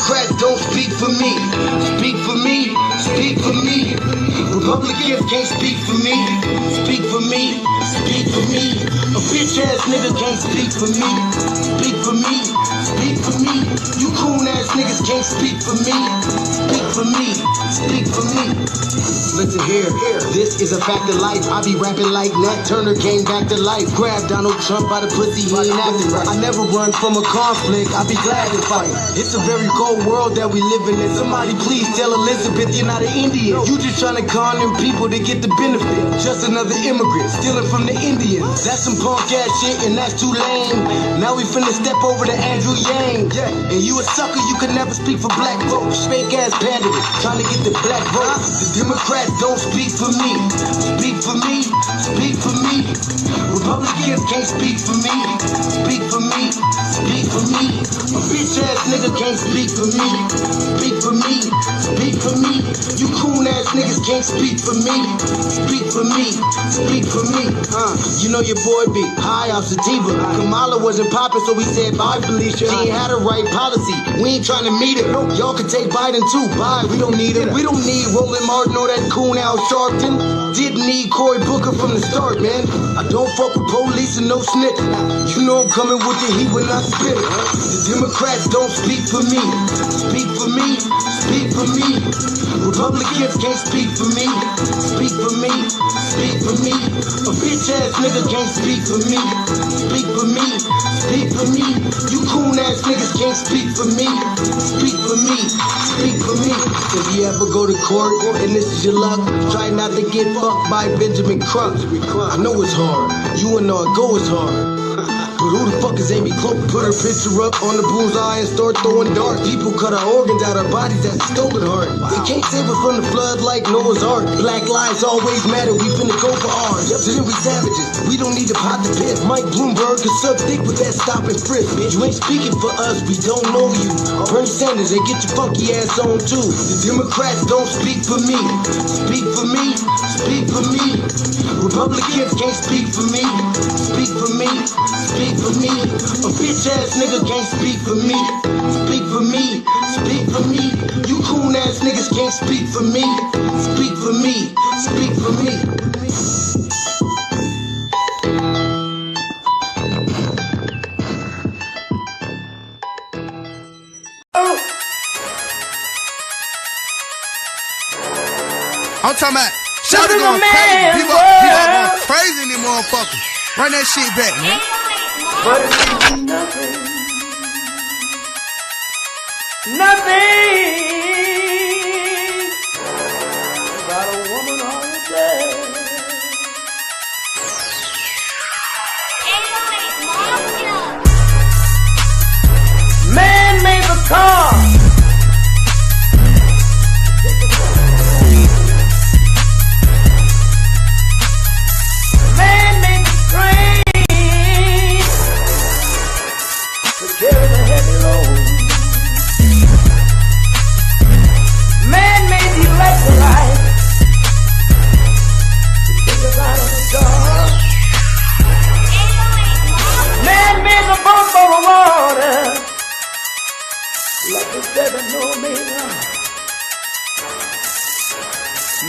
Democrats don't speak for me. Speak for me, speak for me. Republicans can't speak for me. Speak for me, speak for me. A bitch ass nigga can't speak for me. Speak for me, speak for me. You coon ass niggas can't speak for me. Speak for me, speak for me. Listen here, this is a fact of life. I be rapping like Nat Turner came back to life. Grab Donald Trump by the pussy, he ain't acting right. I never run from a conflict, I be glad to fight. It's a very cold world that we live in. Somebody please tell Elizabeth you're not an Indian. You just trying to con them people to get the benefit. Just another immigrant, stealing from the Indians. That's some punk ass shit and that's too lame. Now we finna step over to Andrew Yang. And you a sucker, you could never speak for black folks. Fake ass pandering, trying to get the black vote. The Democrats don't speak for me. Speak for me, speak for me. Republicans can't speak for me. Speak for me, speak for me. A bitch ass nigga can't speak for me. Speak for me, speak for me. You coon ass niggas can't speak for me. Speak for me, speak for me. You know your boy be high off sativa. Kamala wasn't popping, so we said bye, Felicia. She ain't had a right policy. We ain't trying to meet her. Y'all can take Biden too. Bye, we don't need him. We don't need Roland Martin or that coon Al Sharpton. Didn't need Cory Booker from the start, man. I don't fuck with police and no snitch. You know I'm coming with the heat when I spit it. The Democrats don't speak for me. Speak for me, speak for me. Republicans can't speak for me. Speak for me, speak for me. A bitch ass nigga can't speak for me. Speak for me, speak for me. You coon ass niggas can't speak for me. Speak for me, speak for me. If you ever go to court and this is your luck, try not to get fucked by Benjamin Crump. I know it's hard. You and go is hard. But who the fuck is Amy Cloak? Put her picture up on the bullseye and start throwing darts. People cut our organs out our bodies, that's a stolen heart. They can't save us from the flood like Noah's Ark. Black lives always matter, we finna go for ours. So then we savages, we don't need to pot the piss. Mike Bloomberg can suck dick with that stop and frisk. You ain't speaking for us, we don't know you. Bernie Sanders, they get your funky ass on too. The Democrats don't speak for me. Speak for me, speak for me. Republicans can't speak for me. Speak for me, speak for me. A bitch ass nigga can't speak for me. Speak for me, speak for me. You coon ass niggas can't speak for me. Speak for me, speak for me. I'm talking about shout it going crazy. People going crazy in this motherfucker. Run that shit back, man. But it's nothing. Nothing. Got a woman on the bed. Man made the car.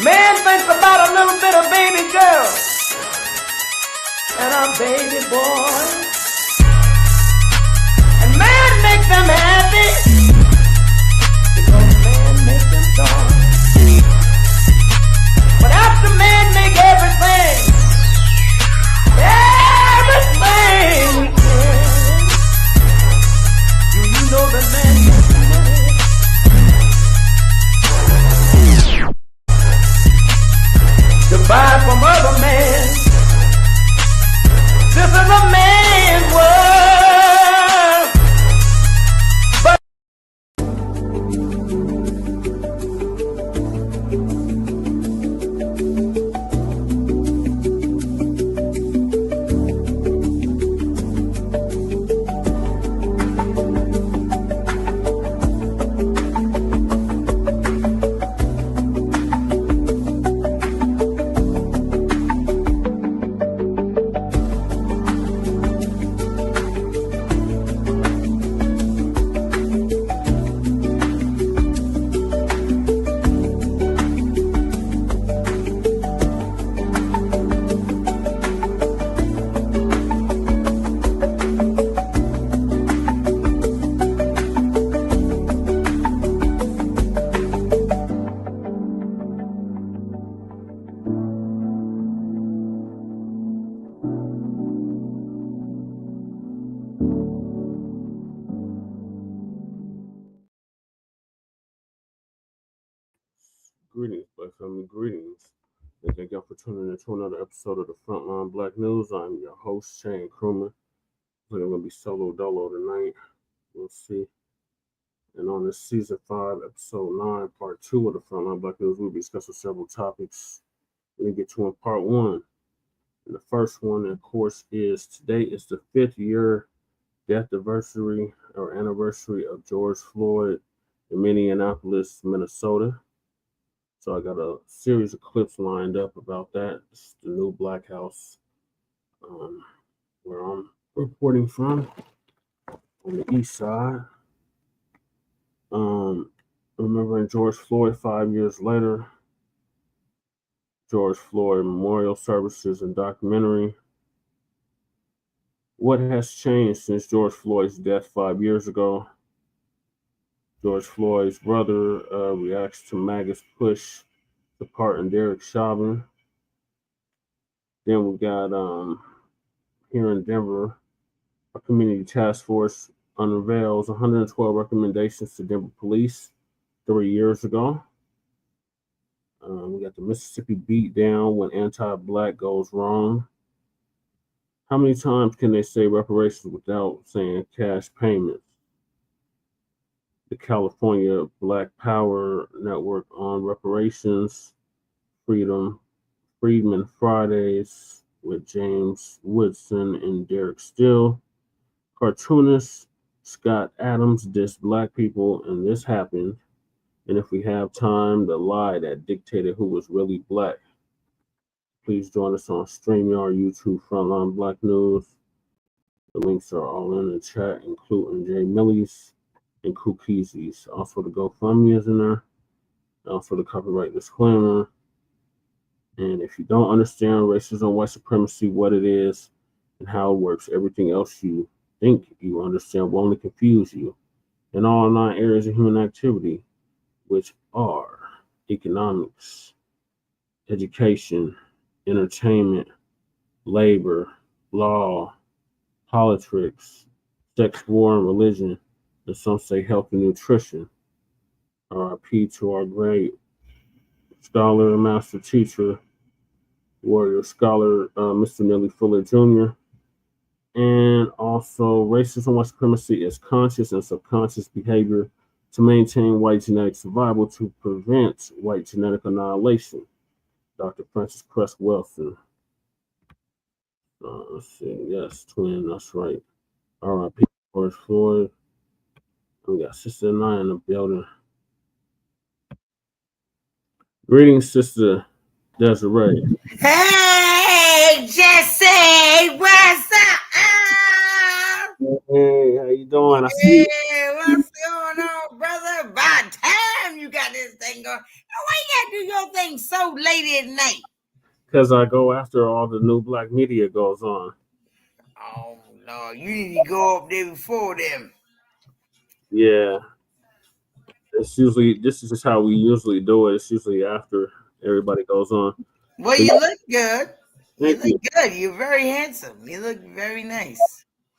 Man thinks about a little bit of baby girl and a baby boy, and man makes them happy because man makes them joy. But after man make everything we can, do you know that man makes money? To buy from other men. This is a man's world. But family, greetings. And thank y'all for tuning in to another episode of the Front Line Blacc News. I'm your host, Shane Crewman. I think I'm going to be solo dolo tonight. We'll see. And on this season 5, episode 9, part 2 of the Front Line Blacc News, we'll be discussing several topics. We're going to get to in part 1. And the first one, of course, is today is the 5th year death anniversary of George Floyd in Minneapolis, Minnesota. So I got a series of clips lined up about that. It's the new Black House, where I'm reporting from on the east side. Remembering George Floyd 5 years later. George Floyd Memorial Services and documentary. What has changed since George Floyd's death 5 years ago? George Floyd's brother reacts to MAGA's push to pardon Derek Chauvin. Then we got here in Denver, a community task force unveils 112 recommendations to Denver police 3 years ago. We got the Mississippi Beatdown when Anti-Blacc goes wrong. How many times can they say reparations without saying cash payments? The California Black Power Network on reparations. Freedmen Fridays with James Woodson and Derek Steele. Cartoonist Scott Adams dissed Black people, and this happened. And if we have time, the lie that dictated who was really Black. Please join us on StreamYard, YouTube, Frontline Blacc News. The links are all in the chat, including Jay Millie's and Cookiezy's. Also, the GoFundMe is in there. Also, the copyright disclaimer. And if you don't understand racism, white supremacy, what it is, and how it works, everything else you think you understand will only confuse you in all 9 areas of human activity, which are economics, education, entertainment, labor, law, politics, sex, war, and religion, and some say health and nutrition. RIP to our great scholar and master teacher, warrior scholar, Mr. Nellie Fuller Jr. And also, racism, white supremacy is conscious and subconscious behavior to maintain white genetic survival to prevent white genetic annihilation. Dr. Francis Cress Wilson. Let's see. Yes, twin. That's right. R.I.P. George Floyd. We got Sister Nine in the building. Greetings, Sister Desiree. Hey, Jesse, what's up? Hey, how you doing? I see Hey, what's going on, brother? About time you got this thing going. Why you gotta do your thing so late at night? because I go after all the new Black media goes on. Oh, no, you need to go up there before them. Yeah. This is just how we usually do it. It's usually after everybody goes on. Well, you look good. You Thank look good. You're very handsome. You look very nice.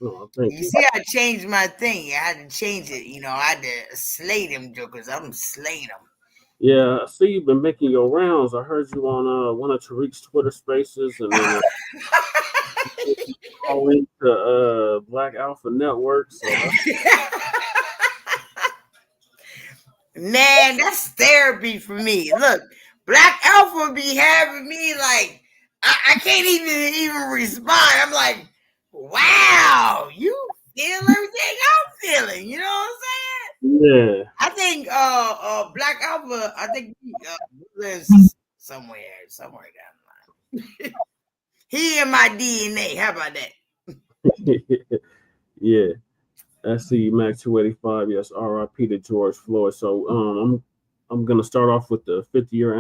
Oh, thank You see, I changed my thing. I had to change it. You know, I had to slay them jokers. I'm slaying them. Yeah, I see you've been making your rounds. I heard you on one of Tariq's Twitter Spaces, and then all into Black Alpha Network. So Man, that's therapy for me. Look, Black Alpha be having me like I can't even respond. I'm like, wow, you feel everything I'm feeling. You know what I'm saying? yeah. I think Black Alpha, I think he lives somewhere down the line. He in my DNA. How about that? Yeah. SC Mac 285. Yes, RIP to George Floyd. So I'm gonna start off with the 50th year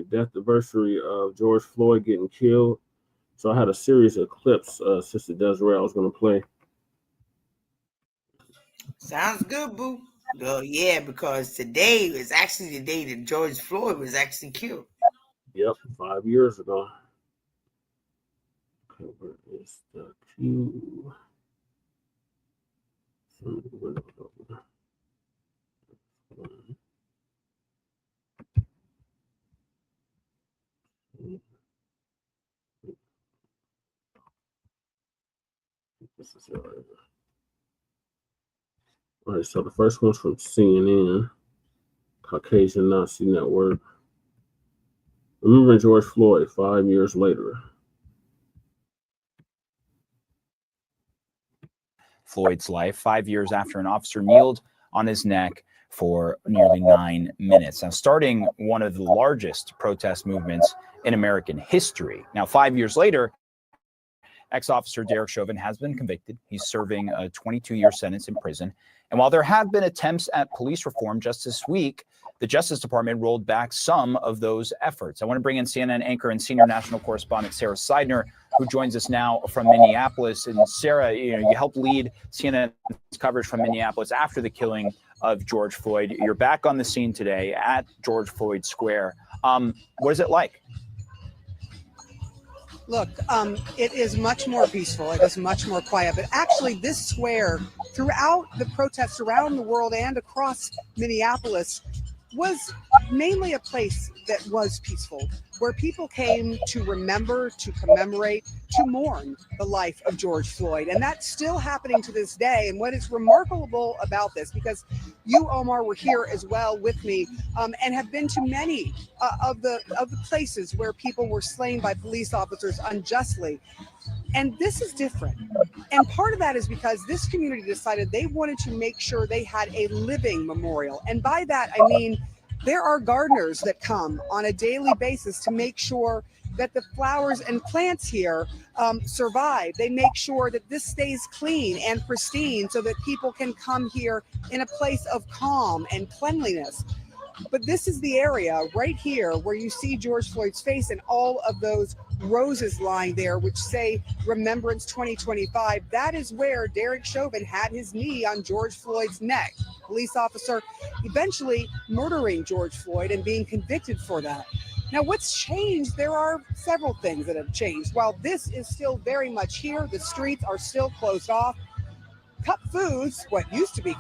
death anniversary of George Floyd getting killed. So I had a series of clips, Sister Desiree, I was gonna play. Sounds good, boo. Well, yeah, because today is actually the day that George Floyd was actually killed. Yep, 5 years ago. Okay, where is the cue? This is right. All right, so the first one's from CNN, Caucasian Nazi Network. Remembering George Floyd 5 years later. Floyd's life 5 years after an officer kneeled on his neck for nearly 9 minutes. Now, starting one of the largest protest movements in American history. Now, 5 years later, ex-officer Derek Chauvin has been convicted. He's serving a 22-year sentence in prison. And while there have been attempts at police reform just this week, the Justice Department rolled back some of those efforts. I want to bring in CNN anchor and senior national correspondent Sarah Seidner, who joins us now from Minneapolis. And Sarah, you helped lead CNN's coverage from Minneapolis after the killing of George Floyd. You're back on the scene today at George Floyd Square. What is it like? Look, it is much more peaceful. It is much more quiet. But actually, this square, throughout the protests around the world and across Minneapolis, was mainly a place that was peaceful, where people came to remember, to commemorate, to mourn the life of George Floyd. And that's still happening to this day. And what is remarkable about this, because you, Omar, were here as well with me, and have been to many of the places where people were slain by police officers unjustly. And this is different. And part of that is because this community decided they wanted to make sure they had a living memorial. And by that, I mean, there are gardeners that come on a daily basis to make sure that the flowers and plants here survive. They make sure that this stays clean and pristine so that people can come here in a place of calm and cleanliness. But this is the area right here where you see George Floyd's face and all of those roses lying there, which say Remembrance 2025. That is where Derek Chauvin had his knee on George Floyd's neck. Police officer eventually murdering George Floyd and being convicted for that. Now, what's changed? There are several things that have changed. While this is still very much here, the streets are still closed off. Cup Foods, what used to be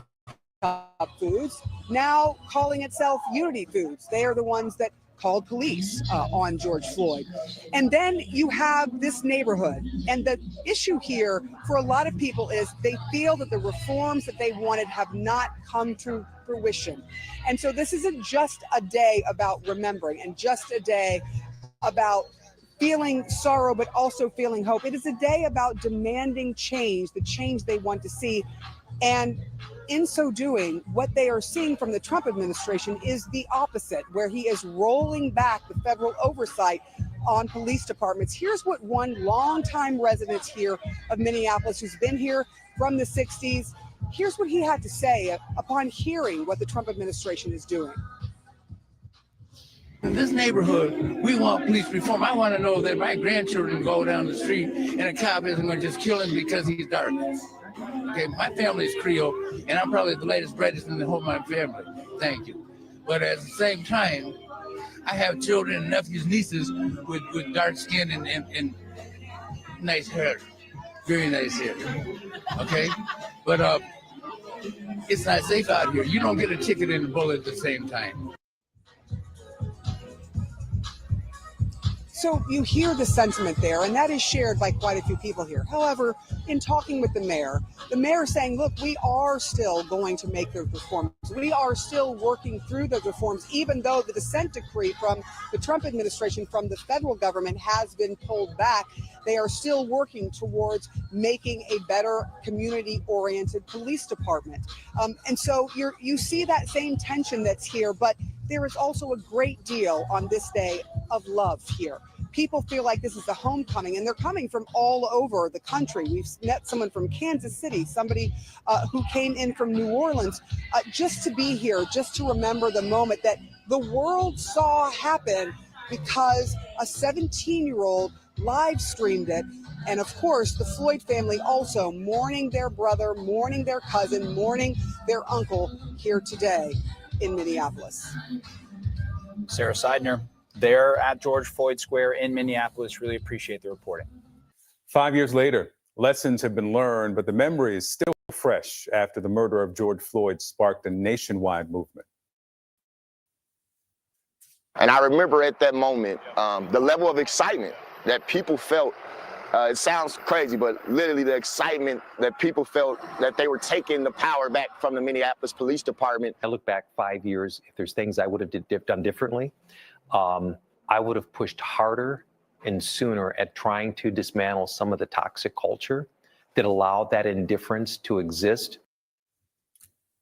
Cup Foods, now calling itself Unity Foods. They are the ones that called police on George Floyd. And then you have this neighborhood. And the issue here for a lot of people is they feel that the reforms that they wanted have not come to fruition. And so this isn't just a day about remembering and just a day about feeling sorrow, but also feeling hope. It is a day about demanding change, the change they want to see. And in so doing, what they are seeing from the Trump administration is the opposite, where he is rolling back the federal oversight on police departments. Here's what one longtime resident here of Minneapolis, who's been here from the 60s, here's what he had to say upon hearing what the Trump administration is doing. In this neighborhood, we want police reform. I want to know that my grandchildren go down the street and a cop isn't going to just kill him because he's dark. Okay, my family is Creole, and I'm probably the latest, brightest in the whole of my family. Thank you. But at the same time, I have children and nephews, nieces with dark skin and nice hair, very nice hair. Okay, but it's not safe out here. You don't get a ticket and a bullet at the same time. So you hear the sentiment there, and that is shared by quite a few people here. However, in talking with the mayor is saying, look, we are still going to make those reforms. We are still working through those reforms, even though the dissent decree from the Trump administration, from the federal government, has been pulled back. They are still working towards making a better community-oriented police department. And so you see that same tension that's here, but there is also a great deal on this day of love here. People feel like this is a homecoming, and they're coming from all over the country. We've met someone from Kansas City, somebody who came in from New Orleans, just to be here, just to remember the moment that the world saw happen because a 17-year-old live streamed it. And of course, the Floyd family also mourning their brother, mourning their cousin, mourning their uncle here today in Minneapolis. Sarah Seidner there at George Floyd Square in Minneapolis. Really appreciate the reporting. 5 years later, lessons have been learned, but the memory is still fresh after the murder of George Floyd sparked a nationwide movement. And I remember at that moment, the level of excitement that people felt It sounds crazy, but literally the excitement that people felt that they were taking the power back from the Minneapolis Police Department. I look back 5 years, if there's things I would have done differently, I would have pushed harder and sooner at trying to dismantle some of the toxic culture that allowed that indifference to exist.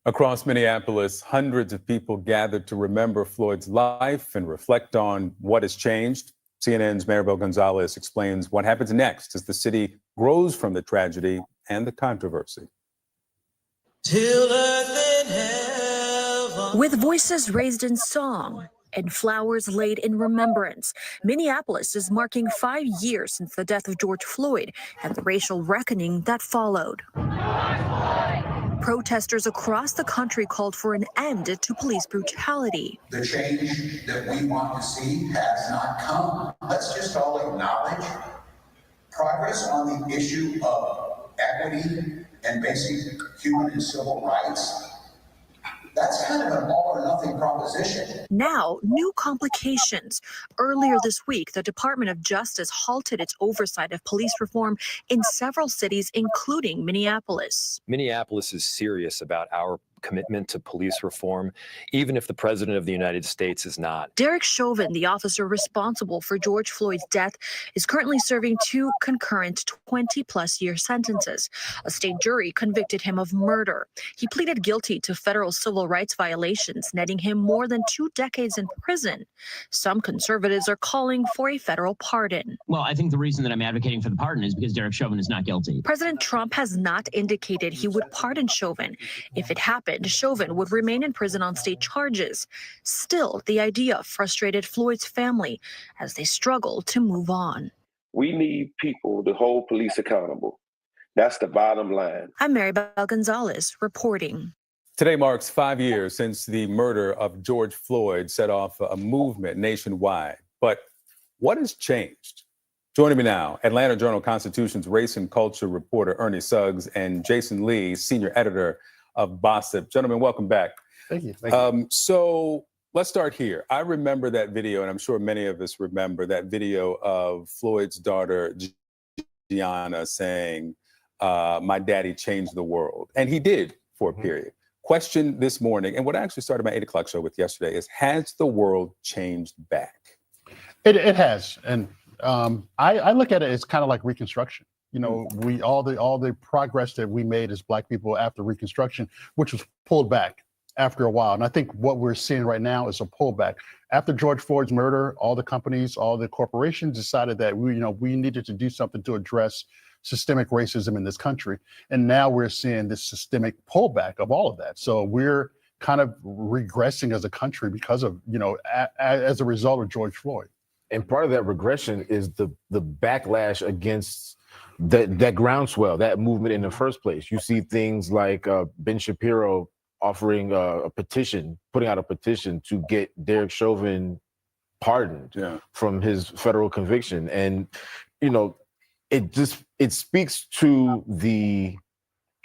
Across Minneapolis, hundreds of people gathered to remember Floyd's life and reflect on what has changed. CNN's Maribel Gonzalez explains what happens next as the city grows from the tragedy and the controversy. With voices raised in song and flowers laid in remembrance, Minneapolis is marking 5 years since the death of George Floyd and the racial reckoning that followed. Protesters across the country called for an end to police brutality. The change that we want to see has not come. Let's just all acknowledge progress on the issue of equity and basic human and civil rights. That's kind of an all or nothing proposition. Now, new complications. Earlier this week, the Department of Justice halted its oversight of police reform in several cities, including Minneapolis. Minneapolis is serious about our commitment to police reform, even if the President of the United States is not. Derek Chauvin, the officer responsible for George Floyd's death, is currently serving 2 concurrent 20-plus-year sentences. A state jury convicted him of murder. He pleaded guilty to federal civil rights violations, netting him more than 2 decades in prison. Some conservatives are calling for a federal pardon. Well, I think the reason that I'm advocating for the pardon is because Derek Chauvin is not guilty. President Trump has not indicated he would pardon Chauvin. If it happened, Chauvin would remain in prison on state charges. Still, the idea frustrated Floyd's family as they struggle to move on. We need people to hold police accountable. That's the bottom line. I'm Maribel Gonzalez reporting. Today marks 5 years since the murder of George Floyd set off a movement nationwide. But what has changed? Joining me now, Atlanta Journal-Constitution's race and culture reporter Ernie Suggs and Jason Lee, senior editor of Bossip. Gentlemen, welcome back. Thank you. Thank you. So let's start here. I remember that video, and I'm sure many of us remember that video of Floyd's daughter, Gianna, saying, my daddy changed the world. And he did for a period. Question this morning, and what I actually started my 8 o'clock show with yesterday is, has the world changed back? It has. And I look at it as kind of like Reconstruction. You know, we all the progress that we made as Black people after Reconstruction, which was pulled back after a while. And I think what we're seeing right now is a pullback. After George Floyd's murder, all the companies, all the corporations decided that we needed to do something to address systemic racism in this country. And now we're seeing this systemic pullback of all of that. So we're kind of regressing as a country because of, as a result of George Floyd. And part of that regression is the backlash against that groundswell, that movement in the first place. You see things like Ben Shapiro offering a petition, putting out a petition to get Derek Chauvin pardoned from his federal conviction. And, it speaks to the,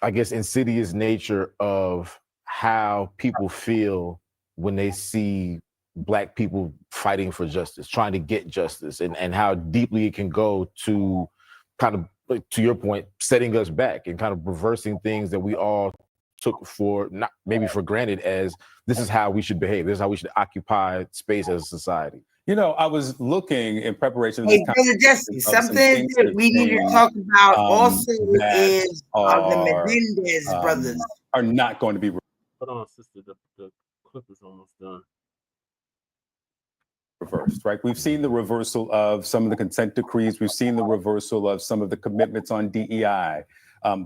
I guess, insidious nature of how people feel when they see Black people fighting for justice, trying to get justice, and how deeply it can go to kind of, to your point, setting us back and kind of reversing things that we all took for, not maybe for granted, as this is how we should behave. This is how we should occupy space as a society. I was looking in preparation. Hey, Brother Jesse, something that we need to talk about also is the Menendez brothers are not going to be. Hold on, sister. The clip is almost done. Reversed, right? We've seen the reversal of some of the consent decrees. We've seen the reversal of some of the commitments on DEI.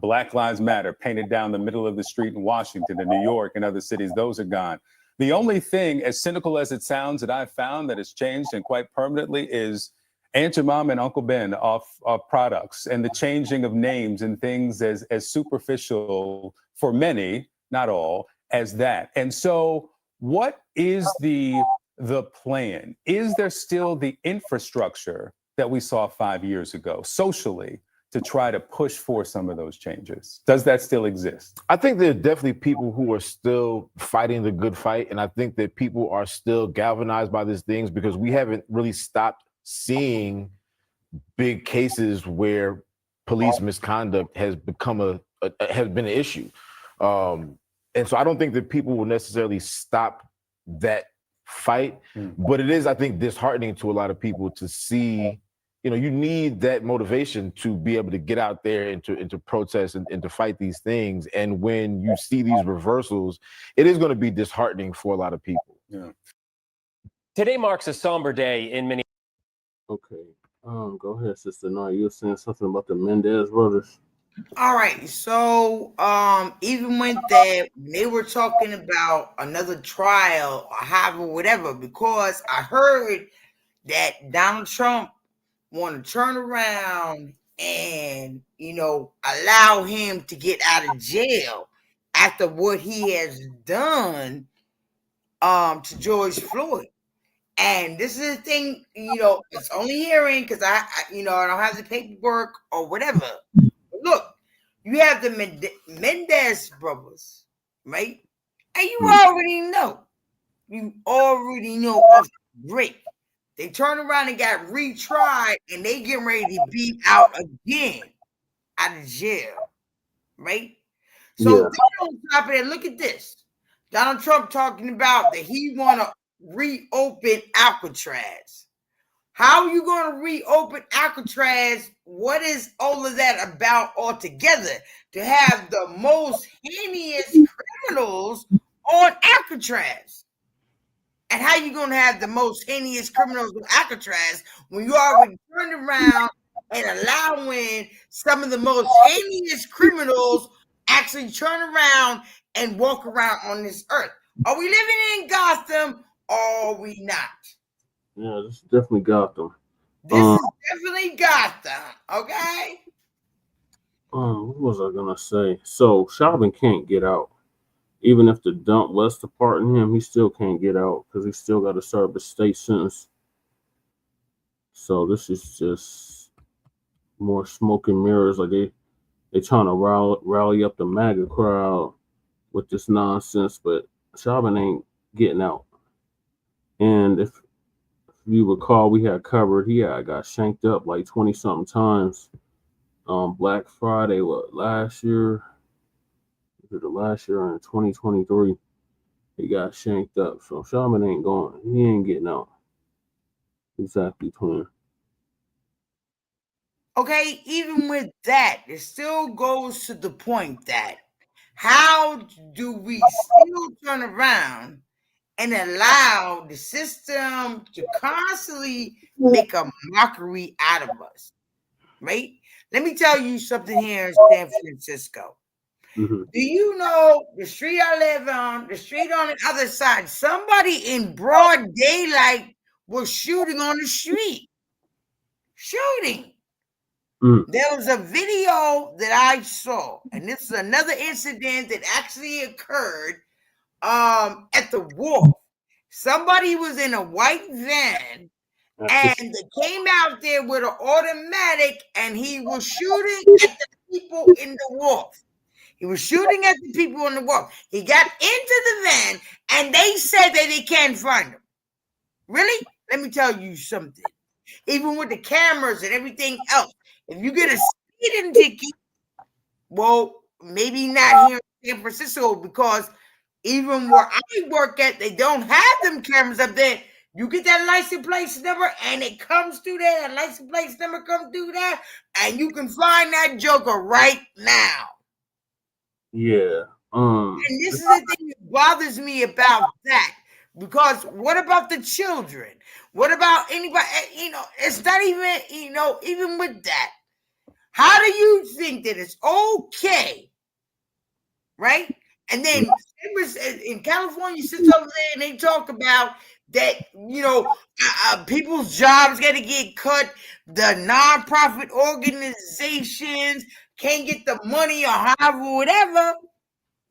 Black Lives Matter painted down the middle of the street in Washington and New York and other cities. Those are gone. The only thing, as cynical as it sounds, that I've found that has changed, and quite permanently, is Aunt Jemima and Uncle Ben off products, and the changing of names and things as superficial for many, not all, as that. And so what is the plan? Is there still the infrastructure that we saw 5 years ago socially to try to push for some of those changes? Does that still exist? I think there are definitely people who are still fighting the good fight. And I think that people are still galvanized by these things because we haven't really stopped seeing big cases where police misconduct has become has been an issue. And so I don't think that people will necessarily stop that fight, but it is, I think, disheartening to a lot of people to see, you know, you need that motivation to be able to get out there and to protest and to fight these things. And when you see these reversals, it is going to be disheartening for a lot of people. Yeah. Today marks a somber day in Minneapolis. Okay. Go ahead, Sister Nora. You were saying something about the Mendez brothers. All right, so even when they were talking about another trial or however, whatever, because I heard that Donald Trump want to turn around and, you know, allow him to get out of jail after what he has done to George Floyd. And this is the thing, you know, it's only hearing because I you know, I don't have the paperwork or whatever. But look, you have the Mendez brothers, right? And you already know. You already know of great. They turn around and got retried, and they get ready to be out again out of jail, right? So then on top of that, look at this. Donald Trump talking about that he want to reopen Alcatraz. How are you going to reopen Alcatraz? What is all of that about altogether? To have the most heinous criminals on Alcatraz. And how you going to have the most heinous criminals on Alcatraz when you already turned around and allowing some of the most heinous criminals actually turn around and walk around on this earth? Are we living in Gotham or are we not? Yeah, this is definitely Gotham. This is definitely Gotham, okay? What was I gonna say? So Chauvin can't get out. Even if the dump was to pardon him, he still can't get out because he still got to serve a state sentence. So this is just more smoke and mirrors. Like they trying to rally up the MAGA crowd with this nonsense, but Chauvin ain't getting out. And if you recall, we had covered, he got shanked up like 20-something times. Black Friday, last year? Was it the last year in 2023? He got shanked up. So Chauvin ain't going. He ain't getting out. Exactly, twin. Okay, even with that, it still goes to the point that how do we still turn around and allow the system to constantly make a mockery out of us, right? Let me tell you something here in San Francisco. Mm-hmm. Do you know the street I live on, the street on the other side, somebody in broad daylight was shooting on the street. Shooting. There was a video that I saw, and this is another incident that actually occurred at the wharf. Somebody was in a white van and they came out there with an automatic and he was shooting at the people in the wharf. He was shooting at the people on the wharf. He got into the van and they said that they can't find him. Really? Let me tell you something. Even with the cameras and everything else, if you get a speeding ticket, well, maybe not here in San Francisco, because even where I work at, they don't have them cameras up there. You get that license plate number and it comes through there. That license plate number comes through there, and you can find that joker right now. Yeah. And this is the thing that bothers me about that. Because what about the children? What about anybody? You know, it's not even, you know, even with that. How do you think that it's okay, right? And then in California, sits over there and they talk about that, you know, people's jobs got to get cut. The nonprofit organizations can't get the money or however, whatever.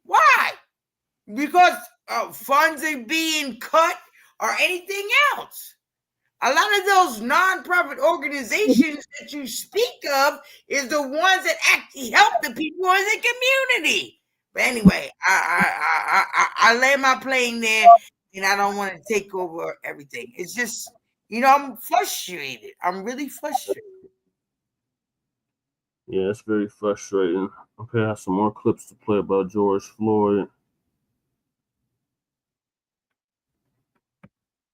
Why? Because funds are being cut or anything else. A lot of those nonprofit organizations that you speak of is the ones that actually help the people in the community. But anyway, I lay my plane there, and I don't want to take over everything. It's just, you know, I'm frustrated. I'm really frustrated. Yeah, it's very frustrating. Okay, I have some more clips to play about George Floyd.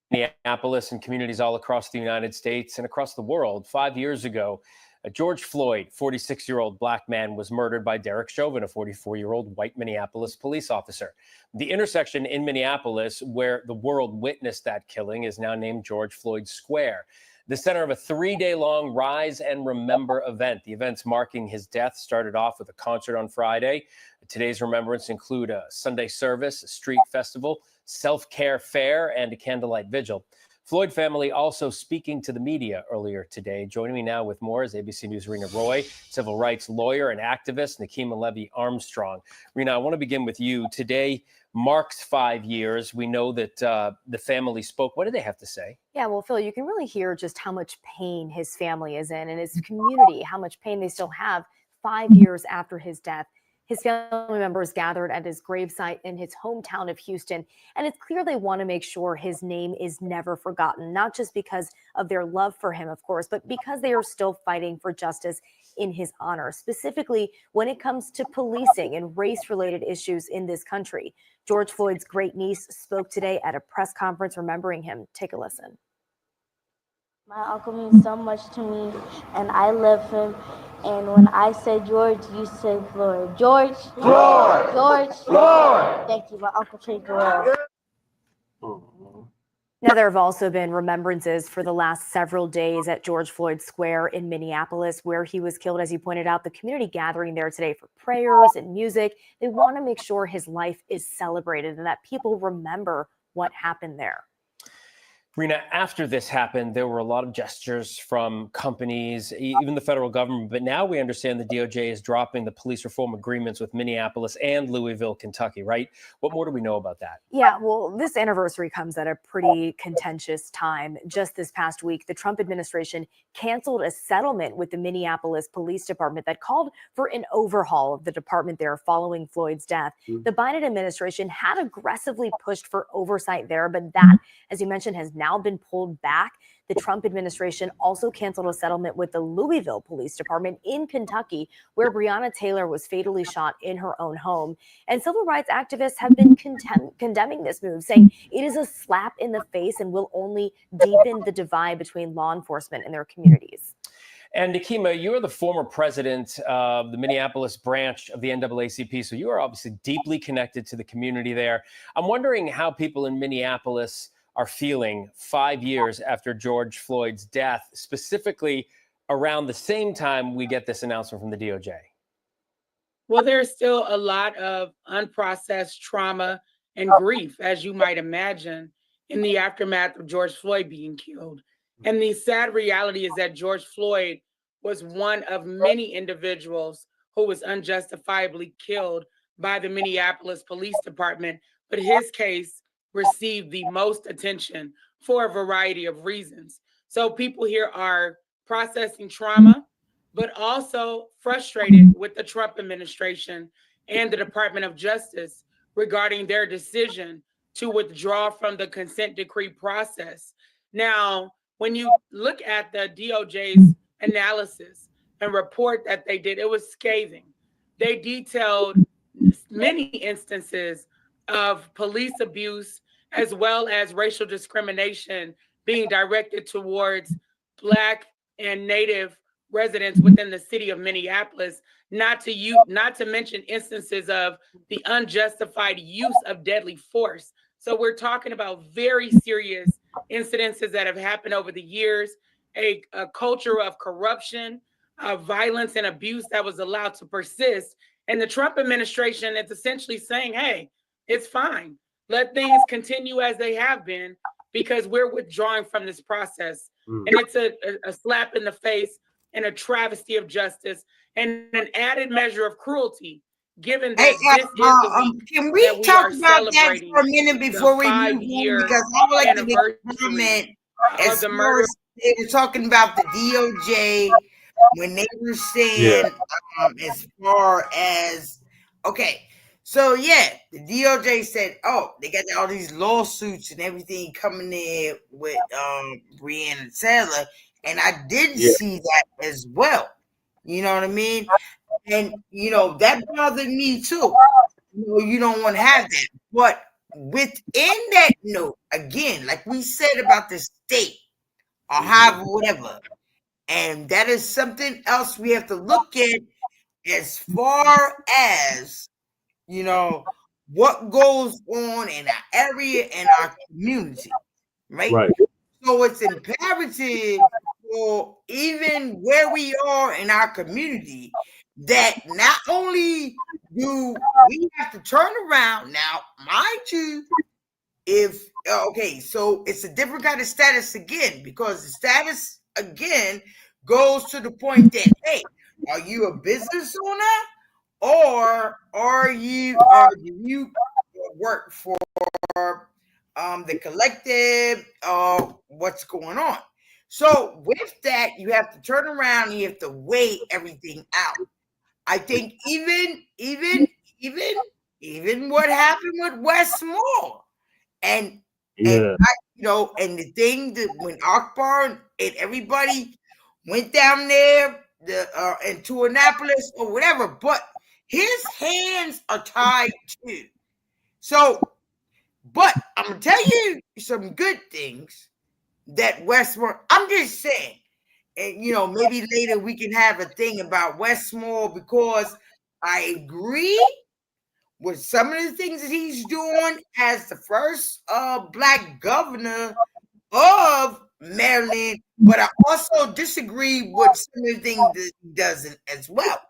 Minneapolis and communities all across the United States and across the world. 5 years ago, George Floyd, 46-year-old black man, was murdered by Derek Chauvin, a 44-year-old white Minneapolis police officer. The intersection in Minneapolis where the world witnessed that killing is now named George Floyd Square, the center of a 3-day-long Rise and Remember event. The events marking his death started off with a concert on Friday. Today's remembrance include a Sunday service, a street festival, self-care fair, and a candlelight vigil. Floyd family also speaking to the media earlier today. Joining me now with more is ABC News' Rena Roy, civil rights lawyer and activist Nikema Levy-Armstrong. Rena, I want to begin with you. Today marks 5 years. We know that the family spoke. What did they have to say? Yeah, well, Phil, you can really hear just how much pain his family is in and his community, how much pain they still have 5 years after his death. His family members gathered at his gravesite in his hometown of Houston, and it's clear they want to make sure his name is never forgotten, not just because of their love for him, of course, but because they are still fighting for justice in his honor, specifically when it comes to policing and race-related issues in this country. George Floyd's great niece spoke today at a press conference remembering him. Take a listen. My uncle means so much to me, and I love him. And when I say George, you say Floyd. George. Floyd. George. Floyd. Thank you, my uncle treated you well. Now, there have also been remembrances for the last several days at George Floyd Square in Minneapolis, where he was killed. As you pointed out, the community gathering there today for prayers and music. They want to make sure his life is celebrated and that people remember what happened there. Rena, after this happened, there were a lot of gestures from companies, even the federal government. But now we understand the DOJ is dropping the police reform agreements with Minneapolis and Louisville, Kentucky, right? What more do we know about that? Yeah, well, this anniversary comes at a pretty contentious time. Just this past week, the Trump administration canceled a settlement with the Minneapolis Police Department that called for an overhaul of the department there following Floyd's death. The Biden administration had aggressively pushed for oversight there, but that, as you mentioned, has now been pulled back. The Trump administration also canceled a settlement with the Louisville Police Department in Kentucky, where Breonna Taylor was fatally shot in her own home. And civil rights activists have been condemning this move, saying it is a slap in the face and will only deepen the divide between law enforcement and their communities. And Nikema, you're the former president of the Minneapolis branch of the NAACP, so you are obviously deeply connected to the community there. I'm wondering how people in Minneapolis are feeling 5 years after George Floyd's death, specifically around the same time we get this announcement from the DOJ. Well, there's still a lot of unprocessed trauma and grief, as you might imagine, in the aftermath of George Floyd being killed. And the sad reality is that George Floyd was one of many individuals who was unjustifiably killed by the Minneapolis Police Department, but his case received the most attention for a variety of reasons. So people here are processing trauma, but also frustrated with the Trump administration and the Department of Justice regarding their decision to withdraw from the consent decree process. Now, when you look at the DOJ's analysis and report that they did, it was scathing. They detailed many instances of police abuse as well as racial discrimination being directed towards Black and Native residents within the city of Minneapolis, not to mention instances of the unjustified use of deadly force. So we're talking about very serious incidences that have happened over the years, a culture of corruption, violence and abuse that was allowed to persist. And the Trump administration is essentially saying, hey, it's fine. Let things continue as they have been because we're withdrawing from this process. And it's a slap in the face and a travesty of justice and an added measure of cruelty, given that this is the week can we that talk we are about that celebrating for a minute before we move on? Because I would like to make a comment as far as they were talking about the DOJ when they were saying as far as, okay, so yeah, the DOJ said, oh, they got all these lawsuits and everything coming in with Breonna Taylor, and I did see that as well. You know what I mean? And that bothered me too. You don't want to have that. But within that note, again, like we said about the state or however, whatever, and that is something else we have to look at as far as what goes on in our area and our community, right? So it's imperative for even where we are in our community that not only do we have to turn around now, mind you, so it's a different kind of status again, because the status again goes to the point that, hey, are you a business owner or do you work for the collective, what's going on? So with that, you have to turn around and you have to weigh everything out. I think even what happened with West Mall and the thing that when Akbar and everybody went down there into Annapolis or whatever, but his hands are tied too. So, but I'm gonna tell you some good things that Westmore. I'm just saying, and maybe later we can have a thing about Westmore, because I agree with some of the things that he's doing as the first Black governor of Maryland, but I also disagree with some of the things that he doesn't as well.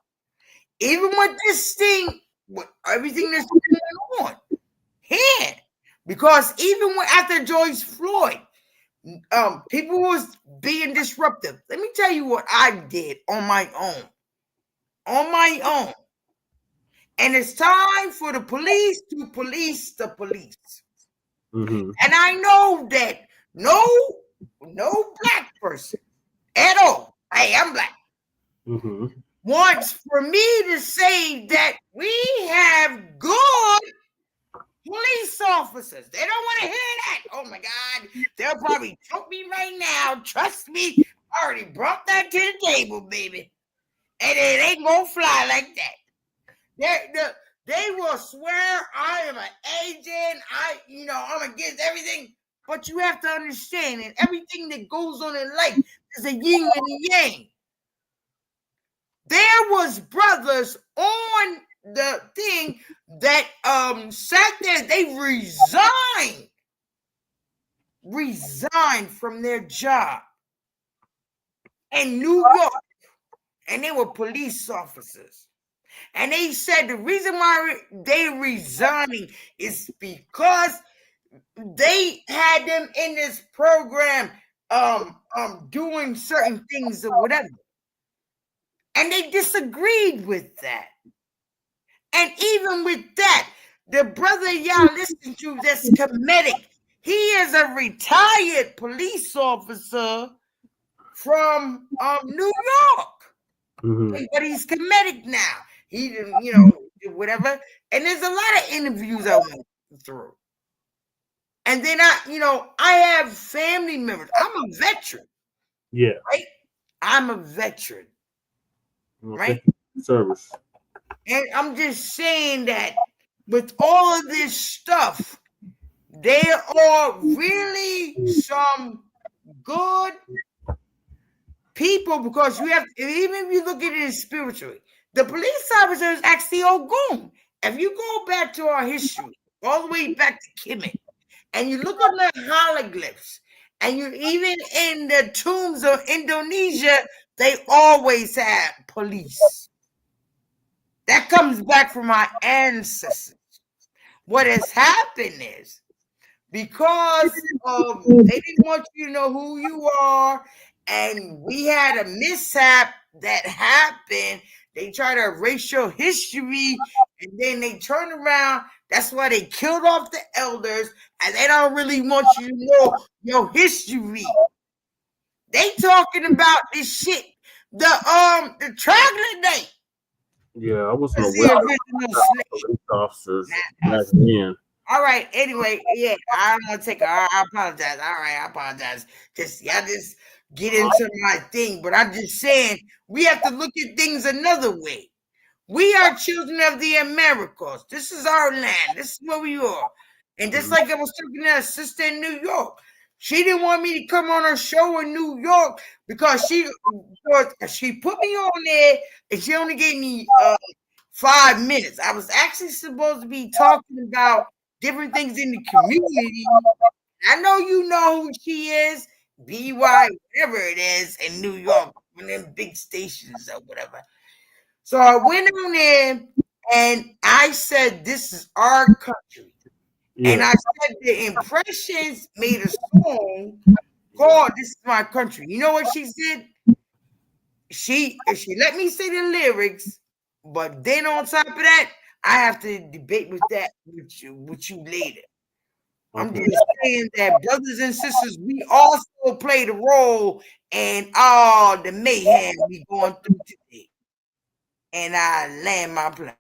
Even with this thing, with everything that's going on here, because even after George Floyd, people was being disruptive. Let me tell you what I did on my own. And it's time for the police to police the police. And I know that no Black person at all, hey, I'm Black, wants for me to say that we have good police officers. They don't want to hear that. Oh my God, they'll probably choke me right now. Trust me, I already brought that to the table, baby. And it ain't gonna fly like that. They will swear I am an agent. I'm against everything. But you have to understand, and everything that goes on in life is a yin and a yang. There was brothers on the thing that sat there. They resigned from their job in New York, and they were police officers. And they said the reason why they resigning is because they had them in this program doing certain things or whatever. And they disagreed with that. And even with that, the brother y'all listen to that's comedic, he is a retired police officer from New York. But he's comedic now. He didn't, whatever. And there's a lot of interviews I went through. And then I have family members. I'm a veteran. Yeah. Right? I'm a veteran. Right? Service. And I'm just saying that with all of this stuff, there are really some good people, because you have, even if you look at it spiritually, the police officer is actually Ogun. If you go back to our history, all the way back to Kemet, and you look at the hieroglyphs, and you even in the tombs of Indonesia, they always had police. That comes back from our ancestors. What has happened is, because they didn't want you to know who you are, and we had a mishap that happened, they try to erase your history, and then they turn around. That's why they killed off the elders, and they don't really want you to know your history. They talking about this shit, the troglodyte. Yeah, I was police officers back then. All right. Anyway, yeah, I don't want to take. I apologize. All right, I apologize. get into my thing, but I'm just saying we have to look at things another way. We are children of the Americas. This is our land. This is where we are. And just like I was talking to a sister in New York, she didn't want me to come on her show in New York because she put me on there and she only gave me 5 minutes. I was actually supposed to be talking about different things in the community. I know you know who she is, BY, whatever it is, in New York, one of them big stations or whatever. So I went on there and I said, this is our country. Yeah. And I said the Impressions made a song called This Is My Country. You know what she said? She let me say the lyrics, but then on top of that, I have to debate with you later. I'm just saying that, brothers and sisters, we also play the role in all the mayhem we going through today. And I land my plane.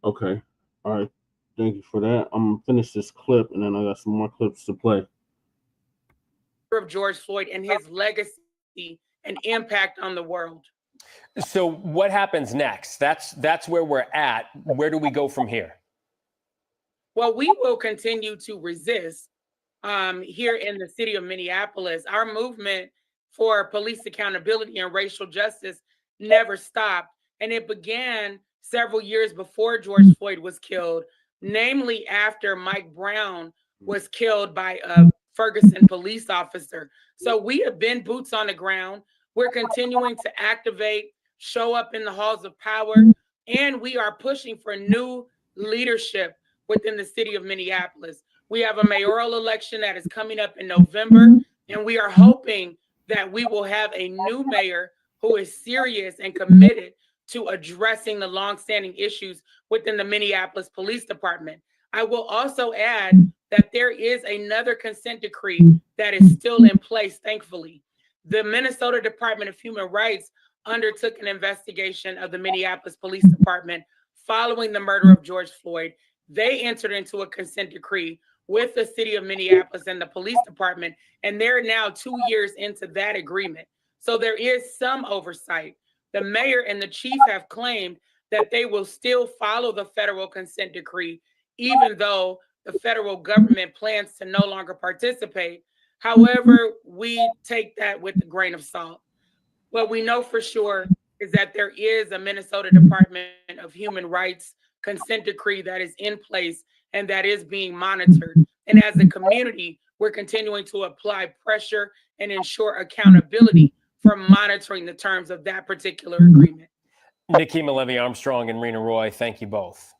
Okay. All right. Thank you for that. I'm going to finish this clip, and then I got some more clips to play. Of George Floyd and his legacy and impact on the world. So what happens next? That's where we're at. Where do we go from here? Well, we will continue to resist here in the city of Minneapolis. Our movement for police accountability and racial justice never stopped. And it began several years before George Floyd was killed, namely after Mike Brown was killed by a Ferguson police officer. So we have been boots on the ground. We're continuing to activate, show up in the halls of power, and we are pushing for new leadership within the city of Minneapolis. We have a mayoral election that is coming up in November, and we are hoping that we will have a new mayor who is serious and committed to addressing the longstanding issues within the Minneapolis Police Department. I will also add that there is another consent decree that is still in place, thankfully. The Minnesota Department of Human Rights undertook an investigation of the Minneapolis Police Department following the murder of George Floyd. They entered into a consent decree with the city of Minneapolis and the police department, and they're now 2 years into that agreement. So there is some oversight. The mayor and the chief have claimed that they will still follow the federal consent decree, even though the federal government plans to no longer participate. However, we take that with a grain of salt. What we know for sure is that there is a Minnesota Department of Human Rights consent decree that is in place and that is being monitored. And as a community, we're continuing to apply pressure and ensure accountability for monitoring the terms of that particular agreement. Nikema Levy-Armstrong and Rena Roy, thank you both.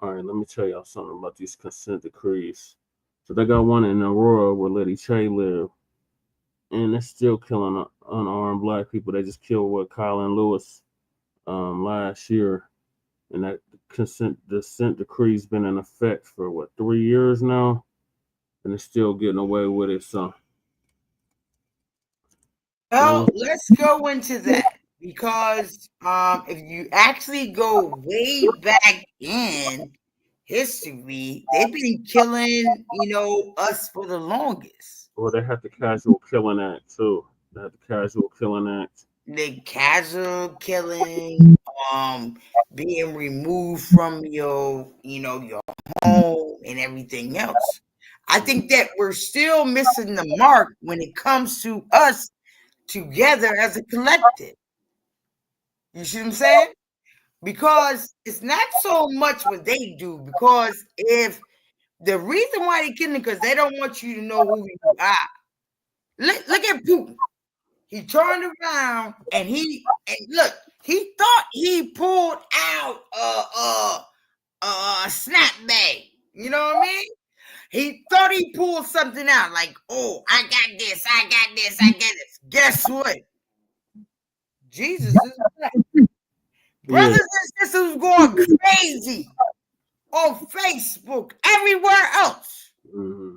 All right, let me tell y'all something about these consent decrees. So they got one in Aurora where Letty Che lived, and they're still killing unarmed Black people. They just killed Colin Lewis last year, and that consent decree's been in effect for 3 years now, and they're still getting away with it. So, well, let's go into that, because if you actually go way back in history, they've been killing, us for the longest. Well, they have the Casual Killing Act too. They have the Casual Killing Act. The casual killing, being removed from your home and everything else. I think that we're still missing the mark when it comes to us together as a collective. You see what I'm saying? Because it's not so much what they do, because if the reason why they're killing, because they don't want you to know who you are. Look at Putin. He turned around and he thought he pulled out a snapback. You know what I mean? He thought he pulled something out like, oh, I got this. Guess what? Jesus is black. Brothers and sisters going crazy on Facebook, everywhere else. Mm-hmm.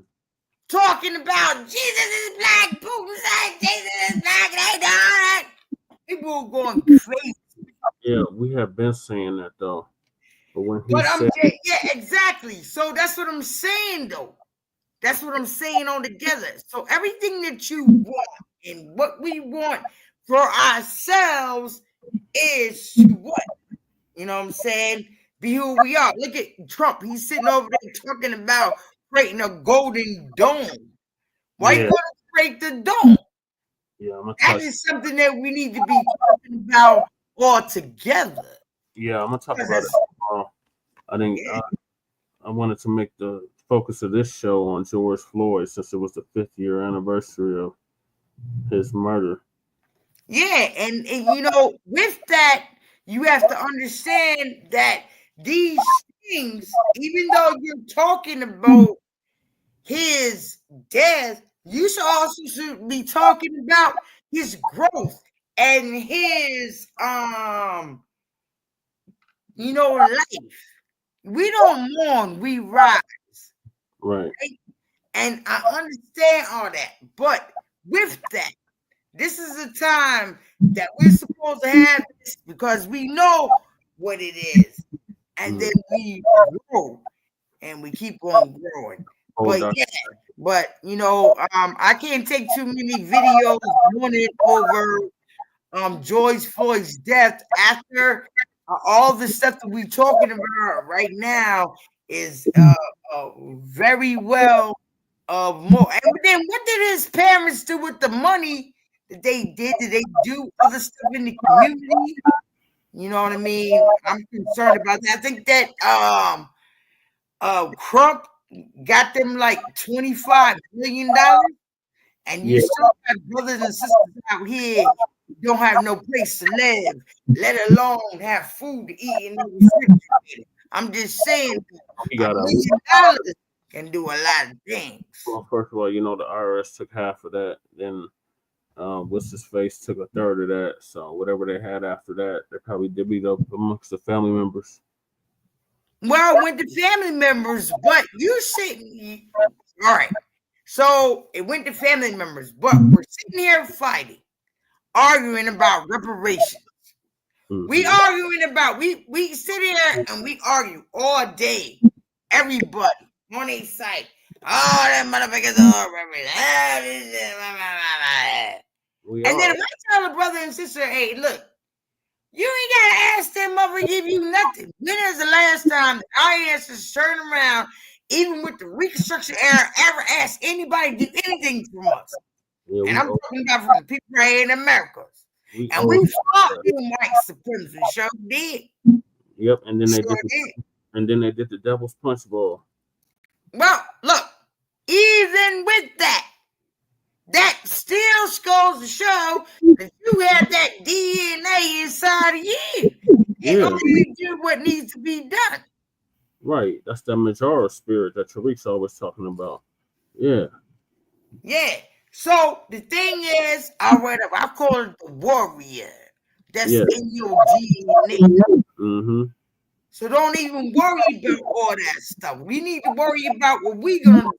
Talking about Jesus is black, Putin said Jesus is black, they done it. People are going crazy. Yeah, we have been saying that though. But when he yeah, exactly. So that's what I'm saying though. That's what I'm saying all together. So everything that you want and what we want for ourselves is to what? You know what I'm saying? Be who we are. Look at Trump. He's sitting over there talking about creating a golden dome. Why you Yeah. want to create the dome? Yeah, I'm gonna That talk. is something that we need to be talking about all together. Yeah, I'm gonna talk Because about it it's- tomorrow. I think Yeah. I wanted to make the focus of this show on George Floyd since it was the 5th-year anniversary of his murder. Yeah, and you know, with that, you have to understand that these things, even though you're talking about his death, you should also should be talking about his growth and his you know, life. We don't mourn, we rise. Right. Right? And I understand all that, but with that, this is a time that we're supposed to have this because we know what it is. And then we grow and we keep on growing. But yeah, but you know, I can't take too many videos on it over George Floyd's death after all the stuff that we're talking about right now is very well more. And then what did his parents do with the money that they did? Did they do other stuff in the community? You know what I mean? I'm concerned about that. I think that Crump got them like $25 million, and you still got brothers and sisters out here who don't have no place to live, let alone have food to eat in the refrigerator. I'm just saying, He $1 got million can do a lot of things. Well, first of all, you know the IRS took half of that. Then what's his face took a third of that. So whatever they had after that, they probably divvied up amongst the family members. Well, with the family members, but you sitting all right. So it went to family members, but we're sitting here fighting, arguing about reparations. We arguing about we sit here and we argue all day. Everybody on a site. Oh, that motherfuckers are and then if I tell a brother and sister, hey, look, you ain't gotta ask them mother give you nothing. When is the last time our ancestors turned around, even with the Reconstruction era, ever asked anybody to do anything from us? And I'm talking about from the people right here in America. And we fought them white supremacists, sure did. Yep, and then they Sure did the devil's punch bowl. Well, look, even with that still goes to show that you had that DNA inside of you. And only do what needs to be done. Right. That's that Majora spirit that Tariq's always talking about. Yeah. Yeah. So the thing is, I call it the warrior. That's in your DNA. So don't even worry about all that stuff. We need to worry about what we're gonna do.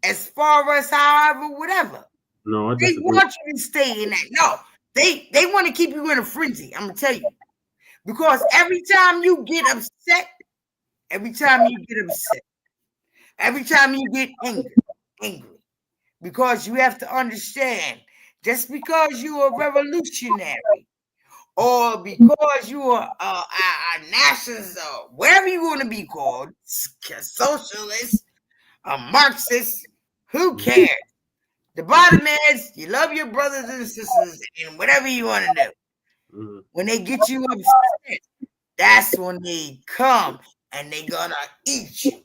As far as however, whatever. No, they want you to stay in that. No, they want to keep you in a frenzy. I'm gonna tell you. Because every time you get upset, every time you get angry, because you have to understand, just because you are revolutionary or because you are a nationalist or whatever you want to be called, socialist, a Marxist, who cares? The bottom is you love your brothers and sisters and whatever you want to do. When they get you upset, that's when they come and they're gonna eat you.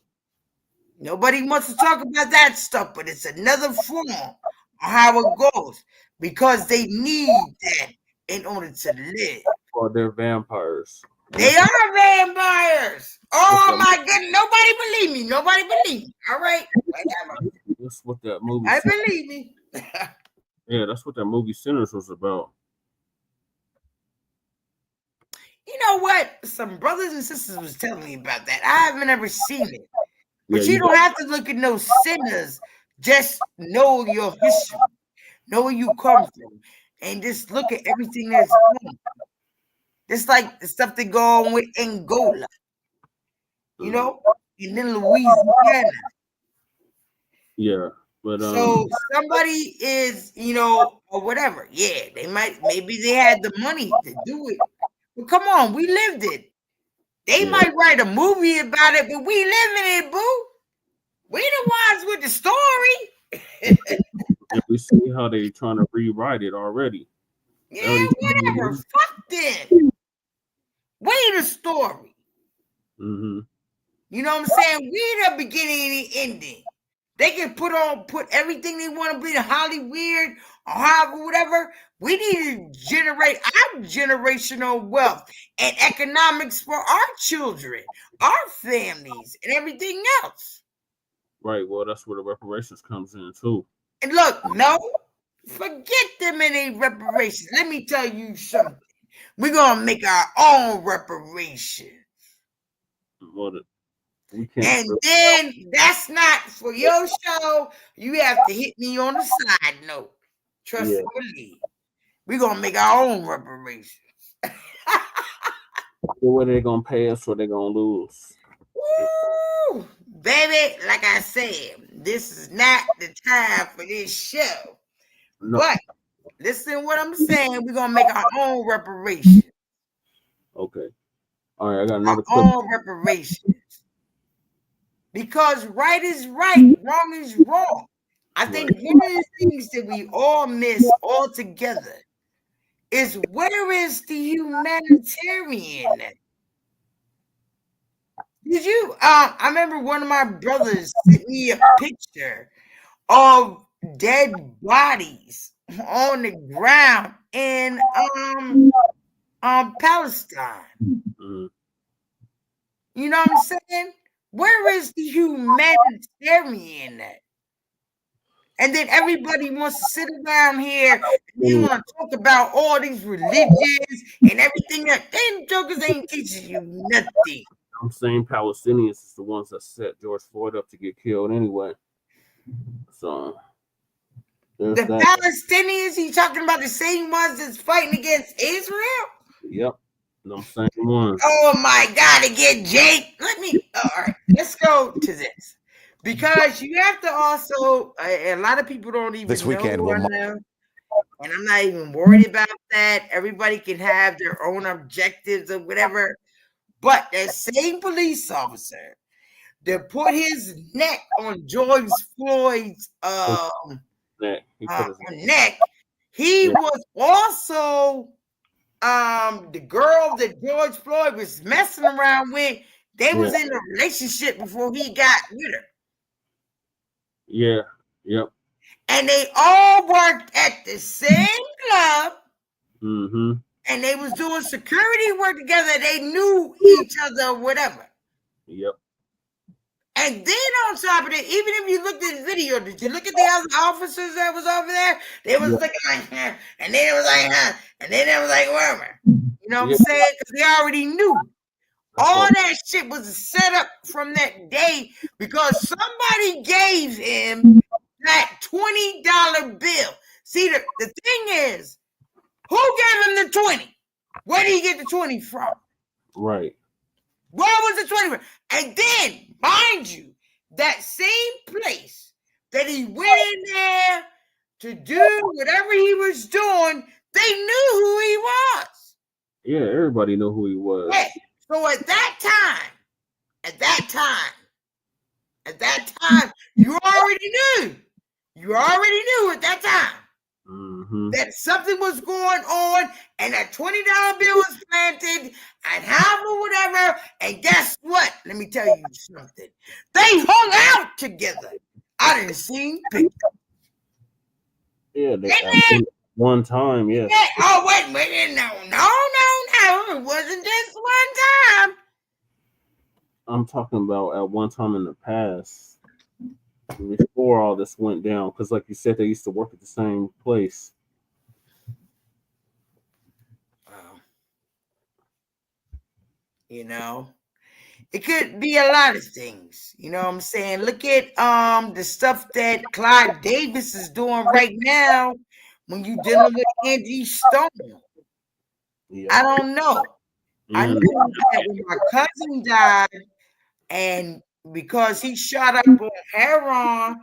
Nobody wants to talk about that stuff, but it's another form of how it goes because they need that in order to live. Well, they're vampires. They are vampires. Oh my goodness. Nobody believe me. Nobody believe me. All right. Whatever. That's what that movie I believe me. Yeah, that's what that movie Sinners was about. You know what? Some brothers and sisters was telling me about that. I haven't ever seen it. But you don't have to look at no sinners. Just know your history. Know where you come from. And just look at everything that's going on. Just like the stuff that go on with Angola. You know? And then Louisiana. Yeah, but So somebody is, or whatever. Yeah, maybe they had the money to do it. But come on, we lived it. They might write a movie about it, but we live in it, boo. We the ones with the story. and we see how they trying to rewrite it already. Yeah, whatever. Fuck them. We the story. Mm-hmm. You know what I'm saying? We the beginning and the ending. They can put everything they want to be, Hollywood or however, whatever. We need to generate our generational wealth and economics for our children, our families, and everything else. Right. Well, that's where the reparations comes in too. And look, no, forget them and their reparations. Let me tell you something. We're gonna make our own reparations. Well, we can't. And then that's not for your show. You have to hit me on the side note. Trust and believe. We're gonna make our own reparations. Whether they're gonna pay us or they're gonna lose. Woo! Baby, like I said, this is not the time for this show. No. But listen to what I'm saying. We're gonna make our own reparations. Okay. All right, I got another clip. Our own reparations. Because right is right, wrong is wrong. I think one of the things that we all miss altogether is where is the humanitarian? Did you? I remember one of my brothers sent me a picture of dead bodies on the ground in Palestine. Mm-hmm. You know what I'm saying? Where is the humanitarian at? And then everybody wants to sit around here and they want to talk about all these religions and everything else. Them jokers ain't teaching you nothing. I'm saying Palestinians is the ones that set George Floyd up to get killed anyway. So the Palestinians, he talking about the same ones that's fighting against Israel? Yep. I'm saying one. Oh my God, again, Jake. All right, let's go to this. Because you have to also, a lot of people don't even know who I know. And I'm not even worried about that. Everybody can have their own objectives or whatever. But that same police officer that put his neck on George Floyd's neck, he was also the girl that George Floyd was messing around with. They was in a relationship before he got with her. Yeah. Yep. And they all worked at the same club. Mm-hmm. And they was doing security work together. They knew each other or whatever. Yep. And then on top of it, even if you looked at the video, did you look at the other officers that was over there? They was looking like, and then it was like, and then it was like, whatever. You know what I'm saying? Because they already knew. All that shit was set up from that day because somebody gave him that $20 bill. See, the thing is, who gave him the 20? Where did he get the 20 from? Right. Where was the 20 from? And then, mind you, that same place that he went in there to do whatever he was doing, they knew who he was. Yeah, everybody knew who he was. Yeah. So at that time, you already knew. You already knew at that time that something was going on and that $20 bill was planted and however, whatever. And guess what? Let me tell you something. They hung out together. I didn't see pictures. Yeah, one time, yeah. Oh, wait, no. It wasn't just one time. I'm talking about at one time in the past, before all this went down, because like you said, they used to work at the same place. Wow. You know, it could be a lot of things. You know what I'm saying? Look at the stuff that Clyde Davis is doing right now when you're dealing with Angie Stone. Yeah. I don't know. I knew that when my cousin died, and because he shot up on heroin,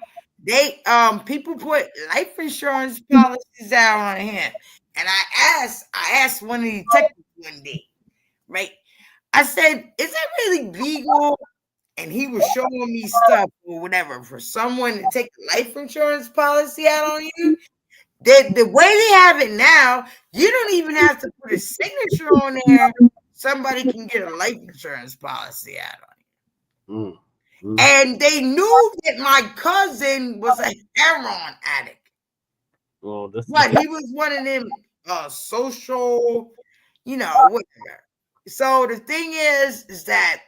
People put life insurance policies out on him, and I asked one of the detectives one day, right? I said, "Is that really legal?" And he was showing me stuff or whatever for someone to take a life insurance policy out on you. The way they have it now, you don't even have to put a signature on there. Somebody can get a life insurance policy out on you. And they knew that my cousin was a heroin addict. Well, but he was one of them social, whatever. So the thing is that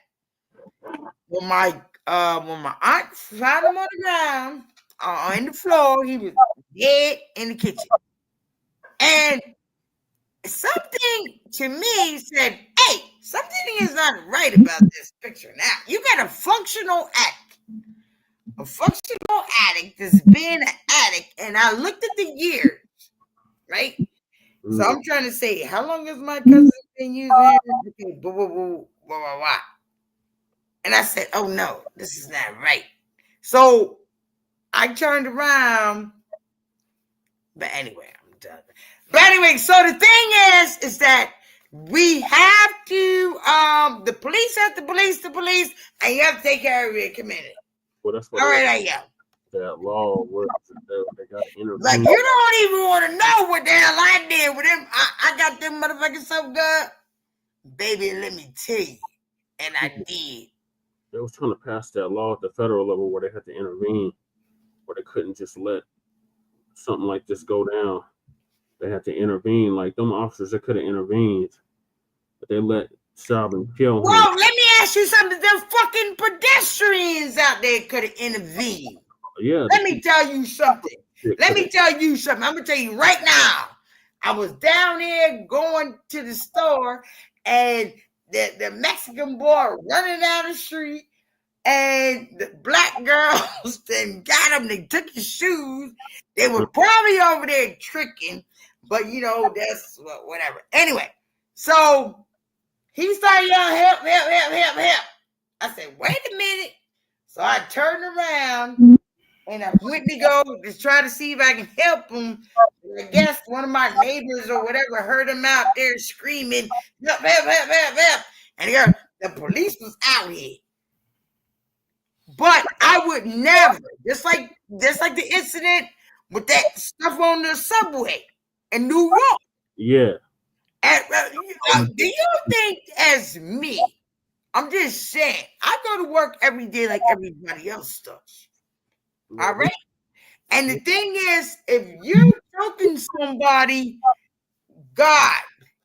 when my aunt found him on the ground on the floor, he was dead in the kitchen. And something to me said, "Hey, something is not right about this picture. Now you got a functional addict that's being an addict." And I looked at the years, right? So I'm trying to say, how long has my cousin been using it? Okay, blah, blah, blah, blah, blah, blah. And I said, "Oh no, this is not right." So I turned around. But anyway, I'm done. But anyway, so the thing is that we have to, the police have to police the police, and you have to take care of your community. Well, that's what all right, I am. That law where they got to intervene. Like, you don't even want to know what the hell I did with them. I got them motherfuckers so good. Baby, let me tell you. And I did. They was trying to pass that law at the federal level where they had to intervene, where they couldn't just let something like this go down. They had to intervene. Like them officers, they could have intervened, but they let Chauvin kill him. Well, let me ask you something. Them fucking pedestrians out there could have intervened. Yeah. Let me tell you something. I'm gonna tell you right now. I was down here going to the store, and the Mexican boy running down the street, and the black girls then got him. They took his shoes. They were probably over there tricking, but that's whatever. Anyway, so he started yelling, "Help, help, help, help, help." I said, "Wait a minute." So I turned around and I went to go to try to see if I can help him. I guess one of my neighbors or whatever heard him out there screaming, "Help, help, help, help, help." And the police was out here. But I would never, just like the incident with that stuff on the subway in New York. Yeah. And, do you think, as me, I'm just saying, I go to work every day like everybody else does. All right? And the thing is, if you're choking somebody, God,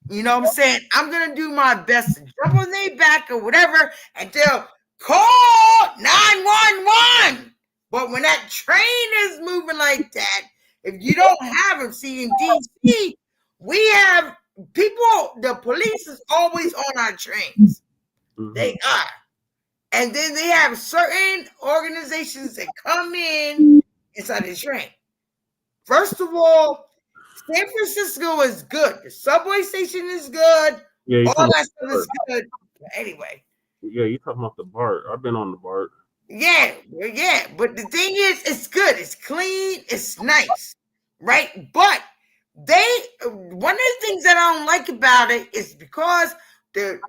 you know what I'm saying? I'm going to do my best to jump on their back or whatever and tell, "Call 911. But when that train is moving like that, if you don't have them, see, in DC, we have people, the police is always on our trains. They are. And then they have certain organizations that come in inside the train. First of all, San Francisco is good. The subway station is good. Yeah, all that stuff is good. But anyway. Yeah, you talking about the BART. I've been on the BART. Yeah. But the thing is, it's good. It's clean. It's nice. Right? But one of the things that I don't like about it is because the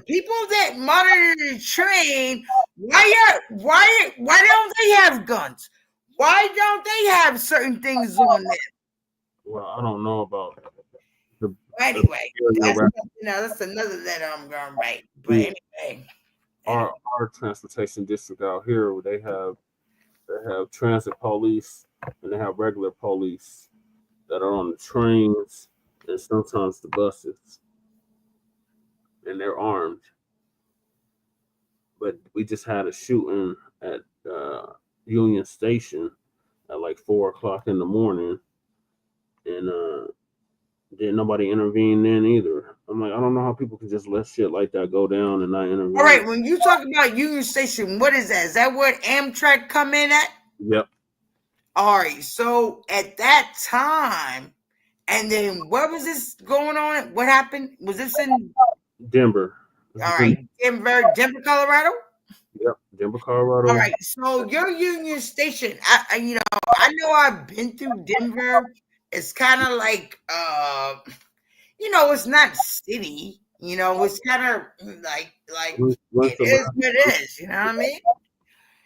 people that monitor the train, why don't they have guns? Why don't they have certain things on them? Well, I don't know about anyway, that's another that I'm gonna write. But anyway. Our transportation district out here, they have transit police and they have regular police that are on the trains and sometimes the buses, and they're armed. But we just had a shooting at Union Station at like 4:00 in the morning, and didn't nobody intervene then either. I'm like, I don't know how people can just let shit like that go down and not intervene. All right, when you talk about Union Station, what is that? Is that where Amtrak come in at? Yep. All right, so at that time, and then where was this going on? What happened? Was this in Denver? All right, Denver, Colorado? Yep, Denver, All Colorado. right, so your Union Station, I know I've been through Denver. It's kind of like, it's not city. It's kind of like When's it the is last, what it is. You know what I mean?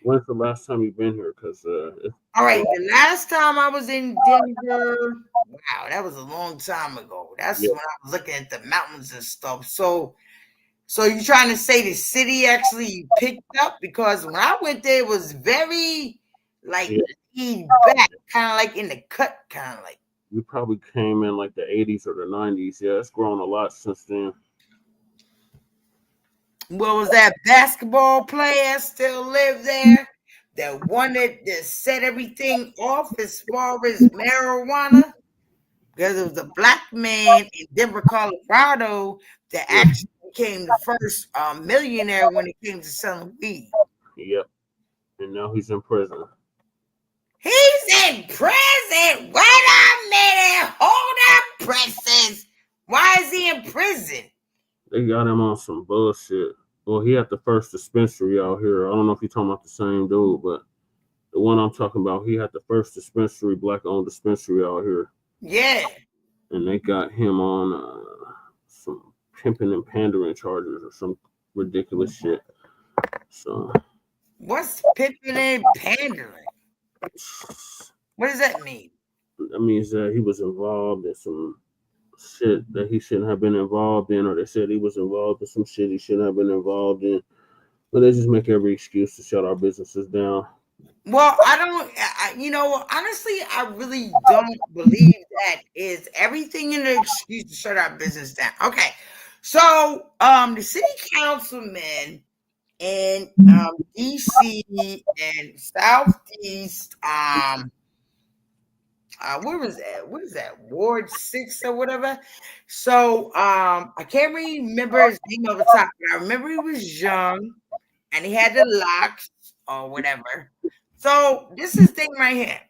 when's the last time you've been here? Because All right, the last time I was in Denver, wow, that was a long time ago. That's yeah, when I was looking at the mountains and stuff. So you're trying to say the city actually picked up? Because when I went there, it was very like laid back, kind of like in the cut, kind of like. you probably came in like the 80s or the 90s. Yeah, it's grown a lot since then. What was that basketball player still live there? The one that set everything off as far as marijuana? Because it was a black man in Denver, Colorado that actually became the first millionaire when it came to selling weed. Yep, and now he's in prison. He's in prison? Wait a minute. Hold up, princess. Why is he in prison? They got him on some bullshit. Well, he had the first dispensary out here. I don't know if you're talking about the same dude, but the one I'm talking about, he had the first dispensary, black-owned dispensary out here. Yeah. And they got him on some pimping and pandering charges or some ridiculous shit. So, What's pimping and pandering? What does that mean? that means that he was involved in some shit that he shouldn't have been involved in, or they said he was involved in some shit he shouldn't have been involved in. But they just make every excuse to shut our businesses down. Well, honestly, I really don't believe that is everything in the excuse to shut our business down. Okay. So, the city councilman in DC and Southeast, what is that? Ward 6 or whatever. So, I can't remember his name off the top, but I remember he was young and he had the locks or whatever. So this is the thing right here.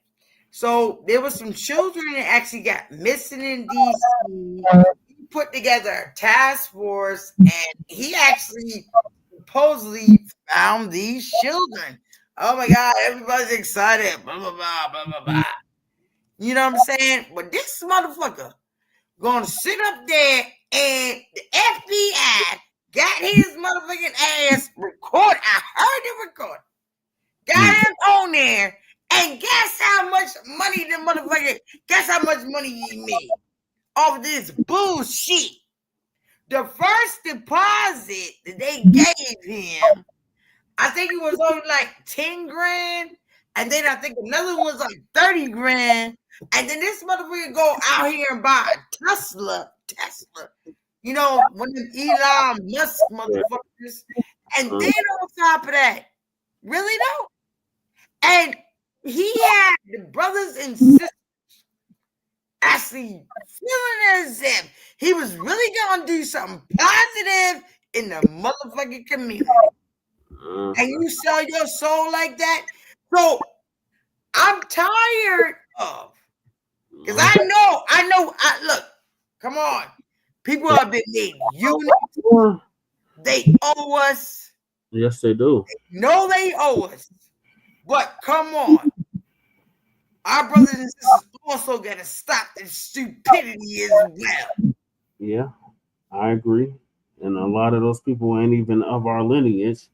So there was some children that actually got missing in DC. He put together a task force and he actually supposedly found these children. Oh my God, everybody's excited. Blah, blah, blah, blah, blah, blah. You know what I'm saying? But this motherfucker gonna sit up there and the FBI got his motherfucking ass record. I heard it record. Got him on there, and guess how much money guess how much money he made off this bullshit. The first deposit that they gave him, I think it was only like 10 grand, and then I think another one was like 30 grand, and then this motherfucker go out here and buy a Tesla, one of them Elon Musk motherfuckers, and then on top of that, really though? And he had the brothers and sisters actually feeling as if he was really going to do something positive in the motherfucking community. And you sell your soul like that? So I'm tired of, because I know, look, come on. People have been made units. They owe us. Yes, they do. No, they owe us. But come on. Our brothers and sisters also got to stop this stupidity as well. Yeah, I agree. And a lot of those people ain't even of our lineage.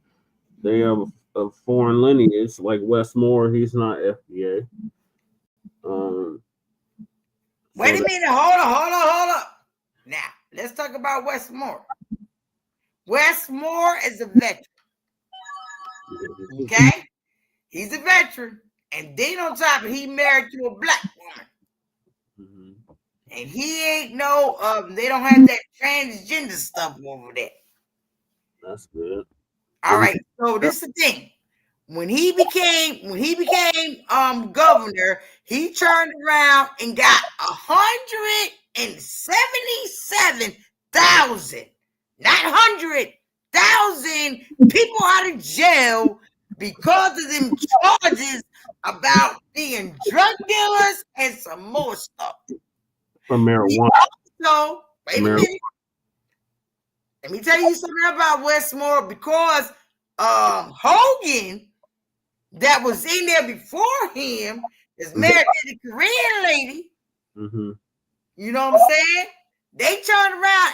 They are of foreign lineage, like Wes Moore. He's not FBA. Wait a minute. Hold up. Now, let's talk about Wes Moore. Wes Moore is a veteran. Okay? He's a veteran. And then on top of it, he married to a black woman. And he ain't they don't have that transgender stuff over there. That's good. All right. So this is the thing. When he became governor, he turned around and got 177,000, not 100,000 people out of jail because of them charges about being drug dealers and some more stuff. For marijuana. So, wait a minute. Let me tell you something about Wes Moore, because Hogan that was in there before him is married to the Korean lady. Mm-hmm. You know what I'm saying? They turned around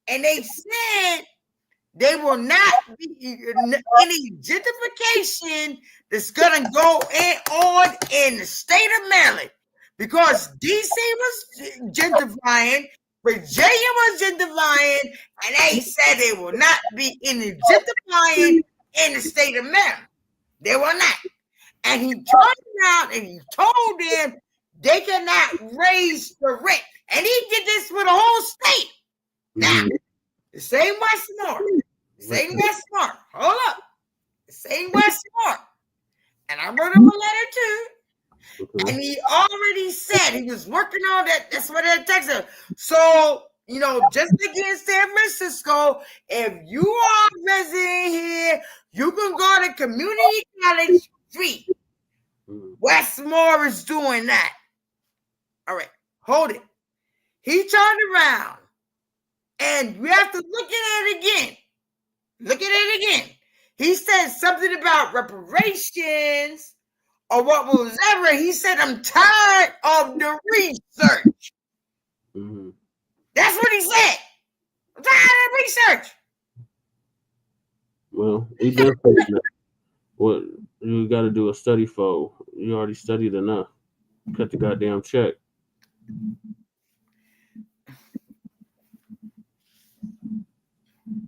and they said they will not be any gentrification that's gonna go on in the state of Maryland because DC was gentrifying, Virginia was gentrifying, and they said they will not be any gentrifying in the state of Maryland. They will not. And he turned around and he told them they cannot raise the rent. And he did this for the whole state. Now, the same Westmore. Same Westmore. Hold up. The same Westmore. And I wrote him a letter too. And he already said he was working on that. That's what I texted him. So, you know, just like in San Francisco, if you are a resident here, you can go to community college free. Westmore is doing that. All right, hold it. He turned around, and we have to look at it again. Look at it again. He said something about reparations or what was ever. He said, I'm tired of the research. Mm-hmm. That's what he said. I'm tired of the research. Well, he did say that. What you got to do a study for? You already studied enough. Cut the goddamn check.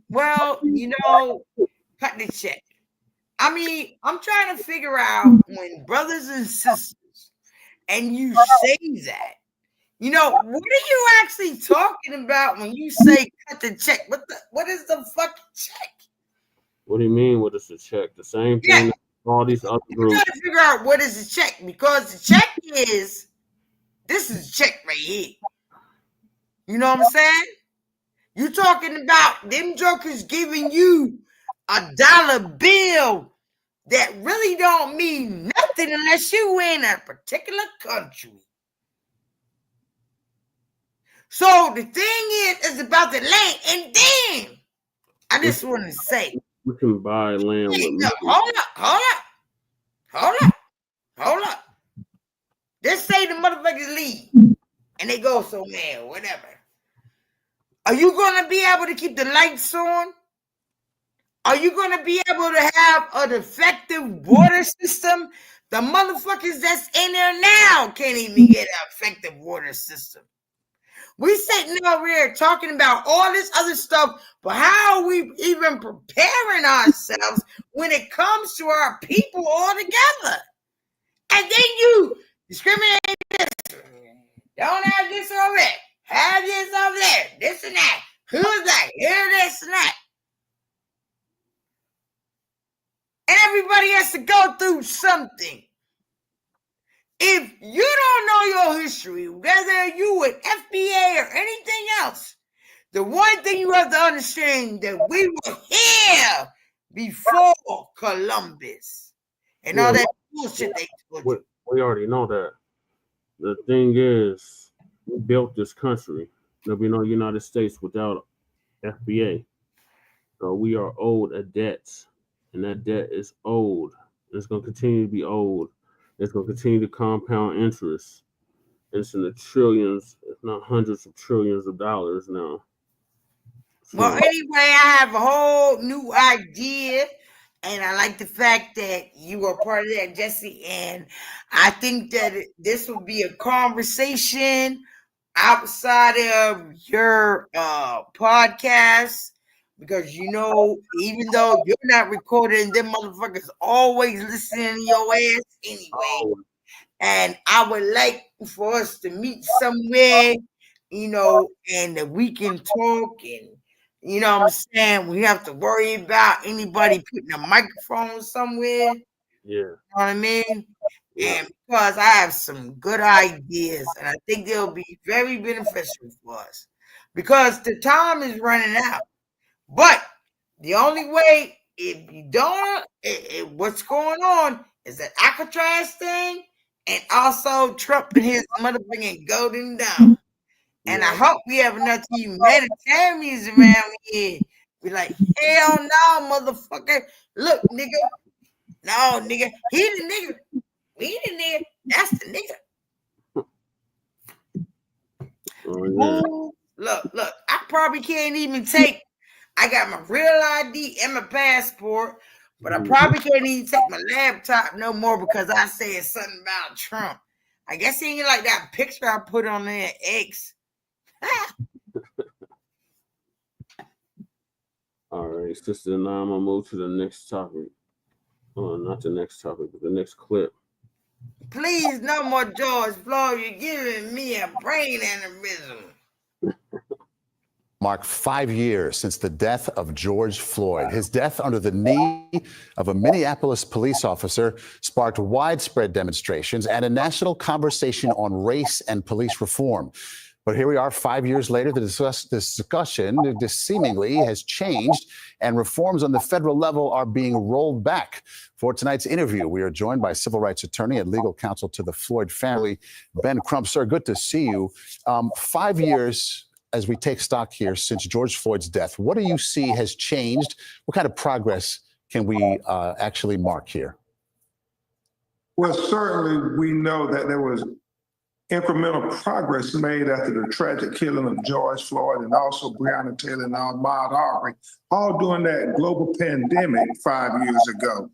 Well, you know, cut the check. I mean, I'm trying to figure out when brothers and sisters, and you say that, you know, what are you actually talking about when you say cut the check? What is the fucking check? What do you mean? What is the check? The same thing. Yeah. All these other I'm groups. trying to figure out what is the check because the check is this is the check right here. You know what I'm saying? You talking about them jokers giving you $1 bill that really don't mean nothing unless you in a particular country. So the thing is about the land, and then I just want to say, We can buy land with no, hold up. Just say the motherfuckers leave and they go somewhere, whatever. Are you going to be able to keep the lights on? Are you going to be able to have an effective water system? The motherfuckers that's in there now can't even get an effective water system. We sitting over here talking about all this other stuff, but how are we even preparing ourselves when it comes to our people all together? And then you discriminate this. Don't have this over there. Have this over there. This and that. Who's that? Here, this and that. And everybody has to go through something. If you don't know your history, whether you with FBA or anything else, the one thing you have to understand that we were here before Columbus and all that bullshit they told you. We already know that. The thing is, we built this country. There'll be no United States without FBA. So we are owed a debt, and that debt is old. It's going to continue to be old. It's going to continue to compound interest. It's in the trillions, if not hundreds of trillions of dollars now. So, Well, anyway, I have a whole new idea, and I like the fact that you are part of that, Jesse. And I think that this will be a conversation outside of your podcast, because you know, even though you're not recording, them motherfuckers always listening to your ass anyway. And I would like for us to meet somewhere, you know, and that we can talk, and you know what I'm saying, we have to worry about anybody putting a microphone somewhere. yeah. You know what I mean? And because I have some good ideas, and I think they'll be very beneficial for us, because the time is running out. But the only way, if you don't, what's going on is that Alcatraz thing, and also Trump and his motherfucking golden down. And I hope we have enough humanitarians around here Be like, hell no, motherfucker. Look, nigga. No, nigga. He the nigga. We the nigga. That's the nigga. Oh, yeah. Ooh, look. I probably can't even take. I got my real ID and my passport, but I probably can't even take my laptop no more because I said something about Trump. I guess he ain't like that picture I put on there, X. All right, Sister Nam, I'm gonna move to the next topic. Oh, not the next topic, but the next clip. Please, no more George Floyd. You're giving me a brain aneurysm. Marked 5 years since the death of George Floyd. His death under the knee of a Minneapolis police officer sparked widespread demonstrations and a national conversation on race and police reform. But here we are 5 years later, the discussion seemingly has changed and reforms on the federal level are being rolled back. For tonight's interview, we are joined by civil rights attorney and legal counsel to the Floyd family, Ben Crump. Sir, good to see you. 5 years as we take stock here since George Floyd's death, what do you see has changed? What kind of progress can we actually mark here? Well, certainly we know that there was incremental progress made after the tragic killing of George Floyd and also Breonna Taylor and Ahmaud Arbery, all during that global pandemic 5 years ago.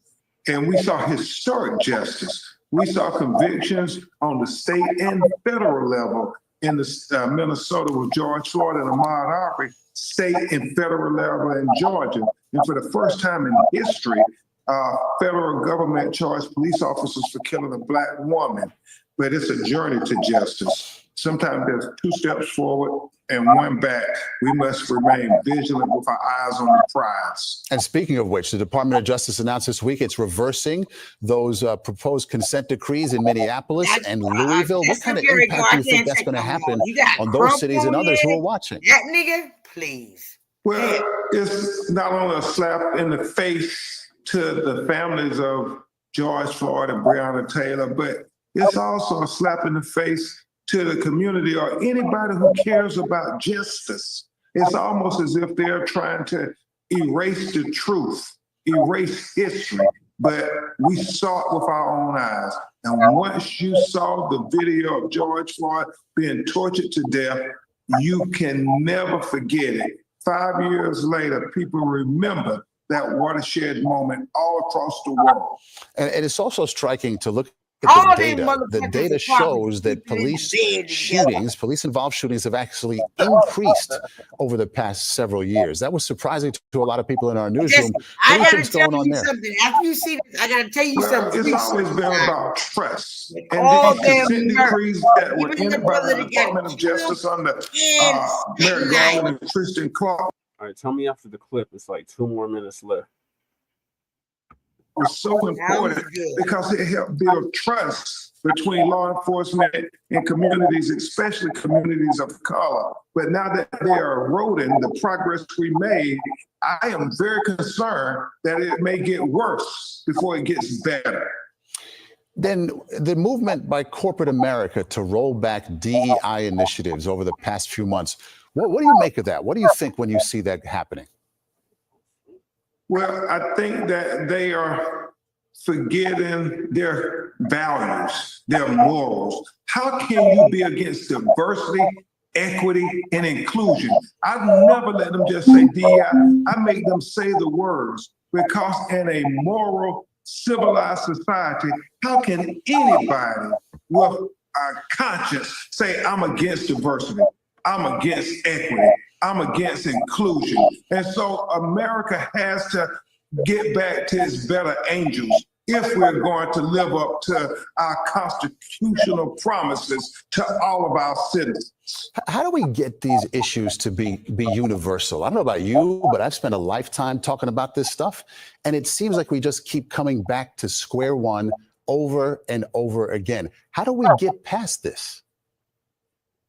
And we saw historic justice. We saw convictions on the state and federal level in the Minnesota with George Floyd and Ahmaud Arbery, state and federal level in Georgia. And for the first time in history, federal government charged police officers for killing a Black woman. But it's a journey to justice. Sometimes there's 2 steps forward and 1 back. We must remain vigilant with our eyes on the prize. And speaking of which, the Department of Justice announced this week it's reversing those proposed consent decrees in Minneapolis and Louisville. What kind of impact do you think that's going to happen on those cities and others who are watching? That nigga, please. Well, it's not only a slap in the face to the families of George Floyd and Breonna Taylor, but it's also a slap in the face to the community or anybody who cares about justice. It's almost as if they're trying to erase the truth, erase history, but we saw it with our own eyes. And once you saw the video of George Floyd being tortured to death, you can never forget it. 5 years later, people remember that watershed moment all across the world. And it's also striking to look at the data. The data shows that police involved shootings have actually increased over the past several years. That was surprising to a lot of people in our newsroom. I got to tell you something. After you see this, I got to tell you something. It's always been about trust. And these consent decrees that were entered by the Department of Justice under Merrick Garland and Tristan Clark. All right, tell me after the clip. It's like 2 more minutes left. Was so important because it helped build trust between law enforcement and communities, especially communities of color. But now that they are eroding the progress we made, I am very concerned that it may get worse before it gets better. Then the movement by corporate America to roll back DEI initiatives over the past few months, what do you make of that? What do you think when you see that happening? Well, I think that they are forgetting their values, their morals. How can you be against diversity, equity, and inclusion? I've never let them just say DEI. I make them say the words because in a moral, civilized society, how can anybody with a conscience say, I'm against diversity, I'm against equity, I'm against inclusion? And so America has to get back to its better angels if we're going to live up to our constitutional promises to all of our citizens. How do we get these issues to be universal? I don't know about you, but I've spent a lifetime talking about this stuff, and it seems like we just keep coming back to square one over and over again. How do we get past this?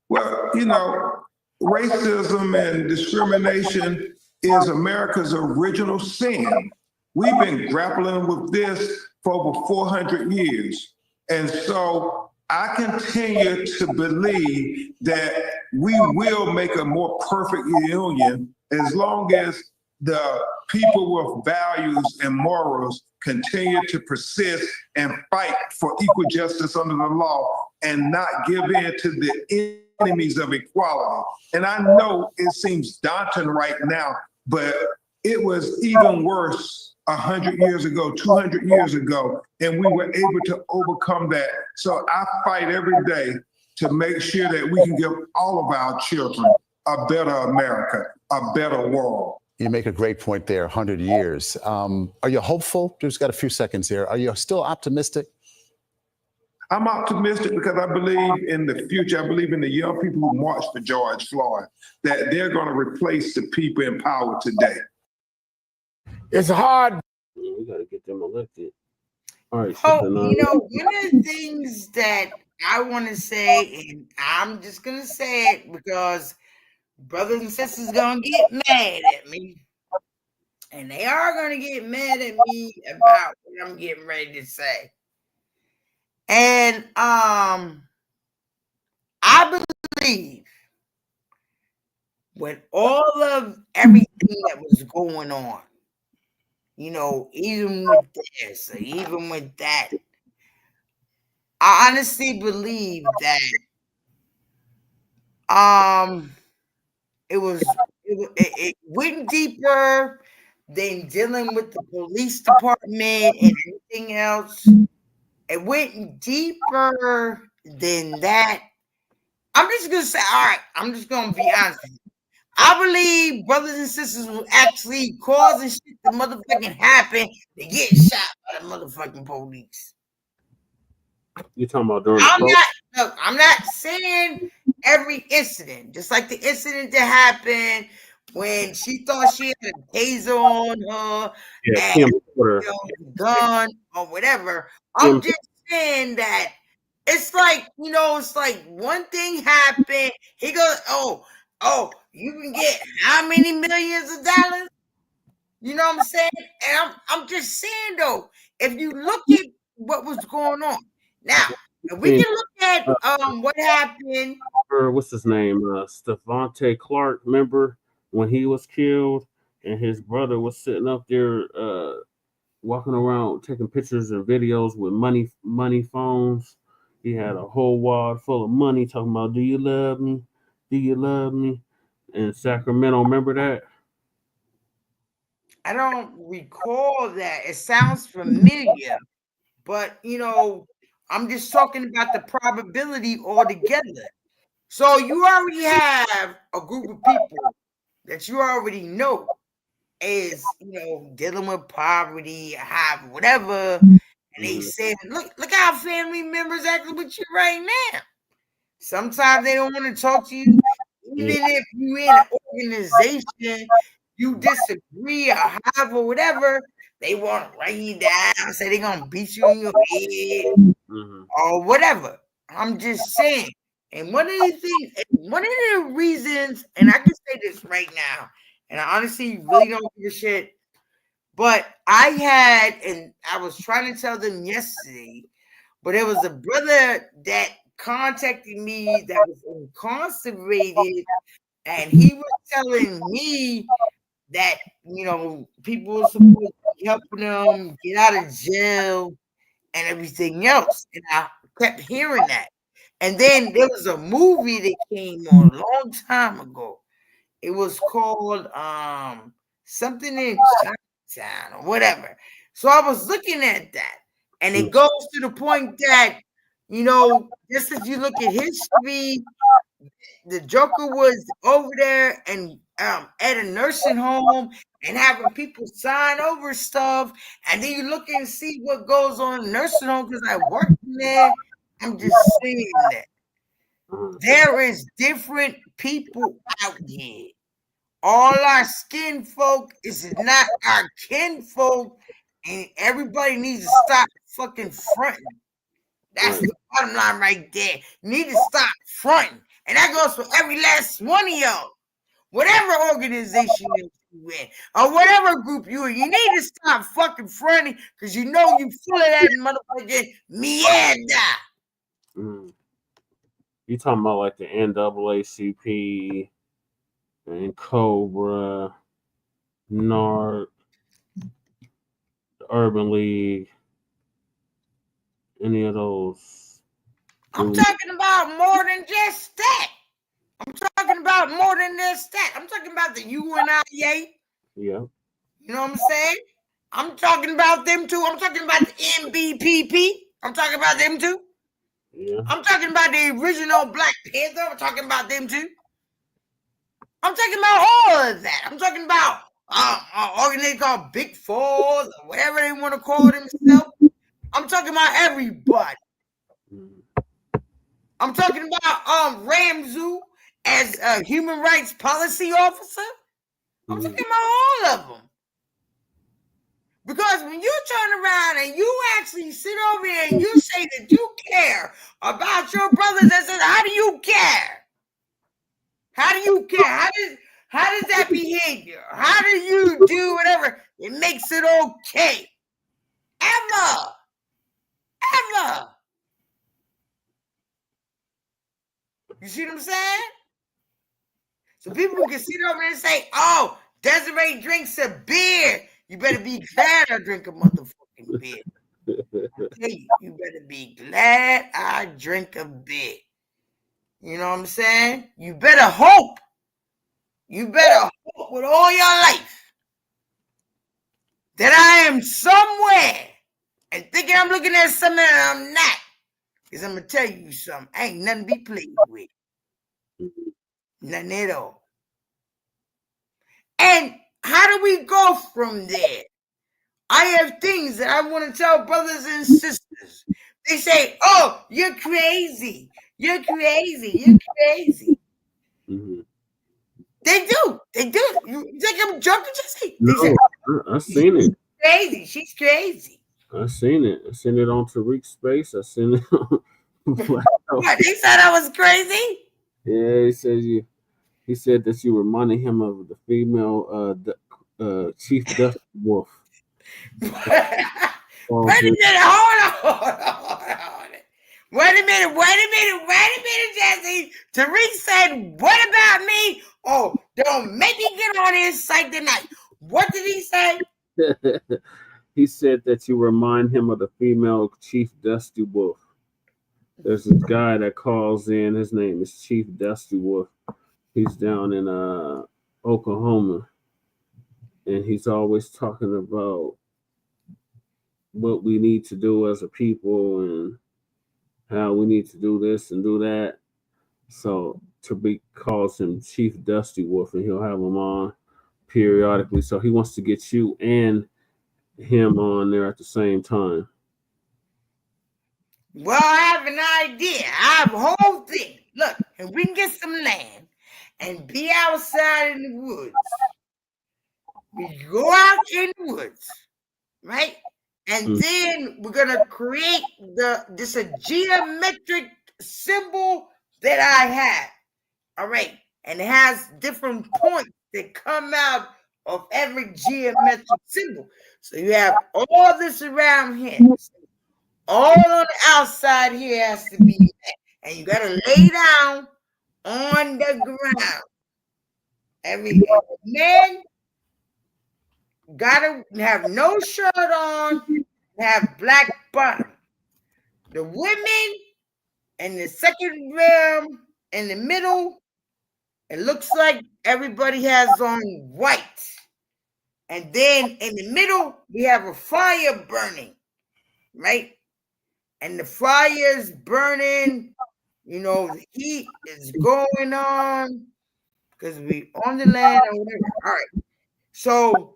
Well, you know, racism and discrimination is America's original sin. We've been grappling with this for over 400 years. And so I continue to believe that we will make a more perfect union as long as the people with values and morals continue to persist and fight for equal justice under the law and not give in to the enemies of equality. And I know it seems daunting right now, but it was even worse 100 years ago, 200 years ago, and we were able to overcome that. So I fight every day to make sure that we can give all of our children a better America, a better world. You make a great point there, 100 years. Are you hopeful? Just got a few seconds here. Are you still optimistic? I'm optimistic because I believe in the future. I believe in the young people who marched for George Floyd, that they're going to replace the people in power today. It's hard. Yeah, we got to get them elected. All right. Oh, you know, one of the things that I want to say, and I'm just going to say it because brothers and sisters going to get mad at me. And they are going to get mad at me about what I'm getting ready to say. And I believe with all of everything that was going on, you know, even with this, or even with that, I honestly believe that it went deeper than dealing with the police department and everything else. It went deeper than that. I'm just gonna say, all right, I'm just gonna be honest with you. I believe brothers and sisters were actually causing shit to motherfucking happen to get shot by the motherfucking police. You talking about during the I'm not saying every incident, just like the incident that happened when she thought she had a taser on her and gun or whatever. I'm just saying that it's like, you know, it's like one thing happened. He goes, oh, you can get how many millions of dollars? You know what I'm saying? And I'm just saying though, if you look at what was going on now, if we can look at what happened. What's his name? Stevante Clark. Remember when he was killed and his brother was sitting up there walking around taking pictures and videos with money phones. He had a whole wad full of money talking about, do you love me? Do you love me? In Sacramento, remember that? I don't recall that. It sounds familiar, but you know, I'm just talking about the probability altogether. So you already have a group of people that you already know is, you know, dealing with poverty, have whatever, and they say, look how family members acting with you right now. Sometimes they don't want to talk to you, even if you're in an organization, you disagree or have or whatever, they want to lay you down, say they're gonna beat you in your head or whatever. I'm just saying. And one of the reasons, and I can say this right now, and I honestly really don't give a shit, but I was trying to tell them yesterday, but there was a brother that contacted me that was incarcerated, and he was telling me that, you know, people were supposed to be helping them get out of jail and everything else. And I kept hearing that. And then there was a movie that came on a long time ago. It was called something in Chinatown or whatever. So I was looking at that, and it goes to the point that, you know, just as you look at history, the Joker was over there and at a nursing home and having people sign over stuff, and then you look and see what goes on in the nursing home because I worked in there. I'm just saying that there is different people out here. All our skin folk is not our kin folk, and everybody needs to stop fucking fronting. That's the bottom line right there. You need to stop fronting. And that goes for every last one of y'all. Whatever organization you're in, or whatever group you're in, you need to stop fucking fronting because you know you full of that motherfucking mierda. You talking about like the NAACP and Cobra NARC, Urban League, any of those. I'm talking about more than just that. I'm talking about more than just that. I'm talking about the UNIA. Yeah. You know what I'm saying? I'm talking about them too. I'm talking about the MBPP. I'm talking about them too. Yeah. I'm talking about the original Black Panther. I'm talking about them too. I'm talking about all of that. I'm talking about an organization called Big Fours or whatever they want to call themselves. I'm talking about everybody. I'm talking about Ramzu as a human rights policy officer. I'm talking about all of them. Because when you turn around and you actually sit over here and you say that you care about your brothers and sisters, how do you care? How do you care? How does that behavior? How do you do whatever? It makes it okay. Ever. You see what I'm saying? So people can sit over and say, oh, Desiree drinks a beer. You better be glad I drink a motherfucking beer. You better be glad I drink a beer. You know what I'm saying? You better hope. You better hope with all your life that I am somewhere and thinking I'm looking at something and I'm not. Because I'm going to tell you something. Ain't nothing to be played with. Nothing at all. And how do we go from there? I have things that I want to tell brothers and sisters. They say, oh, you're crazy. You're crazy. You're crazy. Mm-hmm. They do. They do. You think I'm joking, Jesse? No, say, I seen it. Crazy. She's crazy. I seen it. I seen it on Tariq's space. I seen it on What? They said I was crazy? Yeah, he said that you reminded him of the female Chief Dust Wolf. Wait a minute, hold on. Wait a minute, Jesse. Tariq said, what about me? Oh, don't make me get on his site tonight. What did he say? He said that you remind him of the female Chief Dusty Wolf. There's this guy that calls in. His name is Chief Dusty Wolf. He's down in Oklahoma. And he's always talking about what we need to do as a people and how we need to do this and do that. So Tariq calls him Chief Dusty Wolf, and he'll have him on periodically. So he wants to get you and him on there at the same time. Well, I have an idea. I have a whole thing. Look, and we can get some land and be outside in the woods. We go out in the woods, right? And then we're gonna create this a geometric symbol that I have. All right, and it has different points that come out of every geometric symbol. So you have all this around here. All on the outside here has to be met. And you gotta lay down on the ground. Every man gotta have no shirt on, have black bottom. The women in the second room in the middle, it looks like everybody has on white. And then in the middle, we have a fire burning, right? And the fire is burning, you know, the heat is going on because we on the land or whatever. All right. So,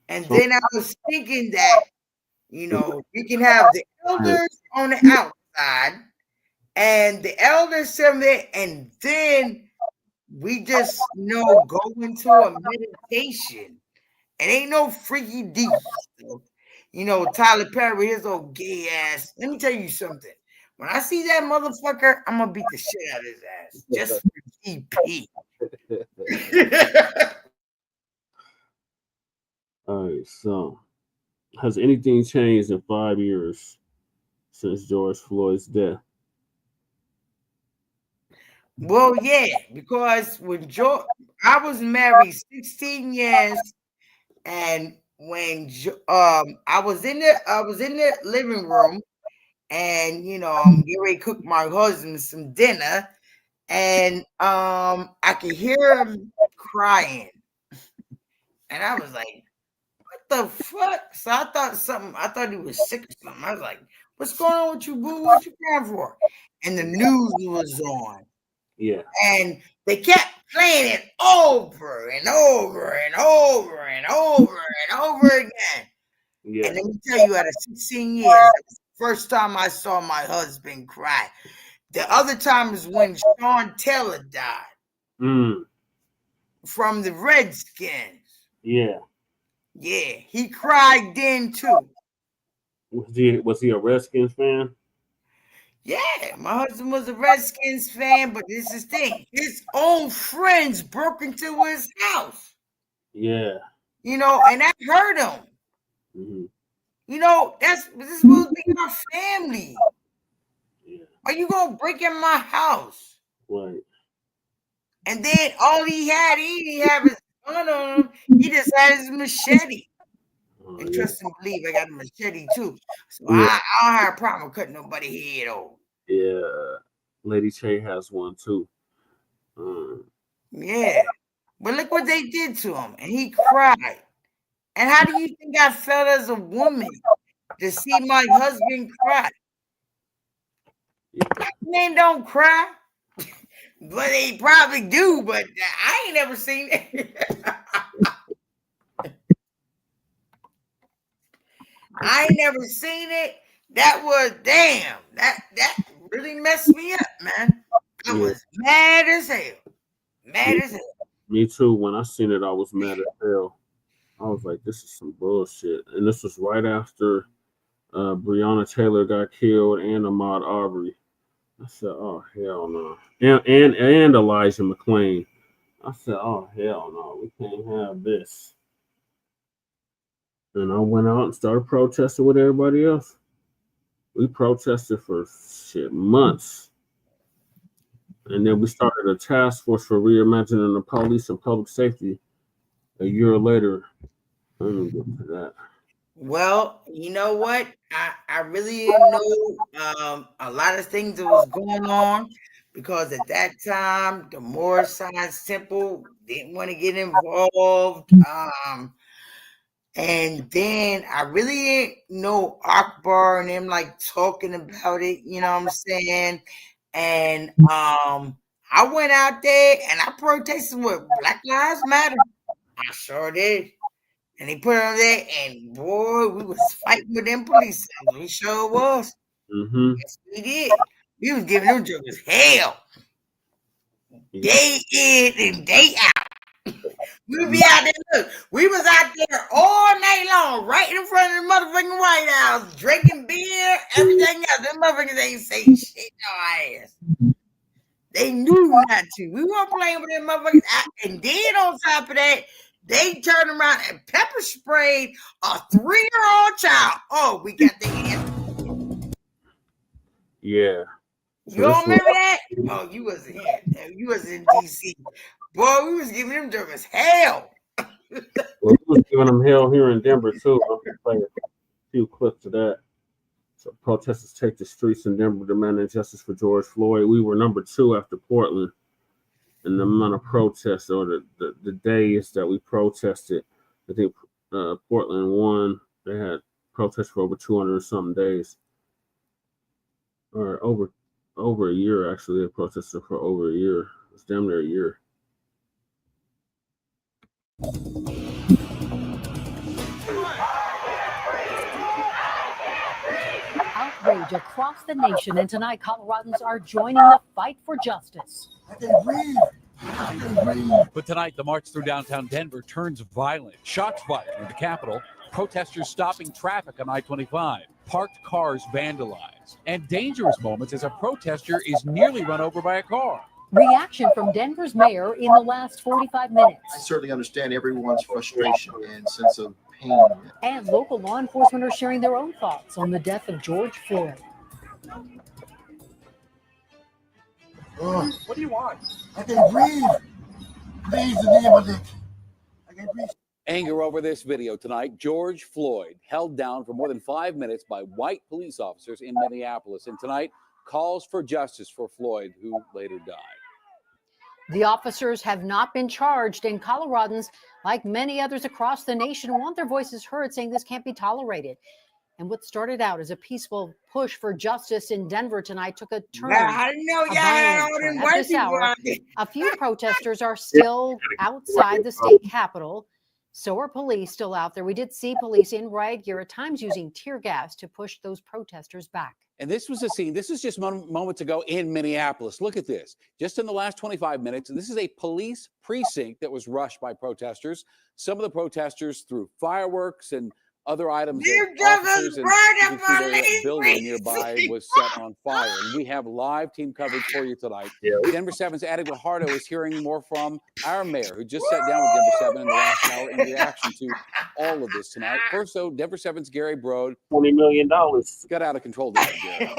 and then I was thinking that, you know, we can have the elders on the outside and the elders somewhere, and then we just, you know, go into a meditation. It ain't no freaky deep stuff. You know, Tyler Perry, his old gay ass. Let me tell you something. When I see that motherfucker, I'm gonna beat the shit out of his ass. Just for EP. All right, so has anything changed in 5 years since George Floyd's death? Well, yeah, because when I was married 16 years, And when I was in the living room, and I'm getting ready to cook my husband some dinner, and I could hear him crying, and I was like, "What the fuck?" So I thought he was sick or something. I was like, "What's going on with you, boo? What you crying for?" And the news was on. Yeah. And they kept playing it over and over and over and over and over again. Yeah. And let me tell you, out of 16 years, that was the first time I saw my husband cry. The other time is when Sean Taylor died from the Redskins. Yeah. Yeah, he cried then too. Was he a Redskins fan? Yeah, my husband was a Redskins fan, but this is the thing. His own friends broke into his house. Yeah. And that hurt him. This is supposed to be my family. Yeah. Are you gonna break in my house? Right. And then all he didn't have his gun on him. He just had his machete. And trust and believe, I got a machete too. So I don't have a problem cutting nobody head off. Yeah. Lady Che has one too. Yeah. But look what they did to him. And he cried. And how do you think I felt as a woman to see my husband cry? Black men don't cry. But they probably do, but I ain't never seen it. I ain't never seen it. That was damn. That really messed me up, man. I was mad as hell. Mad as hell. Me too. When I seen it, I was mad as hell. I was like, this is some bullshit. And this was right after Breonna Taylor got killed and Ahmaud Arbery. I said, oh, hell no. And Elijah McClain. I said, oh, hell no. We can't have this. And I went out and started protesting with everybody else. We protested for months. And then we started a task force for reimagining the police and public safety a year later. Let me get to that. Well, you know what? I really didn't know a lot of things that was going on, because at that time the Moorish Science Temple didn't want to get involved. And then I really didn't know Akbar and them like talking about it, you know what I'm saying? And I went out there and I protested with Black Lives Matter. I sure did. And they put it on there, and boy, we was fighting with them police. We sure was. Yes, we did. We was giving them jokers hell. Day in and day out. We be out there. Look, we was out there all night long, right in front of the motherfucking White House, drinking beer, everything else. Them motherfuckers ain't say shit to our ass. They knew not to. We weren't playing with them motherfuckers. And then on top of that, they turned around and pepper sprayed a 3-year-old child. Oh, we got the answer. Yeah. You don't remember that? Oh, you wasn't here. You was in DC. Boy, we was giving them jokers hell. Well, we was giving them hell here in Denver too. I'm gonna play a few clips of that. So protesters take the streets in Denver demanding justice for George Floyd. We were number 2 after Portland. And the amount of protests, or the days that we protested, I think Portland won. They had protests for over 200 or something days, or over a year. Actually, they protested for over a year. It's damn near a year. Outrage across the nation, and tonight Coloradans are joining the fight for justice. But tonight, the march through downtown Denver turns violent. Shots fired in the Capitol, protesters stopping traffic on I-25, parked cars vandalized, and dangerous moments as a protester is nearly run over by a car. Reaction from Denver's mayor in the last 45 minutes. I certainly understand everyone's frustration and sense of pain. And local law enforcement are sharing their own thoughts on the death of George Floyd. What do you want? I can breathe. Please, the name of it. I can breathe. Anger over this video tonight. George Floyd held down for more than 5 minutes by white police officers in Minneapolis. And tonight, calls for justice for Floyd, who later died. The officers have not been charged, and Coloradans, like many others across the nation, want their voices heard, saying this can't be tolerated. And what started out as a peaceful push for justice in Denver tonight took a turn. I didn't know y'all had all them At white this people hour, out there. a few protesters are still outside the state capitol. So are police still out there. We did see police in riot gear, at times using tear gas to push those protesters back. And this was a scene. This is just moments ago in Minneapolis. Look at this. Just in the last 25 minutes, this is a police precinct that was rushed by protesters. Some of the protesters threw fireworks and other items. Officers, and you can see the building nearby was set on fire. And we have live team coverage for you tonight. Denver 7's Addie Guajardo is hearing more from our mayor, who just sat down with Denver 7 in the last hour in reaction to all of this tonight. First, though, Denver 7's Gary Brode. $20 million. Got out of control tonight, Gary.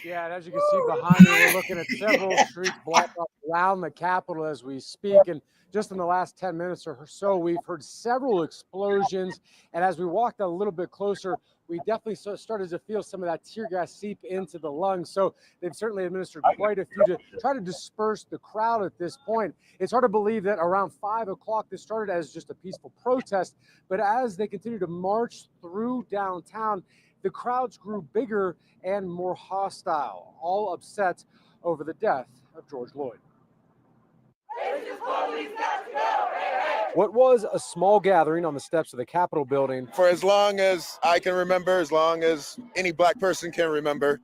Yeah, and as you can see behind me, we're looking at several streets blocked up around the Capitol as we speak. And just in the last 10 minutes or so, we've heard several explosions. And as we walked a little bit closer, we definitely started to feel some of that tear gas seep into the lungs. So they've certainly administered quite a few to try to disperse the crowd at this point. It's hard to believe that around 5 o'clock, this started as just a peaceful protest. But as they continue to march through downtown, the crowds grew bigger and more hostile, all upset over the death of George Floyd. What was a small gathering on the steps of the Capitol building. For as long as I can remember, as long as any black person can remember,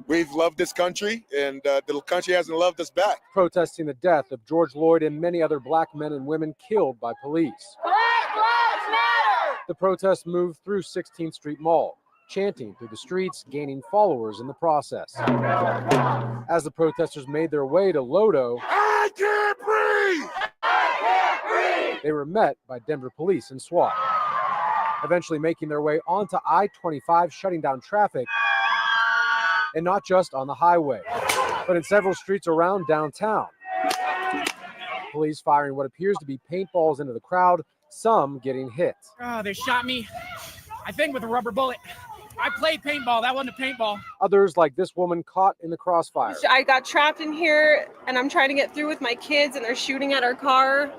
we've loved this country, and the country hasn't loved us back. Protesting the death of George Floyd and many other black men and women killed by police. Black Lives Matter! The protest moved through 16th Street Mall, chanting through the streets, gaining followers in the process. As the protesters made their way to Lodo, I can't breathe! I can't breathe! They were met by Denver police and SWAT, eventually making their way onto I-25, shutting down traffic, and not just on the highway, but in several streets around downtown. Police firing what appears to be paintballs into the crowd, some getting hit. Oh, they shot me, I think, with a rubber bullet. I played paintball. That wasn't a paintball. Others, like this woman, caught in the crossfire. I got trapped in here, and I'm trying to get through with my kids, and they're shooting at our car.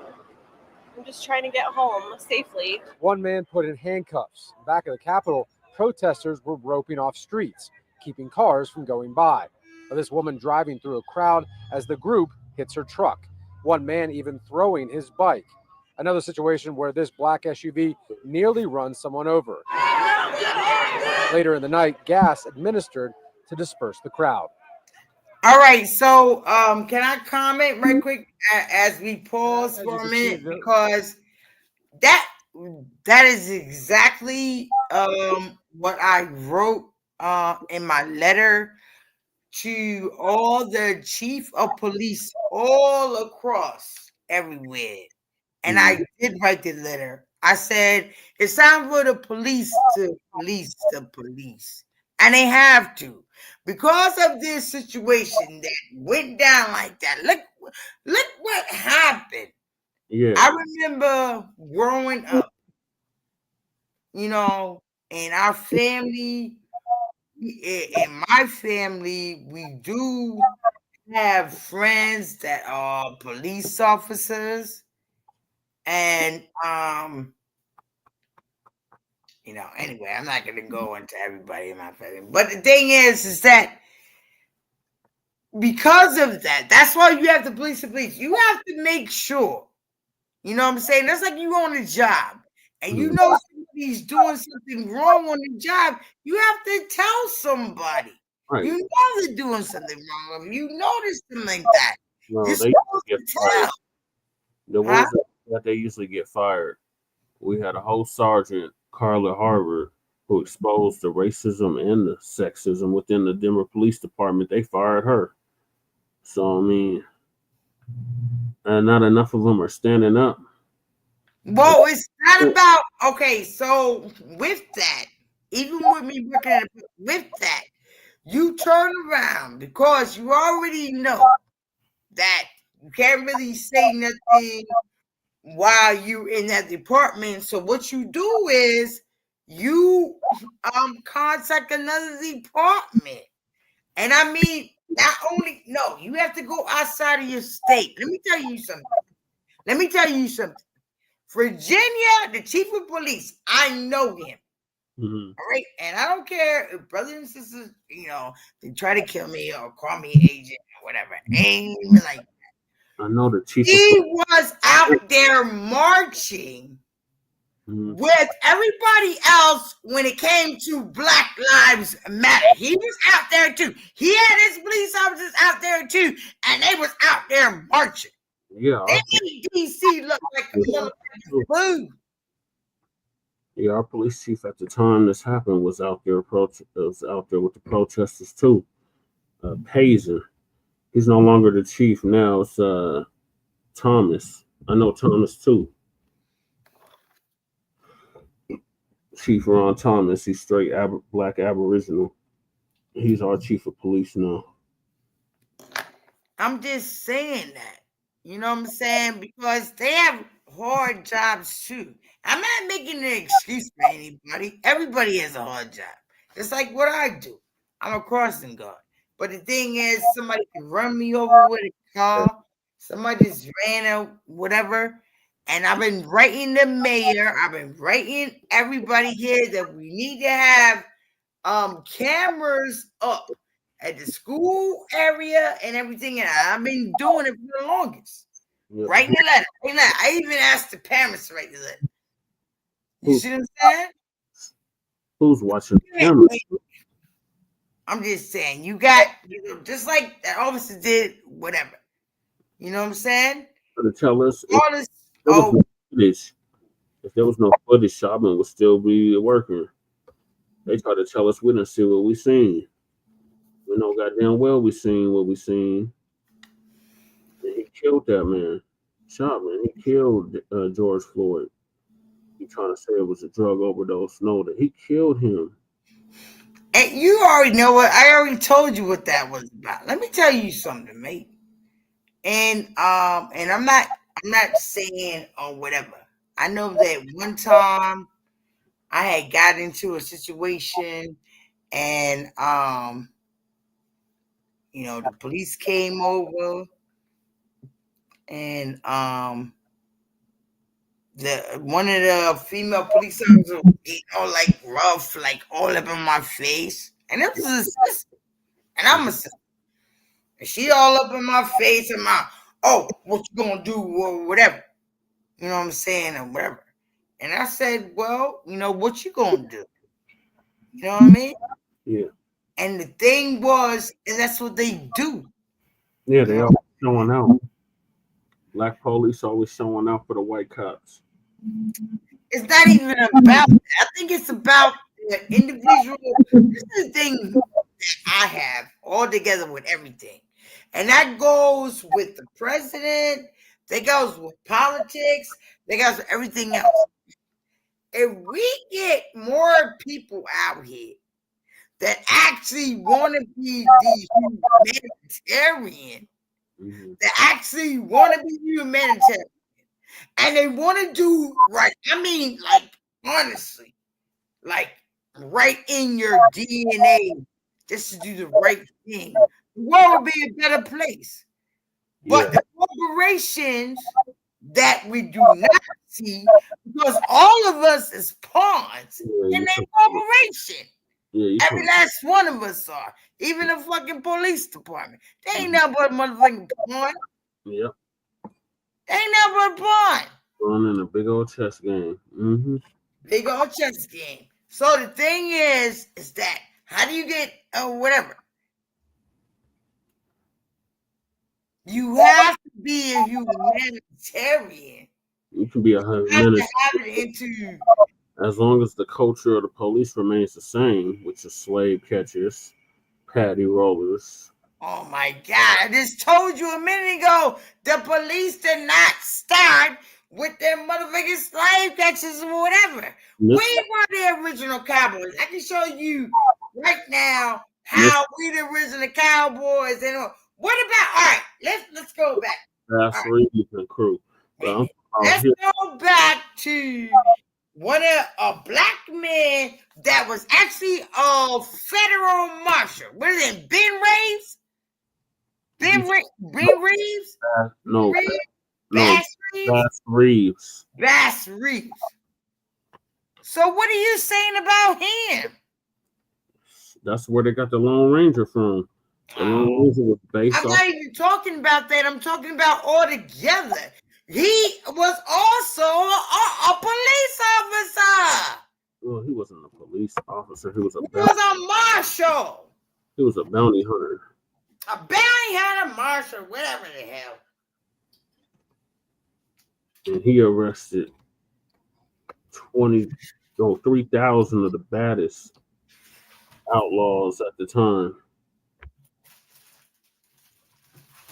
I'm just trying to get home safely. One man put in handcuffs. Back at the Capitol, protesters were roping off streets, keeping cars from going by. This woman driving through a crowd as the group hits her truck. One man even throwing his bike. Another situation where this black SUV nearly runs someone over. Later in the night, gas administered to disperse the crowd. All right, so can I comment right quick as we pause for a minute, because that is exactly what I wrote in my letter to all the chief of police all across everywhere. And I did write the letter. I said, it's time for the police to police the police. And they have to. Because of this situation that went down like that. Look what happened. Yeah. I remember growing up, in our family, in my family, we do have friends that are police officers. And anyway, I'm not gonna go into everybody in my family. But the thing is that because of that, that's why you have to police the police. You have to make sure, you know what I'm saying? That's like you on a job and you know somebody's doing something wrong on the job, you have to tell somebody. Right. You know they're doing something wrong. You notice them like that. No, You're they supposed get to tell. fired. The ones that they usually get fired. We had a whole sergeant, Carla Harvard, who exposed the racism and the sexism within the Denver Police Department. They fired her. So, I mean, and not enough of them are standing up. Well, it's not about, okay, so with that, even with me working at with that, you turn around because you already know that You can't really say nothing while you're in that department. So what you do is you contact another department. And I mean, you have to go outside of your state. Let me tell you something. Virginia, the chief of police, I know him. All right. And I don't care if brothers and sisters, they try to kill me or call me agent or whatever. Ain't even like that. I know the chief. He was out there marching with everybody else when it came to Black Lives Matter. He was out there too. He had his police officers out there too, and they was out there marching. Yeah. They made DC look like a motherfucking food. Yeah, our police chief at the time this happened was out there with the protesters too. Paisley. He's no longer the chief now. It's Thomas. I know Thomas too. Chief Ron Thomas. He's straight Black Aboriginal. He's our chief of police now. I'm just saying that. You know what I'm saying? Because they have hard jobs too. I'm not making an excuse for anybody. Everybody has a hard job. It's like what I do. I'm a crossing guard. But the thing is, somebody can run me over with a car. Somebody just ran out, whatever. And I've been writing the mayor. I've been writing everybody here that we need to have cameras up at the school area and everything. And I've been doing it for the longest. Yeah. Writing the letter. I even asked the parents to write the letter. You see what I'm saying? Who's watching the camera? I'm just saying, you got, just like that officer did, whatever. You know what I'm saying? To tell us If there was no footage, Chauvin would still be working. They try to tell us we didn't see what we seen. We know goddamn well we seen what we seen. And he killed that man. Chauvin, he killed George Floyd. You trying to say it was a drug overdose? No, that he killed him. And you already know what I already told you what that was about. Let me tell you something, mate. And I'm not saying whatever. I know that one time I had got into a situation and the police came over and one of the female police officers, like rough, like all up in my face. And it was a sister. And I'm a sister. And she all up in my face and what you gonna do or whatever. You know what I'm saying? Or whatever. And I said, well, what you gonna do? You know what I mean? Yeah. And the thing was, and that's what they do. Yeah, they always showing out. Black police always showing out for the white cops. It's not even about that. I think it's about the individual. This is the thing that I have all together with everything. And that goes with the president. That goes with politics. That goes with everything else. If we get more people out here that actually want to be the humanitarian, that actually want to be humanitarian, and they want to do right. I mean, like, honestly, like, right in your DNA, just to do the right thing, the world would be a better place. But the corporations that we do not see, because all of us is pawns in their corporation. Every last one of us are. Even the fucking police department. They ain't nothing but a motherfucking pawn. Yep. They ain't nothing but a pawn. Running a big old chess game. Mm-hmm. Big old chess game. So the thing is that how do you get whatever? You have to be a humanitarian. You can be a humanitarian as long as the culture of the police remains the same, which is slave catchers, patty rollers. Oh my God, I just told you a minute ago, the police did not start with their motherfucking slave catchers or whatever. We were the original cowboys. I can show you right now how we the original cowboys. And what about, all right, let's go back. Bass Reeves and crew. But Let's go back to a black man that was actually a federal marshal. What is it? Ben Reeves? Ben Reeves? No, Bass Reeves? Bass Reeves. Bass Reeves. So what are you saying about him? That's where they got the Lone Ranger from. The Lone Ranger was based I'm off. not even talking about that. I'm talking about altogether. He was also a police officer. Well, he wasn't a police officer. He was He was a marshal. He was a bounty hunter. A bounty hunter, marshal, whatever the hell. And he arrested 3,000 of the baddest outlaws at the time.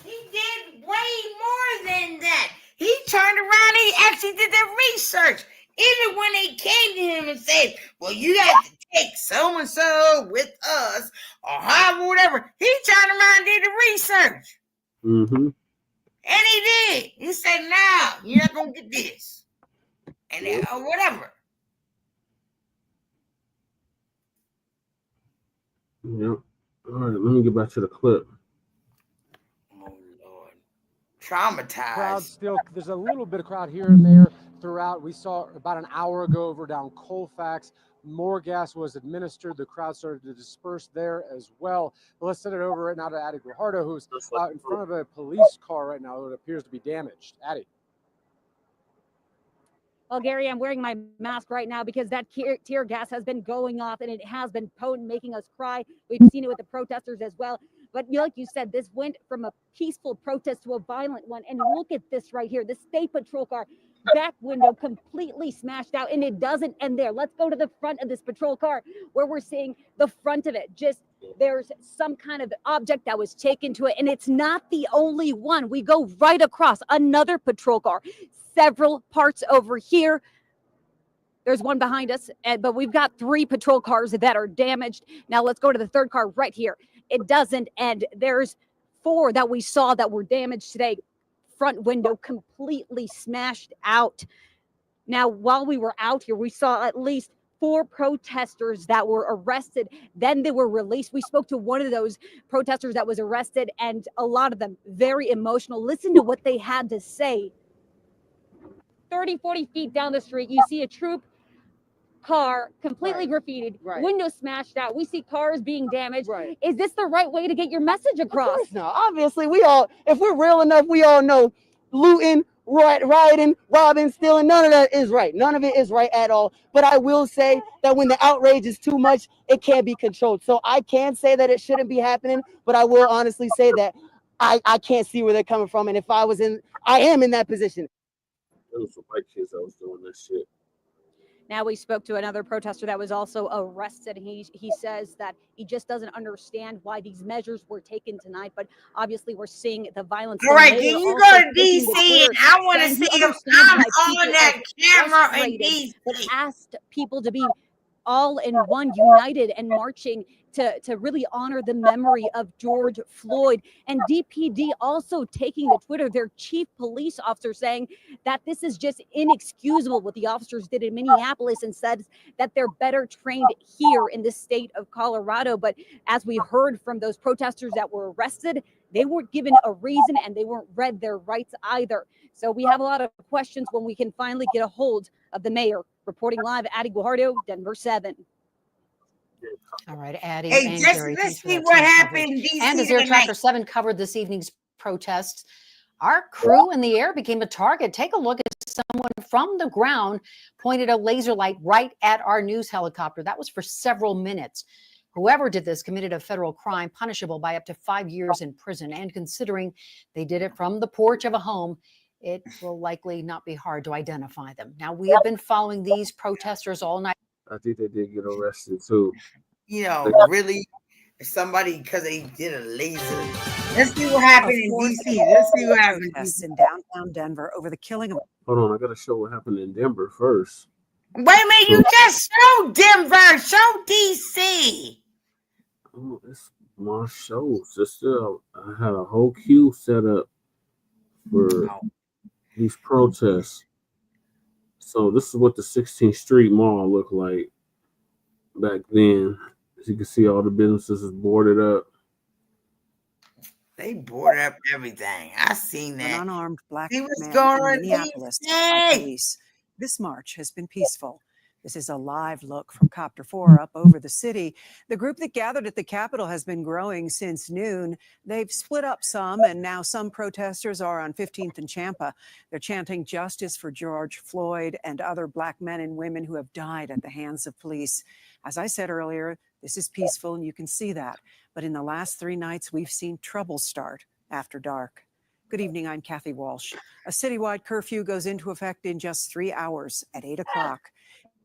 He did way more than that. He turned around, he actually did the research. Even when they came to him and said, well, you have to take so-and-so with us, or however, whatever, he turned around and did the research. Mm-hmm. And he did. He said, no, you're not going to get this. And or whatever. Yep. All right, let me get back to the clip. Oh, Lord. Traumatized. Crowd still, there's a little bit of crowd here and there throughout. We saw about an hour ago over down Colfax. More gas was administered. The crowd started to disperse there as well. But let's send it over right now to Addie Guajardo, who's in front of a police car right now that appears to be damaged. Addie. Well, Gary, I'm wearing my mask right now because that tear gas has been going off and it has been potent, making us cry. We've seen it with the protesters as well. But like you said, this went from a peaceful protest to a violent one. And look at this right here. The state patrol car back window completely smashed out, and it doesn't end there. Let's go to the front of this patrol car where we're seeing the front of it. Just there's some kind of object that was taken to it, and it's not the only one. We go right across another patrol car, several parts over here. There's one behind us, but we've got 3 patrol cars that are damaged. Now let's go to the third car right here. It doesn't end. There's 4 that we saw that were damaged today. Front window completely smashed out. Now, while we were out here, we saw at least 4 protesters that were arrested. Then they were released. We spoke to one of those protesters that was arrested, and a lot of them very emotional. Listen to what they had to say. 30, 40 feet down the street, you see a troop car completely graffitied, windows smashed out. We see cars being damaged. Is this the right way to get your message across? No, obviously we all, if we're real enough, we all know looting, rioting, robbing, stealing, none of that is right. None of it is right at all. But I will say that when the outrage is too much, it can't be controlled. So I can say that it shouldn't be happening, but I will honestly say that I can't see where they're coming from. And if I am in that position. There was some white kids that was doing that shit. Now we spoke to another protester that was also arrested. He says that he just doesn't understand why these measures were taken tonight, but obviously we're seeing the violence. All right, can you go to DC and I want to see if I'm on that camera in DC. But asked people to be all in one, united and marching to really honor the memory of George Floyd. And DPD also taking to Twitter, their chief police officer, saying that this is just inexcusable what the officers did in Minneapolis, and said that they're better trained here in the state of Colorado. But as we heard from those protesters that were arrested, they weren't given a reason and they weren't read their rights either. So we have a lot of questions when we can finally get a hold of the mayor. Reporting live, Addie Guajardo, Denver 7. All right, Addie. Hey, and just Gary, let's thanks for see that what team happened in coverage. DC And as Air tonight. Tracker 7 covered this evening's protests, our crew in the air became a target. Take a look at someone from the ground pointed a laser light right at our news helicopter. That was for several minutes. Whoever did this committed a federal crime punishable by up to 5 years in prison. And considering they did it from the porch of a home, it will likely not be hard to identify them. Now, we have been following these protesters all night. I think they did get arrested too. You know, really, somebody because they did a laser. Let's see what happened in DC. Let's see what happened in downtown Denver over the killing of. Hold on, I gotta show what happened in Denver first. Wait a minute, you just showed Denver, show DC. Oh, it's my show, sister. I had a whole queue set up for these protests. So this is what the 16th Street Mall looked like back then. As you can see, all the businesses is boarded up. They boarded up everything. I seen An that. unarmed black See what's man going in on? Minneapolis by Hey! police. This march has been peaceful. This is a live look from Copter 4 up over the city. The group that gathered at the Capitol has been growing since noon. They've split up some, and now some protesters are on 15th and Champa. They're chanting justice for George Floyd and other black men and women who have died at the hands of police. As I said earlier, this is peaceful, and you can see that. But in the last 3 nights, we've seen trouble start after dark. Good evening, I'm Kathy Walsh. A citywide curfew goes into effect in just 3 hours at 8 o'clock.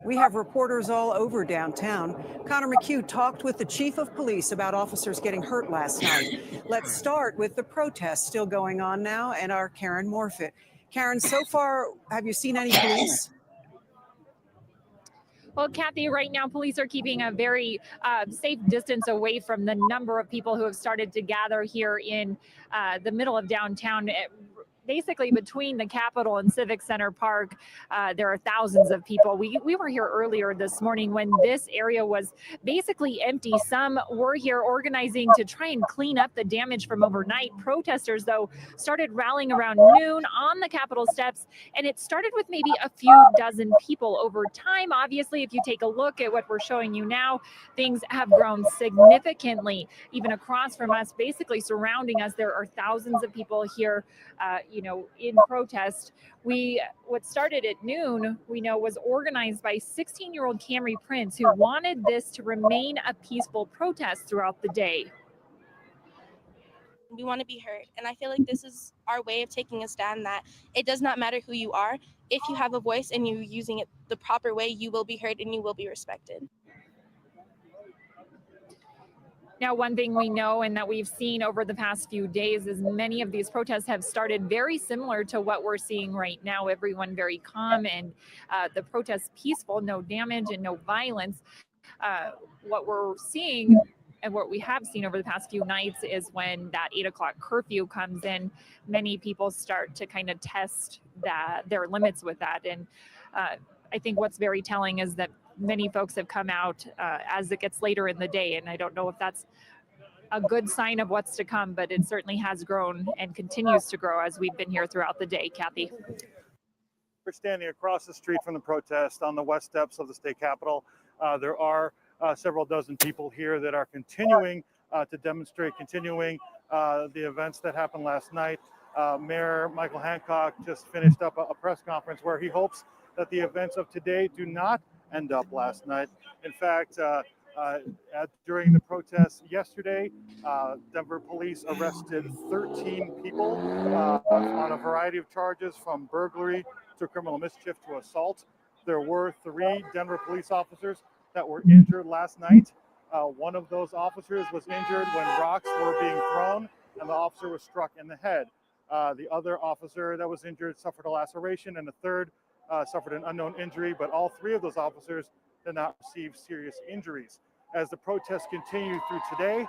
We have reporters all over downtown. Connor McHugh talked with the chief of police about officers getting hurt last night. Let's start with the protests still going on now and our Karen Morfitt. Karen, so far, have you seen any police? Well, Kathy, right now, police are keeping a very safe distance away from the number of people who have started to gather here in the middle of downtown. Basically, between the Capitol and Civic Center Park, there are thousands of people. We were here earlier this morning when this area was basically empty. Some were here organizing to try and clean up the damage from overnight. Protesters, though, started rallying around noon on the Capitol steps, and it started with maybe a few dozen people. Over time, obviously, if you take a look at what we're showing you now, things have grown significantly. Even across from us, basically surrounding us, there are thousands of people here, in protest. What started at noon, we know, was organized by 16-year-old Camry Prince, who wanted this to remain a peaceful protest throughout the day. We want to be heard, and I feel like this is our way of taking a stand that it does not matter who you are. If you have a voice and you're using it the proper way, you will be heard and you will be respected. Now, one thing we know and that we've seen over the past few days is many of these protests have started very similar to what we're seeing right now. Everyone very calm and the protests peaceful, no damage and no violence. What we're seeing and what we have seen over the past few nights is when that 8 o'clock curfew comes in, many people start to kind of test their limits with that. And I think what's very telling is that many folks have come out as it gets later in the day. And I don't know if that's a good sign of what's to come, but it certainly has grown and continues to grow as we've been here throughout the day. Kathy. We're standing across the street from the protest on the west steps of the state capitol. There are several dozen people here that are continuing to demonstrate, continuing the events that happened last night. Mayor Michael Hancock just finished up a press conference where he hopes that the events of today do not end up last night. In fact, during the protests yesterday, Denver police arrested 13 people on a variety of charges, from burglary to criminal mischief to assault. There were 3 Denver police officers that were injured last night. One of those officers was injured when rocks were being thrown and the officer was struck in the head. The other officer that was injured suffered a laceration, and the third suffered an unknown injury, but all 3 of those officers did not receive serious injuries. As the protests continue through today,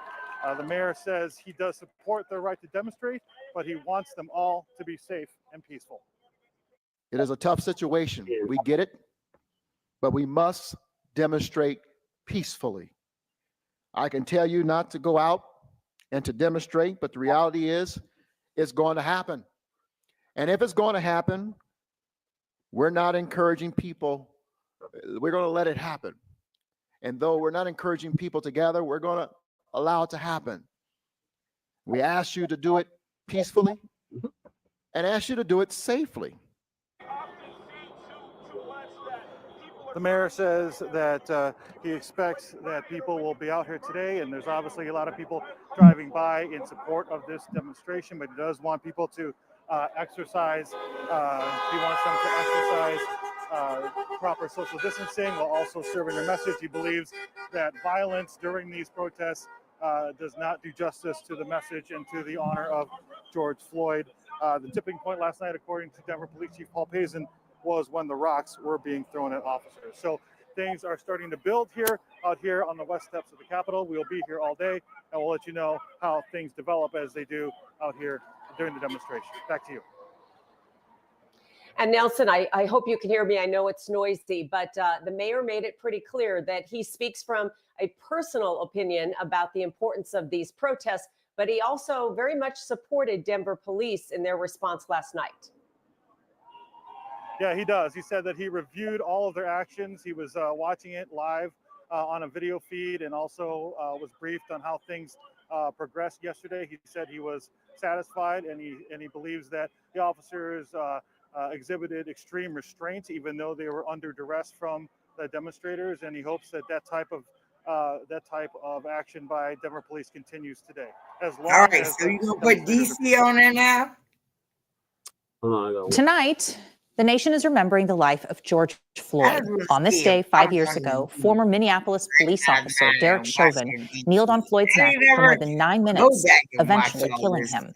the mayor says he does support their right to demonstrate, but he wants them all to be safe and peaceful. It is a tough situation. We get it, but we must demonstrate peacefully. I can tell you not to go out and to demonstrate, but the reality is it's going to happen. And if it's going to happen, we're not encouraging people. We're going to let it happen. And though we're not encouraging people to gather, we're going to allow it to happen. We ask you to do it peacefully and ask you to do it safely. The mayor says that he expects that people will be out here today, and there's obviously a lot of people driving by in support of this demonstration, but he does want people to exercise. He wants them to exercise proper social distancing while also serving a message. He believes that violence during these protests does not do justice to the message and to the honor of George Floyd. The tipping point last night, according to Denver Police Chief Paul Pazin, was when the rocks were being thrown at officers. So things are starting to build out here on the west steps of the Capitol. We'll be here all day, and we'll let you know how things develop as they do out here during the demonstration. Back to you. And Nelson, I hope you can hear me. I know it's noisy, but the mayor made it pretty clear that he speaks from a personal opinion about the importance of these protests, but he also very much supported Denver police in their response last night. Yeah, he does. He said that he reviewed all of their actions. He was watching it live on a video feed, and also was briefed on how things progressed yesterday. He said he was satisfied, and he believes that the officers exhibited extreme restraint, even though they were under duress from the demonstrators. And he hopes that that type of action by Denver police continues today. As long All right, as so you gonna put DC on there now? Tonight, the nation is remembering the life of George Floyd. On this day, 5 years ago, former Minneapolis police officer Derek Chauvin kneeled on Floyd's neck for more than 9 minutes, eventually killing him.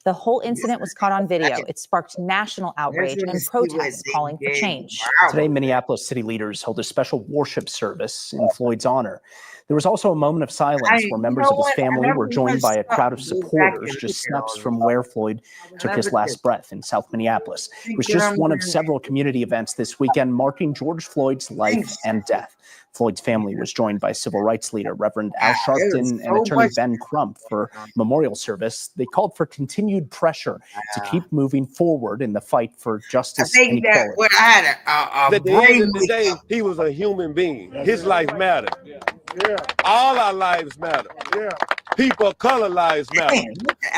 The whole incident was caught on video. It sparked national outrage and protests calling for change. Today, Minneapolis city leaders held a special worship service in Floyd's honor. There was also a moment of silence where members of his family were joined by a crowd of supporters just steps from where Floyd took his last breath in South Minneapolis. It was just one of several community events this weekend marking George Floyd's life and death. Floyd's family was joined by civil rights leader Reverend Al Sharpton and attorney Ben Crump for memorial service. They called for continued pressure to keep moving forward in the fight for justice and equality. At the end of the day, he was a human being. His life mattered. Yeah. All our lives matter. Yeah. People of color lives matter.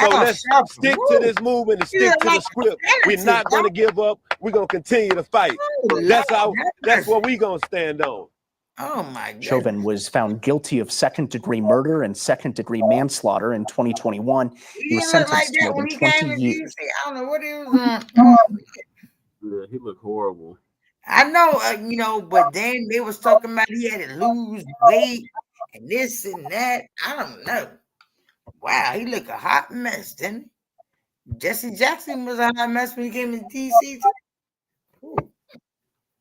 So let's stick to this movement and stick to the script. We're not going to give up. We're going to continue to fight. That's what we're going to stand on. Oh my God. Chauvin was found guilty of second-degree murder and second-degree manslaughter in 2021. He was sentenced to more than 20 years. I don't know what he was on. Yeah, he looked horrible. I know, but then they was talking about he had to lose weight and this and that. I don't know. Wow, he looked a hot mess, didn't he? Jesse Jackson was a hot mess when he came to DC too. Ooh.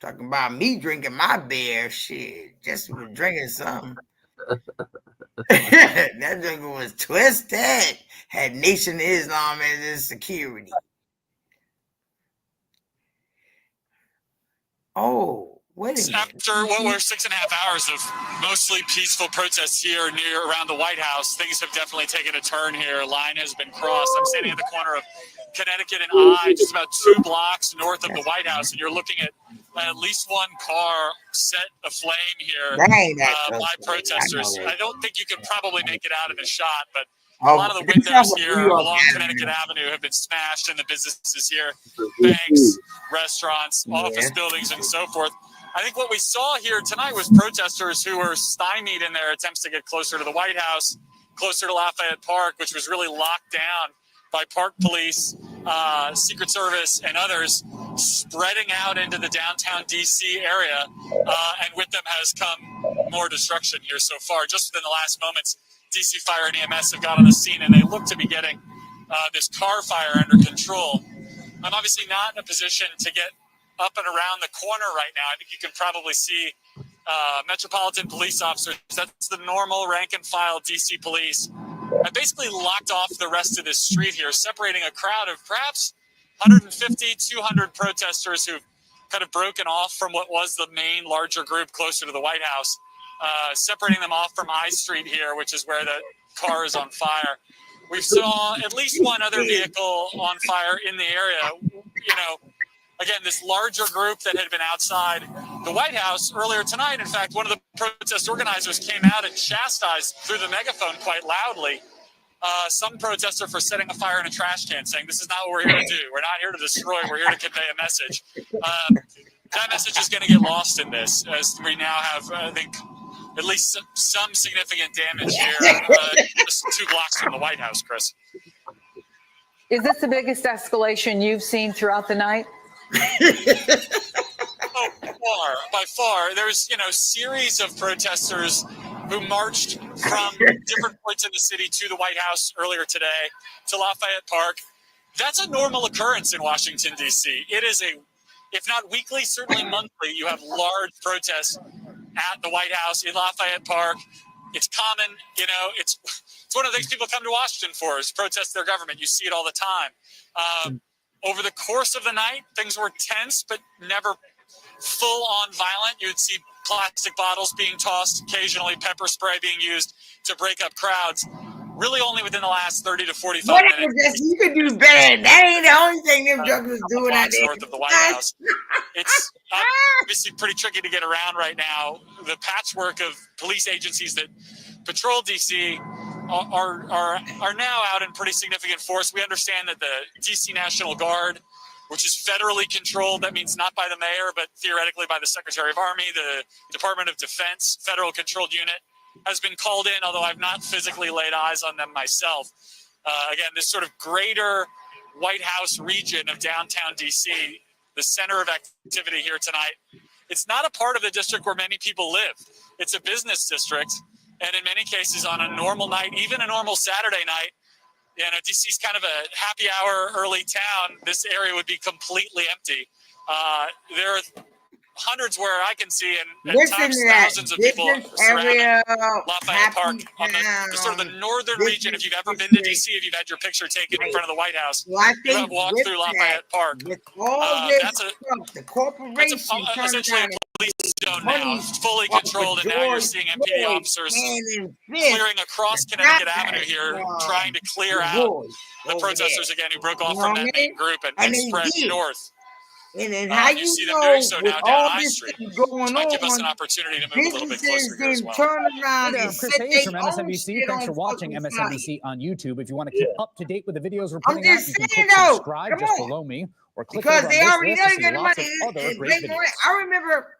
Talking about me drinking my beer, shit. Jesse was drinking something. That drinker was twisted. Had Nation of Islam as his security. Oh, wait a minute. After what were 6.5 hours of mostly peaceful protests here around the White House, things have definitely taken a turn here. A line has been crossed. I'm standing at the corner of Connecticut and I, just about 2 blocks north of the White House, and you're looking at least one car set aflame here by protesters. I don't think you can probably make it out in the shot, but a lot of the windows here along Connecticut Avenue have been smashed in the businesses here, banks, restaurants, office buildings, and so forth. I think what we saw here tonight was protesters who were stymied in their attempts to get closer to the White House, closer to Lafayette Park, which was really locked down by Park Police, Secret Service, and others, spreading out into the downtown D.C. area. And with them has come more destruction here so far. Just within the last moments, D.C. Fire and EMS have got on the scene, and they look to be getting this car fire under control. I'm obviously not in a position to get up and around the corner right now. I think you can probably see Metropolitan Police officers. That's the normal rank and file D.C. police. I basically locked off the rest of this street here, separating a crowd of perhaps 150, 200 protesters who've kind of broken off from what was the main larger group closer to the White House, separating them off from I Street here, which is where the car is on fire. We saw at least one other vehicle on fire in the area. Again, this larger group that had been outside the White House earlier tonight. In fact, one of the protest organizers came out and chastised through the megaphone quite loudly some protester for setting a fire in a trash can, saying, "This is not what we're here to do. We're not here to destroy. We're here to convey a message." That message is going to get lost in this, as we now have, I think, at least some significant damage here, just 2 blocks from the White House, Chris. Is this the biggest escalation you've seen throughout the night? By far. There's, series of protesters who marched from different points in the city to the White House earlier today, to Lafayette Park. That's a normal occurrence in Washington, D.C. It is if not weekly, certainly monthly, you have large protests at the White House, in Lafayette Park. It's common, it's one of the things people come to Washington for, is protest their government. You see it all the time. Over the course of the night, things were tense, but never full-on violent. You would see plastic bottles being tossed, occasionally pepper spray being used to break up crowds. Really only within the last 30 to 45 minutes. You could do better. That ain't the only thing them jugglers doing out there. North of the White House. It's obviously pretty tricky to get around right now. The patchwork of police agencies that patrol D.C. are now out in pretty significant force. We understand that the D.C. National Guard, which is federally controlled, that means not by the mayor, but theoretically by the Secretary of Army, the Department of Defense, federal controlled unit, has been called in, although I've not physically laid eyes on them myself. Again, this sort of greater White House region of downtown D.C., the center of activity here tonight, it's not a part of the district where many people live. It's a business district, and in many cases on a normal night, even a normal Saturday night, you know, DC's kind of a happy hour early town. This area would be completely empty. There are hundreds where I can see, and at times thousands of people surrounding Lafayette Park on the sort of the northern region. If you've ever been to DC, if you've had your picture taken in front of the White House, you have walked through Lafayette Park. That's essentially a police zone now. It's fully controlled, and now you're seeing MPD officers clearing across Connecticut Avenue here, trying to clear out the protesters again who broke off from that main group and spread north. And how you see them know doing so with now down all I this Street, thing going might give us an on, opportunity to move a little bit closer here as well. turn around Hey there, and I'm Chris set Hayes from their own MSNBC. shit Thanks on for watching fucking MSNBC on YouTube. If you want to keep up to date with the videos we're putting I'm out, just you can saying click though, subscribe come just on. below me, or click Because over they on this already list know to they see got lots money. of other great videos. I remember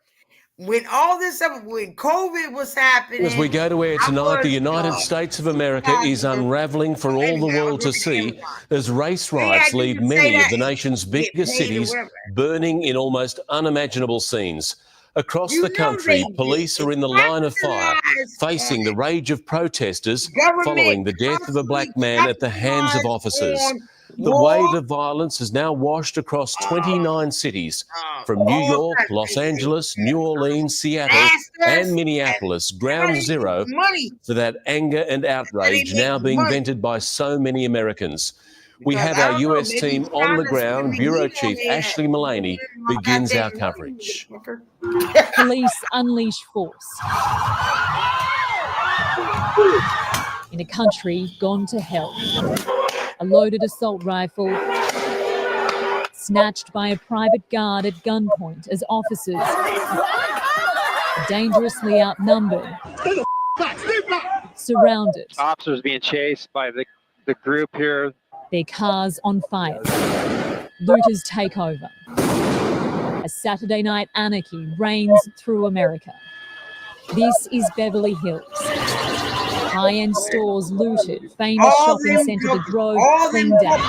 when all this stuff, when COVID was happening. As we go to air tonight, the United States of America is unraveling for all the world to see as race riots leave many of the nation's biggest cities burning in almost unimaginable scenes. Across the country, police are in the line of fire, facing the rage of protesters following the death of a black man at the hands of officers. The wave of violence has now washed across 29 cities, from New York, Los Angeles, New Orleans, Seattle, and Minneapolis, ground zero for that anger and outrage now being vented by so many Americans. We have our US team on the ground. Bureau Chief Ashley Mullaney begins our coverage. Police unleash force in a country gone to hell. A loaded assault rifle snatched by a private guard at gunpoint as officers, dangerously outnumbered, surrounded. Officers being chased by the group here. Their cars on fire. Looters take over. As Saturday night anarchy reigns through America. This is Beverly Hills. High-end stores looted, famous shopping centre The Grove cleaned out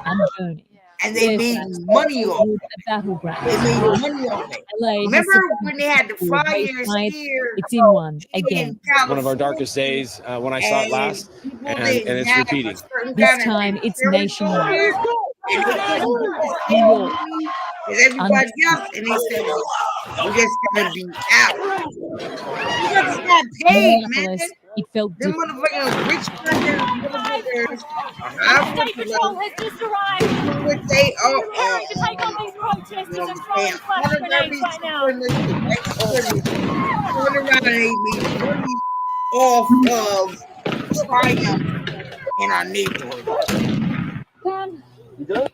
and burning. And they made money off it. A battleground. They made money off it. LA Remember when they had the fires here? It's in one again. One of our darkest days when I saw it last, and it's repeating. This time it's nationwide. New York. Everybody else, and they said, we're just gonna be out. You got paid, man. It felt them different. motherfucking rich motherfuckers. State Patrol has just arrived. Would say, Preparing to take on these protesters and throwing flash grenades right now. Turn around and they made money off of triumph in our neighborhood. Pam, you done?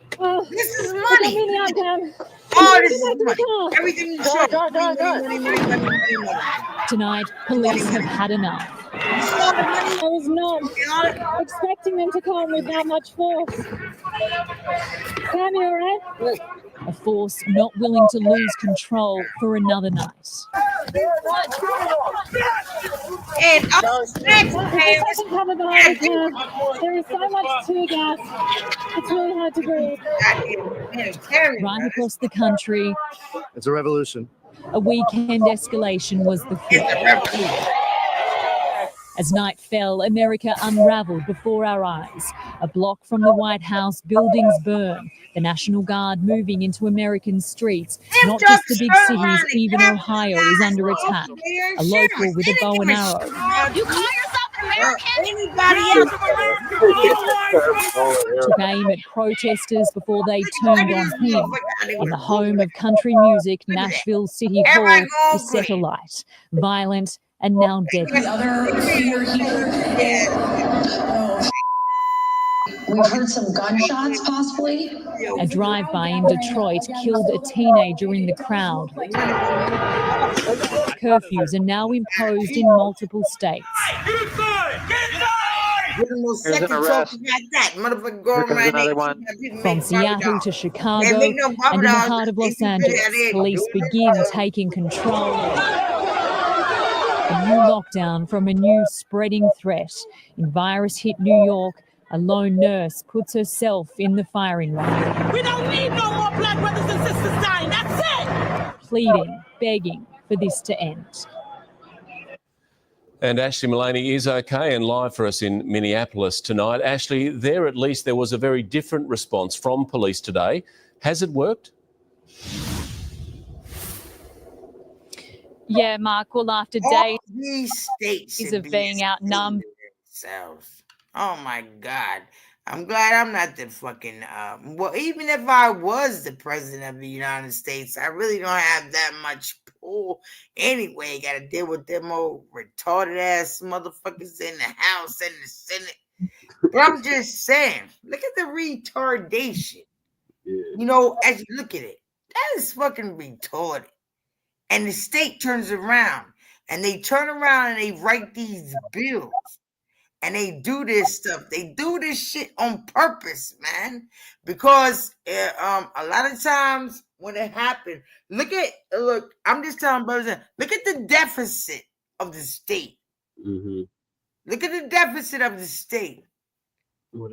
This is money. Pam. Oh, this is money. Everything you show. Money. Tonight, police have had enough. I was not expecting them to come with that much force. Pam, you all right? A force not willing to lose control for another night. And next, there is so much tear gas. It's really hard to breathe. Right across the country, It's a revolution. a weekend escalation was the threat. As night fell, America unraveled before our eyes. A block from the White House, buildings burn. The National Guard moving into American streets. Not just the big cities, even Ohio is under attack. A local with a bow and arrow. You call yourself Anybody else? Took aim at protesters before they turned on him. In the home of country music, Nashville City Hall is set alight, violent and now deadly. The other fear here is we've heard some gunshots possibly. A drive-by in Detroit killed a teenager in the crowd. Curfews are now imposed in multiple states. There's an arrest. There's another one. From Seattle to Chicago and in the heart of Los Angeles, police begin taking control. A new lockdown from a new spreading threat. In virus-hit New York, a lone nurse puts herself in the firing line. We don't need no more Black brothers and sisters dying. That's it. Pleading, begging for this to end. And Ashley Mullaney is okay and live for us in Minneapolis tonight. Ashley, there at least there was a very different response from police today. Has it worked? Yeah, Mark, well, after days of being outnumbered. Oh my God. I'm glad I'm not the fucking, well, even if I was the president of the United States, I really don't have that much pull anyway. Got to deal with them old retarded ass motherfuckers in the House and the Senate. But I'm just saying, look at the retardation. You know, as you look at it, that is fucking retarded. And the state turns around and they turn around and they write these bills. And they do this stuff. They do this shit on purpose, man. Because a lot of times when it happened, look, I'm just telling brothers, look at the deficit of the state. Mm-hmm. Look at the deficit of the state. Well,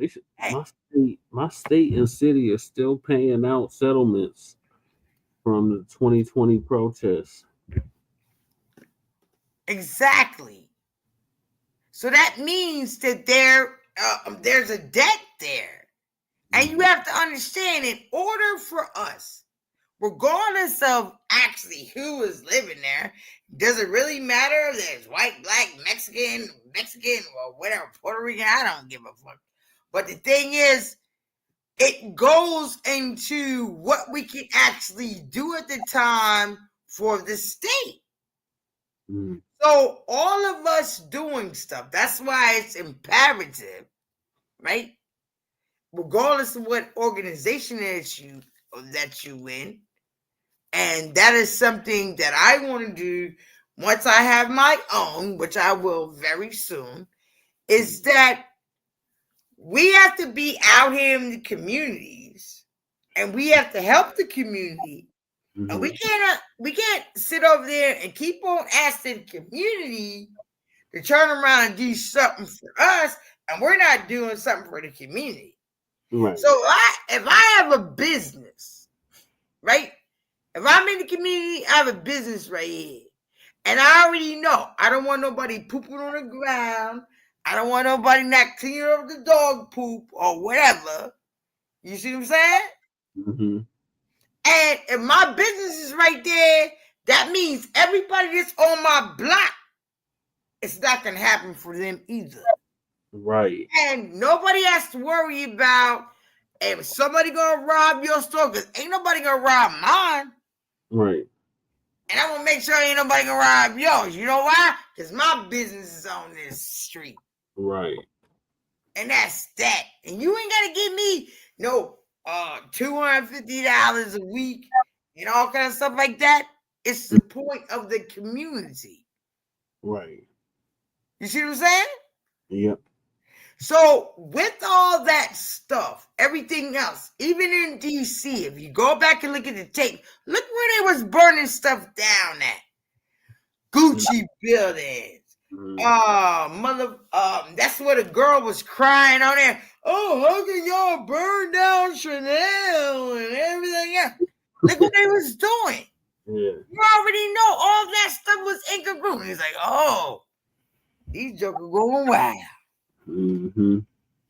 my state and city are still paying out settlements from the 2020 protests. Exactly. So that means that there's a debt there. And you have to understand, in order for us, regardless of actually who is living there, does it really matter if there's white, black, Mexican, or whatever, Puerto Rican? I don't give a fuck. But the thing is, it goes into what we can actually do at the time for the state. Mm. So all of us doing stuff, that's why it's imperative, right? Regardless of what organization that you in. And that is something that I want to do once I have my own, which I will very soon, is that we have to be out here in the communities and we have to help the community. Mm-hmm. And we can't sit over there and keep on asking the community to turn around and do something for us, and we're not doing something for the community. Right. So if I have a business, right? If I'm in the community, I have a business right here. And I already know I don't want nobody pooping on the ground. I don't want nobody not cleaning up the dog poop or whatever. You see what I'm saying? Mm-hmm. And if my business is right there, that means everybody that's on my block, it's not going to happen for them either. Right. And nobody has to worry about if somebody going to rob your store, because ain't nobody going to rob mine. Right. And I'm going to make sure ain't nobody going to rob yours. You know why? Because my business is on this street. Right. And that's that. And you ain't got to give me no $250 a week and all kind of stuff like that. It's the point of the community. Right. You see what I'm saying? Yep. So with all that stuff, everything else, even in DC, if you go back and look at the tape, look where they was burning stuff down at. Gucci buildings. That's where the girl was crying on there. Oh, how can y'all burn down Chanel and everything else? Look what they was doing. Yeah. You already know all that stuff was incongruent. He's like, oh, these jokers going wild. Mm-hmm.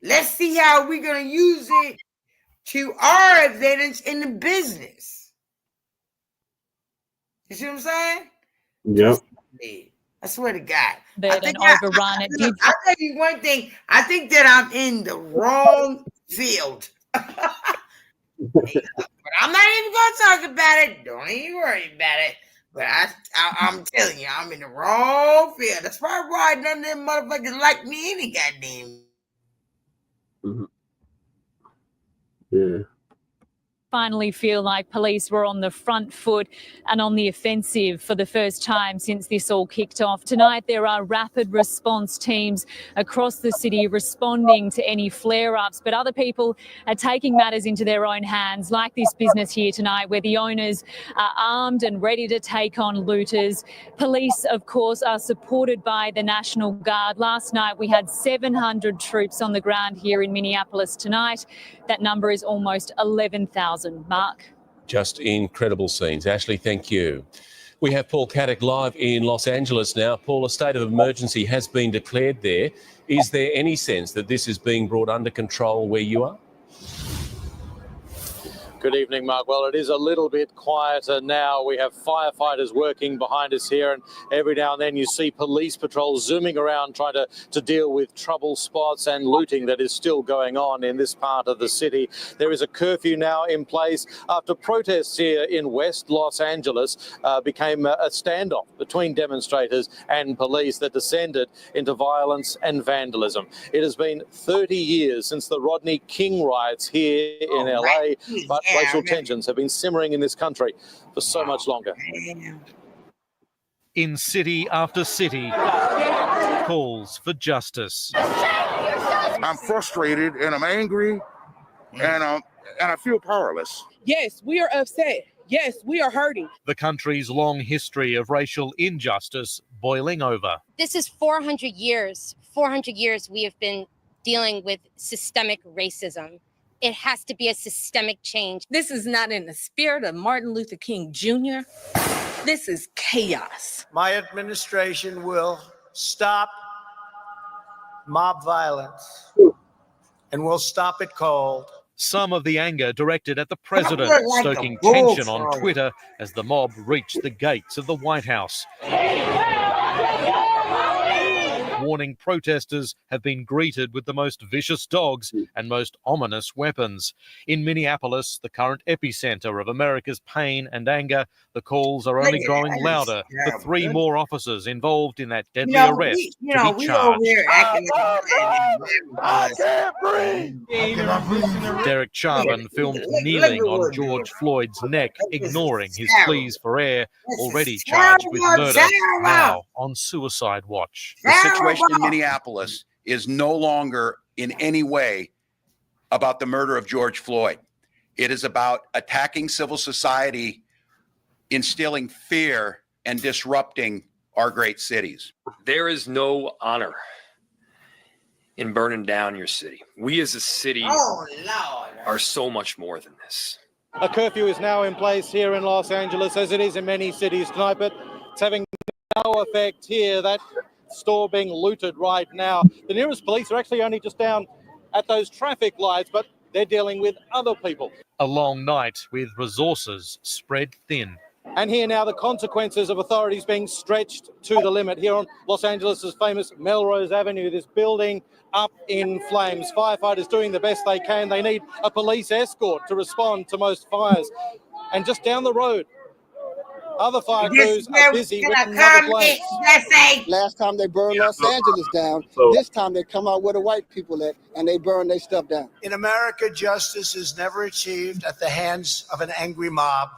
Let's see how we're going to use it to our advantage in the business. You see what I'm saying? Yep. I swear to God. And overrun. It did. I'll tell you one thing. I think that I'm in the wrong field. But I'm not even going to talk about it. Don't even worry about it. But I'm telling you, I'm in the wrong field. That's probably why none of them motherfuckers like me any goddamn. Mm-hmm. Yeah. Finally feel like police were on the front foot and on the offensive for the first time since this all kicked off. Tonight, there are rapid response teams across the city responding to any flare-ups, but other people are taking matters into their own hands, like this business here tonight, where the owners are armed and ready to take on looters. Police, of course, are supported by the National Guard. Last night, we had 700 troops on the ground here in Minneapolis. Tonight, that number is almost 11,000. Mark. Just incredible scenes. Ashley, thank you. We have Paul Caddick live in Los Angeles now. Paul, a state of emergency has been declared there. Is there any sense that this is being brought under control where you are? Good evening, Mark. Well, it is a little bit quieter now. We have firefighters working behind us here, and every now and then you see police patrols zooming around trying to deal with trouble spots and looting that is still going on in this part of the city. There is a curfew now in place after protests here in West Los Angeles became a standoff between demonstrators and police that descended into violence and vandalism. It has been 30 years since the Rodney King riots here in LA, but racial tensions have been simmering in this country for so much longer. In city after city, calls for justice. I'm frustrated and I'm angry and I feel powerless. Yes, we are upset. Yes, we are hurting. The country's long history of racial injustice boiling over. This is 400 years. 400 years we have been dealing with systemic racism. It has to be a systemic change. This is not in the spirit of Martin Luther King Jr. This is chaos. My administration will stop mob violence and will stop it cold. Some of the anger directed at the president, stoking tension on Twitter as the mob reached the gates of the White House. Warning protesters have been greeted with the most vicious dogs and most ominous weapons. In Minneapolis, the current epicenter of America's pain and anger, the calls are only growing louder for 3 more officers involved in that deadly arrest to be charged. I can't breathe. Derek Chauvin filmed kneeling on George Floyd's neck, ignoring his pleas for air, already charged with murder, now on suicide watch. The situation in Minneapolis is no longer in any way about the murder of George Floyd. It is about attacking civil society, instilling fear, and disrupting our great cities. There is no honor in burning down your city. We as a city are so much more than this. A curfew is now in place here in Los Angeles, as it is in many cities tonight, but it's having no effect here. That store being looted right now. The nearest police are actually only just down at those traffic lights, but they're dealing with other people. A long night with resources spread thin. And here now, the consequences of authorities being stretched to the limit. Here on Los Angeles' famous Melrose Avenue, this building up in flames. Firefighters doing the best they can. They need a police escort to respond to most fires. And just down the road, other fire crews are busy with another flames. Last time they burned Los Angeles down, this time they come out where the white people at and they burn their stuff down. In America, justice is never achieved at the hands of an angry mob.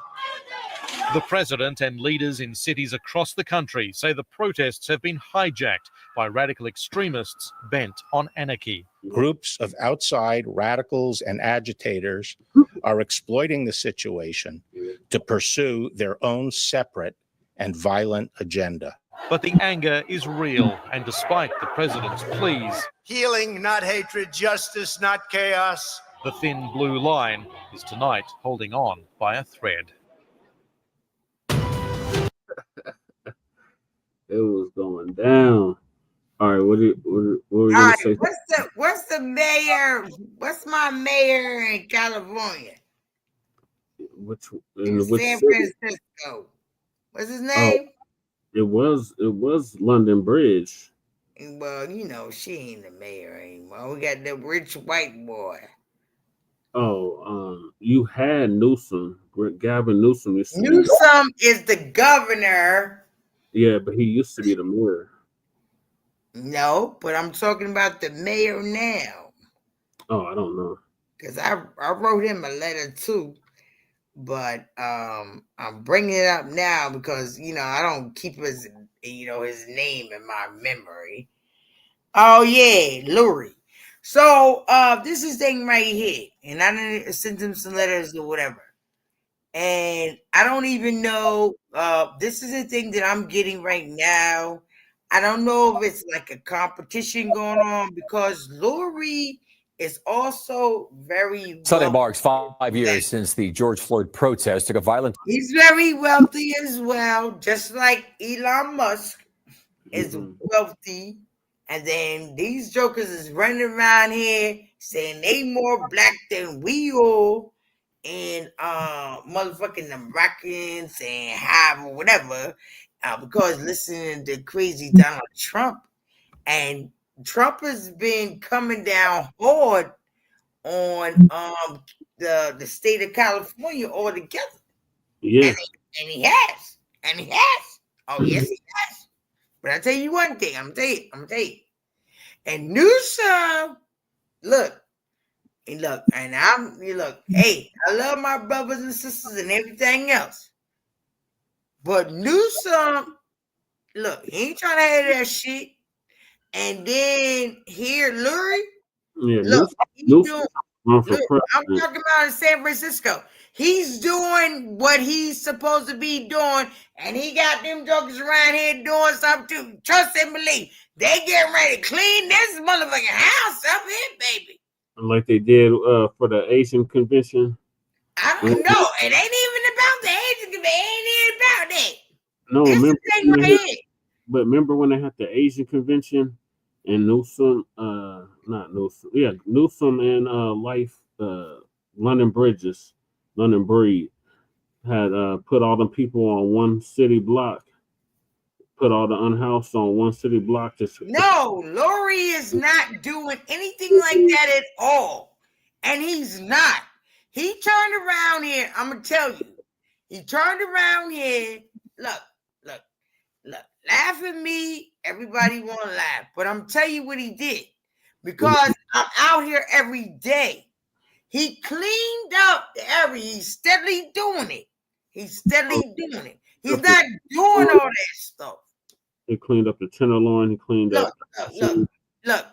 The president and leaders in cities across the country say the protests have been hijacked by radical extremists bent on anarchy. Groups of outside radicals and agitators are exploiting the situation to pursue their own separate and violent agenda. But the anger is real, and despite the president's pleas, Healing, not hatred, justice, not chaos. the thin blue line is tonight holding on by a thread. It was going down. All right, what were we gonna say? What's the mayor? What's my mayor in California? Which In which San city? Francisco. What's his name? It was London Bridge. Well, you know, she ain't the mayor anymore. We got the rich white boy. Oh, you had Newsom. Gavin Newsom used to be. Newsom is the governor. Yeah, but he used to be the mayor. No, but I'm talking about the mayor now. Oh, I don't know. Because I wrote him a letter too. But I'm bringing it up now because, you know, I don't keep his name in my memory. Oh, yeah, Lurie. So this is thing right here. And I didn't send him some letters or whatever. And I don't even know. This is a thing that I'm getting right now. I don't know if it's like a competition going on because Lurie is also very Sunday wealthy. marks 5 years since the George Floyd protest took a violent. He's very wealthy as well, just like Elon Musk is wealthy. And then these jokers is running around here saying they more black than we all, and motherfucking Americans and have or whatever, because listening to crazy Donald Trump. And Trump has been coming down hard on the state of California altogether. Yes. And he has. Oh, yes, he has. But I'll tell you one thing. I'm gonna tell you. And Newsom, look, hey, I love my brothers and sisters and everything else. But Newsom, look, he ain't trying to have that shit. And then here, Lurie, Yeah, look, I'm president. talking about in San Francisco. He's doing what he's supposed to be doing, and he got them jokers around here doing something too. Trust and believe. They getting ready to clean this motherfucking house up here, baby. Like they did for the Asian convention. I don't know. It ain't even about the Asian convention. It ain't even about that. No, It's remember when they had the Asian convention and Newsom, Newsom and London Breed had put all the people on one city block, put all the unhoused on one city block. No, Lurie is not doing anything like that at all. And he's not. He turned around here. I'm going to tell you. He turned around here. Look. Laugh at me. Everybody want to laugh. But I'm telling you what he did. Because I'm out here every day. He cleaned up the area. He's steadily doing it. He's not doing all that stuff. He cleaned up the Tenderloin. He cleaned up. Look.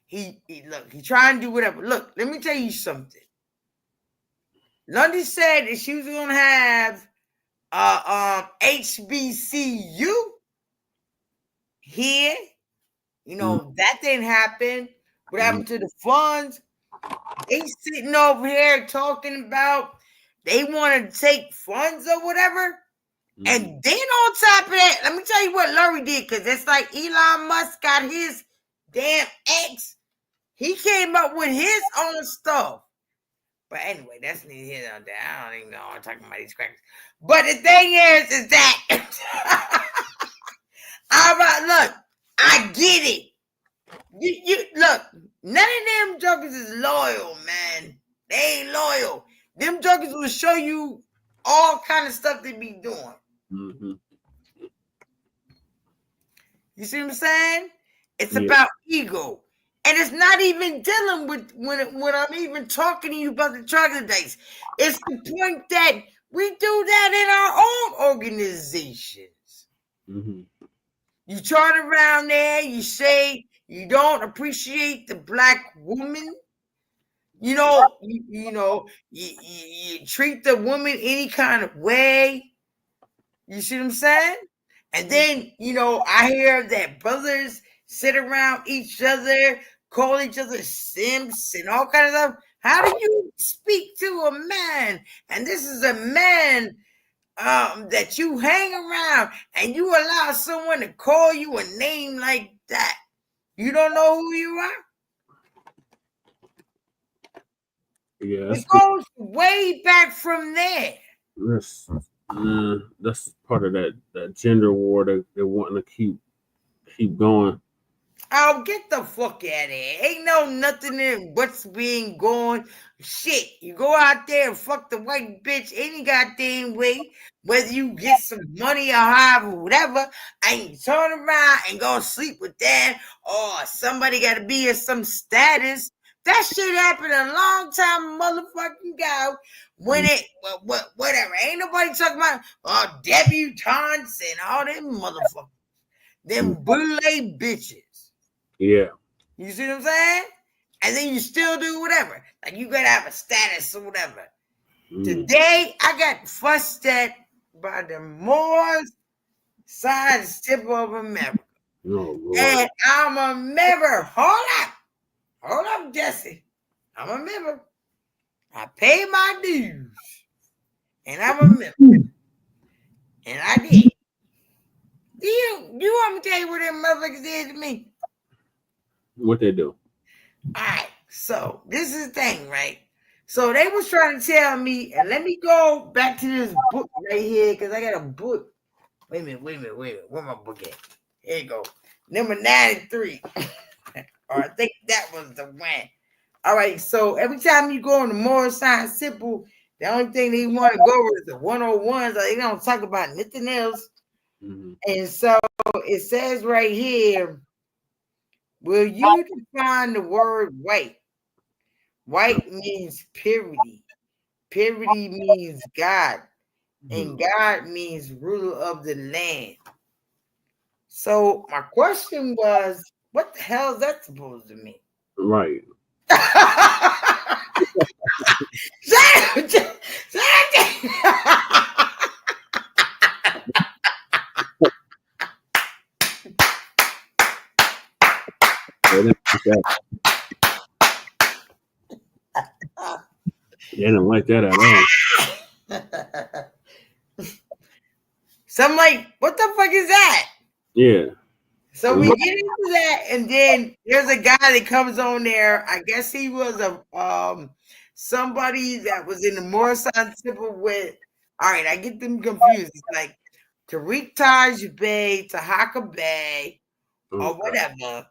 He trying to do whatever. Look, let me tell you something. Lundy said that she was gonna have HBCU here. You know, that didn't happen. What happened to the funds? They sitting over here talking about they want to take funds or whatever. And then on top of that, let me tell you what Lurie did, because it's like Elon Musk got his damn X. He came up with his own stuff. But anyway, that's neither here nor there. I don't even know I'm talking about these crackers. But the thing is that look, I get it. You look, none of them jokers is loyal, man. They ain't loyal. Them jokers will show you all kind of stuff they be doing. Mm-hmm. You see what I'm saying? It's about ego. And it's not even dealing with when I'm even talking to you about the troglodytes. It's the point that we do that in our own organizations. Mm-hmm. You turn around there, you say you don't appreciate the black woman. You treat the woman any kind of way. You see what I'm saying? And then, I hear that brothers sit around each other, call each other simps and all kinds of stuff. How do you speak to a man? And this is a man that you hang around and you allow someone to call you a name like that. You don't know who you are? Yeah, it goes way back from there. Yes. That's part of that gender war that they're wanting to keep going. Oh, get the fuck out of here. Ain't no nothing in what's being going. Shit, you go out there and fuck the white bitch any goddamn way, whether you get some money or however, whatever, and you turn around and go sleep with them, or somebody got to be in some status. That shit happened a long time motherfucking ago when whatever. Ain't nobody talking about debutantes and all them motherfuckers. Them bootleg bitches. Yeah. You see what I'm saying? And then you still do whatever. Like you gotta have a status or whatever. Today, I got fussed at by the Moors side tip of America. And I'm a member. Hold up, Jesse. I'm a member. I pay my dues. And I'm a member. And I did. You want me to tell you what them motherfuckers did to me? What they do? All right, so this is the thing, right? So they was trying to tell me, and let me go back to this book right here, because I got a book. Wait a minute. Where my book at? Here you go. Number 93. Or I think that was the one. All right, so every time you go on the Moral Science Simple, the only thing they want to go over is the 101s. They don't talk about nothing else. And so it says right here, will you define the word white? White means purity. Purity means God. And God means ruler of the land. So my question was, what the hell is that supposed to mean? Right. They didn't like that at all. So I'm like, what the fuck is that? Yeah. So we get into that, and then there's a guy that comes on there. I guess he was a somebody that was in the Morrison Simple with. All right, I get them confused. It's like Tariq Taj Bay, Tahaka Bay, or whatever.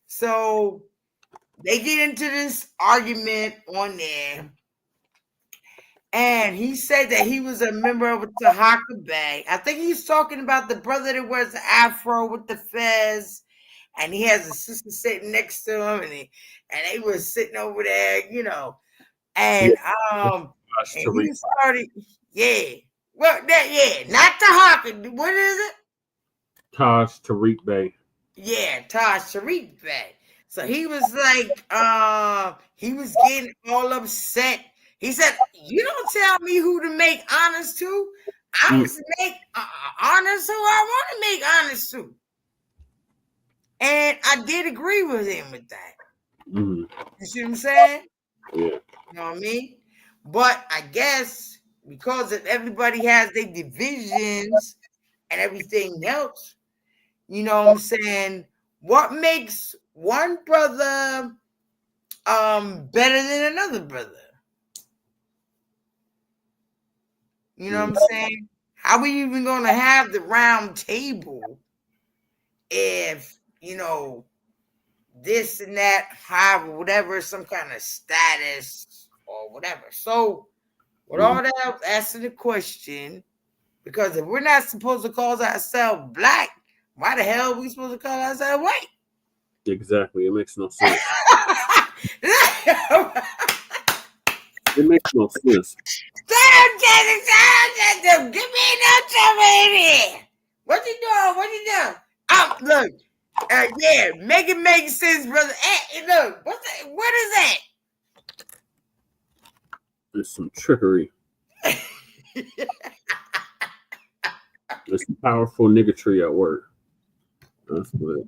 So they get into this argument on there. And he said that he was a member of Tahaka Bay. I think he's talking about the brother that wears the afro with the fez, and he has a sister sitting next to him, and they were sitting over there, you know. And and he started, well, not Tahaka. What is it? Taj Tariq Bay. Yeah, Taj Tariq Bay. So he was like, he was getting all upset. He said, you don't tell me who to make honors to. I was make honors who I want to make honors to. And I did agree with him with that. You see what I'm saying? Yeah. You know what I mean? But I guess because of everybody has their divisions and everything else, you know what I'm saying? What makes one brother better than another brother? You know what I'm saying? How are we even going to have the round table if, you know, this and that, however, whatever, some kind of status or whatever? So, with all that, I was asking the question, because if we're not supposed to call ourselves black, why the hell are we supposed to call ourselves white? Exactly. It makes no sense. It makes no sense. Give me no trouble in here. What you doing? Look. Yeah, make it make sense, brother. Hey, look, what is that? There's some trickery. There's some powerful niggatry at work. That's good.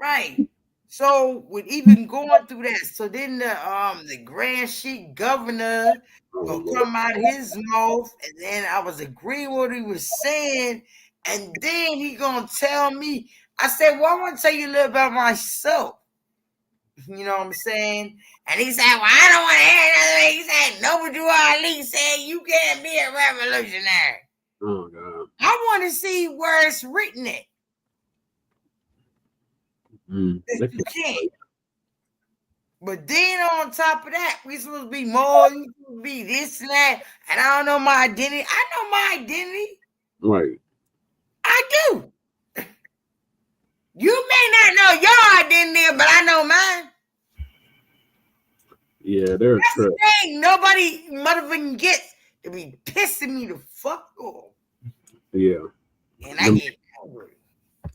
Right. So with even going through that, so then the Grand Sheik governor will come out his mouth, and then I was agreeing with what he was saying, and then he gonna tell me. I said, well, I want to tell you a little about myself. You know what I'm saying? And he said, well, I don't want to hear another thing. He said, Noble Ali said, you can't be a revolutionary. Oh, God. I want to see where it's written at. That you can't. But then on top of that, we supposed to be more, you supposed to be this and that. And I don't know my identity. I know my identity. Right. I do. You may not know your identity, but I know mine. Yeah, they're That's the thing. Nobody motherfucking gets to be pissing me the fuck off. Yeah. And I get angry.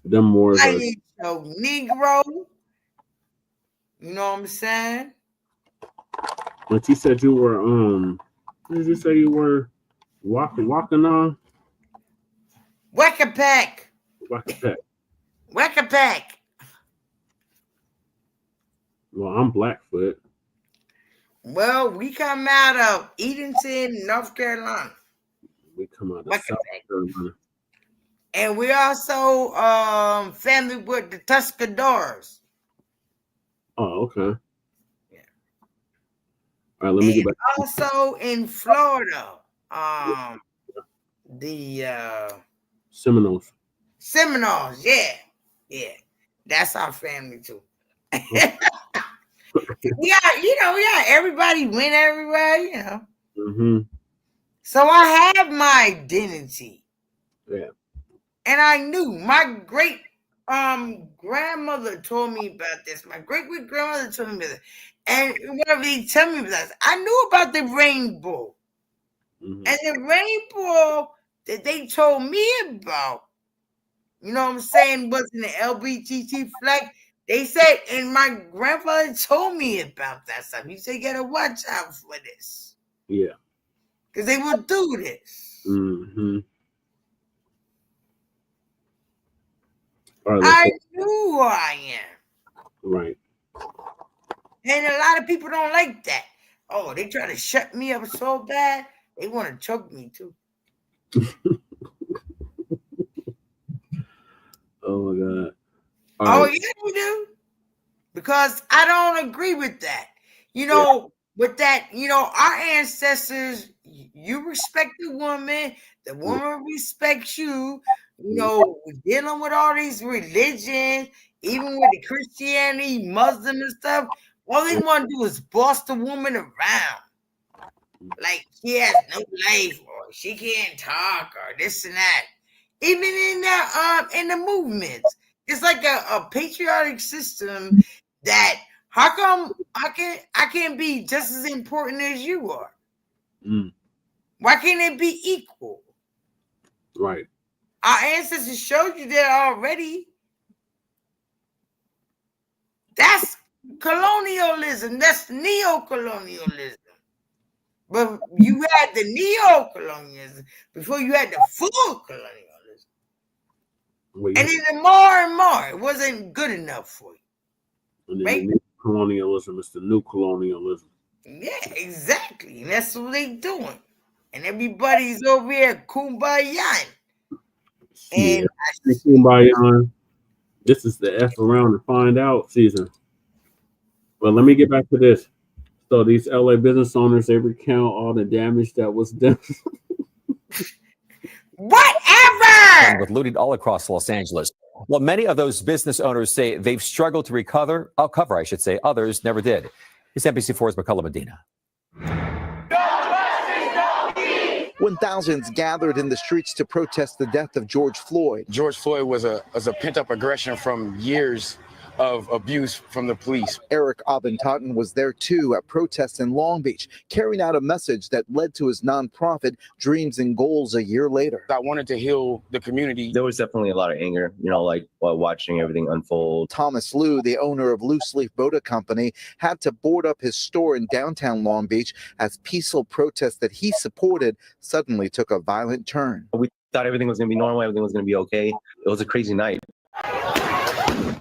Them more. I get so Negro. You know what I'm saying? But you said you were what did you say you were walking on? Whack-a-pack. Whack-a-pack. Whack-a-pack. Well, I'm Blackfoot. Well, we come out of Edenton, North Carolina. We come out of South Carolina. And we also family with the Tuscadores. Oh, okay. Yeah. All right, let me get back. Also in Florida, the Seminoles. Seminoles, yeah. That's our family too. Yeah, everybody went everywhere, Mm-hmm. So I have my identity. Yeah. And I knew my great grandmother told me about this. My great grandmother told me about this. And whenever they tell me about this, I knew about the rainbow. Mm-hmm. And the rainbow that they told me about, you know what I'm saying, wasn't the LGBT flag. They said, and my grandfather told me about that stuff. He said, you gotta watch out for this. Yeah. Because they will do this. Mm-hmm. I knew who I am. Right. And a lot of people don't like that. Oh, they try to shut me up so bad, they want to choke me too. Oh my God. Oh, yeah, you do. Because I don't agree with that. With that, our ancestors, you respect the woman respects you. Dealing with all these religions, even with the Christianity, Muslim and stuff, all they want to do is boss the woman around. Like she has no life, or she can't talk, or this and that. Even in the movements, it's like a patriotic system that how come I can't be just as important as you are? Mm. Why can't it be equal? Right. Our ancestors showed you that already. That's colonialism. That's neo-colonialism. But you had the neo-colonialism before you had the full colonialism. And then more and more, it wasn't good enough for you. And then the new colonialism is the new colonialism. Yeah, exactly. And that's what they doing. And everybody's over here kumbaya. And kumbaya. This is the F around and find out season. But let me get back to this. So these LA business owners, they recount all the damage that was done. Whatever! With looting all across Los Angeles. Well, many of those business owners say they've struggled to recover. Others never did. It's NBC4's McCullough Medina. When thousands gathered in the streets to protest the death of George Floyd. George Floyd was a pent-up aggression from years of abuse from the police. Eric Abentotten was there too at protests in Long Beach, carrying out a message that led to his nonprofit Dreams and Goals a year later. I wanted to heal the community. There was definitely a lot of anger, while watching everything unfold. Thomas Liu, the owner of Loose Leaf Boda Company, had to board up his store in downtown Long Beach as peaceful protests that he supported suddenly took a violent turn. We thought everything was going to be normal, everything was going to be okay. It was a crazy night.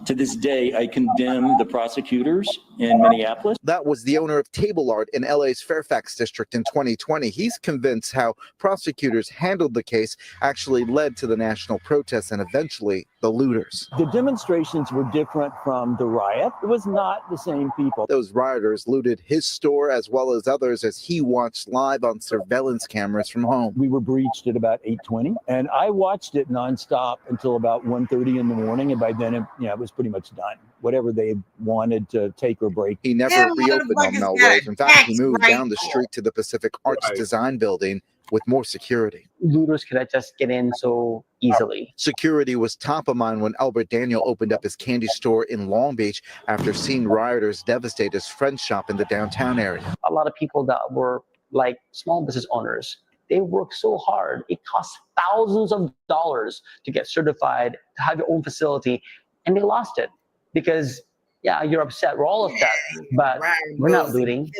To this day, I condemn the prosecutors in Minneapolis. That was the owner of Table Art in LA's Fairfax district in 2020. He's convinced how prosecutors handled the case actually led to the national protests and eventually the looters. The demonstrations were different from the riot. It was not the same people. Those rioters looted his store as well as others as he watched live on surveillance cameras from home. We were breached at about 8:20, and I watched it nonstop until about 1:30 in the morning, and by then it was pretty much done. Whatever they wanted to take or break. He never reopened on Melrose. In fact, he moved down the street to the Pacific Arts Design Building with more security. Looters could just get in so easily. Security was top of mind when Albert Daniel opened up his candy store in Long Beach after seeing rioters devastate his friend's shop in the downtown area. A lot of people that were like small business owners, they work so hard. It costs thousands of dollars to get certified, to have your own facility, and they lost it because, yeah, you're upset. We're all upset, but we're not looting.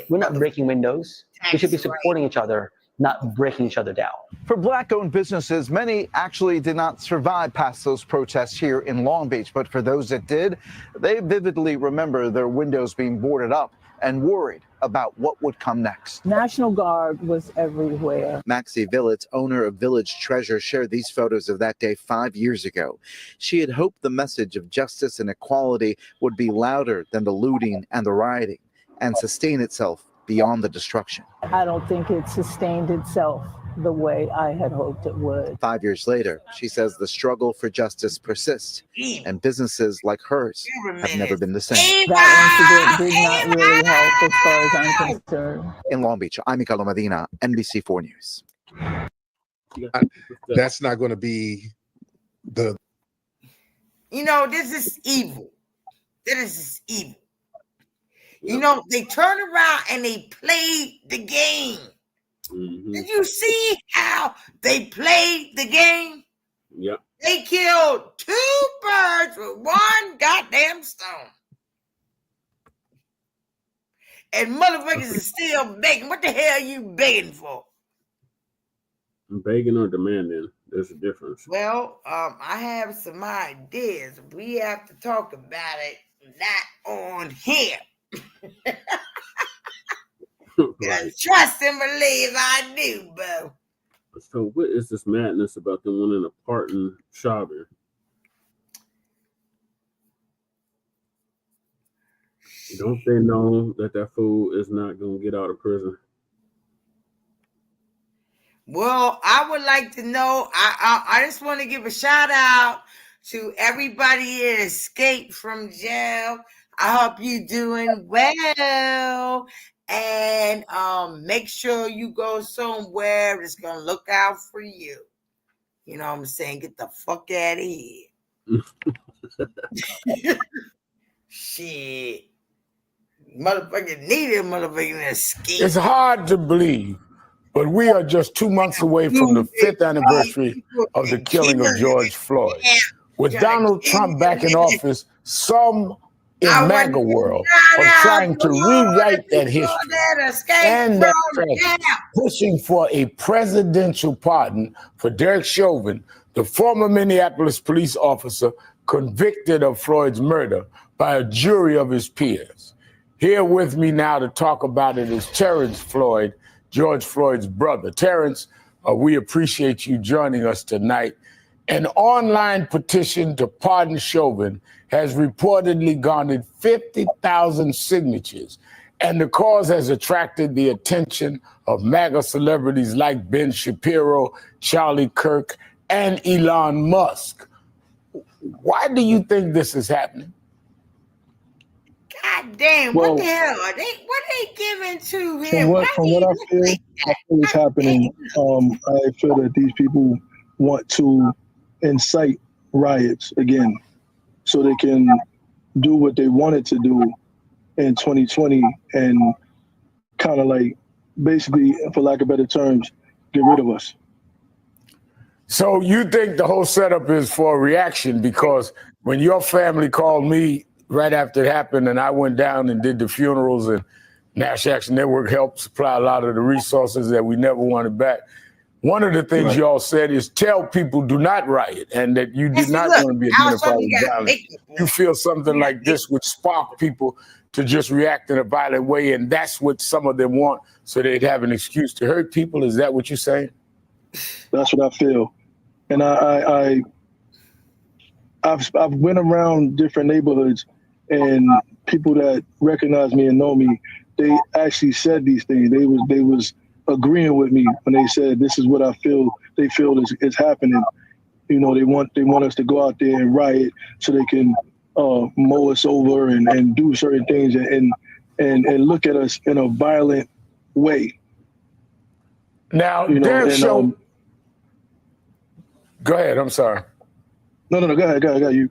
We're not breaking windows. We should be supporting each other, not breaking each other down. For Black-owned businesses, many actually did not survive past those protests here in Long Beach. But for those that did, they vividly remember their windows being boarded up and worried about what would come next. National Guard was everywhere. Maxie Villitz, owner of Village Treasure, shared these photos of that day 5 years ago. She had hoped the message of justice and equality would be louder than the looting and the rioting and sustain itself beyond the destruction. I don't think it sustained itself the way I had hoped it would. 5 years later, she says the struggle for justice persists, and businesses like hers have never been the same. That incident did not really help as far as I'm concerned. In Long Beach, I'm Mikalo Medina, NBC4 News. That's not going to be the... This is evil. This is evil. They turn around and they play the game. Mm-hmm. Did you see how they played the game? Yep. They killed 2 birds with 1 goddamn stone. And motherfuckers is still begging. What the hell are you begging for? Begging or demanding? There's a difference. Well, I have some ideas. We have to talk about it, not on here. Right. Trust and believe I do, boo. So what is this madness about them wanting to pardon Chauvin? Don't they know that fool is not going to get out of prison? Well, I would like to know. I just want to give a shout out to everybody that escaped from jail. I hope you're doing well. And make sure you go somewhere that's going to look out for you. You know what I'm saying? Get the fuck out of here. Shit. Motherfucker needed motherfucking escape. It's hard to believe, but we are just 2 months away from the 5th anniversary of the killing of George Floyd. With Donald Trump back in office, some in MAGA world are trying to rewrite that history and that trend, pushing for a presidential pardon for Derek Chauvin, the former Minneapolis police officer convicted of Floyd's murder by a jury of his peers. Here with me now to talk about it is Terrence Floyd, George Floyd's brother. Terrence, we appreciate you joining us tonight. An online petition to pardon Chauvin has reportedly garnered 50,000 signatures, and the cause has attracted the attention of MAGA celebrities like Ben Shapiro, Charlie Kirk, and Elon Musk. Why do you think this is happening? God damn, what the hell are they? What are they giving to him? From what I feel is happening, I feel that these people want to incite riots again so they can do what they wanted to do in 2020 and kind of like basically, for lack of better terms, get rid of us. So you think the whole setup is for a reaction? Because when your family called me right after it happened and I went down and did the funerals, and National Action Network helped supply a lot of the resources that we never wanted back, one of the things y'all said is tell people do not riot and that you do not want to be identified with violence. You feel something like this would spark people to just react in a violent way, and that's what some of them want, so they'd have an excuse to hurt people. Is that what you're saying? That's what I feel. And I I've went around different neighborhoods, and people that recognize me and know me, they actually said these things. They was agreeing with me when they said this is what I feel. They feel is happening. You know, they want us to go out there and riot so they can mow us over and do certain things and look at us in a violent way. Now, you know, Derek and, Chauvin. Go ahead. I'm sorry. No. Go ahead. You.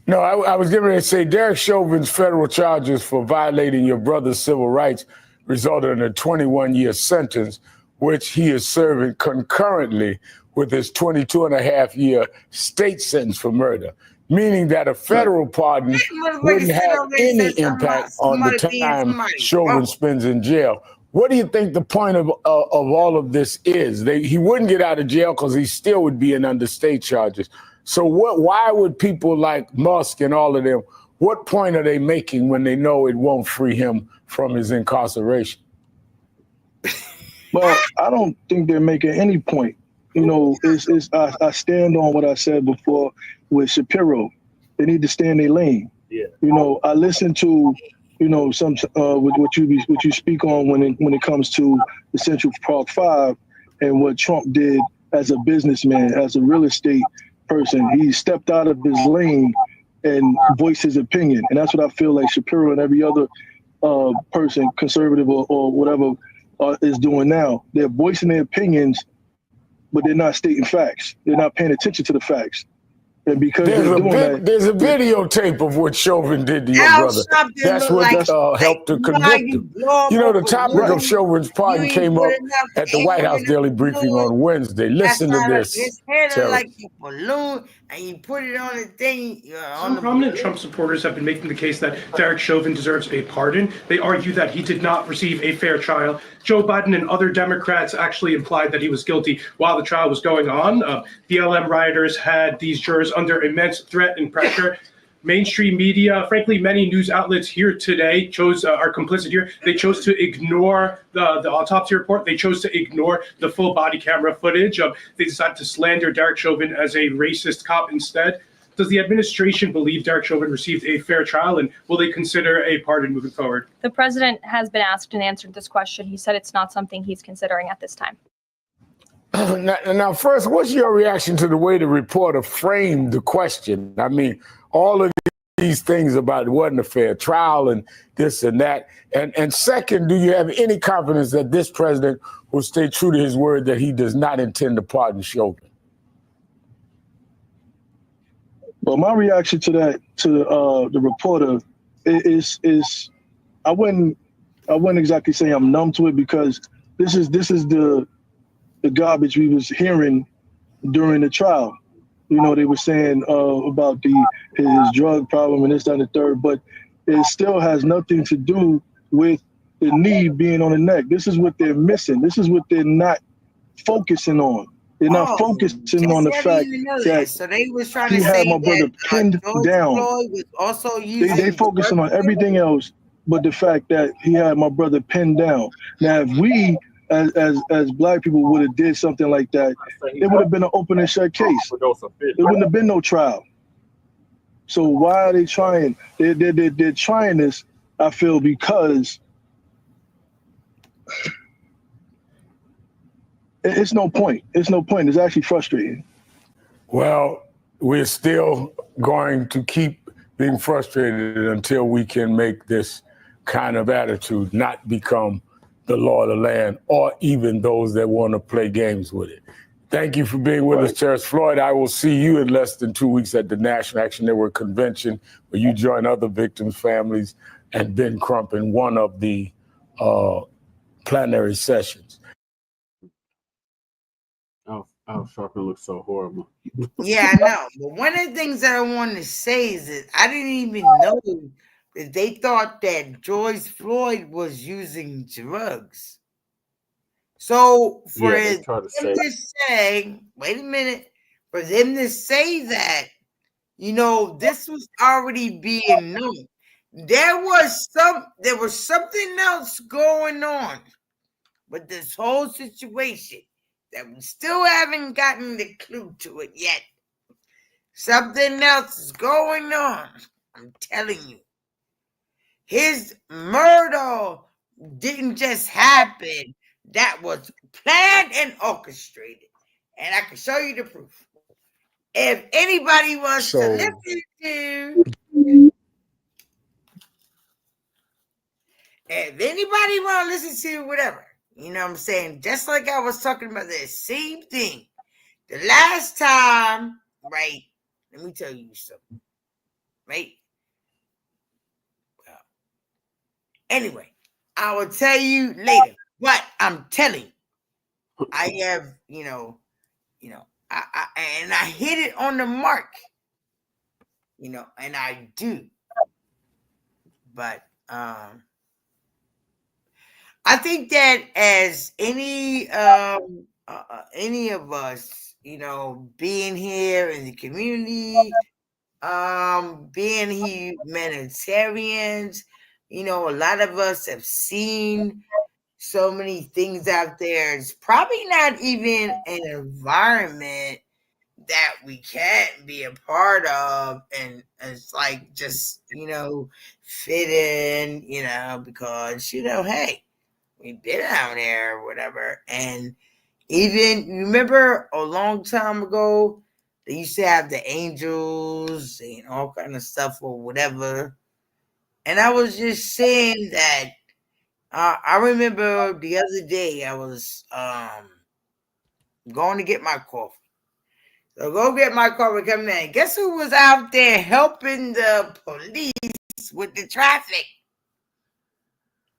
No, I was getting ready to say Derek Chauvin's federal charges for violating your brother's civil rights resulted in a 21-year sentence, which he is serving concurrently with his 22-and-a-half-year state sentence for murder, meaning that a federal pardon wouldn't have any impact on the time Chauvin spends in jail. What do you think the point of all of this is? He wouldn't get out of jail because he still would be in under state charges. So why would people like Musk and all of them, what point are they making when they know it won't free him from his incarceration? Well, I don't think they're making any point. You know, I stand on what I said before with Shapiro. They need to stay in their lane. Yeah. You know, I listen to, you know, some with what you speak on when it comes to the Central Park 5 and what Trump did as a businessman, as a real estate person. He stepped out of his lane and voiced his opinion, and that's what I feel like Shapiro and every other person, conservative or whatever, is doing now. They're voicing their opinions, but they're not stating facts. They're not paying attention to the facts. And because there's a videotape of what Chauvin did to your brother. That's what helped to convict him. You know, the topic of Chauvin's pardon came up at the White House Daily Briefing on Wednesday. Listen to this. His hair like a balloon, and you put it on the thing. Some prominent Trump supporters have been making the case that Derek Chauvin deserves a pardon. They argue that he did not receive a fair trial. Joe Biden and other Democrats actually implied that he was guilty while the trial was going on. BLM rioters had these jurors under immense threat and pressure. Mainstream media, frankly, many news outlets here today are complicit here. They chose to ignore the autopsy report. They chose to ignore the full body camera footage. They decided to slander Derek Chauvin as a racist cop instead. Does the administration believe Derek Chauvin received a fair trial, and will they consider a pardon moving forward? The president has been asked and answered this question. He said it's not something he's considering at this time. Now, first, what's your reaction to the way the reporter framed the question? I mean, all of these things about it wasn't a fair trial and this and that. And second, do you have any confidence that this president will stay true to his word that he does not intend to pardon Chauvin? Well, my reaction to that, to the reporter, is I wouldn't exactly say I'm numb to it, because this is the garbage we was hearing during the trial. You know, they were saying about his drug problem and this, that, and the third, but it still has nothing to do with the knee being on the neck. This is what they're missing. This is what they're not focusing on. They're not focusing on the fact that so they was trying he to had say my brother pinned down. Was also They focusing on everything else but the fact that he had my brother pinned down. Now, if we as Black people would have did something like that, it would have been an open and shut case. There wouldn't have been no trial. So why are they trying? They're trying this, I feel, because it's no point. It's no point. It's actually frustrating. Well, we're still going to keep being frustrated until we can make this kind of attitude not become the law of the land, or even those that want to play games with it. Thank you for being with us, Terrence Floyd. I will see you in less than 2 weeks at the National Action Network Convention, where you join other victims' families and Ben Crump in one of the plenary sessions. Al Sharpton looks so horrible. Yeah, I know. But one of the things that I want to say is that I didn't even know that they thought that George Floyd was using drugs. So for them to say, wait a minute, for them to say that, you know, this was already being known. There was something else going on with this whole situation that we still haven't gotten the clue to it yet. Something else is going on. I'm telling you. His murder didn't just happen. That was planned and orchestrated. And I can show you the proof. If anybody wants to listen to, whatever, you know what I'm saying? Just like I was talking about the same thing. The last time, right? Let me tell you something, right? Anyway, I will tell you later. But I'm telling you, I have, I hit it on the mark, and I do. But I think that as any of us, being here in the community, being humanitarians, a lot of us have seen so many things out there. It's probably not even an environment that we can't be a part of, and it's like just fit in, because hey, we've been out there or whatever. And even remember a long time ago, they used to have the angels and all kind of stuff or whatever. And I was just saying that I remember the other day I was going to get my coffee. So go get my coffee, come in. Guess who was out there helping the police with the traffic?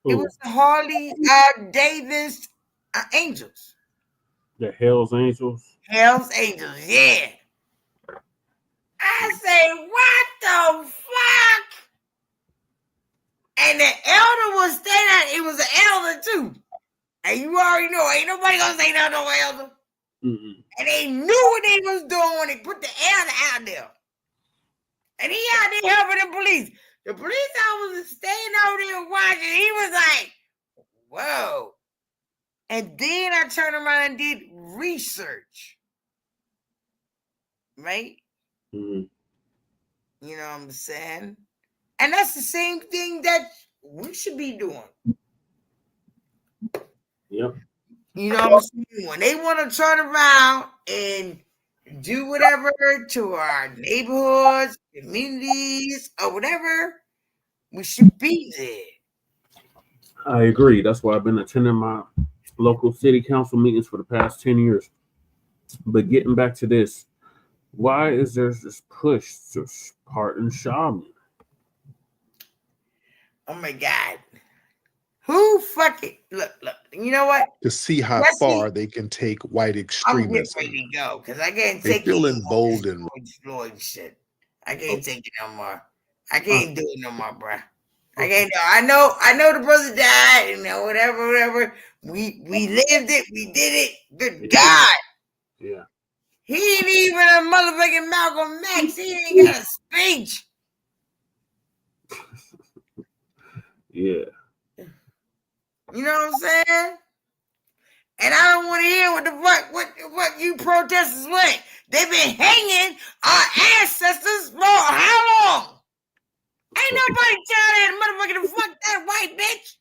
It was the Harley Davis Angels. The Hell's Angels? Hell's Angels, yeah. I say, what the fuck? And the elder was standing, it was an elder too. And you already know, ain't nobody gonna say no elder. Mm-mm. And they knew what they was doing when they put the elder out there. And he out there helping the police. The police officer was staying over there watching. He was like, whoa. And then I turned around and did research. Right? Mm-hmm. You know what I'm saying? And that's the same thing that we should be doing. Yep. You know what I'm saying? When they want to turn around and do whatever to our neighborhoods, communities, or whatever, we should be there. I agree. That's why I've been attending my local city council meetings for the past 10 years. But getting back to this, why is there this push to pardon Chauvin? Oh my God. Who fucking look, you know what? To see how far they can take white extremism. I'm ready to go because I can't they take feel it. Emboldened. George Floyd shit. I can't take it no more. I can't do it no more, bro. I can't do it. I know the brother died, whatever. We lived it, we did it. Good God. Yeah. He ain't even a motherfucking Malcolm X. He ain't got a speech. Yeah. You know what I'm saying? And I don't want to hear what you protesters want. They've been hanging our ancestors for how long? Ain't nobody telling that motherfucker to fuck that white bitch.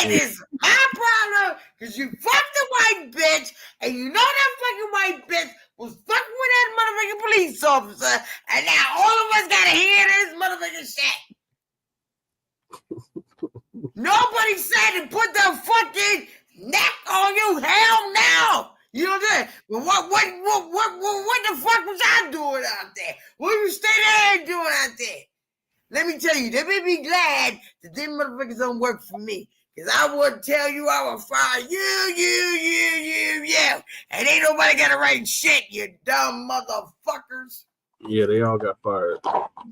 And it's my problem because you fucked the white bitch, and you know that fucking white bitch was fucking with that motherfucking police officer, and now all of us gotta hear this motherfucking shit. Nobody said to put the fucking neck on you. Hell no. You know what I'm saying? But what the fuck was I doing out there? What you stay there and doing out there? Let me tell you, they may be glad that them motherfuckers don't work for me. Because I would tell you I would fire you. And ain't nobody got to write shit, you dumb motherfuckers. Yeah, they all got fired.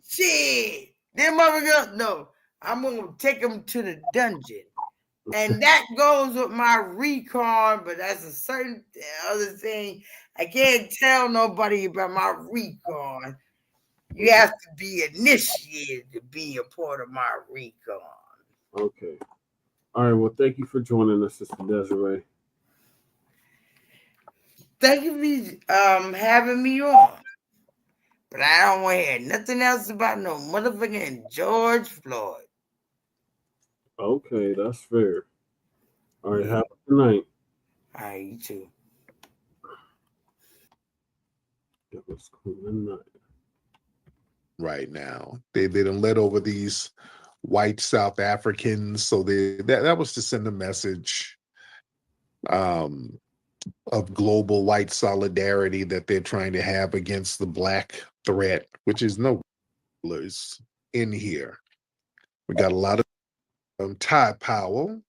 Shit. Them motherfuckers, no. I'm going to take them to the dungeon. And that goes with my recon, but that's a certain other thing. I can't tell nobody about my recon. You have to be initiated to be a part of my recon. Okay. All right. Well, thank you for joining us, Sister Desiree. Thank you for having me on. But I don't want to hear nothing else about no motherfucking George Floyd. Okay, that's fair. All right, have a good night. All right, you too. That was cool. Good night. Right now, they done let over these white South Africans, so that was to send a message of global white solidarity that they're trying to have against the Black threat, which is no regulars in here. We got a lot of Ty Powell,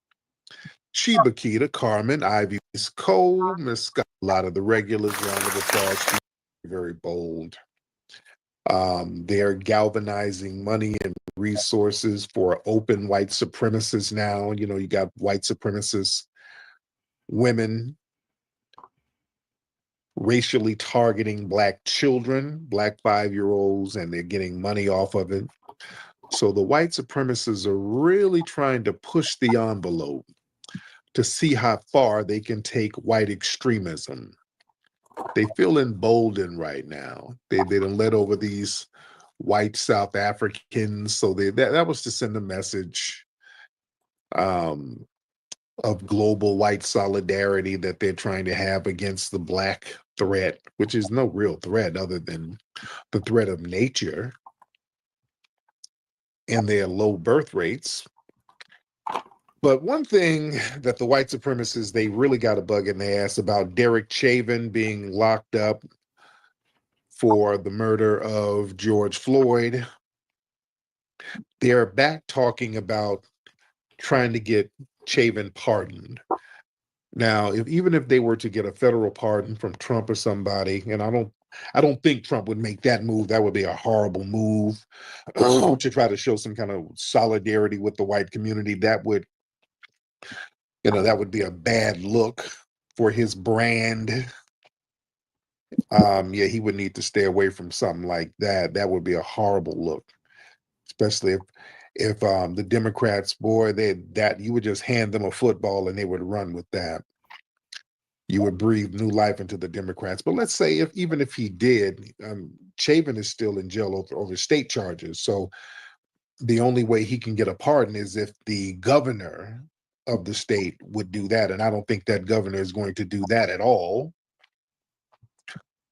Sheba Keita, Carmen, Ivy, Miss Cole, Miss Scott, a lot of the regulars round of applause. Very bold. They're galvanizing money and resources for open white supremacists now. You know, you got white supremacist women racially targeting Black children, Black 5-year-olds, and they're getting money off of it. So the white supremacists are really trying to push the envelope to see how far they can take white extremism. They feel emboldened right now. They done let over these white South Africans, so that was to send a message of global white solidarity that they're trying to have against the Black threat, which is no real threat other than the threat of nature and their low birth rates. But one thing that the white supremacists, they really got a bug in their ass about Derek Chauvin being locked up for the murder of George Floyd. They're back talking about trying to get Chauvin pardoned. Now, even if they were to get a federal pardon from Trump or somebody, and I don't think Trump would make that move. That would be a horrible move to try to show some kind of solidarity with the white community. That would be a bad look for his brand. Yeah, he would need to stay away from something like that. That would be a horrible look, especially if the Democrats, boy, you would just hand them a football and they would run with that. You would breathe new life into the Democrats. But let's say even if he did, Chauvin is still in jail over state charges. So the only way he can get a pardon is if the governor of the state would do that. And I don't think that governor is going to do that at all.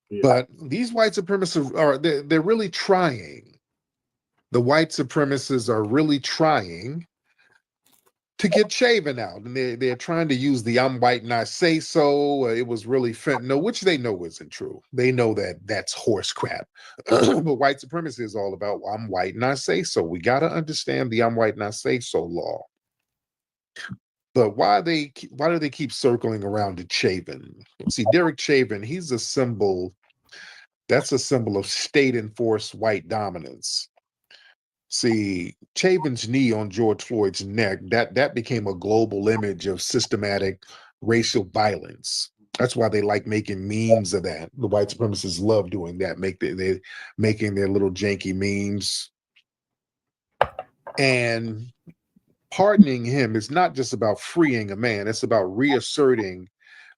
Yeah. But these white supremacists they're really trying. The white supremacists are really trying to get Chauvin out, and they're trying to use the "I'm white and I say so." It was really fentanyl, which they know isn't true. They know that that's horse crap. But white supremacy is all about "I'm white and I say so." We got to understand the "I'm white and I say so" law. But why do they keep circling around to Chauvin? See, Derek Chauvin, he's a symbol. That's a symbol of state-enforced white dominance. See, Chauvin's knee on George Floyd's neck, that became a global image of systematic racial violence. That's why they like making memes of that. The white supremacists love doing that, they're making their little janky memes. And pardoning him is not just about freeing a man, it's about reasserting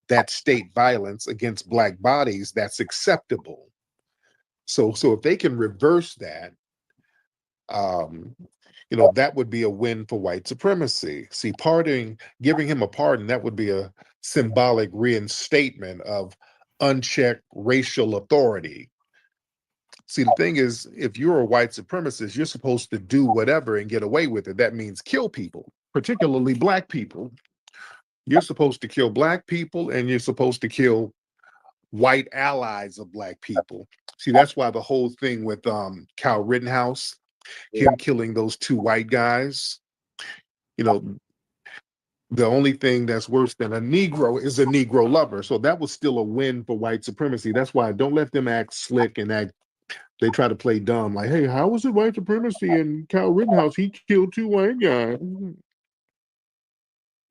that state violence against Black bodies that's acceptable. So if they can reverse that, that would be a win for white supremacy. See, giving him a pardon, that would be a symbolic reinstatement of unchecked racial authority. See, the thing is, if you're a white supremacist, you're supposed to do whatever and get away with it. That means kill people, particularly Black people. You're supposed to kill Black people, and you're supposed to kill white allies of Black people. See, that's why the whole thing with Kyle Rittenhouse, him killing those 2 white guys, the only thing that's worse than a Negro is a Negro lover. So that was still a win for white supremacy. That's why don't let them act slick and they try to play dumb. Like, hey, how was it white supremacy and Kyle Rittenhouse? He killed 2 white guys.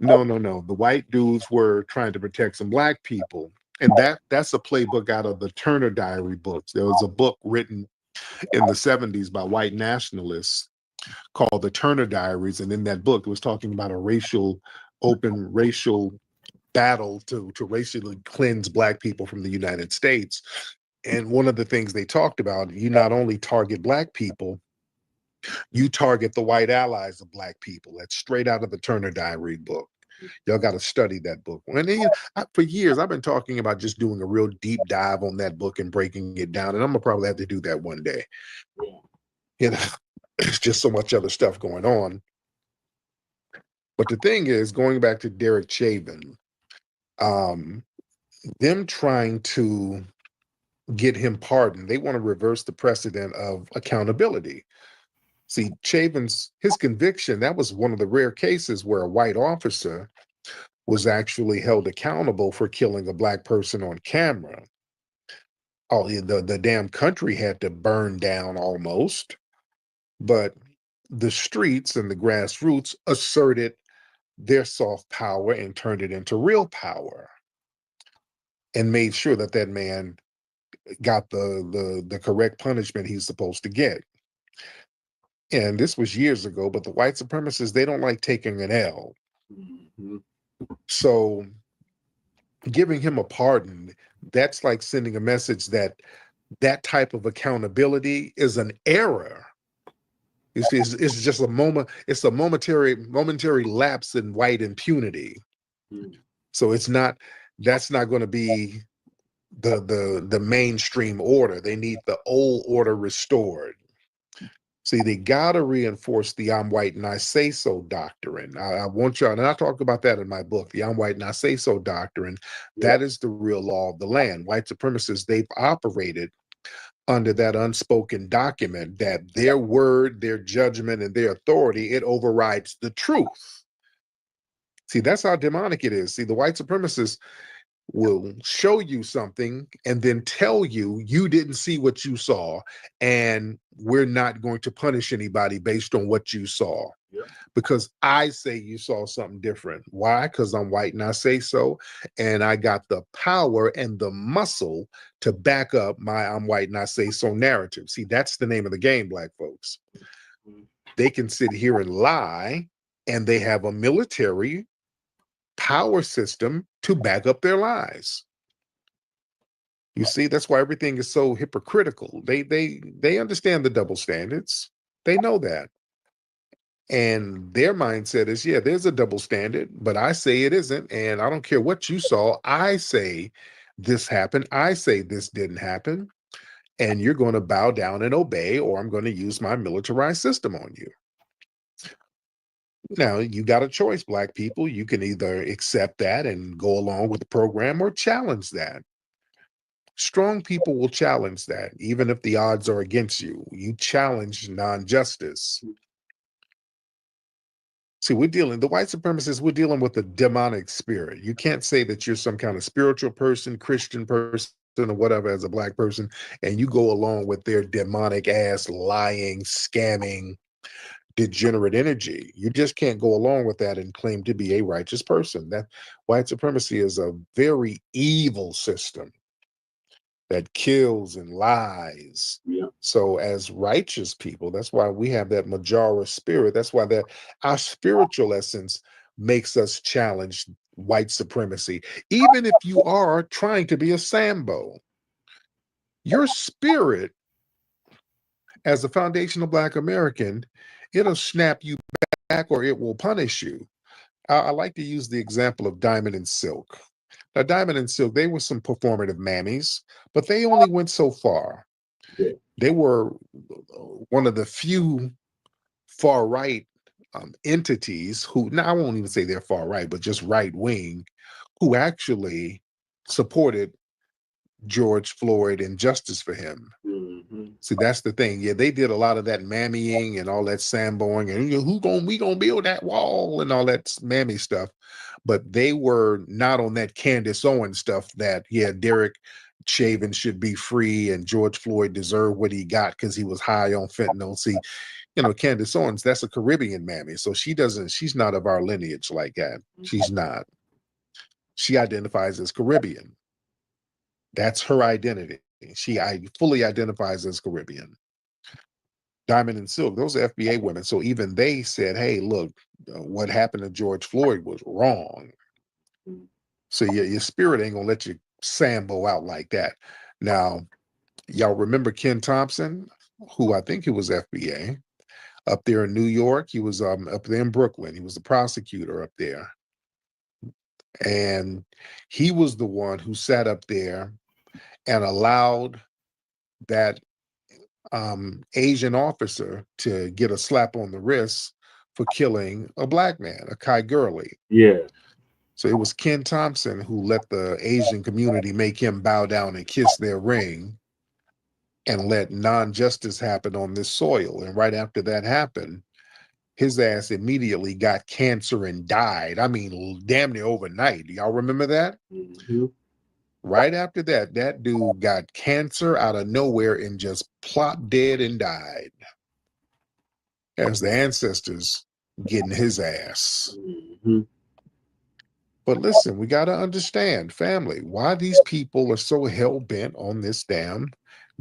No. The white dudes were trying to protect some Black people. And that's a playbook out of the Turner Diary books. There was a book written in the 70s by white nationalists called the Turner Diaries. And in that book, it was talking about a open racial battle to racially cleanse Black people from the United States. And one of the things they talked about, you not only target Black people, you target the white allies of Black people. That's straight out of the Turner Diary book. Y'all got to study that book. And then, for years, I've been talking about just doing a real deep dive on that book and breaking it down. And I'm gonna probably have to do that one day. You know, it's just so much other stuff going on. But the thing is, going back to Derek Chauvin, them trying to get him pardoned, they want to reverse the precedent of accountability. See, his conviction, that was one of the rare cases where a white officer was actually held accountable for killing a Black person on camera. Oh, the damn country had to burn down almost, but the streets and the grassroots asserted their soft power and turned it into real power and made sure that that man got the correct punishment he's supposed to get. And this was years ago, but the white supremacists, they don't like taking an L. So giving him a pardon, that's like sending a message that that type of accountability is an error. It's just a moment. It's a momentary lapse in white impunity. So it's not. That's not going to be the mainstream order. They need the old order restored. See, they got to reinforce the "I'm white and I say so" doctrine. I want y'all, and I talk about that in my book, the "I'm white and I say so" doctrine. That is the real law of the land. White supremacists, they've operated under that unspoken document that their word, their judgment, and their authority, it overrides the truth. See, that's how demonic it is. See, the white supremacists will show you something and then tell you you didn't see what you saw, and we're not going to punish anybody based on what you saw. Because I say you saw something different. Why? Because I'm white and I say so, and I got the power and the muscle to back up my "I'm white and I say so" narrative. See, that's the name of the game, Black folks. They can sit here and lie, and they have a military power system to back up their lies. You see, that's why everything is so hypocritical. They understand the double standards. They know that. And their mindset is, yeah, there's a double standard, but I say it isn't. And I don't care what you saw. I say this happened. I say this didn't happen. And you're going to bow down and obey, or I'm going to use my militarized system on you. Now, you got a choice, Black people. You can either accept that and go along with the program or challenge that. Strong people will challenge that, even if the odds are against you. You challenge non-justice. See, the white supremacists, we're dealing with a demonic spirit. You can't say that you're some kind of spiritual person, Christian person, or whatever as a Black person, and you go along with their demonic ass, lying, scamming, degenerate energy. You just can't go along with that and claim to be a righteous person. That white supremacy is a very evil system that kills and lies. So as righteous people, that's why we have that Majora spirit. That's why our spiritual essence makes us challenge white supremacy. Even if you are trying to be a Sambo, your spirit as a foundational Black American, it'll snap you back or it will punish you. I like to use the example of Diamond and Silk. Now, Diamond and Silk, they were some performative mammies, but they only went so far. They were one of the few far-right entities who, now I won't even say they're far-right, but just right-wing, who actually supported George Floyd and justice for him. See, that's the thing. Yeah, they did a lot of that mammying and all that samboing and we gonna build that wall and all that mammy stuff. But they were not on that Candace Owens stuff that, yeah, Derek Chauvin should be free and George Floyd deserved what he got because he was high on fentanyl. See, Candace Owens, that's a Caribbean mammy. So she's not of our lineage like that. She's not. She identifies as Caribbean. That's her identity. She fully identifies as Caribbean. Diamond and Silk, those are FBA women. So even they said, hey, look, what happened to George Floyd was wrong. So your spirit ain't gonna let you sambo out like that. Now, y'all remember Ken Thompson, who I think he was FBA up there in New York. He was up there in Brooklyn. He was the prosecutor up there. And he was the one who sat up there and allowed that Asian officer to get a slap on the wrist for killing a black man, a Kai Gurley. Yeah. So it was Ken Thompson who let the Asian community make him bow down and kiss their ring and let non-justice happen on this soil. And right after that happened, his ass immediately got cancer and died. I mean, damn near overnight. Y'all remember that? Mm-hmm. Right after that, that dude got cancer out of nowhere and just plopped dead and died. As the ancestors getting his ass. Mm-hmm. But listen, we got to understand, family, why these people are so hell-bent on this damn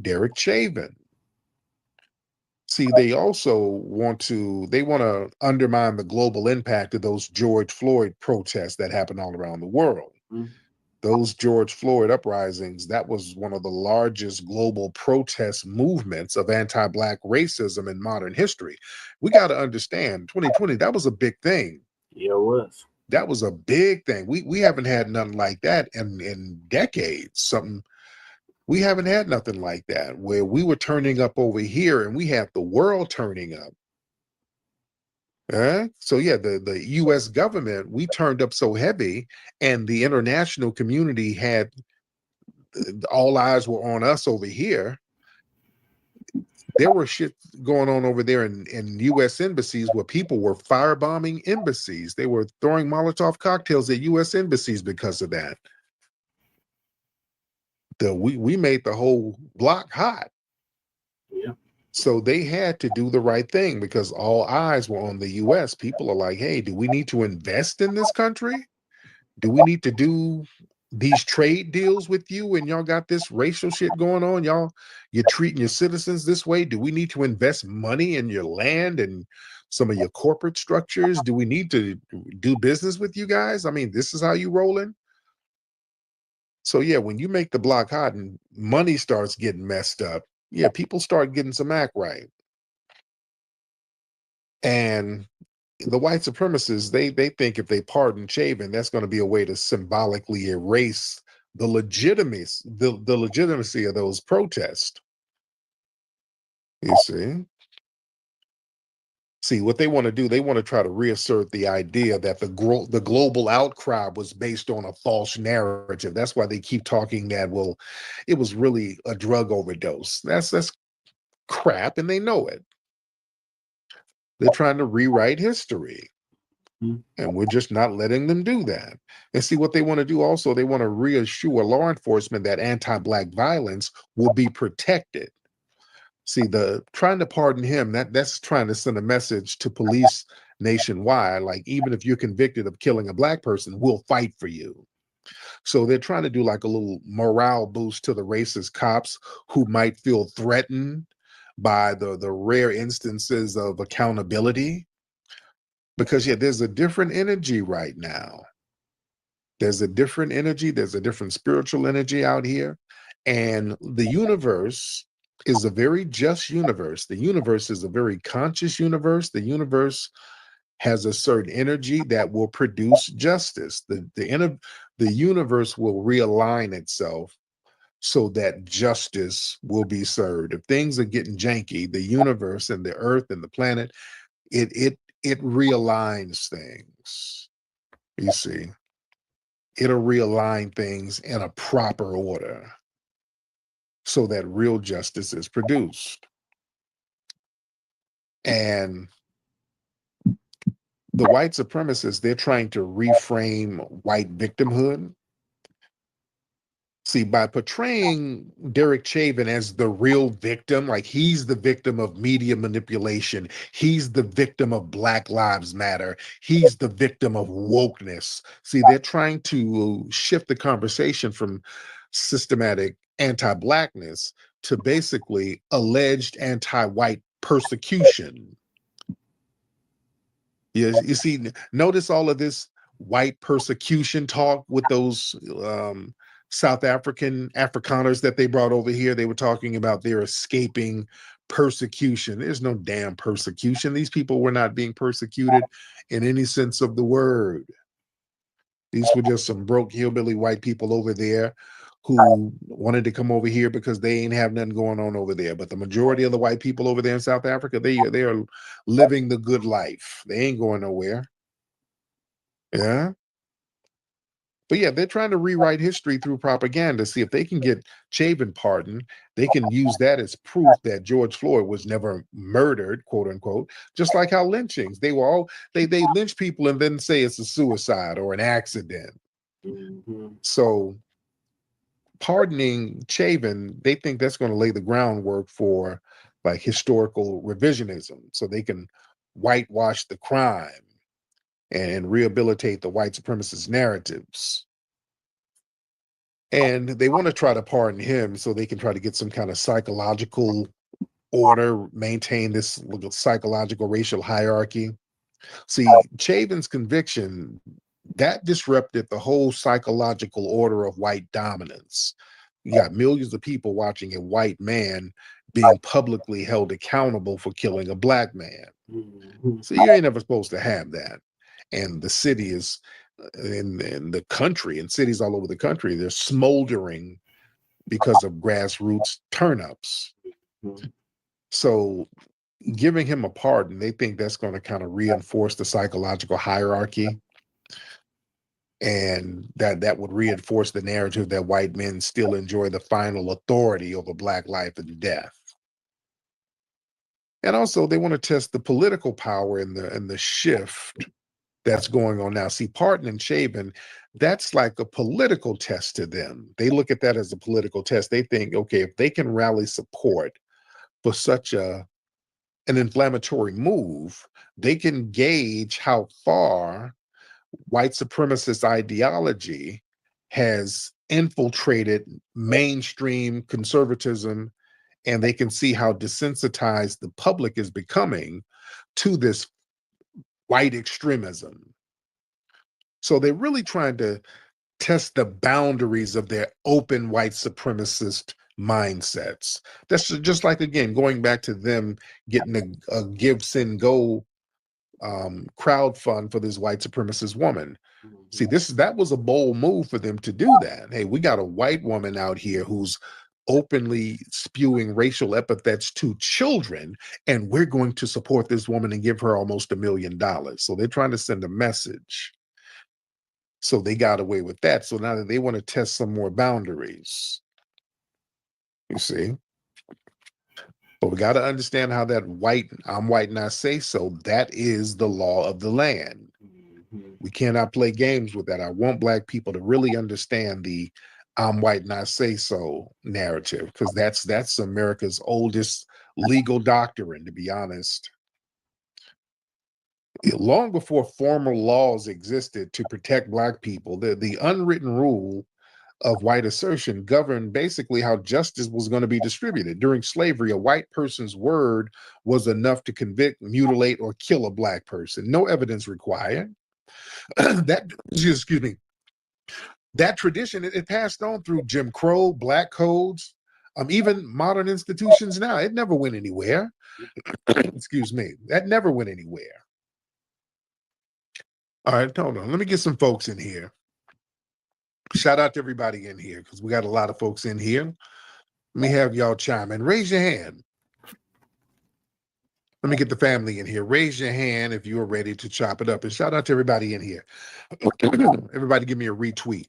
Derek Chauvin. See, they also want to undermine the global impact of those George Floyd protests that happened all around the world. Mm-hmm. Those George Floyd uprisings, that was one of the largest global protest movements of anti-Black racism in modern history. We got to understand, 2020, that was a big thing. Yeah, it was. That was a big thing. We haven't had nothing like that in decades. We haven't had nothing like that, where we were turning up over here and we had the world turning up. So yeah, the U.S. government, we turned up so heavy, and the international community had all eyes were on us over here. There were shit going on over there in U.S. embassies where people were firebombing embassies. They were throwing Molotov cocktails at U.S. embassies because of that. We made the whole block hot. Yeah. So they had to do the right thing because all eyes were on the U.S. People are like, hey, do we need to invest in this country? Do we need to do these trade deals with you and y'all got this racial shit going on? You're treating your citizens this way. Do we need to invest money in your land and some of your corporate structures? Do we need to do business with you guys? I mean, this is how you rolling? So yeah, when you make the block hot and money starts getting messed up, yeah, people start getting some act right. And the white supremacists, they think if they pardon Chauvin, that's going to be a way to symbolically erase the legitimacy of those protests. You see what they want to do. They want to try to reassert the idea that the global outcry was based on a false narrative. That's why they keep talking that, well, it was really a drug overdose. That's crap, and they know it. They're trying to rewrite history. And we're just not letting them do that. And see what they want to do also, they want to reassure law enforcement that anti-Black violence will be protected. See, trying to pardon him, that's trying to send a message to police nationwide, like even if you're convicted of killing a Black person, we'll fight for you. So they're trying to do like a little morale boost to the racist cops who might feel threatened by the rare instances of accountability. Because yeah, there's a different energy right now. There's a different energy. There's a different spiritual energy out here. And the universe is a very just universe. The universe is a very conscious universe. The universe has a certain energy that will produce justice. The universe will realign itself so that justice will be served. If things are getting janky, the universe and the earth and the planet, it realigns things. You see, it'll realign things in a proper order so that real justice is produced. And the white supremacists, they're trying to reframe white victimhood. See, by portraying Derek Chauvin as the real victim, like he's the victim of media manipulation, he's the victim of Black Lives Matter, he's the victim of wokeness. See, they're trying to shift the conversation from systematic anti-Blackness to basically alleged anti-white persecution. You see, notice all of this white persecution talk with those South African Afrikaners that they brought over here. They were talking about they're escaping persecution. There's no damn persecution. These people were not being persecuted in any sense of the word. These were just some broke hillbilly white people over there who wanted to come over here because they ain't have nothing going on over there. But the majority of the white people over there in South Africa, they are living the good life. They ain't going nowhere. Yeah. But yeah, they're trying to rewrite history through propaganda. See if they can get Chauvin pardoned, they can use that as proof that George Floyd was never murdered, quote unquote. Just like how lynchings, they lynch people and then say it's a suicide or an accident. So pardoning Chauvin, they think that's going to lay the groundwork for like historical revisionism, so they can whitewash the crime and rehabilitate the white supremacist narratives. And they want to try to pardon him so they can try to get some kind of psychological order, maintain this psychological racial hierarchy. See, Chauvin's conviction, that disrupted the whole psychological order of white dominance. You got millions of people watching a white man being publicly held accountable for killing a black man. So you ain't never supposed to have that. And the city is in the country, and cities all over the country, they're smoldering because of grassroots turn-ups. So giving him a pardon, they think that's going to kind of reinforce the psychological hierarchy, and that would reinforce the narrative that white men still enjoy the final authority over black life and death. And also they want to test the political power and the shift that's going on now. See, pardoning Chauvin, that's like a political test to them. They look at that as a political test. They think, okay, if they can rally support for such an inflammatory move, they can gauge how far white supremacist ideology has infiltrated mainstream conservatism, and they can see how desensitized the public is becoming to this white extremism. So they're really trying to test the boundaries of their open white supremacist mindsets. That's just like, again, going back to them getting a Give, Send, Go crowd fund for this white supremacist woman. See, that was a bold move for them to do that. Hey, we got a white woman out here who's openly spewing racial epithets to children, and we're going to support this woman and give her almost $1 million. So they're trying to send a message. So they got away with that. So now that they want to test some more boundaries, you see. But we got to understand how that I'm white and I say so, that is the law of the land. We cannot play games with that. I want black people to really understand the I'm white and I say so narrative, because that's America's oldest legal doctrine, to be honest. Long before formal laws existed to protect black people, the unwritten rule of white assertion governed basically how justice was going to be distributed. During slavery, a white person's word was enough to convict, mutilate, or kill a black person. No evidence required. That tradition, it passed on through Jim Crow, black codes, even modern institutions now. It never went anywhere. Excuse me. That never went anywhere. All right, hold on. Let me get some folks in here. Shout out to everybody in here, because we got a lot of folks in here. Let me have y'all chime in. Raise your hand. Let me get the family in here. Raise your hand if you are ready to chop it up. And shout out to everybody in here. Everybody give me a retweet.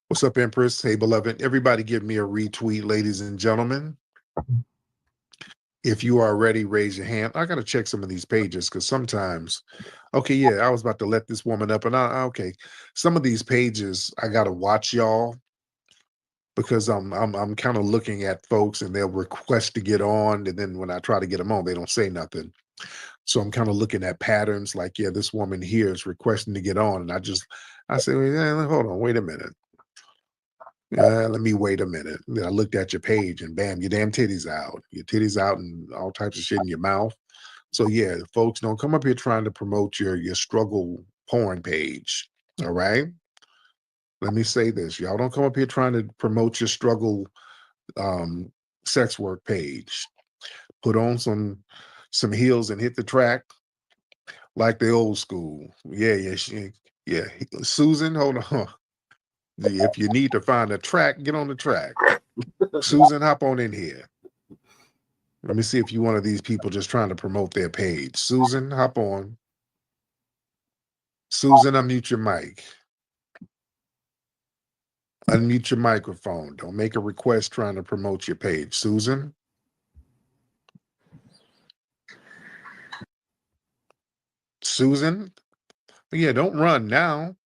What's up, Empress? Hey, beloved. Everybody give me a retweet, ladies and gentlemen. If you are ready, raise your hand. I got to check some of these pages, because sometimes, okay, yeah, I was about to let this woman up, and okay, some of these pages I got to watch y'all, because I'm kind of looking at folks and they'll request to get on, and then when I try to get them on, they don't say nothing. So I'm kind of looking at patterns, like, yeah, this woman here is requesting to get on, and I say, well, hold on, wait a minute. Let me wait a minute. Then I looked at your page, and bam, your damn titties out. Your titties out and all types of shit in your mouth. So yeah, folks, don't come up here trying to promote your struggle porn page. All right. Let me say this. Y'all don't come up here trying to promote your struggle sex work page. Put on some heels and hit the track like the old school. Yeah. Susan, hold on. If you need to find a track, get on the track. Susan, hop on in here. Let me see if you're one of these people just trying to promote their page. Susan, hop on. Susan, unmute your mic. Unmute your microphone. Don't make a request trying to promote your page. Susan? Susan? Yeah, don't run now.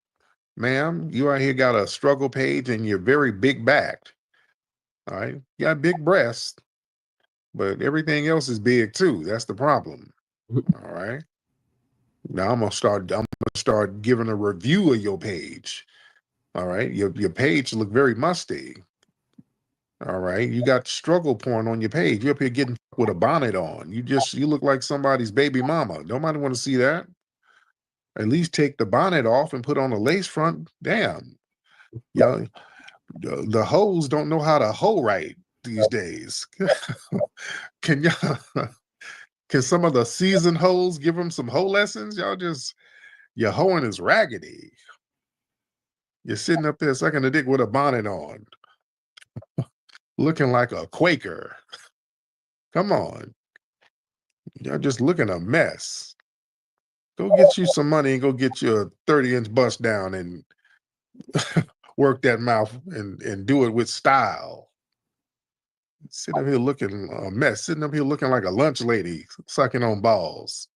Ma'am, you out here got a struggle page and you're very big backed. All right. You got big breasts, but everything else is big too. That's the problem. All right. Now I'm gonna start giving a review of your page. All right. Your page look very musty. All right. You got struggle porn on your page. You're up here getting with a bonnet on. You look like somebody's baby mama. Nobody want to see that. At least take the bonnet off and put on a lace front. Damn. Y'all, the hoes don't know how to hoe right these days. Can some of the seasoned hoes give them some hoe lessons? Your hoeing is raggedy. You're sitting up there sucking a dick with a bonnet on, looking like a Quaker. Come on. Y'all just looking a mess. Go get you some money and go get you a 30-inch bust down and work that mouth and do it with style. Sitting up here looking a mess. Sitting up here looking like a lunch lady sucking on balls.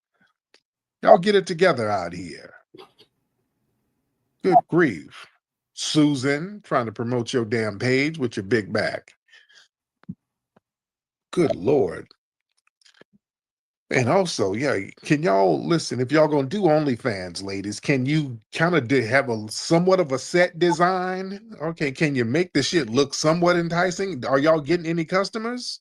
Y'all get it together out here. Good grief. Susan, trying to promote your damn page with your big back. Good Lord. And also, yeah, can y'all listen, if y'all gonna do OnlyFans, ladies, can you kind of have a somewhat of a set design? Okay, can you make the shit look somewhat enticing? Are y'all getting any customers?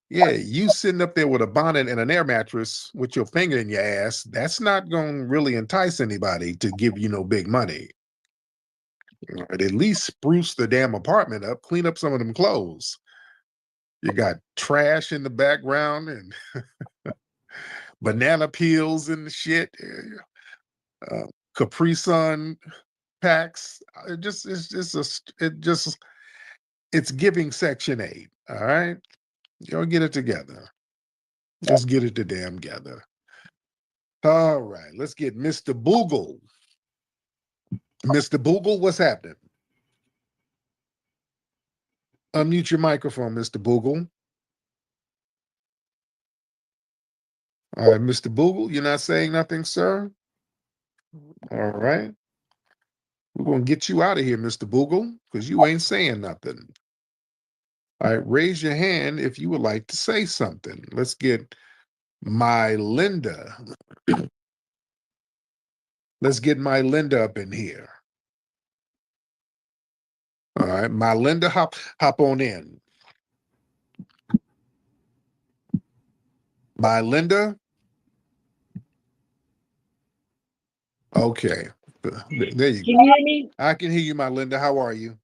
Yeah, you sitting up there with a bonnet and an air mattress with your finger in your ass, that's not gonna really entice anybody to give you no big money. At least spruce the damn apartment up, clean up some of them clothes. You got trash in the background and banana peels and shit, Capri Sun packs. It's giving Section 8. All right, y'all get it together. Just get it to damn together. All right, let's get Mr. Boogle. Mr. Boogle, what's happening? Unmute your microphone, Mr. Boogle. All right, Mr. Boogle, you're not saying nothing, sir? All right. We're going to get you out of here, Mr. Boogle, because you ain't saying nothing. All right, raise your hand if you would like to say something. Let's get my Linda. Let's get my Linda up in here. All right, my Linda, hop on in. My Linda. Okay, there you go. Can you hear me? I can hear you, my Linda. How are you?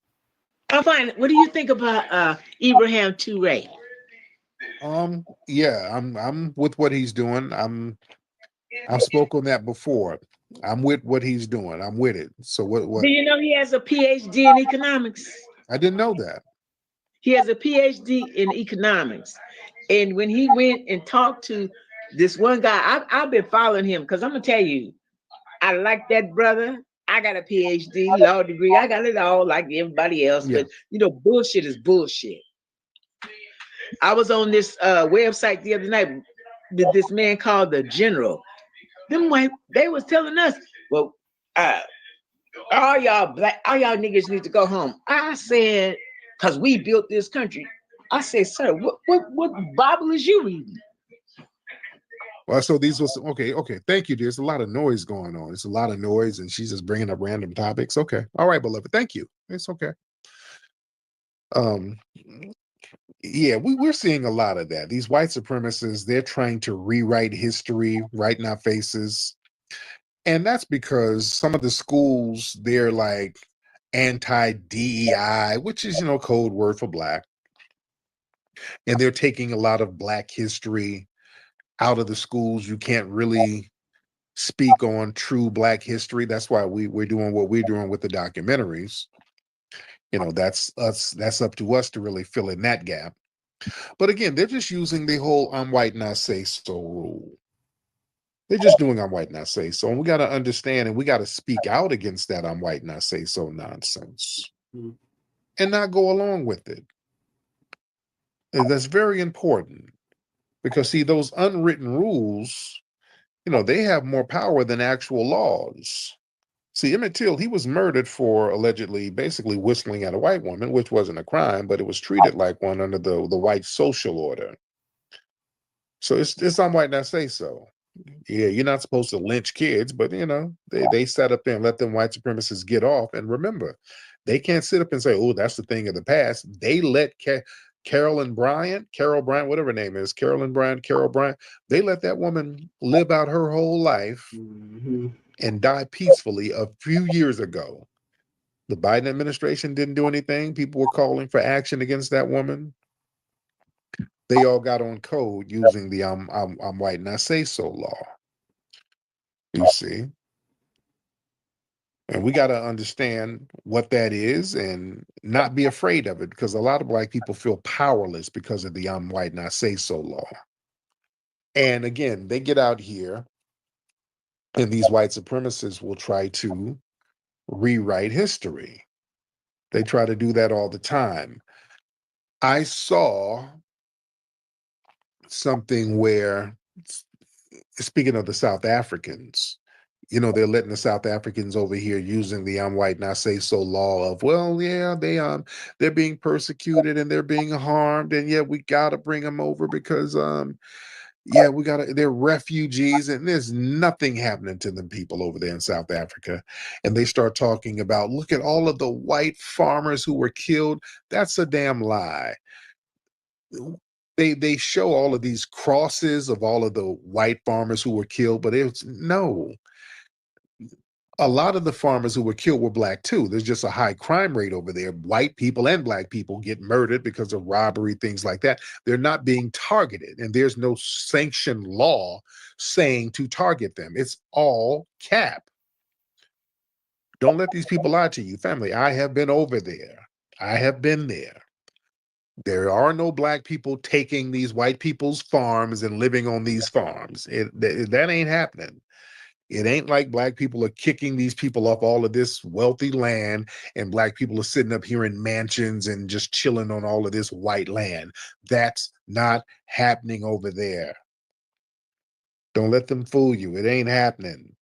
I'm fine. What do you think about Ibrahim Toure? Yeah, I'm with what he's doing. I've spoken on that before. I'm with what he's doing. I'm with it. So what? Do you know he has a PhD in economics? I didn't know that. He has a PhD in economics. And when he went and talked to this one guy, I've been following him because I'm gonna tell you, I like that brother. I got a PhD, law degree. I got it all like everybody else. Yeah. But you know, bullshit is bullshit. I was on this website the other night with this man called the General. They was telling us, well, all y'all niggas need to go home. I said, because we built this country. I said, sir, what Bible is you reading? Well, so these was okay. Thank you. There's a lot of noise going on. It's a lot of noise, and she's just bringing up random topics. Okay, all right, beloved. Thank you. It's okay. Yeah, we're seeing a lot of that. These white supremacists, they're trying to rewrite history right in our faces. And that's because some of the schools, they're like anti-DEI, which is, code word for Black. And they're taking a lot of Black history out of the schools. You can't really speak on true Black history. That's why we're doing what we're doing with the documentaries. That's up to us to really fill in that gap. But again, they're just using the whole I'm white and I say so rule. They're just doing I'm white and I say so. And we got to understand and we got to speak out against that I'm white and I say so nonsense and not go along with it. And that's very important because, see, those unwritten rules, they have more power than actual laws. See, Emmett Till, he was murdered for allegedly basically whistling at a white woman, which wasn't a crime, but it was treated like one under the white social order. So it's I'm white and I say so. Yeah, you're not supposed to lynch kids, but they sat up there and let them white supremacists get off. And remember, they can't sit up and say, "Oh, that's the thing of the past." They let Carol Bryant, whatever her name is, Carol Bryant, they let that woman live out her whole life and die peacefully a few years ago. The Biden administration didn't do anything. People were calling for action against that woman. They all got on code using the I'm white and I say so law. You see? And we got to understand what that is and not be afraid of it, because a lot of Black people feel powerless because of the I'm white and I say so law. And again, they get out here and these white supremacists will try to rewrite history. They try to do that all the time. I saw something where, speaking of the South Africans, they're letting the South Africans over here using the I'm white and I say so law of, well, yeah, they're being persecuted and they're being harmed, and yeah, we gotta bring them over because they're refugees, and there's nothing happening to them people over there in South Africa. And they start talking about, look at all of the white farmers who were killed. That's a damn lie. They show all of these crosses of all of the white farmers who were killed, but no. A lot of the farmers who were killed were Black too. There's just a high crime rate over there. White people and Black people get murdered because of robbery, things like that. They're not being targeted, and there's no sanctioned law saying to target them. It's all cap. Don't let these people lie to you, family. I have been over there. I have been there. There are no Black people taking these white people's farms and living on these farms. That ain't happening. It ain't like Black people are kicking these people off all of this wealthy land and Black people are sitting up here in mansions and just chilling on all of this white land. That's not happening over there. Don't let them fool you. It ain't happening.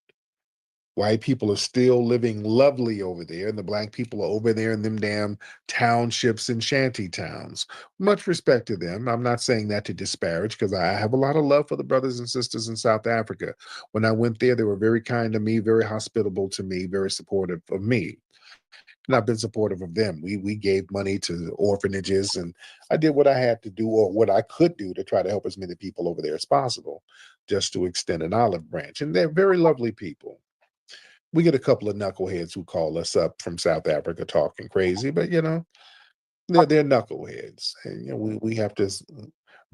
White people are still living lovely over there, and the Black people are over there in them damn townships and shanty towns. Much respect to them. I'm not saying that to disparage, because I have a lot of love for the brothers and sisters in South Africa. When I went there, they were very kind to me, very hospitable to me, very supportive of me. And I've been supportive of them. We gave money to orphanages, and I did what I had to do, or what I could do, to try to help as many people over there as possible, just to extend an olive branch. And they're very lovely people. We get a couple of knuckleheads who call us up from South Africa talking crazy, but they're knuckleheads, and we have to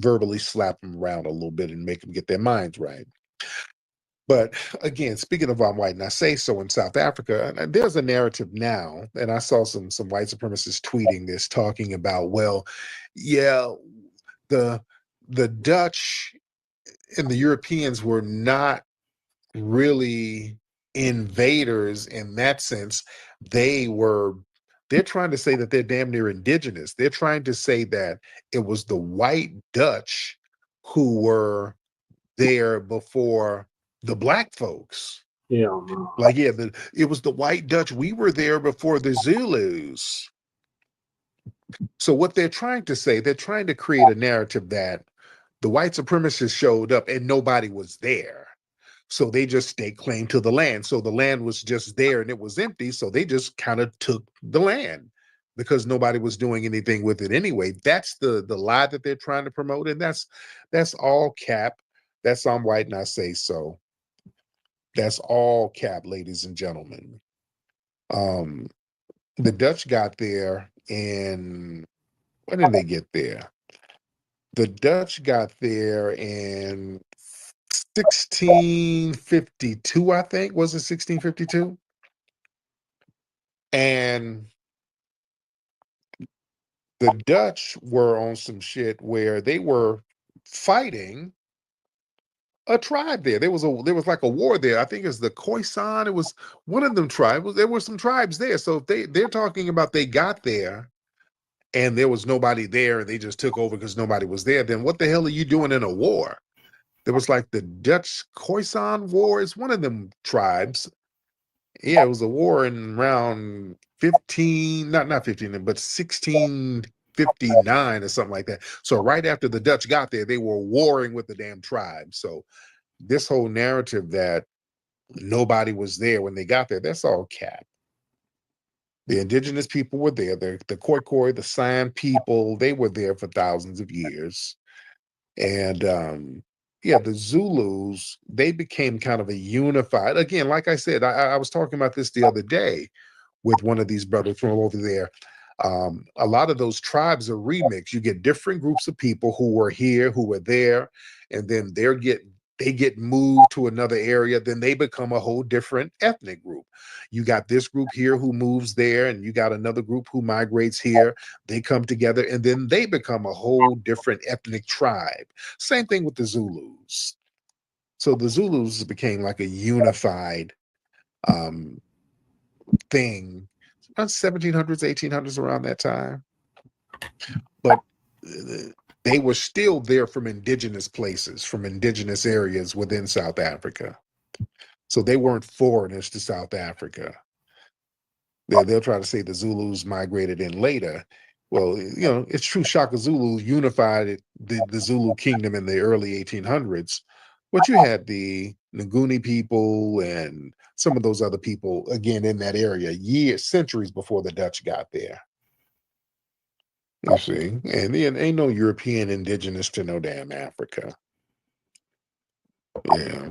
verbally slap them around a little bit and make them get their minds right. But again, speaking of I'm white and I say so in South Africa, there's a narrative now, and I saw some white supremacists tweeting this, talking about, well, yeah, the Dutch and the Europeans were not really invaders in that sense. They're trying to say that they're damn near indigenous. They're trying to say that it was the white Dutch who were there before the Black folks. Yeah. Like, yeah, it was the white Dutch. We were there before the Zulus. So what they're trying to say, they're trying to create a narrative that the white supremacists showed up and nobody was there. So they just staked claim to the land. So the land was just there and it was empty. So they just kind of took the land because nobody was doing anything with it anyway. That's the lie that they're trying to promote. And that's all cap. That's I'm white and I say so. That's all cap, ladies and gentlemen. The Dutch got there in, when did they get there? The Dutch got there in 1652, I think. Was it 1652? And the Dutch were on some shit where they were fighting a tribe there. There was like a war there. I think it's the Khoisan. It was one of them tribes. There were some tribes there. So if they're talking about they got there and there was nobody there and they just took over because nobody was there, then what the hell are you doing in a war? There was like the Dutch Khoisan War. It's one of them tribes. Yeah, it was a war in around 15, not 15, but 1659 or something like that. So right after the Dutch got there, they were warring with the damn tribe. So this whole narrative that nobody was there when they got there, that's all cap. The indigenous people were there. The Khoikhoi, the San people, they were there for thousands of years. And yeah, the Zulus, they became kind of a unified, again, like I said, I was talking about this the other day with one of these brothers from over there. A lot of those tribes are remixed. You get different groups of people who were here, who were there, and then they get moved to another area, then they become a whole different ethnic group. You got this group here who moves there, and you got another group who migrates here. They come together, and then they become a whole different ethnic tribe. Same thing with the Zulus. So the Zulus became like a unified thing around 1700s, 1800s, around that time. But they were still there from indigenous places, from indigenous areas within South Africa. So they weren't foreigners to South Africa. They'll try to say the Zulus migrated in later. Well, you know, it's true. Shaka Zulu unified the Zulu kingdom in the early 1800s, but you had the Nguni people and some of those other people, again, in that area, centuries before the Dutch got there. You see, and ain't no European indigenous to no damn Africa. Yeah.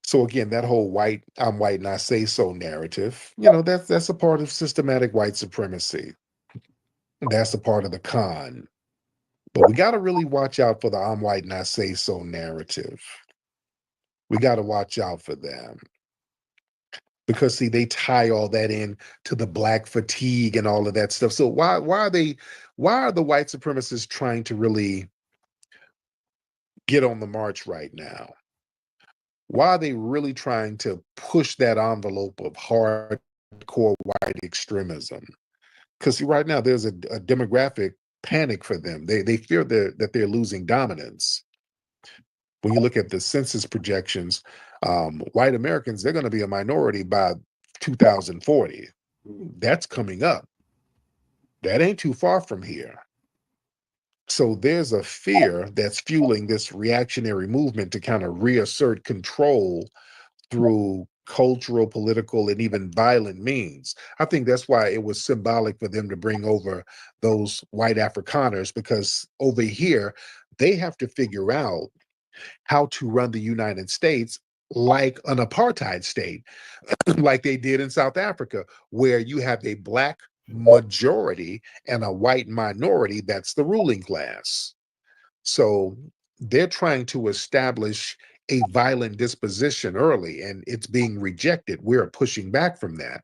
So again, that whole I'm white and I say so narrative, you know, that's a part of systematic white supremacy. That's a part of the con. But we got to really watch out for the I'm white and I say so narrative. We got to watch out for them. Because see, they tie all that in to the black fatigue and all of that stuff. So why are the white supremacists trying to really get on the march right now? Why are they really trying to push that envelope of hardcore white extremism? Because right now there's a demographic panic for them. They fear that they're losing dominance. When you look at the census projections, white Americans, they're going to be a minority by 2040. That's coming up. That ain't too far from here. So there's a fear that's fueling this reactionary movement to kind of reassert control through cultural, political, and even violent means. I think that's why it was symbolic for them to bring over those white Afrikaners, because over here, they have to figure out how to run the United States like an apartheid state, like they did in South Africa, where you have a black majority and a white minority that's the ruling class. So they're trying to establish a violent disposition early, and it's being rejected. We're pushing back from that.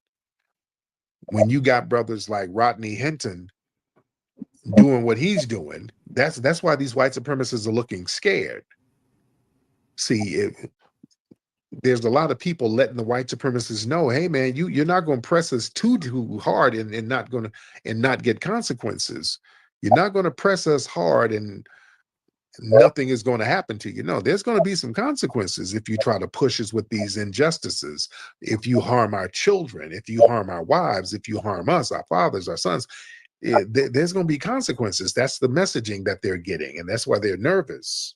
When you got brothers like Rodney Hinton doing what he's doing, that's why these white supremacists are looking scared. See, there's a lot of people letting the white supremacists know, hey man, you're not going to press us too hard and not get consequences. You're not going to press us hard and nothing is going to happen to you. No, there's going to be some consequences if you try to push us with these injustices. If you harm our children, if you harm our wives, if you harm us, our fathers, our sons, there's going to be consequences. That's the messaging that they're getting, and that's why they're nervous.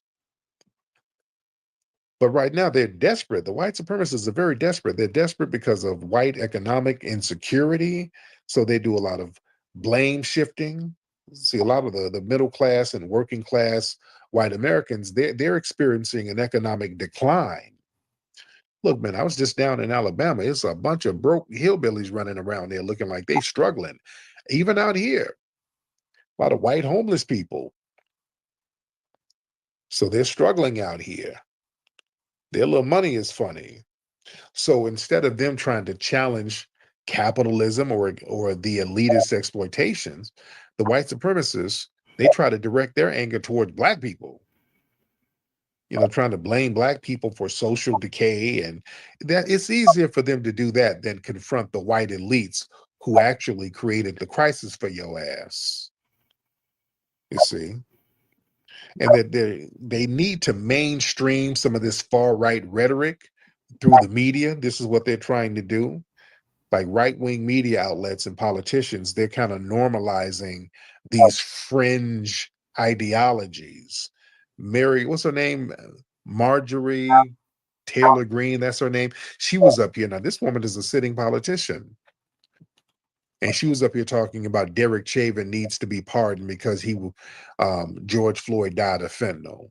But right now they're desperate. The white supremacists are very desperate. They're desperate because of white economic insecurity. So they do a lot of blame shifting. See, a lot of the middle class and working class white Americans, they're experiencing an economic decline. Look, man, I was just down in Alabama. It's a bunch of broke hillbillies running around there looking like they struggling. Even out here, a lot of white homeless people. So they're struggling out here. Their little money is funny. So instead of them trying to challenge capitalism or the elitist exploitations, the white supremacists, they try to direct their anger towards Black people. You know, trying to blame Black people for social decay, and that it's easier for them to do that than confront the white elites who actually created the crisis for your ass. You see? And that they need to mainstream some of this far-right rhetoric through the media. This is what they're trying to do. Like right-wing media outlets and politicians, they're kind of normalizing these fringe ideologies. What's her name? Marjorie Taylor Greene, that's her name. She was up here. Now, this woman is a sitting politician. And she was up here talking about Derek Chauvin needs to be pardoned because George Floyd died of fentanyl.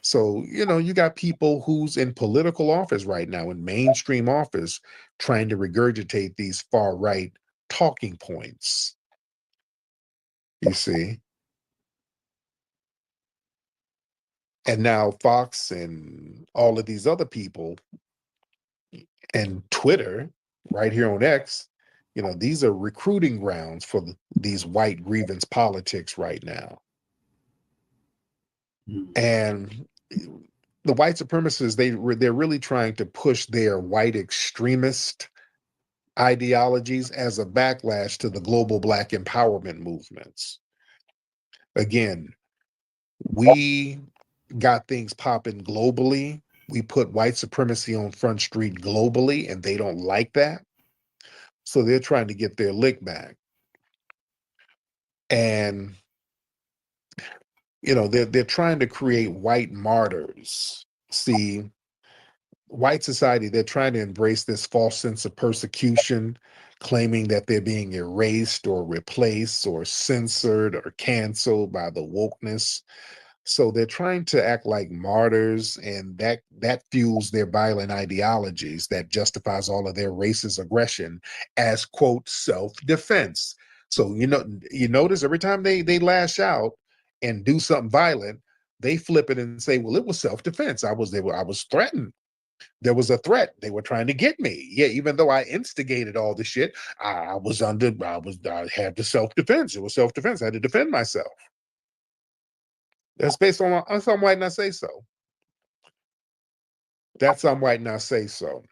So, you know, you got people who's in political office right now, in mainstream office, trying to regurgitate these far-right talking points. You see? And now Fox and all of these other people and Twitter, right here on X, you know, these are recruiting grounds for these white grievance politics right now. And the white supremacists, they're really trying to push their white extremist ideologies as a backlash to the global Black empowerment movements. Again, we got things popping globally. We put white supremacy on Front Street globally, and they don't like that. So they're trying to get their lick back. And, you know, they're trying to create white martyrs. See, white society, they're trying to embrace this false sense of persecution, claiming that they're being erased or replaced or censored or canceled by the wokeness. So they're trying to act like martyrs, and that fuels their violent ideologies that justifies all of their racist aggression as, quote, self-defense. So, you notice every time they lash out and do something violent, they flip it and say, well, it was self-defense. I was threatened. There was a threat. They were trying to get me. Yeah, even though I instigated all the shit, I had the self-defense. It was self-defense. I had to defend myself. That's based on some white not say so. That's some white not say so.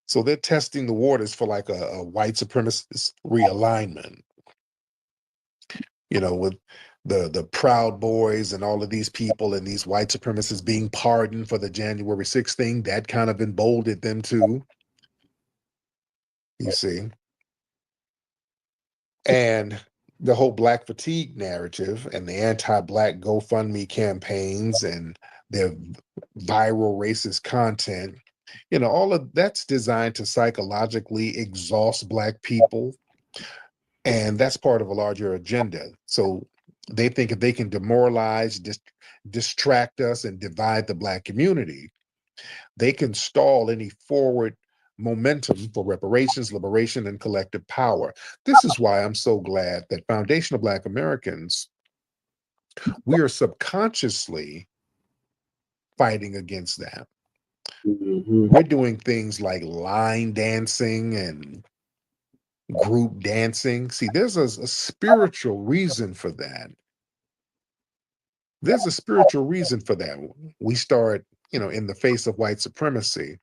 So they're testing the waters for like a white supremacist realignment. You know, with the Proud Boys and all of these people and these white supremacists being pardoned for the January 6th thing, that kind of emboldened them too. You see. And the whole Black fatigue narrative and the anti-Black GoFundMe campaigns and their viral racist content, you know, all of that's designed to psychologically exhaust Black people. And that's part of a larger agenda. So they think if they can demoralize, distract us, and divide the Black community, they can stall any forward momentum for reparations, liberation, and collective power. This is why I'm so glad that foundational Black Americans, we are subconsciously fighting against that. We're doing things like line dancing and group dancing. See, there's a spiritual reason for that. There's a spiritual reason for that. We start, you know, in the face of white supremacy,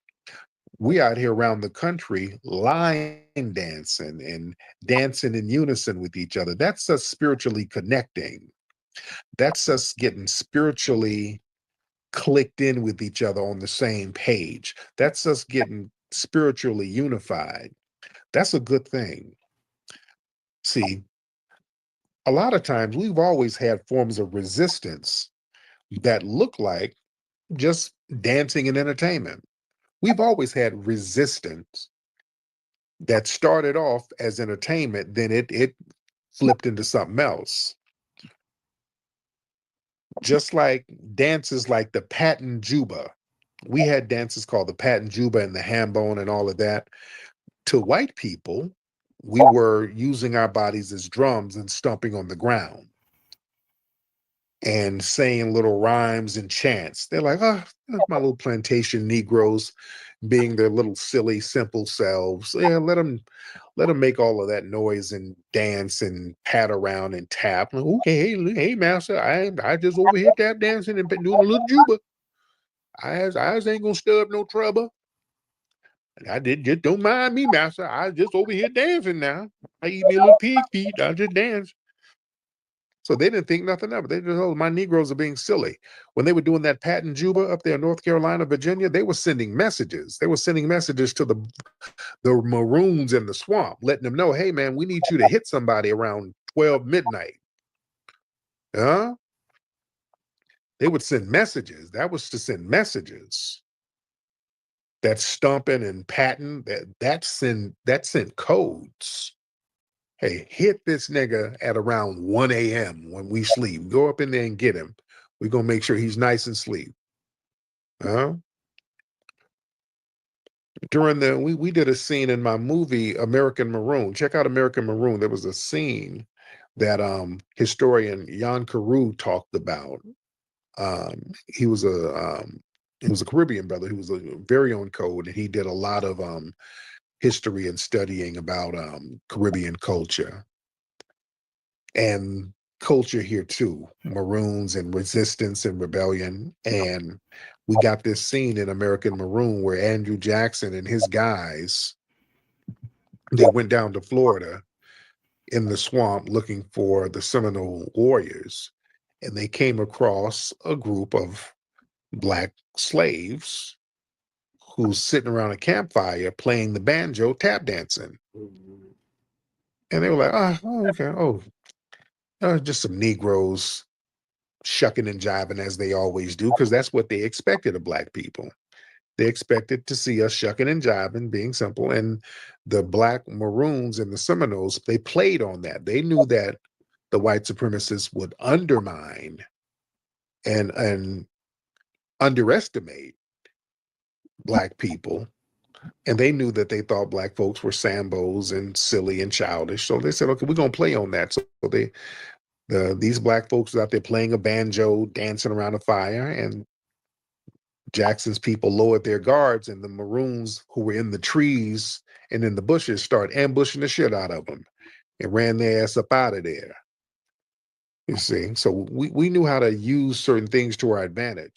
we out here around the country line dancing and dancing in unison with each other. That's us spiritually connecting. That's us getting spiritually clicked in with each other on the same page. That's us getting spiritually unified. That's a good thing. See, a lot of times we've always had forms of resistance that look like just dancing and entertainment. We've always had resistance that started off as entertainment, then it flipped into something else. Just like dances like the Patent Juba, we had dances called the Pat and Juba and the ham bone and all of that. To white people, we were using our bodies as drums and stomping on the ground and saying little rhymes and chants. They're like, oh, my little plantation Negroes being their little silly, simple selves. Yeah, let them make all of that noise and dance and pat around and tap. Like, okay, hey, master, I just over here tap dancing and doing a little juba. I ain't gonna stir up no trouble. I just don't mind me, master. I just over here dancing now. I eat me a little pig feet. I just dance. So they didn't think nothing of it. They just, oh, my Negroes are being silly. When they were doing that Pat and Juba up there in North Carolina, Virginia, they were sending messages. They were sending messages to the Maroons in the swamp, letting them know, hey, man, we need you to hit somebody around 12 midnight. Huh? They would send messages. That was to send messages. That stomping and patting, that sent codes. Hey, hit this nigga at around 1 a.m. when we sleep. Go up in there and get him. We're going to make sure he's nice and sleep. We did a scene in my movie, American Maroon. Check out American Maroon. There was a scene that historian Jan Carew talked about. He was a Caribbean brother who was a very own code, and he did a lot of history and studying about Caribbean culture and culture here too, Maroons and resistance and rebellion. And we got this scene in American Maroon where Andrew Jackson and his guys, they went down to Florida in the swamp looking for the Seminole warriors, and they came across a group of Black slaves who's sitting around a campfire playing the banjo, tap dancing. And they were like, just some Negroes shucking and jiving as they always do, because that's what they expected of Black people. They expected to see us shucking and jiving, being simple. And the Black Maroons and the Seminoles, they played on that. They knew that the white supremacists would undermine and underestimate Black people. And they knew that they thought Black folks were Sambos and silly and childish. So they said, okay, we're going to play on that. So these Black folks were out there playing a banjo, dancing around a fire, and Jackson's people lowered their guards, and the Maroons who were in the trees and in the bushes started ambushing the shit out of them and ran their ass up out of there. You see, so we knew how to use certain things to our advantage.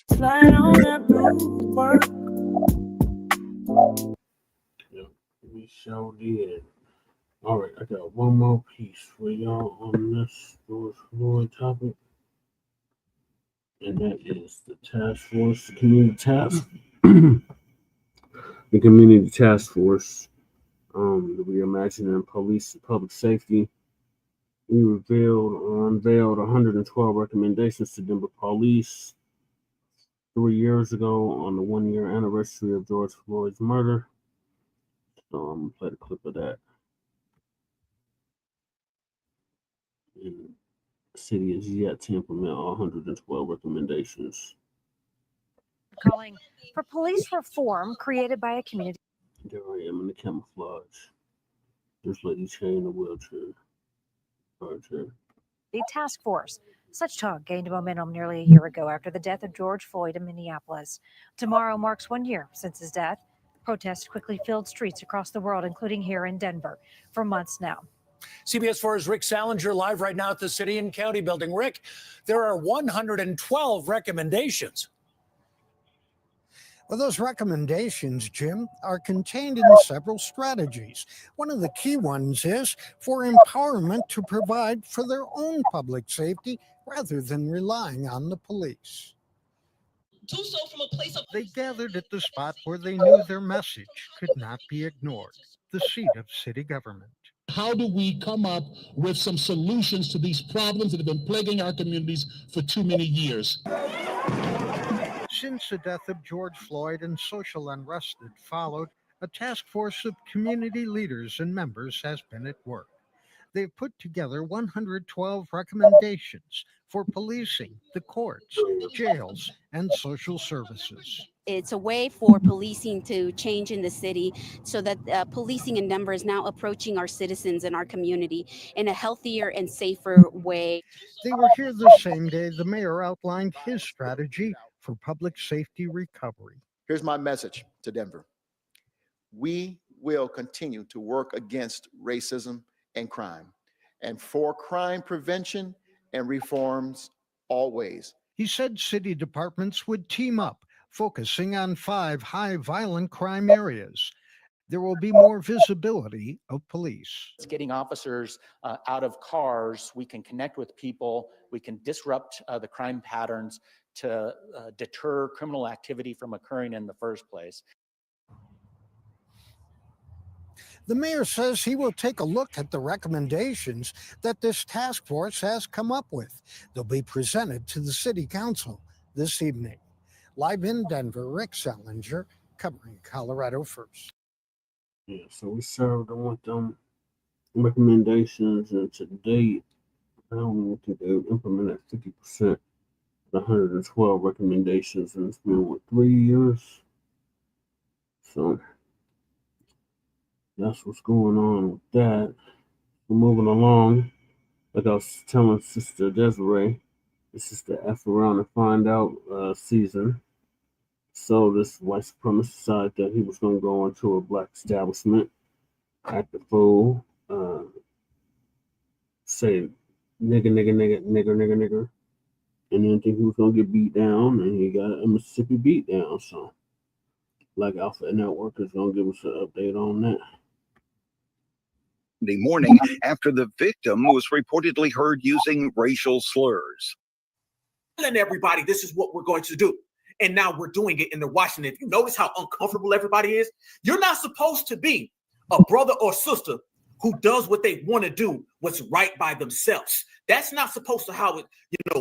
Yeah, we sure did. All right, I got one more piece for y'all on this George Floyd topic, and that is the task force, the community task, the community task force, reimagining police and public safety. We unveiled 112 recommendations to Denver police 3 years ago on the 1-year anniversary of George Floyd's murder. So I'm gonna play the clip of that. And the city is yet to implement all 112 recommendations. Calling for police reform created by a community. There I am in the camouflage. This lady chained a wheelchair. The task force. Such talk gained momentum nearly a year ago after the death of George Floyd in Minneapolis. Tomorrow marks 1 year since his death. Protests quickly filled streets across the world, including here in Denver, for months now. CBS 4's Rick Salinger live right now at the City and County Building. Rick, there are 112 recommendations. Well, those recommendations, Jim, are contained in several strategies. One of the key ones is for empowerment to provide for their own public safety rather than relying on the police. Do so from a place of... They gathered at the spot where they knew their message could not be ignored, the seat of city government. How do we come up with some solutions to these problems that have been plaguing our communities for too many years? Since the death of George Floyd and social unrest that followed, a task force of community leaders and members has been at work. they've put together 112 recommendations for policing, the courts, jails, and social services. It's a way for policing to change in the city so that policing in Denver is now approaching our citizens and our community in a healthier and safer way. They were here the same day the mayor outlined his strategy for public safety recovery. Here's my message to Denver. We will continue to work against racism and crime, and for crime prevention and reforms always. He said city departments would team up, focusing on 5 high violent crime areas. There will be more visibility of police. It's getting officers out of cars. We can connect with people. We can disrupt the crime patterns to deter criminal activity from occurring in the first place. The mayor says he will take a look at the recommendations that this task force has come up with. They'll be presented to the city council this evening. Live in Denver, Rick Salinger, covering Colorado First. Yeah, so we served them with them recommendations, and to date, I don't think they've implemented 50% of the 112 recommendations, and it's been, what, 3 years? So that's what's going on with that. We're moving along. Like I was telling Sister Desiree, this is the F Around and Find Out season. So this white supremacist decided that he was going to go into a black establishment, act the fool, say nigger, and then think he was going to get beat down, and he got a Mississippi beat down. So Black Alpha Network is going to give us an update on that. The morning after the victim was reportedly heard using racial slurs. Telling everybody this is what we're going to do. And now we're doing it in the Washington. If you notice how uncomfortable everybody is, you're not supposed to be a brother or sister who does what they want to do, what's right by themselves. That's not supposed to how it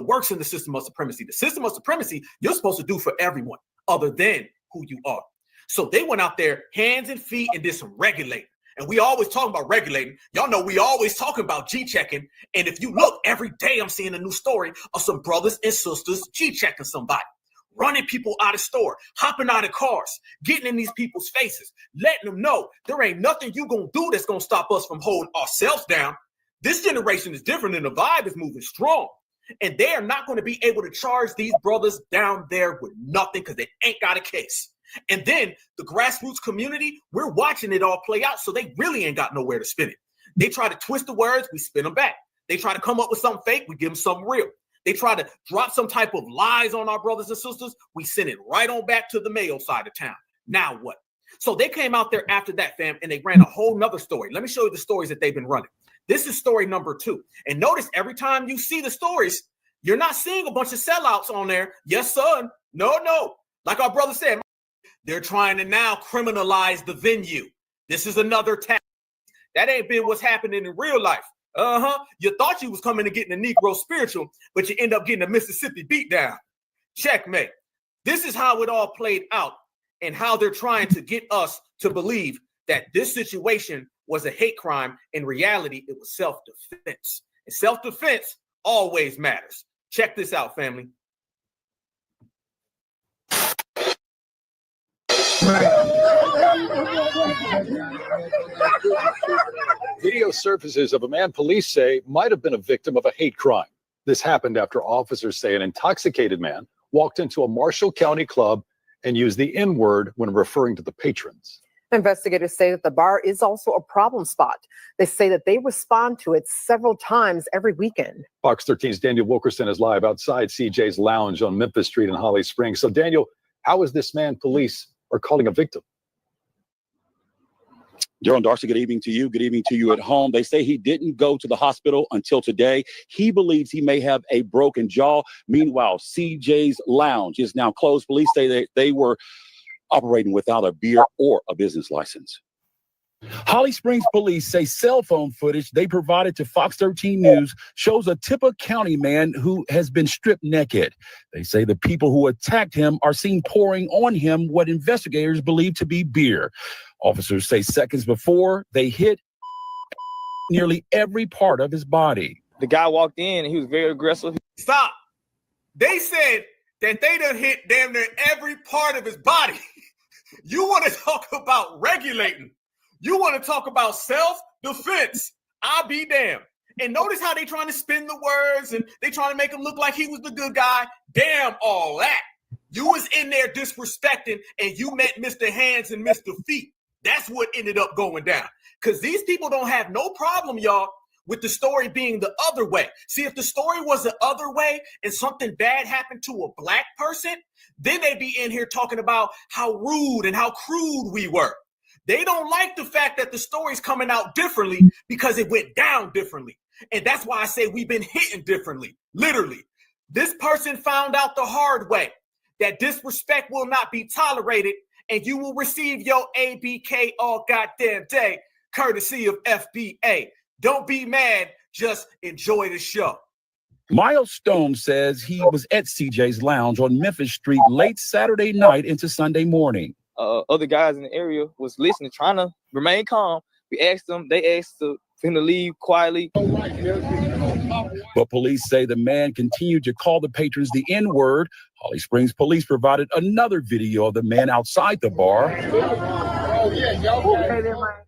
works in the system of supremacy. The system of supremacy, you're supposed to do for everyone other than who you are. So they went out there, hands and feet, and did some regulating. And we always talk about regulating. Y'all know we always talking about G-checking. And if you look, every day I'm seeing a new story of some brothers and sisters G-checking somebody, running people out of store, hopping out of cars, getting in these people's faces, letting them know there ain't nothing you gonna do that's gonna stop us from holding ourselves down. This generation is different and the vibe is moving strong. And they are not gonna be able to charge these brothers down there with nothing because they ain't got a case. And then the grassroots community, we're watching it all play out, so they really ain't got nowhere to spin it. They try to twist the words, we spin them back. They try to come up with something fake, we give them something real. They try to drop some type of lies on our brothers and sisters, we send it right on back to the Mayo side of town. Now what? So they came out there after that, fam, and they ran a whole nother story. Let me show you the stories that they've been running. This is story number 2. And notice every time you see the stories, you're not seeing a bunch of sellouts on there. Yes, son. No. Like our brother said, they're trying to now criminalize the venue. This is another tactic. That ain't been what's happening in real life. You thought you was coming to get in the Negro spiritual, but you end up getting a Mississippi beatdown. Checkmate. This is how it all played out and how they're trying to get us to believe that this situation was a hate crime. In reality, it was self-defense. And self-defense always matters. Check this out, family. Video surfaces of a man police say might have been a victim of a hate crime. This happened after officers say an intoxicated man walked into a Marshall County club and used the N-word when referring to the patrons. Investigators say that the bar is also a problem spot. They say that they respond to it several times every weekend. Fox 13's Daniel Wilkerson is live outside CJ's Lounge on Memphis Street in Holly Springs. So Daniel, how is this man police are calling a victim? Daryl Darcy, good evening to you. Good evening to you at home. They say he didn't go to the hospital until today. He believes he may have a broken jaw. Meanwhile, CJ's Lounge is now closed. Police say that they were operating without a beer or a business license. Holly Springs police say cell phone footage they provided to Fox 13 News shows a Tippah County man who has been stripped naked. They say the people who attacked him are seen pouring on him what investigators believe to be beer. Officers say seconds before they hit, nearly every part of his body. The guy walked in and he was very aggressive. Stop. They said that they done hit damn near every part of his body. You want to talk about regulating. You want to talk about self-defense. I'll be damned. And notice how they trying to spin the words and they trying to make him look like he was the good guy. Damn all that. You was in there disrespecting and you met Mr. Hands and Mr. Feet. That's what ended up going down. Because these people don't have no problem, y'all, with the story being the other way. See, if the story was the other way and something bad happened to a black person, then they'd be in here talking about how rude and how crude we were. They don't like the fact that the story's coming out differently because it went down differently. And that's why I say we've been hitting differently, literally. This person found out the hard way that disrespect will not be tolerated and you will receive your ABK all goddamn day, courtesy of FBA. Don't be mad, just enjoy the show. Miles Stone says he was at CJ's Lounge on Memphis Street late Saturday night into Sunday morning. Other guys in the area was listening, trying to remain calm. We asked them, they asked him to leave quietly. But police say the man continued to call the patrons the N-word. Holly Springs police provided another video of the man outside the bar,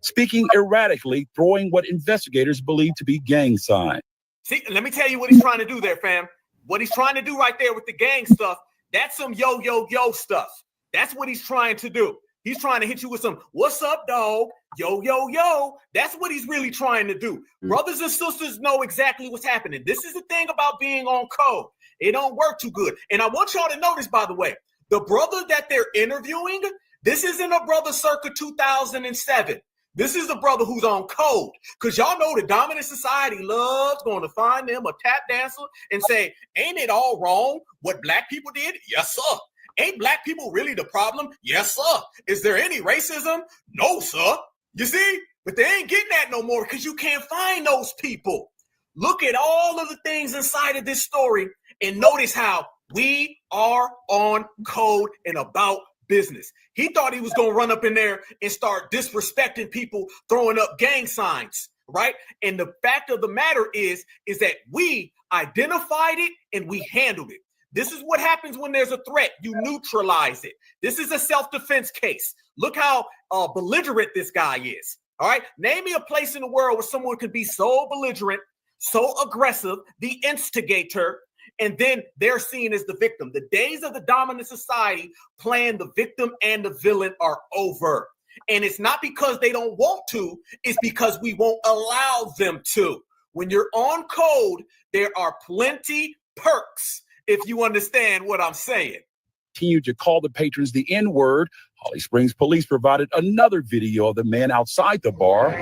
speaking erratically, throwing what investigators believe to be gang signs. See, let me tell you what he's trying to do there, fam. What he's trying to do right there with the gang stuff, that's some yo, yo, yo stuff. That's what he's trying to do. He's trying to hit you with some, what's up, dog? Yo, yo, yo. That's what he's really trying to do. Brothers and sisters know exactly what's happening. This is the thing about being on code. It don't work too good. And I want y'all to notice, by the way, the brother that they're interviewing, this isn't a brother circa 2007. This is the brother who's on code. Because y'all know the dominant society loves going to find them a tap dancer and say, ain't it all wrong what black people did? Yes, sir. Ain't black people really the problem? Yes, sir. Is there any racism? No, sir. You see? But they ain't getting that no more because you can't find those people. Look at all of the things inside of this story and notice how we are on code and about business. He thought he was going to run up in there and start disrespecting people, throwing up gang signs, right? And the fact of the matter is that we identified it and we handled it. This is what happens when there's a threat. You neutralize it. This is a self-defense case. Look how belligerent this guy is. All right. Name me a place in the world where someone could be so belligerent, so aggressive, the instigator, and then they're seen as the victim. The days of the dominant society playing the victim and the villain are over. And it's not because they don't want to. It's because we won't allow them to. When you're on code, there are plenty perks. If you understand what I'm saying. Continued to call the patrons the N-word. Holly Springs police provided another video of the man outside the bar,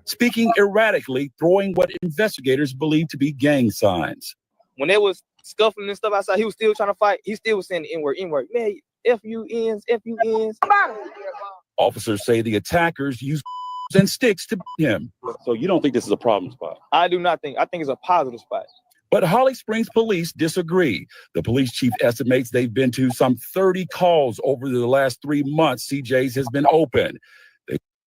speaking erratically, throwing what investigators believe to be gang signs. When they was scuffling and stuff outside, he was still trying to fight. He still was saying the N-word, N-word. Man, F-U-Ns, F-U-Ns. Officers say the attackers used and sticks to beat him. So you don't think this is a problem spot? I do not think. I think it's a positive spot. But Holly Springs police disagree. The police chief estimates they've been to some 30 calls over the last 3 months CJ's has been open.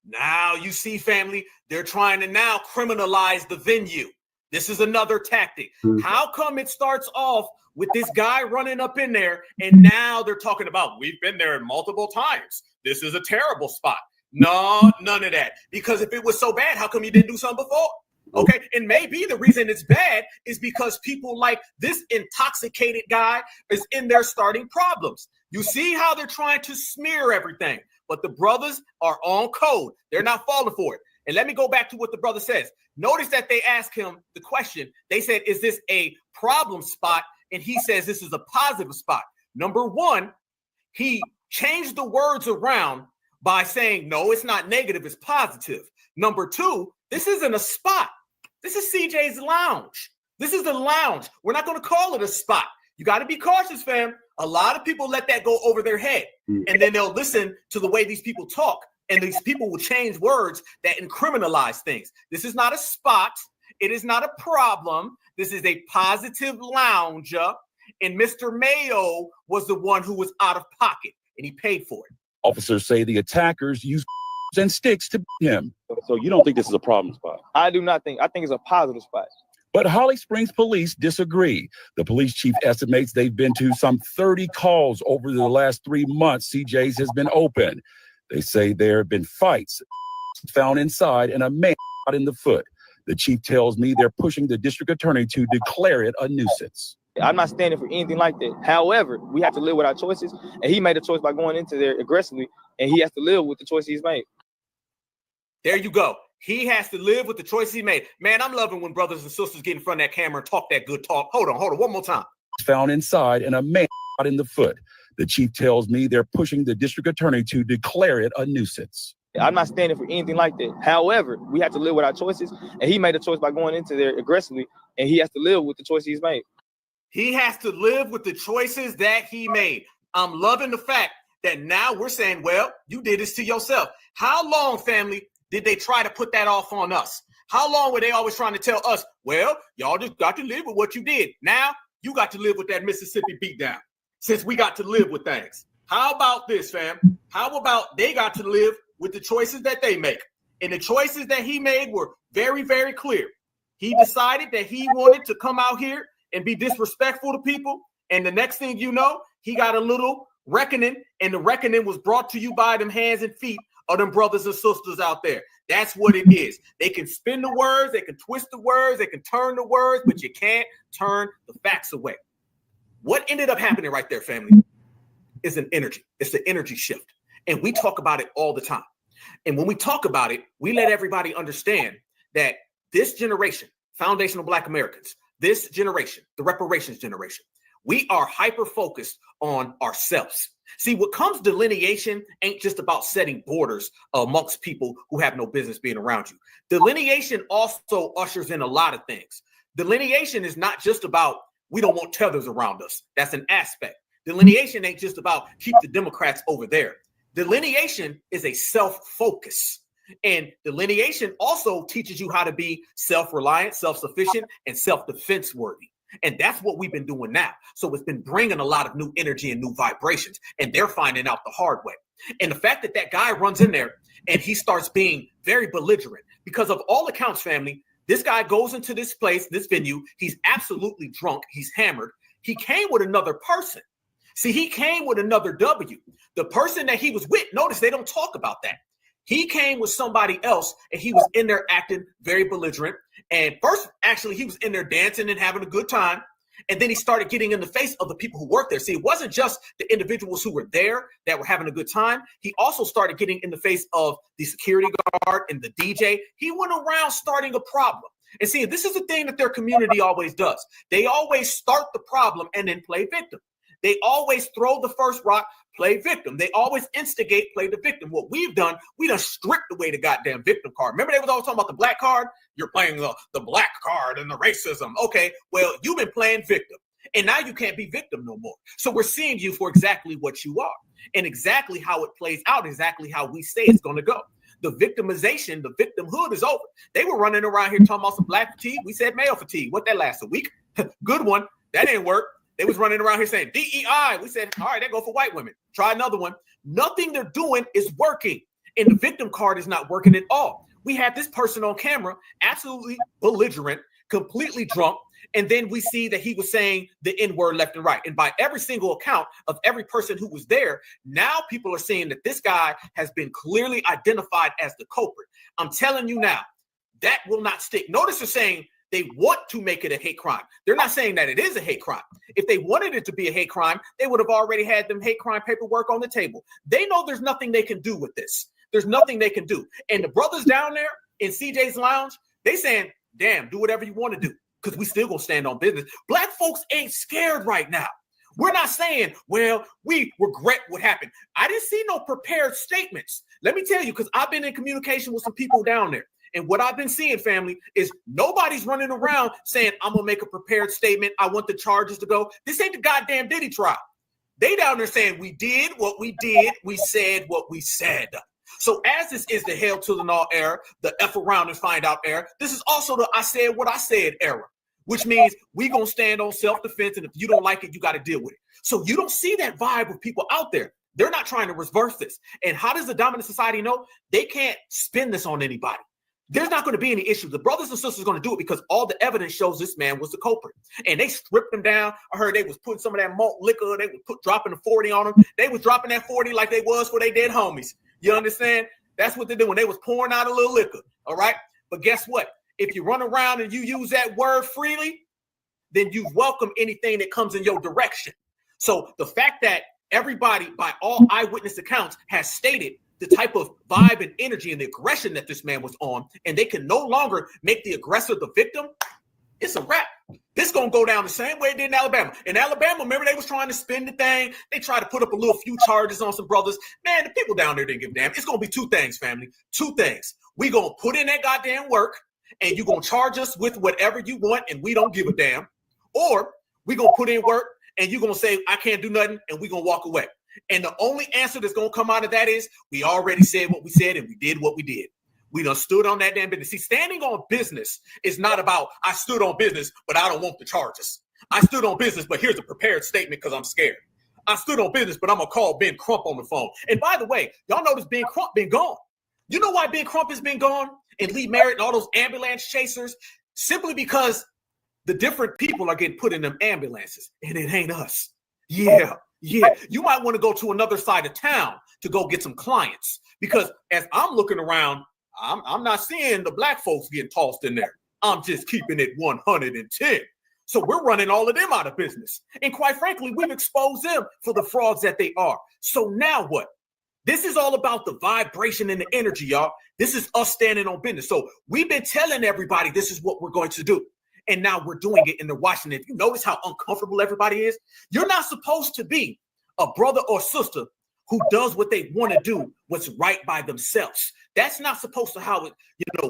Now you see, family, they're trying to now criminalize the venue. This is another tactic. How come it starts off with this guy running up in there and now they're talking about we've been there multiple times. This is a terrible spot. No, none of that. Because if it was so bad, how come you didn't do something before? Okay, and maybe the reason it's bad is because people like this intoxicated guy is in there starting problems. You see how they're trying to smear everything, but the brothers are on code. They're not falling for it. And let me go back to what the brother says. Notice that they asked him the question. They said, is this a problem spot? And he says this is a positive spot. Number one, he changed the words around by saying, no, it's not negative, it's positive. Number two, this isn't a spot. This is CJ's Lounge. This is the lounge. We're not going to call it a spot. You got to be cautious, fam. A lot of people let that go over their head. And then they'll listen to the way these people talk. And these people will change words that criminalize things. This is not a spot. It is not a problem. This is a positive lounge. And Mr. Mayo was the one who was out of pocket. And he paid for it. Officers say the attackers used and sticks to him. So you don't think this is a problem spot? I do not think. I think it's a positive spot. But Holly Springs police disagree. The police chief estimates they've been to some 30 calls over the last 3 months CJ's has been open. They say there have been fights found inside and a man shot in the foot. The chief tells me they're pushing the district attorney to declare it a nuisance. I'm not standing for anything like that. However, we have to live with our choices, and he made a choice by going into there aggressively, and he has to live with the choice he's made. There you go. He has to live with the choice he made. Man, I'm loving when brothers and sisters get in front of that camera and talk that good talk. Hold on, one more time. Found inside and a man shot in the foot. The chief tells me they're pushing the district attorney to declare it a nuisance. I'm not standing for anything like that. However, we have to live with our choices, and he made a choice by going into there aggressively, and he has to live with the choice he's made. He has to live with the choices that he made. I'm loving the fact that now we're saying, well, you did this to yourself. How long, family, did they try to put that off on us? How long were they always trying to tell us, well, y'all just got to live with what you did. Now you got to live with that Mississippi beatdown since we got to live with things. How about this, fam? How about they got to live with the choices that they make? And the choices that he made were very, very clear. He decided that he wanted to come out here and be disrespectful to people. And the next thing you know, he got a little reckoning, and the reckoning was brought to you by them hands and feet of them brothers and sisters out there. That's what it is. They can spin the words, they can twist the words, they can turn the words, but you can't turn the facts away. What ended up happening right there, family, is an energy. It's the energy shift. And we talk about it all the time. And when we talk about it, we let everybody understand that this generation, foundational Black Americans, this generation, the reparations generation, we are hyper-focused on ourselves. See, what comes delineation ain't just about setting borders amongst people who have no business being around you. Delineation also ushers in a lot of things. Delineation is not just about we don't want tethers around us. That's an aspect. Delineation ain't just about keep the Democrats over there. Delineation is a self-focus. And delineation also teaches you how to be self-reliant, self-sufficient, and self-defense worthy. And that's what we've been doing now. So it's been bringing a lot of new energy and new vibrations, and they're finding out the hard way. And the fact that that guy runs in there and he starts being very belligerent, because of all accounts, family, this guy goes into this place, this venue, he's absolutely drunk, he's hammered. He came with another person. See, he came with another W. The person that he was with, notice they don't talk about that. He came with somebody else, and he was in there acting very belligerent. And first, actually, he was in there dancing and having a good time. And then he started getting in the face of the people who worked there. See, it wasn't just the individuals who were there that were having a good time. He also started getting in the face of the security guard and the DJ. He went around starting a problem. And see, this is the thing that their community always does. They always start the problem and then play victim. They always throw the first rock, play victim. They always instigate, play the victim. What we've done, we done stripped away the goddamn victim card. Remember they was always talking about the black card? You're playing the black card and the racism. Okay, well, you've been playing victim. And now you can't be victim no more. So we're seeing you for exactly what you are. And exactly how it plays out, exactly how we say it's going to go. The victimization, the victimhood is over. They were running around here talking about some black fatigue. We said male fatigue. What, that last a week? Good one. That didn't work. They was running around here saying DEI. We said, all right, that go for white women. Try another one. Nothing they're doing is working. And the victim card is not working at all. We had this person on camera, absolutely belligerent, completely drunk. And then we see that he was saying the N-word left and right. And by every single account of every person who was there, now people are saying that this guy has been clearly identified as the culprit. I'm telling you now, that will not stick. Notice they're saying they want to make it a hate crime. They're not saying that it is a hate crime. If they wanted it to be a hate crime, they would have already had them hate crime paperwork on the table. They know there's nothing they can do with this. There's nothing they can do. And the brothers down there in CJ's Lounge, they saying, damn, do whatever you want to do, because we still gonna stand on business. Black folks ain't scared right now. We're not saying, well, we regret what happened. I didn't see no prepared statements. Let me tell you, because I've been in communication with some people down there. And what I've been seeing, family, is nobody's running around saying, I'm going to make a prepared statement. I want the charges to go. This ain't the goddamn Diddy trial. They down there saying, we did what we did. We said what we said. So as this is the hail to the null era, the F around and find out era, this is also the I said what I said era, which means we going to stand on self-defense. And if you don't like it, you got to deal with it. So you don't see that vibe of people out there. They're not trying to reverse this. And how does the dominant society know? They can't spin this on anybody. There's not going to be any issue. The brothers and sisters are going to do it because all the evidence shows this man was the culprit. And they stripped him down. I heard they was putting some of that malt liquor. They was dropping the 40 on him. They was dropping that 40 like they was for their dead homies. You understand? That's what they do when they was pouring out a little liquor. All right. But guess what? If you run around and you use that word freely, then you welcome anything that comes in your direction. So the fact that everybody, by all eyewitness accounts, has stated the type of vibe and energy and the aggression that this man was on, and they can no longer make the aggressor the victim, it's a wrap. This gonna go down the same way it did in Alabama. In Alabama, remember they was trying to spin the thing. They tried to put up a little few charges on some brothers. Man, the people down there didn't give a damn. It's gonna be two things, family. Two things. We gonna put in that goddamn work, and you gonna charge us with whatever you want, and we don't give a damn. Or we gonna put in work, and you gonna say, I can't do nothing, and we gonna walk away. And the only answer that's going to come out of that is we already said what we said and we did what we did. We done stood on that damn business. See, standing on business is not about I stood on business, but I don't want the charges. I stood on business, but here's a prepared statement because I'm scared. I stood on business, but I'm going to call Ben Crump on the phone. And by the way, y'all notice Ben Crump been gone. You know why Ben Crump has been gone? And Lee Merritt and all those ambulance chasers? Simply because the different people are getting put in them ambulances. And it ain't us. Yeah, you might want to go to another side of town to go get some clients because as I'm looking around, I'm not seeing the black folks getting tossed in there. I'm just keeping it 110. So we're running all of them out of business. And quite frankly, we've exposed them for the frauds that they are. So now what? This is all about the vibration and the energy, y'all. This is us standing on business. So we've been telling everybody this is what we're going to do. And now we're doing it and they're watching it. You notice how uncomfortable everybody is? You're not supposed to be a brother or sister who does what they want to do, what's right by themselves. That's not supposed to how it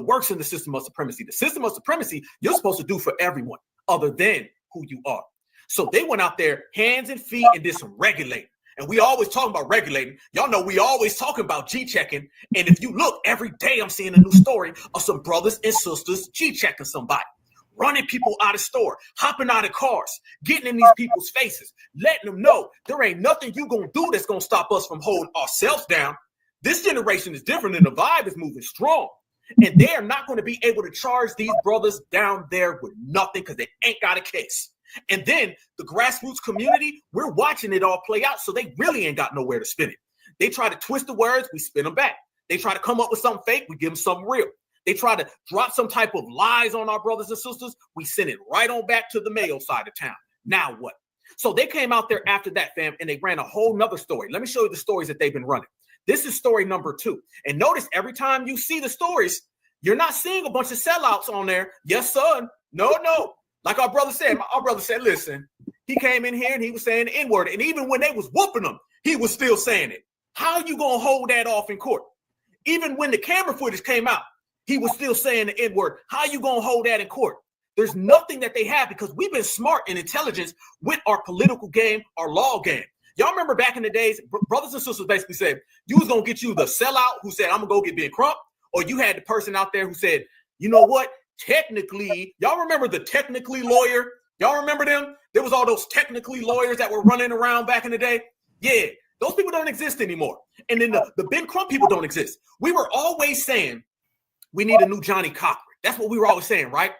works in the system of supremacy. The system of supremacy, you're supposed to do for everyone other than who you are. So they went out there, hands and feet, and did some regulating. And we always talking about regulating. Y'all know we always talking about G-checking. And if you look, every day I'm seeing a new story of some brothers and sisters G-checking somebody. Running people out of store, hopping out of cars, getting in these people's faces, letting them know there ain't nothing you gonna do that's gonna stop us from holding ourselves down. This generation is different and the vibe is moving strong. And they are not going to be able to charge these brothers down there with nothing because they ain't got a case. And then the grassroots community, we're watching it all play out, so they really ain't got nowhere to spin it. They try to twist the words, we spin them back. They try to come up with something fake, we give them something real. They try to drop some type of lies on our brothers and sisters. We send it right on back to the Mayo side of town. Now what? So they came out there after that, fam, and they ran a whole nother story. Let me show you the stories that they've been running. This is story number 2. And notice every time you see the stories, you're not seeing a bunch of sellouts on there. Yes, son. No. Like our brother said, listen, he came in here and he was saying the N-word. And even when they was whooping him, he was still saying it. How are you going to hold that off in court? Even when the camera footage came out, he was still saying the N-word. How you going to hold that in court? There's nothing that they have because we've been smart and intelligent with our political game, our law game. Y'all remember back in the days, brothers and sisters basically said, you was going to get you the sellout who said, I'm going to go get Ben Crump, or you had the person out there who said, you know what, technically, y'all remember the technically lawyer? Y'all remember them? There was all those technically lawyers that were running around back in the day. Yeah, those people don't exist anymore. And then the Ben Crump people don't exist. We were always saying, we need a new Johnny Cochran. That's what we were always saying, right?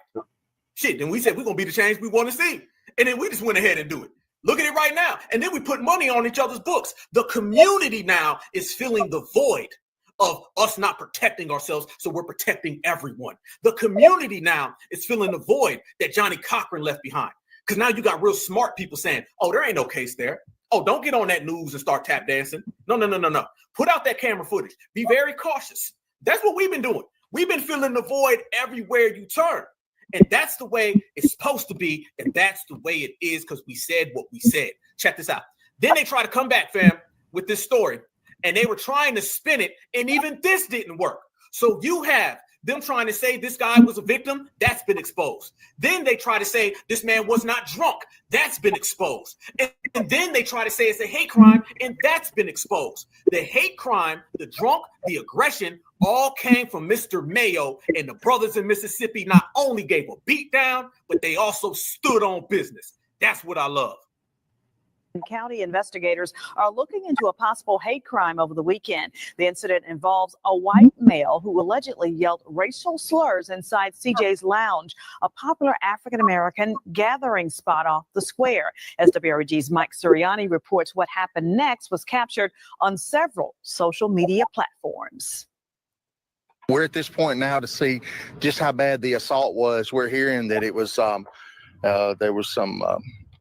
Shit, then we said we're going to be the change we want to see. And then we just went ahead and do it. Look at it right now. And then we put money on each other's books. The community now is filling the void of us not protecting ourselves, so we're protecting everyone. The community now is filling the void that Johnny Cochran left behind. Because now you got real smart people saying, oh, there ain't no case there. Oh, don't get on that news and start tap dancing. No. Put out that camera footage. Be very cautious. That's what we've been doing. We've been filling the void everywhere you turn. And that's the way it's supposed to be. And that's the way it is because we said what we said. Check this out. Then they try to come back, fam, with this story. And they were trying to spin it. And even this didn't work. So you have them trying to say this guy was a victim. That's been exposed. Then they try to say this man was not drunk. That's been exposed. And then they try to say it's a hate crime. And that's been exposed. The hate crime, the drunk, the aggression, all came from Mr. Mayo, and the brothers in Mississippi not only gave a beat down, but they also stood on business. That's what I love. County investigators are looking into a possible hate crime over the weekend. The incident involves a white male who allegedly yelled racial slurs inside CJ's Lounge, a popular African-American gathering spot off the square. SWREG's Mike Suriani reports what happened next was captured on several social media platforms. We're at this point now to see just how bad the assault was. We're hearing that it was there was some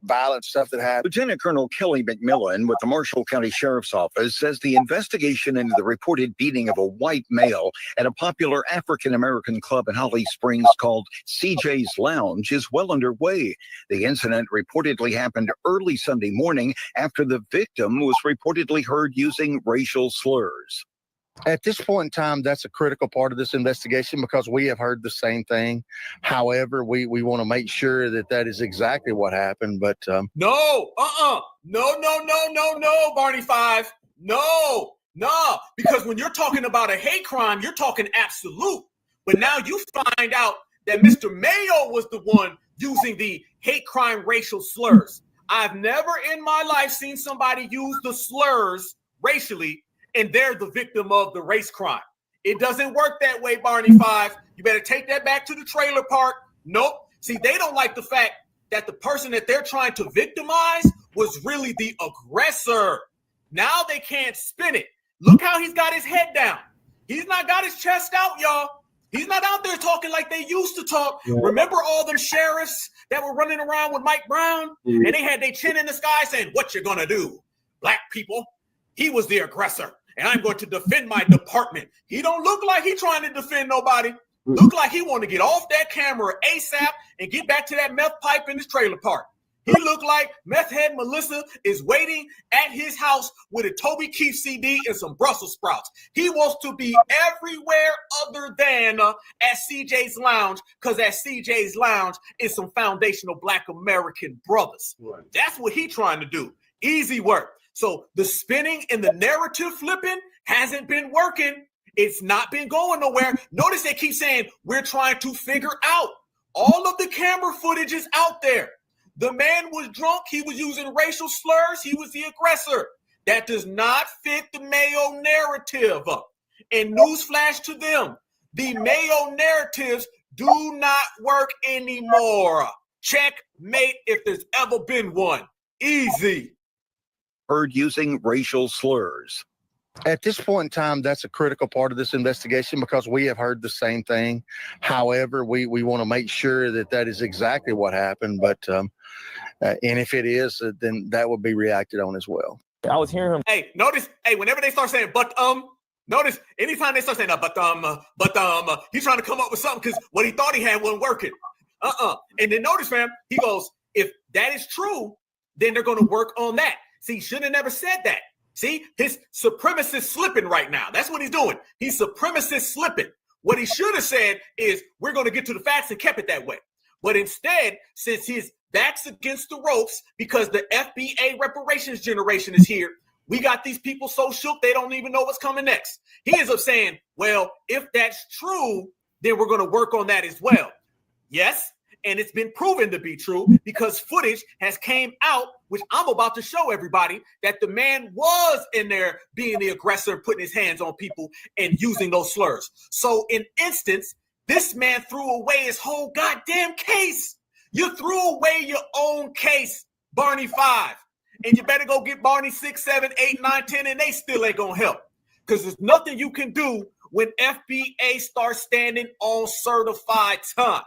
violent stuff that happened. Lieutenant Colonel Kelly McMillan with the Marshall County Sheriff's Office says the investigation into the reported beating of a white male at a popular African-American club in Holly Springs called CJ's Lounge is well underway. The incident reportedly happened early Sunday morning after the victim was reportedly heard using racial slurs. At this point in time, that's a critical part of this investigation because we have heard the same thing. However, we want to make sure that that is exactly what happened. But no, Barney Five. No. Because when you're talking about a hate crime, you're talking absolute. But now you find out that Mr. Mayo was the one using the hate crime racial slurs. I've never in my life seen somebody use the slurs racially and they're the victim of the race crime. It doesn't work that way, Barney Five. You better take that back to the trailer park. Nope. See, they don't like the fact that the person that they're trying to victimize was really the aggressor. Now they can't spin it. Look how he's got his head down. He's not got his chest out, y'all. He's not out there talking like they used to talk. Yeah. Remember all them sheriffs that were running around with Mike Brown? Yeah. And they had their chin in the sky saying, "What you gonna do? Black people, he was the aggressor. And I'm going to defend my department." He don't look like he trying to defend nobody. Look like he want to get off that camera ASAP and get back to that meth pipe in his trailer park. He look like meth head Melissa is waiting at his house with a Toby Keith CD and some Brussels sprouts. He wants to be everywhere other than at CJ's Lounge, because at CJ's Lounge is some foundational Black American brothers. Right. That's what he trying to do. Easy work. So the spinning and the narrative flipping hasn't been working. It's not been going nowhere. Notice they keep saying, we're trying to figure out. All of the camera footage is out there. The man was drunk. He was using racial slurs. He was the aggressor. That does not fit the Mayo narrative. And newsflash to them, the Mayo narratives do not work anymore. Checkmate if there's ever been one. Easy. Heard using racial slurs. At this point in time, that's a critical part of this investigation because we have heard the same thing. However, we want to make sure that that is exactly what happened. But and if it is, then that will be reacted on as well. I was hearing him. Hey, notice. Hey, whenever they start saying notice anytime they start saying he's trying to come up with something because what he thought he had wasn't working. And then notice, fam, he goes, if that is true, then they're going to work on that. See, he should have never said that. See, his supremacist slipping right now. That's what he's doing. He's supremacist slipping. What he should have said is, we're going to get to the facts, and kept it that way. But instead, since his back's against the ropes because the FBA reparations generation is here, we got these people so shook they don't even know what's coming next. He ends up saying, well, if that's true, then we're going to work on that as well. Yes. And it's been proven to be true because footage has came out, which I'm about to show everybody, that the man was in there being the aggressor, putting his hands on people and using those slurs. So in instance, this man threw away his whole goddamn case. You threw away your own case, Barney 5. And you better go get Barney 6, 7, 8, 9, 10, and they still ain't gonna help. Because there's nothing you can do when FBA starts standing on certified time.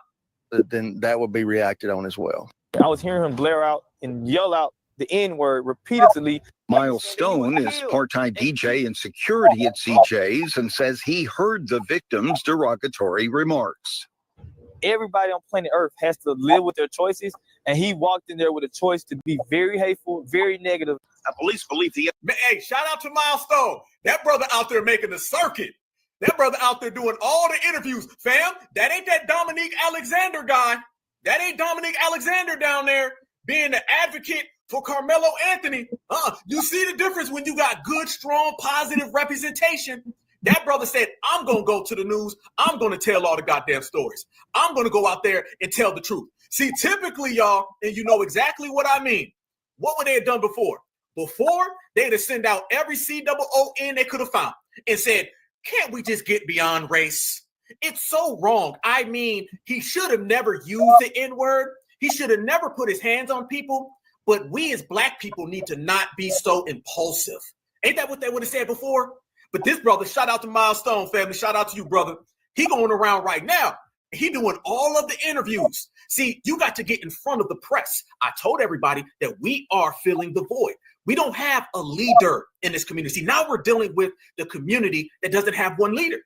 Then that will be reacted on as well. I was hearing him blare out and yell out the N-word repeatedly. Miles Stone is part-time DJ and security at CJ's and says he heard the victim's derogatory remarks. Everybody on planet Earth has to live with their choices, and he walked in there with a choice to be very hateful, very negative. Police believe the... Hey, shout out to Miles Stone. That brother out there making the circuit. That brother out there doing all the interviews. Fam, that ain't that Dominique Alexander guy. That ain't Dominique Alexander down there being the advocate for Carmelo Anthony. You see the difference when you got good, strong, positive representation. That brother said, I'm going to go to the news. I'm going to tell all the goddamn stories. I'm going to go out there and tell the truth. See, typically, y'all, and you know exactly what I mean, what would they have done before? Before, they'd have sent out every COON they could have found and said, can't we just get beyond race? It's so wrong. I mean, he should have never used the N-word. He should have never put his hands on people. But we as Black people need to not be so impulsive. Ain't that what they would have said before? But this brother, shout out to Milestone family. Shout out to you, brother. He going around right now. He doing all of the interviews. See, you got to get in front of the press. I told everybody that we are filling the void. We don't have a leader in this community. See, now we're dealing with the community that doesn't have one leader.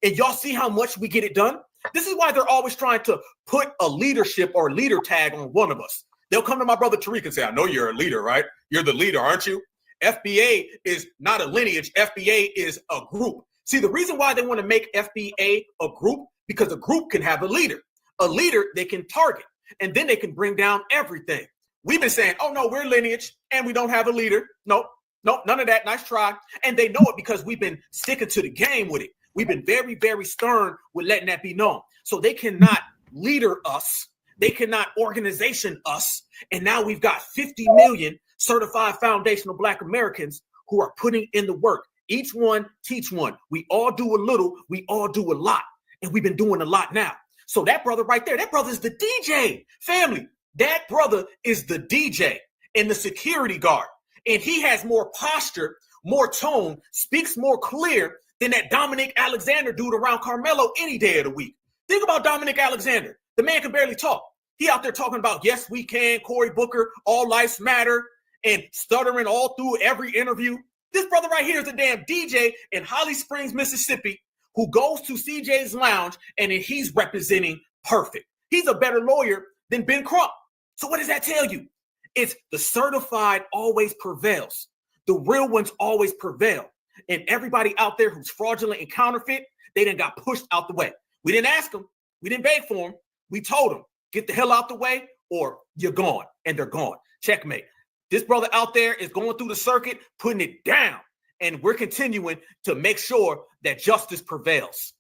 And y'all see how much we get it done? This is why they're always trying to put a leadership or leader tag on one of us. They'll come to my brother Tariq and say, I know you're a leader, right? You're the leader, aren't you? FBA is not a lineage. FBA is a group. See, the reason why they want to make FBA a group, because a group can have a leader. A leader they can target, and then they can bring down everything. We've been saying, oh, no, we're lineage, and we don't have a leader. Nope, none of that. Nice try. And they know it because we've been sticking to the game with it. We've been very, very stern with letting that be known. So they cannot leader us. They cannot organization us. And now we've got 50 million certified foundational Black Americans who are putting in the work. Each one teach one. We all do a little. We all do a lot. And we've been doing a lot now. So that brother right there, that brother is the DJ. Family, that brother is the DJ and the security guard. And he has more posture, more tone, speaks more clear than that Dominic Alexander dude around Carmelo any day of the week. Think about Dominic Alexander. The man can barely talk. He out there talking about, yes, we can, Cory Booker, all lives matter, and stuttering all through every interview. This brother right here is a damn DJ in Holly Springs, Mississippi, who goes to CJ's Lounge, and then he's representing perfect. He's a better lawyer than Ben Crump. So what does that tell you? It's the certified always prevails. The real ones always prevail. And everybody out there who's fraudulent and counterfeit, they done got pushed out the way. We didn't ask them. We didn't beg for them. We told them, get the hell out the way or you're gone. And they're gone. Checkmate. This brother out there is going through the circuit, putting it down. And we're continuing to make sure that justice prevails.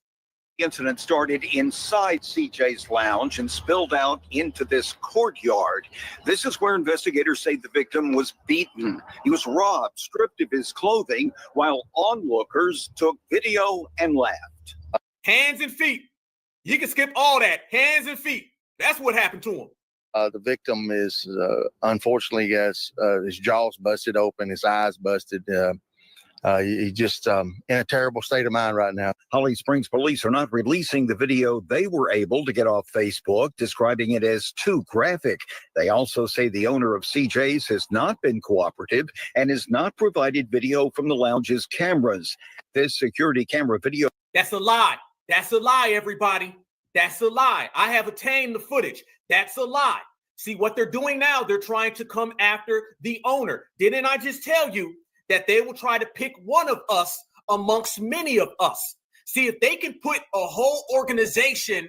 The incident started inside CJ's Lounge and spilled out into this courtyard. This is where investigators say the victim was beaten. He was robbed, stripped of his clothing, while onlookers took video and laughed. Hands and feet. You can skip all that. Hands and feet. That's what happened to him. The victim is unfortunately has his jaws busted open, his eyes busted. He's just in a terrible state of mind right now. Holly Springs police are not releasing the video they were able to get off Facebook, describing it as too graphic. They also say the owner of CJ's has not been cooperative and has not provided video from the lounge's cameras. This security camera video. That's a lie. That's a lie, everybody. That's a lie. I have obtained the footage. That's a lie. See what they're doing now? They're trying to come after the owner. Didn't I just tell you that they will try to pick one of us amongst many of us? See, if they can put a whole organization,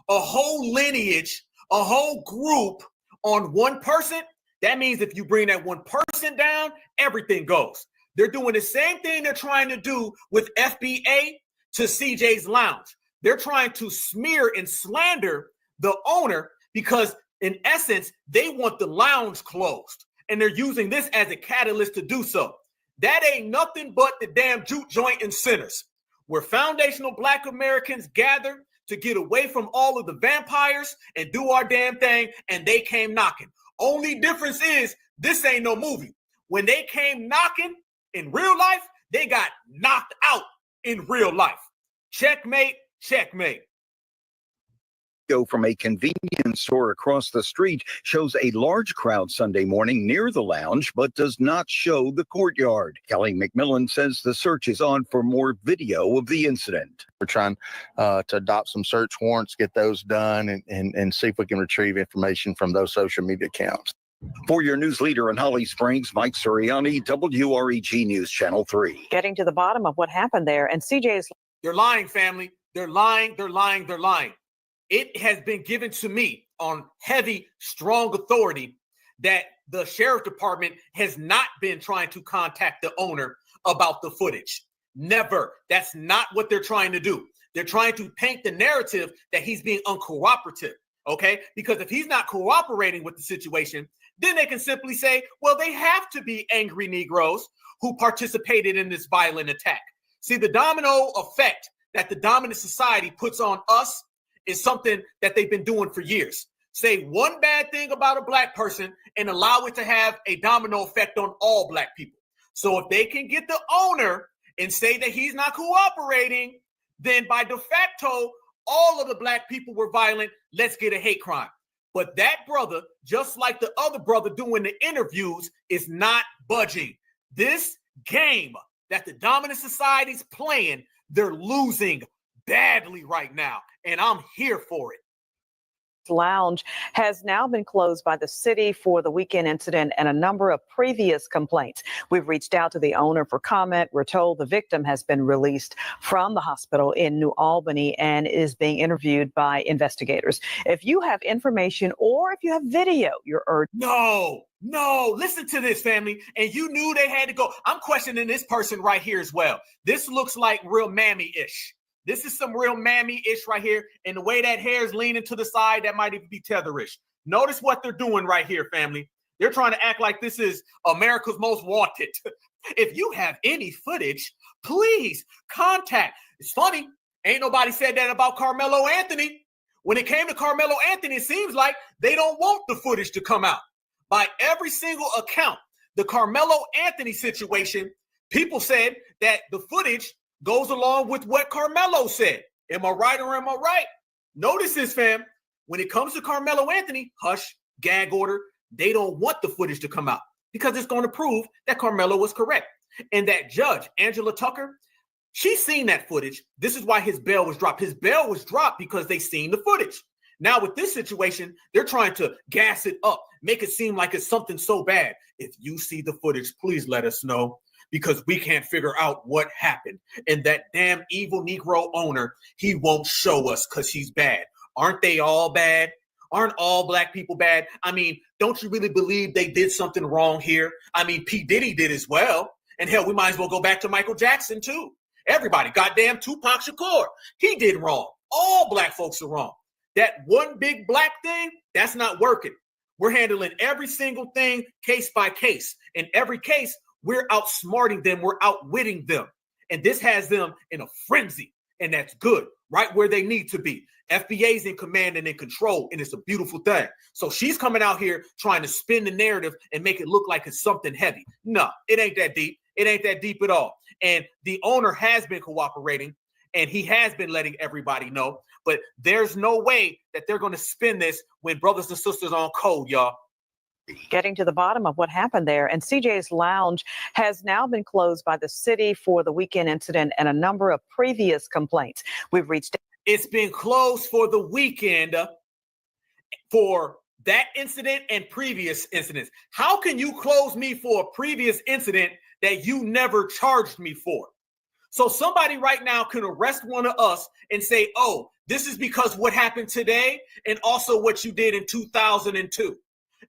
a whole lineage, a whole group on one person, that means if you bring that one person down, everything goes. They're doing the same thing they're trying to do with FBA to CJ's Lounge. They're trying to smear and slander the owner because, in essence, they want the lounge closed. And they're using this as a catalyst to do so. That ain't nothing but the damn juke joint and centers, where foundational Black Americans gather to get away from all of the vampires and do our damn thing, and they came knocking. Only difference is this ain't no movie. When they came knocking in real life, they got knocked out in real life. Checkmate, checkmate. From a convenience store across the street shows a large crowd Sunday morning near the lounge, but does not show the courtyard. Kelly McMillan says the search is on for more video of the incident. We're trying to adopt some search warrants, get those done, and see if we can retrieve information from those social media accounts. For your news leader in Holly Springs, Mike Suriani, WREG News Channel 3. Getting to the bottom of what happened there, and CJ's. They're lying, family. They're lying. They're lying. They're lying. It has been given to me on heavy, strong authority that the sheriff department has not been trying to contact the owner about the footage. Never. That's not what they're trying to do. They're trying to paint the narrative that he's being uncooperative, okay? Because if he's not cooperating with the situation, then they can simply say, well, they have to be angry Negroes who participated in this violent attack. See, the domino effect that the dominant society puts on us is something that they've been doing for years. Say one bad thing about a black person and allow it to have a domino effect on all black people. So if they can get the owner and say that he's not cooperating, then by de facto, all of the black people were violent. Let's get a hate crime. But that brother, just like the other brother doing the interviews, is not budging. This game that the dominant society's playing, they're losing badly right now. And I'm here for it. Lounge has now been closed by the city for the weekend incident and a number of previous complaints. We've reached out to the owner for comment. We're told the victim has been released from the hospital in New Albany and is being interviewed by investigators. If you have information or if you have video, you're urged. No, listen to this, family. And you knew they had to go. I'm questioning this person right here as well. This looks like real mammy-ish. This is some real mammy-ish right here. And the way that hair is leaning to the side, that might even be tetherish. Notice what they're doing right here, family. They're trying to act like this is America's Most Wanted. If you have any footage, please contact. It's funny. Ain't nobody said that about Carmelo Anthony. When it came to Carmelo Anthony, it seems like they don't want the footage to come out. By every single account, the Carmelo Anthony situation, people said that the footage goes along with what Carmelo said. Am I right or am I right? Notice this, fam. When it comes to Carmelo Anthony, hush, gag order, they don't want the footage to come out because it's going to prove that Carmelo was correct. And that judge, Angela Tucker, she's seen that footage. This is why his bail was dropped. His bail was dropped because they seen the footage. Now with this situation, they're trying to gas it up, make it seem like it's something so bad. If you see the footage, please let us know, because we can't figure out what happened. And that damn evil Negro owner, he won't show us because he's bad. Aren't they all bad? Aren't all black people bad? I mean, don't you really believe they did something wrong here? I mean, P. Diddy did as well. And hell, we might as well go back to Michael Jackson too. Everybody, goddamn Tupac Shakur, he did wrong. All black folks are wrong. That one big black thing, that's not working. We're handling every single thing case by case. In every case, we're outsmarting them. We're outwitting them. And this has them in a frenzy. And that's good, right where they need to be. FBA's in command and in control, and it's a beautiful thing. So she's coming out here trying to spin the narrative and make it look like it's something heavy. No, it ain't that deep. It ain't that deep at all. And the owner has been cooperating, and he has been letting everybody know. But there's no way that they're going to spin this when brothers and sisters are on code, y'all. Getting to the bottom of what happened there. And CJ's Lounge has now been closed by the city for the weekend incident and a number of previous complaints. We've reached. It's been closed for the weekend for that incident and previous incidents. How can you close me for a previous incident that you never charged me for? So somebody right now can arrest one of us and say, oh, this is because what happened today and also what you did in 2002.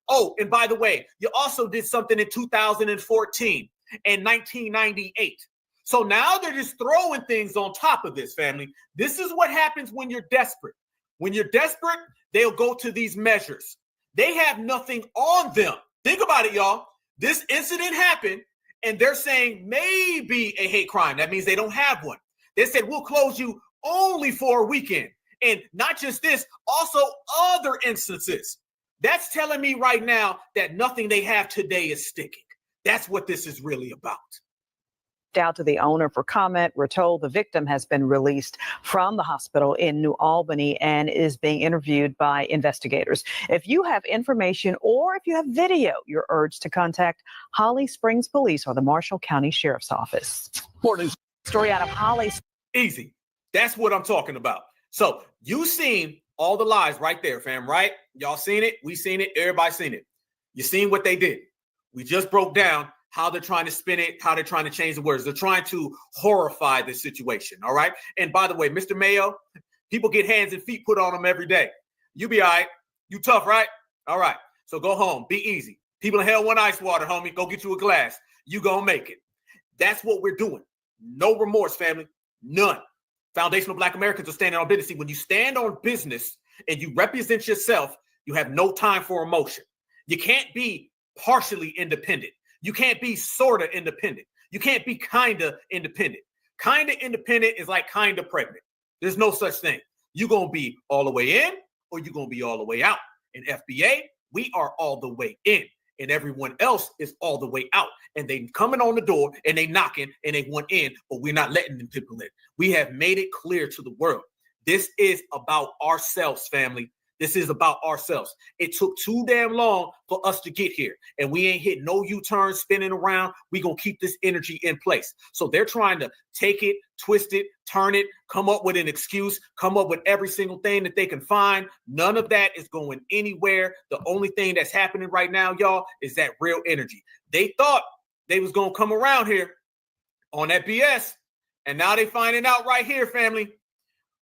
Oh, and by the way, you also did something in 2014 and 1998. So now they're just throwing things on top of this, family. This is what happens when you're desperate. When you're desperate, they'll go to these measures. They have nothing on them. Think about it, y'all. This incident happened, and they're saying maybe a hate crime. That means they don't have one. They said, we'll close you only for a weekend. And not just this, also other instances. That's telling me right now that nothing they have today is sticking. That's what this is really about. Out to the owner for comment. We're told the victim has been released from the hospital in New Albany and is being interviewed by investigators. If you have information or if you have video, you're urged to contact Holly Springs Police or the Marshall County Sheriff's Office. Morning. Story out of Holly. Easy. That's what I'm talking about. So you seen all the lies right there, fam, right? Y'all seen it. We seen it. Everybody seen it. You seen what they did. We just broke down how they're trying to spin it, how they're trying to change the words. They're trying to horrify the situation, all right? And by the way, Mr. Mayo, people get hands and feet put on them every day. You be all right. You tough, right? All right. So go home. Be easy. People in hell want ice water, homie. Go get you a glass. You gonna make it. That's what we're doing. No remorse, family. None. Foundational Black Americans are standing on business. See, when you stand on business and you represent yourself, you have no time for emotion. You can't be partially independent. You can't be sort of independent. You can't be kind of independent. Kind of independent is like kind of pregnant. There's no such thing. You're going to be all the way in or you're going to be all the way out. In FBA, we are all the way in and everyone else is all the way out. And they coming on the door and they knocking and they want in, but we're not letting them people in. We have made it clear to the world. This is about ourselves, family. This is about ourselves. It took too damn long for us to get here, and we ain't hit no U-turn spinning around. We gonna keep this energy in place. So they're trying to take it, twist it, turn it, come up with an excuse, come up with every single thing that they can find. None of that is going anywhere. The only thing that's happening right now, y'all, is that real energy. They thought they was gonna come around here on that BS, and now they finding out right here, family.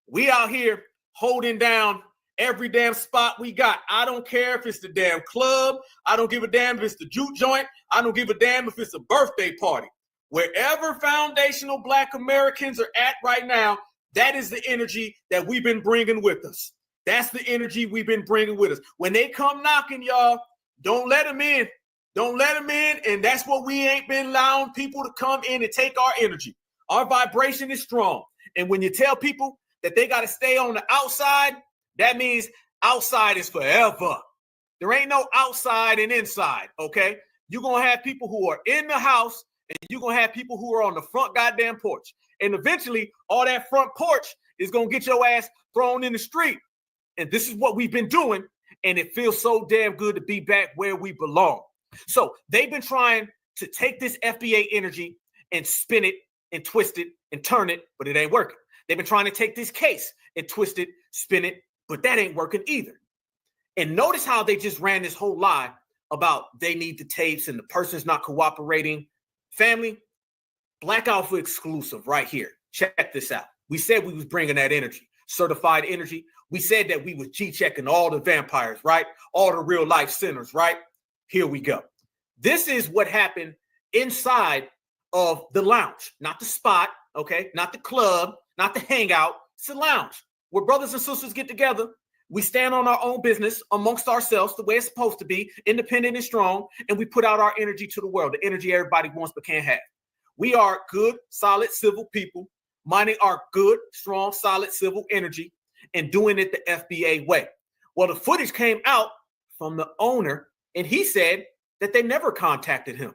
We out here holding down every damn spot we got. I don't care if it's the damn club. I don't give a damn if it's the juke joint. I don't give a damn if it's a birthday party. Wherever foundational Black Americans are at right now, that is the energy that we've been bringing with us. That's the energy we've been bringing with us. When they come knocking, y'all, don't let them in. Don't let them in. And that's what we ain't been allowing people to come in and take our energy. Our vibration is strong. And when you tell people that they got to stay on the outside, that means outside is forever. There ain't no outside and inside, okay? You're going to have people who are in the house, and you're going to have people who are on the front goddamn porch. And eventually, all that front porch is going to get your ass thrown in the street. And this is what we've been doing, and it feels so damn good to be back where we belong. So they've been trying to take this FBA energy and spin it and twist it and turn it, but it ain't working. They've been trying to take this case and twist it, spin it, but that ain't working either. And notice how they just ran this whole lie about they need the tapes and the person's not cooperating. Family, Black Alpha exclusive right here. Check this out. We said we was bringing that energy, certified energy. We said that we was G-checking all the vampires, right? All the real life sinners, right? Here we go. This is what happened inside of the lounge, not the spot, okay? Not the club, not the hangout. It's the lounge where brothers and sisters get together. We stand on our own business amongst ourselves the way it's supposed to be, independent and strong, and we put out our energy to the world, the energy everybody wants but can't have. We are good, solid, civil people, minding our good, strong, solid, civil energy and doing it the FBA way. Well, the footage came out from the owner, and he said that they never contacted him.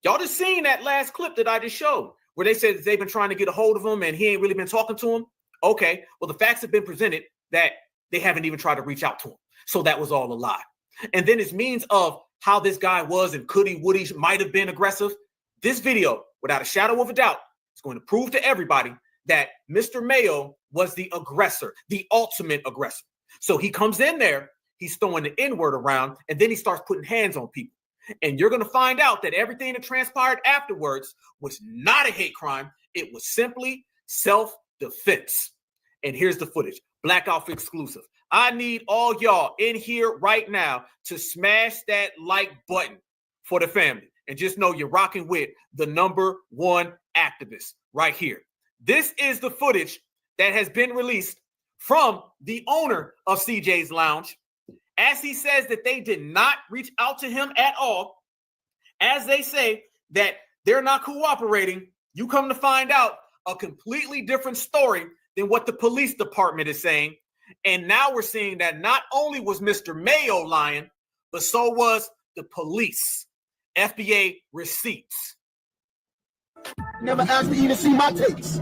Y'all just seen that last clip that I just showed, where they said that they've been trying to get a hold of him and he ain't really been talking to him. Okay, well, the facts have been presented that they haven't even tried to reach out to him. So that was all a lie. And then his means of how this guy was and could he, would he, might have been aggressive. This video, without a shadow of a doubt, is going to prove to everybody that Mr. Mayo was the aggressor, the ultimate aggressor. So he comes in there, he's throwing the N-word around, and then he starts putting hands on people. And you're going to find out that everything that transpired afterwards was not a hate crime. It was simply self-defense. And here's the footage. Black Alpha exclusive. I need all y'all in here right now to smash that like button for the family. And just know you're rocking with the #1 activist right here. This is the footage that has been released from the owner of CJ's Lounge, as he says that they did not reach out to him at all, as they say that they're not cooperating. You come to find out a completely different story than what the police department is saying. And now we're seeing that not only was Mr. Mayo lying, but so was the police. FBA receipts. Never asked me to even see my tapes.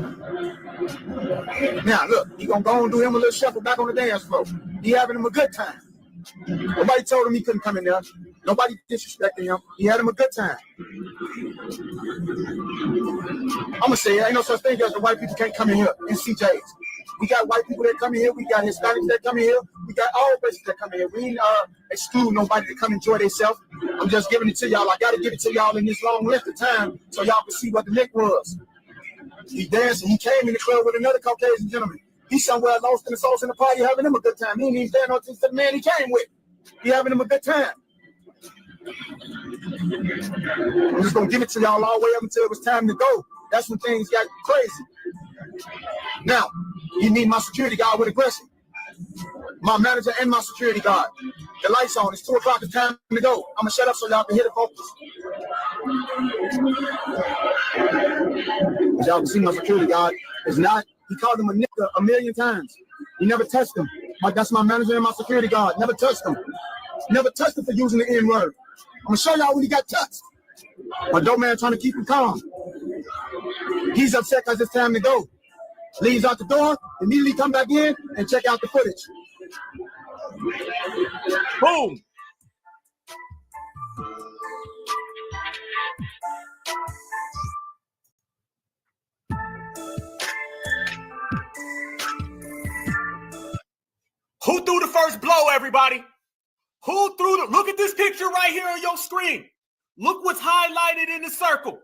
Now, look, he gonna go and do him a little shuffle back on the dance floor. He having him a good time. Nobody told him he couldn't come in there. Nobody disrespected him. He had him a good time. I'm gonna say, ain't no such thing as the white people can't come in here in CJ's. We got white people that come in here. We got Hispanics that come in here. We got all races that come in here. We ain't exclude nobody to come enjoy themselves. I'm just giving it to y'all. I got to give it to y'all in this long length of time so y'all can see what the lick was. He dancing. He came in the club with another Caucasian gentleman. He's somewhere lost in the sauce in the party having him a good time. He ain't even there no to the man he came with. He having him a good time. I'm just going to give it to y'all all the way up until it was time to go. That's when things got crazy. Now, you need my security guard with aggression. my manager and my security guard. The lights on. It's 2 o'clock. It's time to go. I'm gonna shut up so y'all can hear the focus. As y'all can see, my security guard is not. He called him a nigga a million times. He never touched him. That's my manager and my security guard. Never touched him. Never touched him for using the N-word. I'm gonna show y'all when he got touched. My dope man trying to keep him calm. He's upset because it's time to go. Leaves out the door, immediately come back in and check out the footage. Boom. Who threw the first blow, everybody? Who threw the, look at this picture right here on your screen. Look what's highlighted in the circle.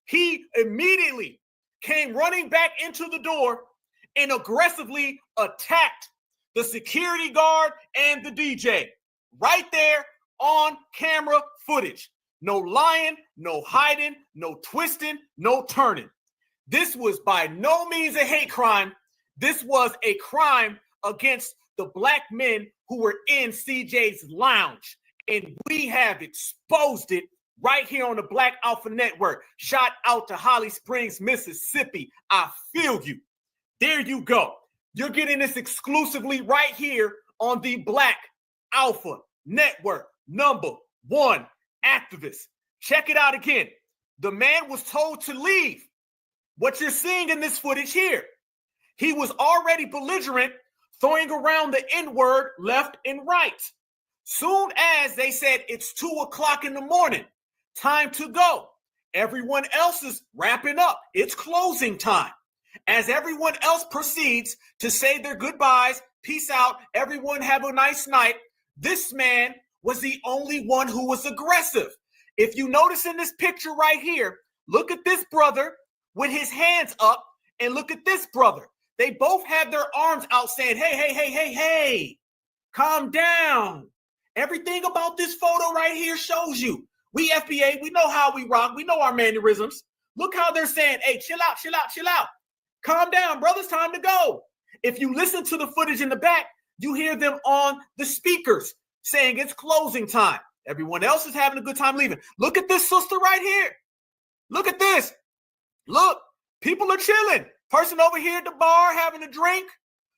He immediately came running back into the door and aggressively attacked the security guard and the DJ. Right there on camera footage. No lying, no hiding, no twisting, no turning. This was by no means a hate crime. This was a crime against the black men who were in CJ's lounge. And we have exposed it right here on the Black Alpha Network. Shout out to Holly Springs, Mississippi. I feel you. There you go. You're getting this exclusively right here on the Black Alpha Network. #1 activist. Check it out again. The man was told to leave. What you're seeing in this footage here, he was already belligerent, throwing around the N-word left and right. Soon as they said it's 2 o'clock in the morning, time to go. Everyone else is wrapping up. It's closing time. As everyone else proceeds to say their goodbyes, peace out, everyone have a nice night, this man was the only one who was aggressive. If you notice in this picture right here, look at this brother with his hands up and look at this brother. They both have their arms out saying, hey, calm down. Everything about this photo right here shows you. We FBA, we know how we rock. We know our mannerisms. Look how they're saying, hey, chill out. Calm down, brother. It's time to go. If you listen to the footage in the back, you hear them on the speakers saying it's closing time. Everyone else is having a good time leaving. Look at this sister right here. Look at this. Look, people are chilling. Person over here at the bar having a drink.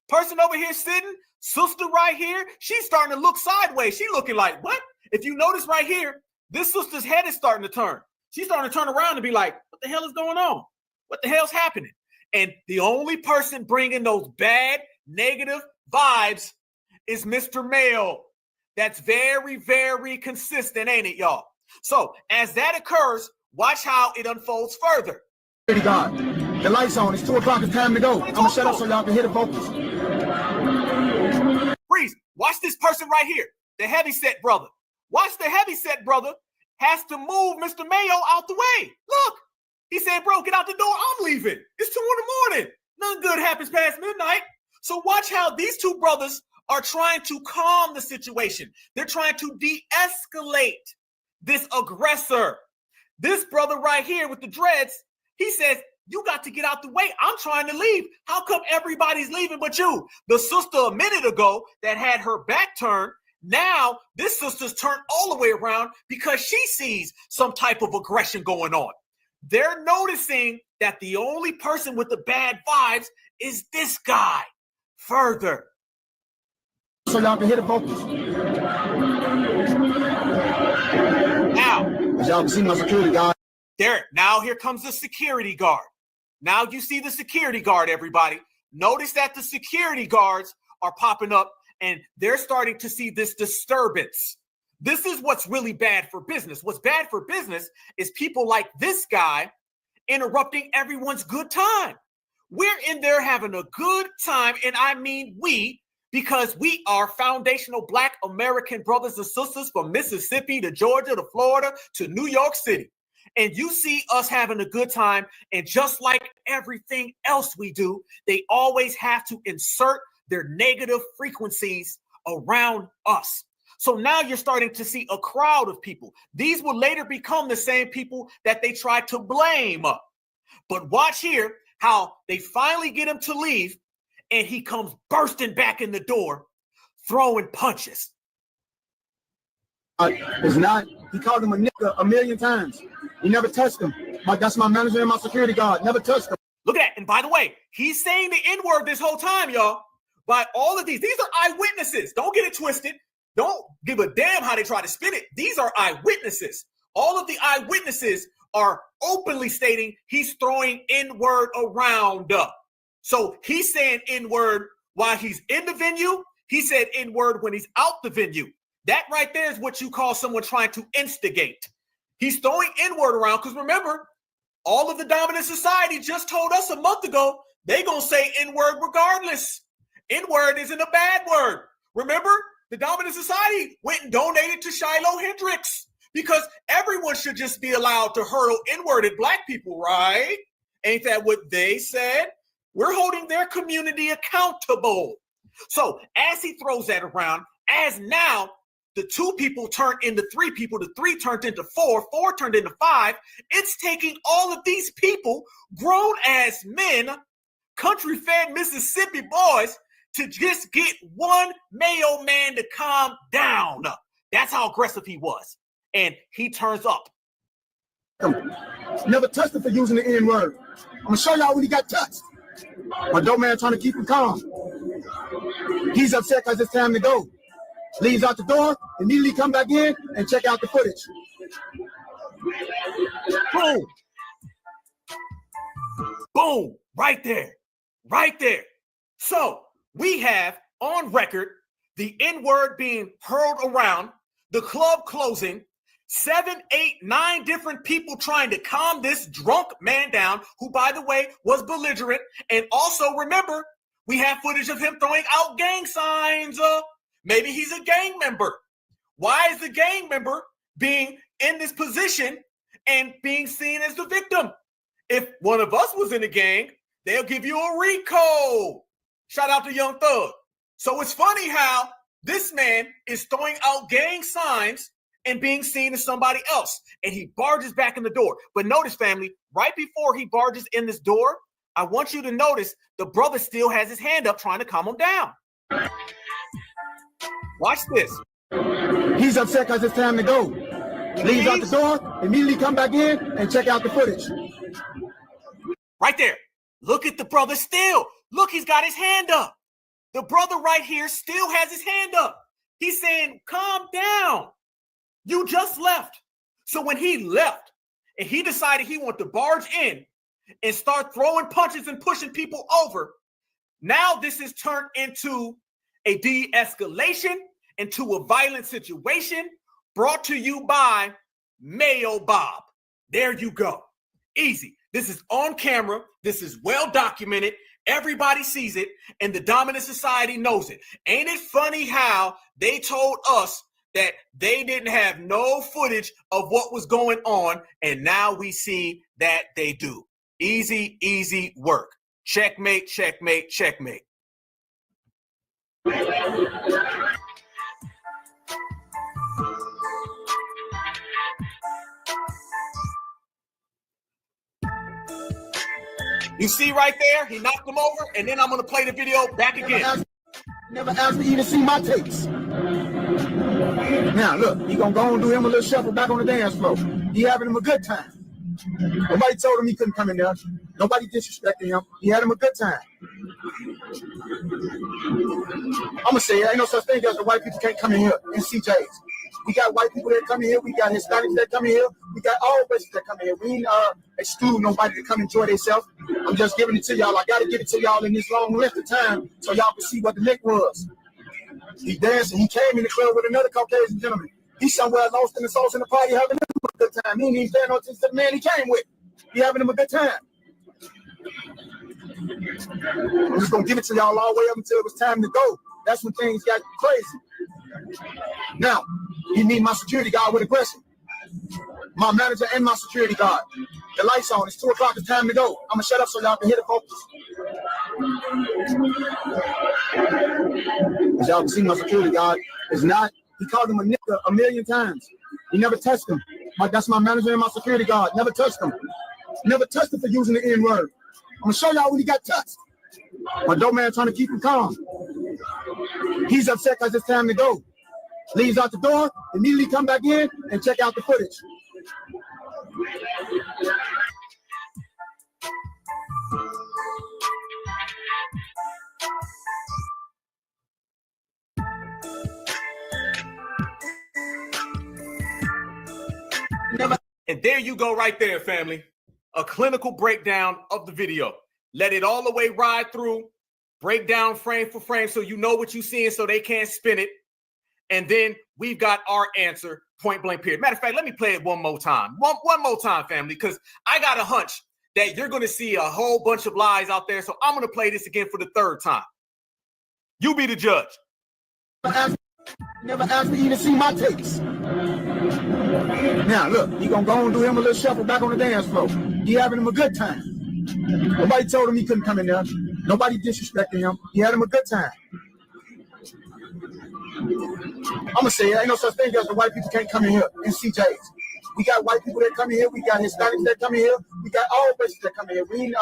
Person over here sitting. Sister right here. She's starting to look sideways. She's looking like, what? If you notice right here, this sister's head is starting to turn. She's starting to turn around and be like, what the hell is going on? What the hell's happening? And the only person bringing those bad, negative vibes is Mr. Mayo. That's very, very consistent, ain't it, y'all? So as that occurs, watch how it unfolds further. God, the lights on. It's 2 o'clock. It's time to go. I'm gonna shut up so y'all can hear the focus. Freeze. Watch this person right here, the heavyset brother. Watch the heavyset brother has to move Mr. Mayo out the way. Look, he said, bro, get out the door. I'm leaving. It's 2 in the morning. Nothing good happens past midnight. So watch how these two brothers are trying to calm the situation. They're trying to de-escalate this aggressor. This brother right here with the dreads, he says, you got to get out the way. I'm trying to leave. How come everybody's leaving but you? The sister a minute ago that had her back turned, now this sister's turned all the way around because she sees some type of aggression going on. They're noticing that the only person with the bad vibes is this guy. Further. So y'all can hear the focus. Now, as y'all can see my security guard. Derek, now here comes the security guard. Now you see the security guard, everybody. Notice that the security guards are popping up and they're starting to see this disturbance. This is what's really bad for business. What's bad for business is people like this guy interrupting everyone's good time. We're in there having a good time, and I mean we, because we are foundational Black American brothers and sisters from Mississippi to Georgia to Florida to New York City. And you see us having a good time, and just like everything else we do, they always have to insert their negative frequencies around us. So now you're starting to see a crowd of people. These will later become the same people that they tried to blame. But watch here how they finally get him to leave, and he comes bursting back in the door, throwing punches. It's not. He called him a nigga a million times. He never touched him. That's my manager and my security guard. Never touched him. Look at that. And by the way, he's saying the N-word this whole time, y'all. By all of these are eyewitnesses. Don't get it twisted. Don't give a damn how they try to spin it. These are eyewitnesses. All of the eyewitnesses are openly stating he's throwing N-word around. So he's saying N-word while he's in the venue. He said N-word when he's out the venue. That right there is what you call someone trying to instigate. He's throwing N-word around because remember, all of the dominant society just told us a month ago they gonna say N-word regardless. N-word isn't a bad word. Remember, the dominant society went and donated to Shiloh Hendricks because everyone should just be allowed to hurl N-word at black people, right? Ain't that what they said? We're holding their community accountable. So as he throws that around, as now the 2 people turned into 3 people, the 3 turned into 4, 4 turned into 5. It's taking all of these people, grown as men, country-fed Mississippi boys, to just get one Mayo man to calm down. That's how aggressive he was. And he turns up. Never touched him for using the N-word. I'm going to show y'all when he got touched. My dope man trying to keep him calm. He's upset because it's time to go. Leaves out the door, immediately come back in and check out the footage. Boom. Boom. Right there. Right there. So we have on record the N-word being hurled around, the club closing, 7, 8, 9 different people trying to calm this drunk man down, who, by the way, was belligerent. And also, remember, we have footage of him throwing out gang signs. Maybe he's a gang member. Why is the gang member being in this position and being seen as the victim? If one of us was in a gang, they'll give you a RICO. Shout out to Young Thug. So it's funny how this man is throwing out gang signs and being seen as somebody else. And he barges back in the door. But notice, family, right before he barges in this door, I want you to notice the brother still has his hand up trying to calm him down. Watch this. He's upset because it's time to go. Leaves out the door, immediately come back in and check out the footage. Right there. Look at the brother still. Look, he's got his hand up. The brother right here still has his hand up. He's saying, calm down. You just left. So when he left and he decided he wanted to barge in and start throwing punches and pushing people over, now this is turned into a de-escalation, into a violent situation, brought to you by Mayo Bob. There you go. Easy. This is on camera. This is well documented. Everybody sees it, and the dominant society knows it. Ain't it funny how they told us that they didn't have no footage of what was going on, and now we see that they do. Easy, easy work. Checkmate, checkmate, checkmate. You see right there, he knocked him over, and then I'm going to play the video back again. Never asked me to even see my tapes. Now, look, he going to go and do him a little shuffle back on the dance floor. He having him a good time. Nobody told him he couldn't come in there. Nobody disrespected him. He had him a good time. I'm going to say, ain't no such thing as the white people can't come in here and CJs. We got white people that come in here. We got Hispanics that come in here. We got all races that come in here. We ain't exclude nobody to come enjoy themselves. I'm just giving it to y'all. I got to give it to y'all in this long length of time so y'all can see what the lick was. He danced and he came in the club with another Caucasian gentleman. He's somewhere lost in the sauce in the party having him a good time. He ain't even paying no attention to the man he came with. He having him a good time. I'm just going to give it to y'all all the way up until it was time to go. That's when things got crazy. Now, he need my security guard with aggression. My manager and my security guard. The lights on. It's 2 o'clock. It's time to go. I'm going to shut up so y'all can hear the focus. As y'all can see, my security guard is not, he called him a nigga a million times. He never touched him. That's my manager and my security guard. Never touched him. Never touched him for using the N-word. I'm going to show y'all when he got touched. My dope man trying to keep him calm. He's upset because it's time to go. Leaves out the door, immediately come back in and check out the footage. And there you go right there, family. A clinical breakdown of the video. Let it all the way ride through, break down frame for frame so you know what you're seeing so they can't spin it. And then we've got our answer, point blank period. Matter of fact, let me play it one more time. One more time, family, because I got a hunch that you're going to see a whole bunch of lies out there. So I'm going to play this again for the third time. You be the judge. Never asked me to see my tapes. Now, look, he gonna go and do him a little shuffle back on the dance floor. He having him a good time. Nobody told him he couldn't come in there. Nobody disrespecting him. He had him a good time. I'm gonna say it ain't no such thing as the white people can't come in here in CJs. We got white people that come in here. We got Hispanics that come in here. We got all races that come in here. We ain't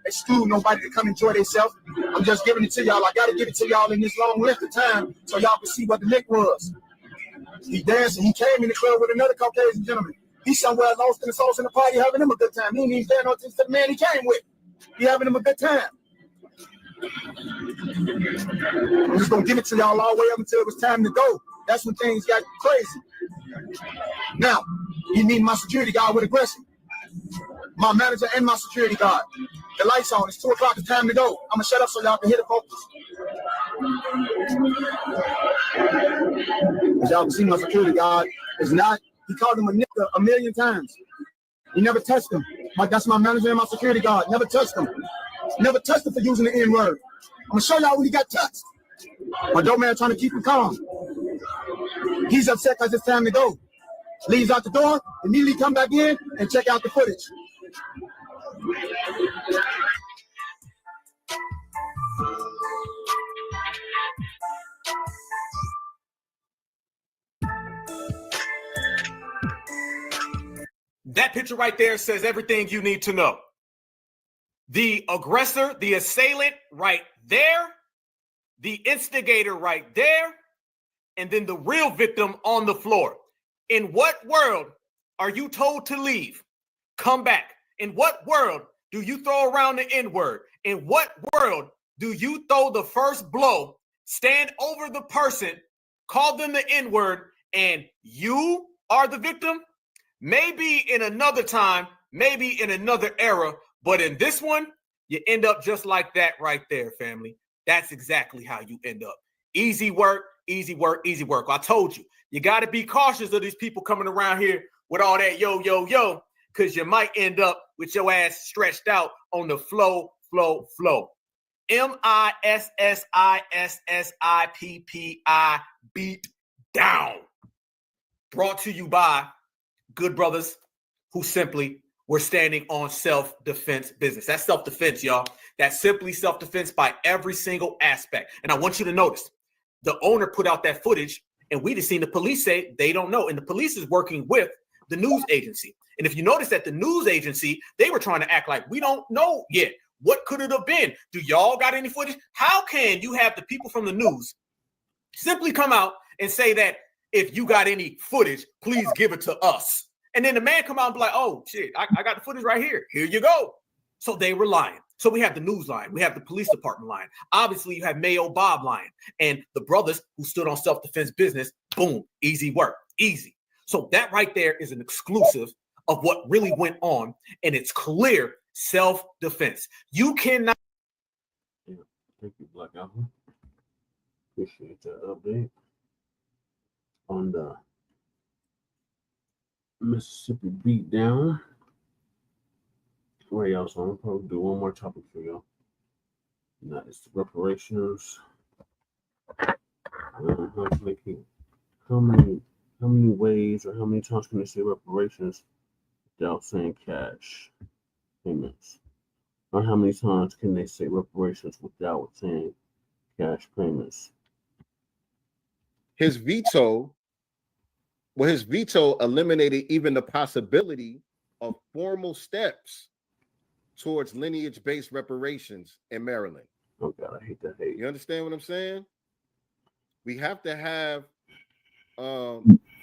exclude nobody to come enjoy themselves. I'm just giving it to y'all. I got to give it to y'all in this long length of time so y'all can see what the lick was. He dancing. He came in the club with another Caucasian gentleman. He's somewhere lost in the sauce in the party having him a good time. He ain't even saying no things to the man he came with. He having him a good time. I'm just going to give it to y'all all the way up until it was time to go. That's when things got crazy. Now, you need my security guard with aggression. My manager and my security guard. The lights on. It's 2 o'clock. It's time to go. I'm going to shut up so y'all can hear the focus. As y'all can see, my security guard is not, he called him a nigga a million times. He never touched him. That's my manager and my security guard. Never touched him. Never touched him for using the N-word. I'm going to show y'all when he got touched. My dope man trying to keep him calm. He's upset because it's time to go. Leaves out the door, immediately come back in and check out the footage. That picture right there says everything you need to know. The aggressor, the assailant right there, the instigator right there, and then the real victim on the floor. In what world are you told to leave? Come back. In what world do you throw around the N-word? In what world do you throw the first blow, stand over the person, call them the N-word, and you are the victim? Maybe in another time, maybe in another era, but in this one, you end up just like that right there, family. That's exactly how you end up. Easy work, easy work, easy work. I told you, you got to be cautious of these people coming around here with all that yo, yo, yo, because you might end up with your ass stretched out on the flow. MISSISSIPPI beat down. Brought to you by good brothers who simply were standing on self-defense business. That's self-defense, y'all. That's simply self-defense by every single aspect. And I want you to notice, the owner put out that footage, and we just seen the police say they don't know. And the police is working with the news agency. And if you notice that the news agency, they were trying to act like we don't know yet. What could it have been? Do y'all got any footage? How can you have the people from the news simply come out and say that if you got any footage, please give it to us? And then the man come out and be like, oh, shit, I got the footage right here. Here you go. So they were lying. So we have the news line. We have the police department line. Obviously, you have Mayo Bob line. And the brothers who stood on self-defense business, boom, easy work, easy. So that right there is an exclusive of what really went on. And it's clear self-defense. You cannot. Yeah, thank you, Black Album. Appreciate that update on the Mississippi Beatdown. Right, y'all. So I'm gonna probably do one more topic for y'all. And that is the reparations. How many ways or how many times can they say reparations without saying cash payments? Or how many times can they say reparations without saying cash payments? His veto eliminated even the possibility of formal steps towards lineage-based reparations in Maryland. Oh God, I hate that hate. You understand what I'm saying? We have to have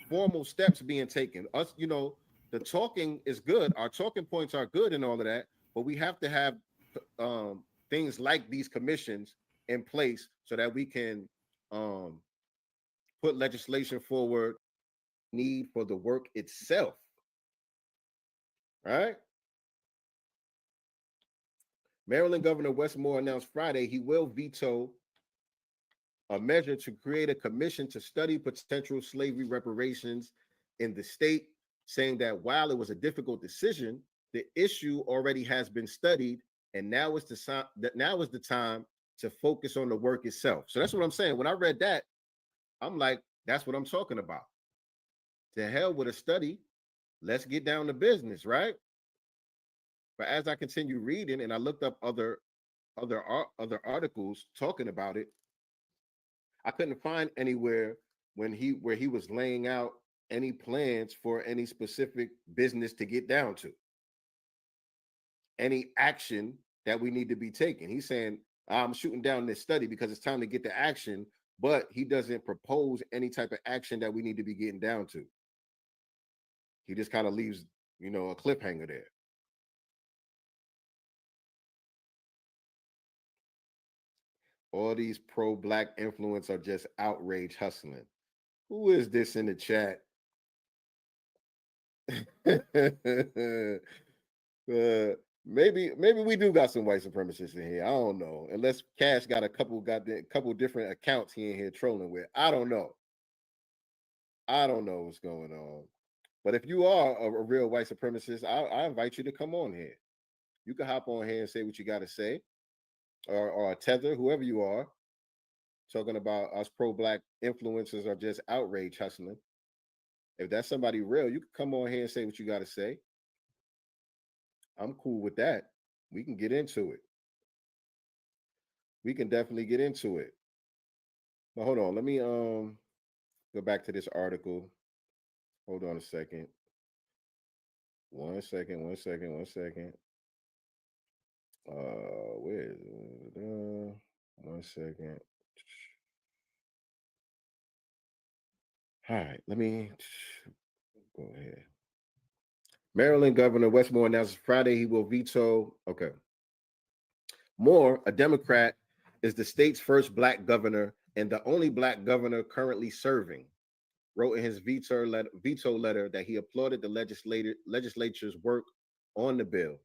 formal steps being taken. Us, the talking is good. Our talking points are good and all of that, but we have to have things like these commissions in place so that we can put legislation forward. Need for the work itself, right? Maryland Governor Wes Moore announced Friday he will veto a measure to create a commission to study potential slavery reparations in the state, saying that while it was a difficult decision, the issue already has been studied, and now is the time to focus on the work itself. So that's what I'm saying. When I read that, I'm like, that's what I'm talking about. To hell with a study. Let's get down to business, right? But as I continue reading, and I looked up other articles talking about it, I couldn't find anywhere where he was laying out any plans for any specific business to get down to, any action that we need to be taking. He's saying, I'm shooting down this study because it's time to get to action, but he doesn't propose any type of action that we need to be getting down to. He just kind of leaves, a cliffhanger there. All these pro-Black influence are just outrage hustling. Who is this in the chat? Maybe we do got some white supremacists in here. I don't know. Unless Cash got a couple different accounts he in here trolling with. I don't know. I don't know what's going on. But if you are a real white supremacist, I invite you to come on here. You can hop on here and say what you got to say, or a tether, whoever you are, talking about us pro-Black influencers are just outrage hustling. If that's somebody real, you can come on here and say what you got to say. I'm cool with that. We can get into it. We can definitely get into it. But hold on, let me go back to this article. Hold on a second. One second. Where is it? 1 second. All right, let me go ahead. Maryland Governor Wes Moore announced Friday he will veto. Okay. Moore, a Democrat, is the state's first Black governor and the only Black governor currently serving, wrote in his veto letter that he applauded the legislature's work on the bill.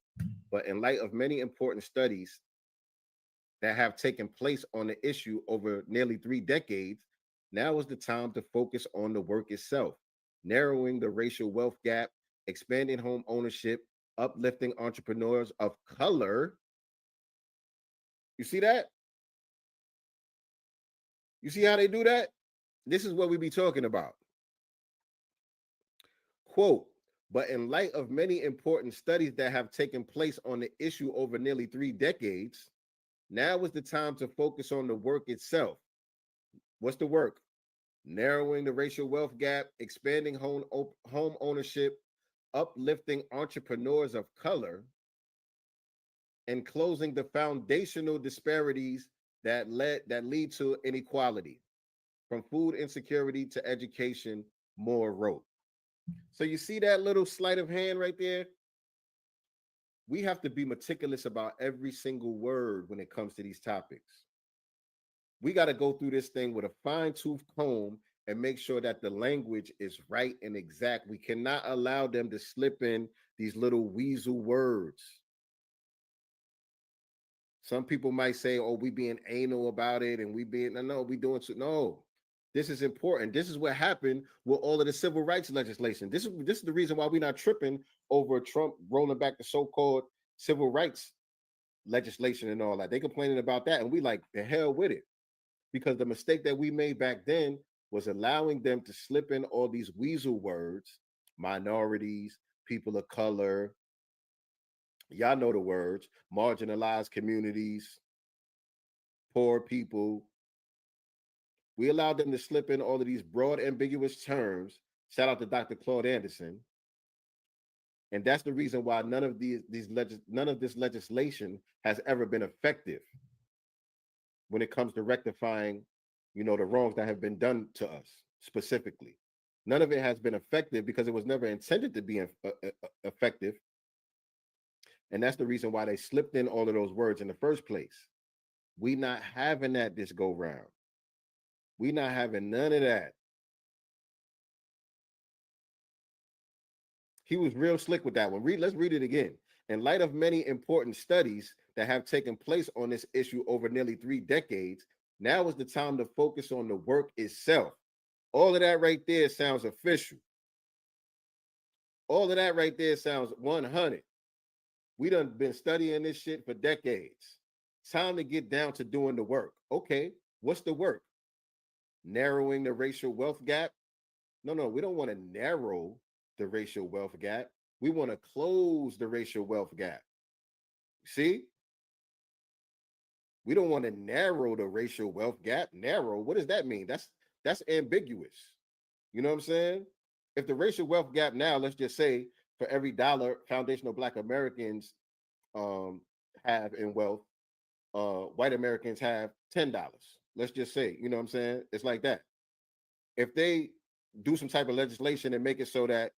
But in light of many important studies that have taken place on the issue over nearly 3 decades, now is the time to focus on the work itself, narrowing the racial wealth gap, expanding home ownership, uplifting entrepreneurs of color. You see that? You see how they do that? This is what we be talking about. Quote, but in light of many important studies that have taken place on the issue over nearly 3 decades, now is the time to focus on the work itself. What's the work? Narrowing the racial wealth gap, expanding home ownership, uplifting entrepreneurs of color, and closing the foundational disparities that lead to inequality, from food insecurity to education, Moore wrote. So you see that little sleight of hand right there? We have to be meticulous about every single word when it comes to these topics. We got to go through this thing with a fine-tooth comb and make sure that the language is right and exact. We cannot allow them to slip in these little weasel words. Some people might say, oh, we being anal about it and we doing so. No, this is important. This is what happened with all of the civil rights legislation. This is the reason why we're not tripping over Trump rolling back the so-called civil rights legislation and all that. They complaining about that, and we like, the hell with it. Because the mistake that we made back then was allowing them to slip in all these weasel words, minorities, people of color, y'all know the words, marginalized communities, poor people. We allowed them to slip in all of these broad, ambiguous terms. Shout out to Dr. Claude Anderson. And that's the reason why none of this legislation has ever been effective when it comes to rectifying you know, the wrongs that have been done to us specifically. None of it has been effective because it was never intended to be effective. And that's the reason why they slipped in all of those words in the first place. We not having that this go round. We not having none of that. He was real slick with that one. Let's read it again. In light of many important studies that have taken place on this issue over nearly 3 decades, now is the time to focus on the work itself. All of that right there sounds official. All of that right there sounds 100. We done been studying this shit for decades. Time to get down to doing the work. Okay, what's the work? Narrowing the racial wealth gap? No, we don't want to narrow the racial wealth gap. We want to close the racial wealth gap. See? We don't want to narrow the racial wealth gap. Narrow, what does that mean? That's ambiguous. You know what I'm saying? If the racial wealth gap now, let's just say for every dollar foundational Black Americans have in wealth, white Americans have $10. Let's just say, you know what I'm saying? It's like that. If they do some type of legislation and make it so that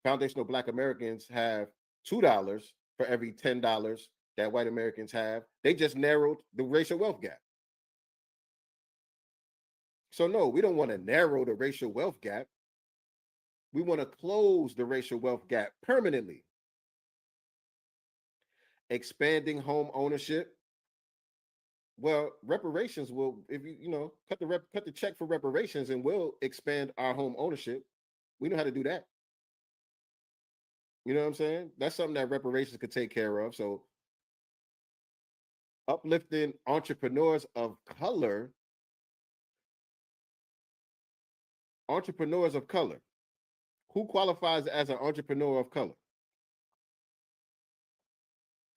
foundational Black Americans have $2 for every $10 that white Americans have, they just narrowed the racial wealth gap. So no, we don't want to narrow the racial wealth gap. We want to close the racial wealth gap permanently. Expanding home ownership. Well, reparations will, if you cut the check for reparations, and we'll expand our home ownership. We know how to do that. You know what I'm saying? That's something that reparations could take care of. So uplifting entrepreneurs of color. Entrepreneurs of color. Who qualifies as an entrepreneur of color?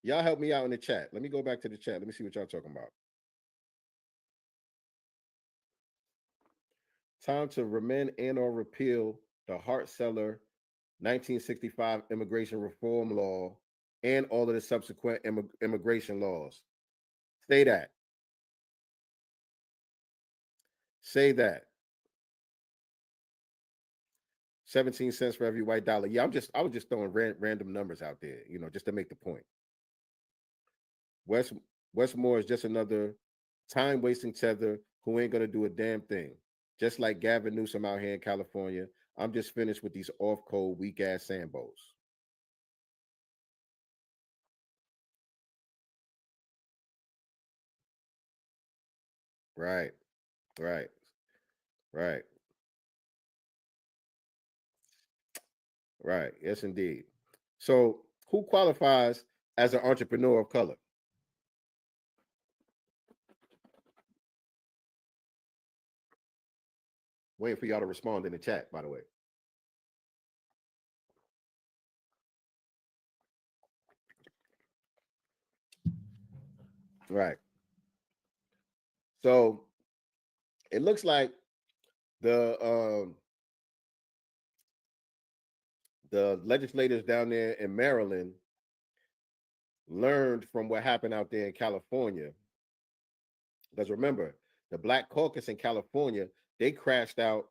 Y'all help me out in the chat. Let me go back to the chat. Let me see what y'all talking about. Time to amend and or repeal the Hart-Celler 1965 immigration reform law and all of the subsequent immigration laws. Say that. Say that. 17 cents for every white dollar. Yeah, I was just throwing random numbers out there, just to make the point. Westmore is just another time-wasting tether who ain't gonna do a damn thing. Just like Gavin Newsom out here in California. I'm just finished with these off-code, weak-ass Sambos. Right. Yes, indeed. So who qualifies as an entrepreneur of color? Waiting for y'all to respond in the chat, by the way. Right. So it looks like the legislators down there in Maryland learned from what happened out there in California. Because remember, the Black Caucus in California, they crashed out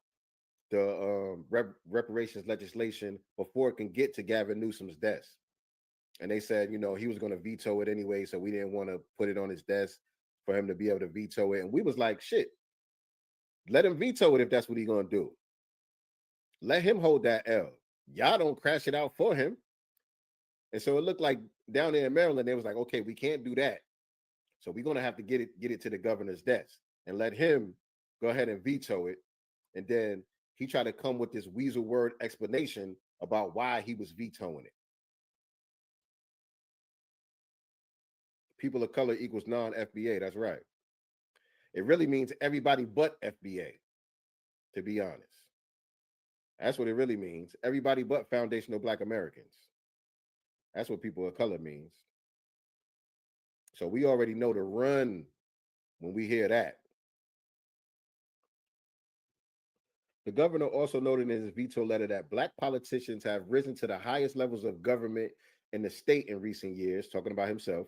the reparations legislation before it can get to Gavin Newsom's desk. And they said, he was going to veto it anyway, so we didn't want to put it on his desk for him to be able to veto it. And we was like, shit, let him veto it if that's what he's going to do. Let him hold that L. Y'all don't crash it out for him. And so it looked like down there in Maryland, they was like, okay, we can't do that. So we're going to have to get it to the governor's desk and let him go ahead and veto it. And then he tried to come with this weasel word explanation about why he was vetoing it. People of color equals non-FBA. That's right. It really means everybody but FBA, to be honest. That's what it really means. Everybody but foundational Black Americans. That's what people of color means. So we already know to run when we hear that. The governor also noted in his veto letter that Black politicians have risen to the highest levels of government in the state in recent years, talking about himself.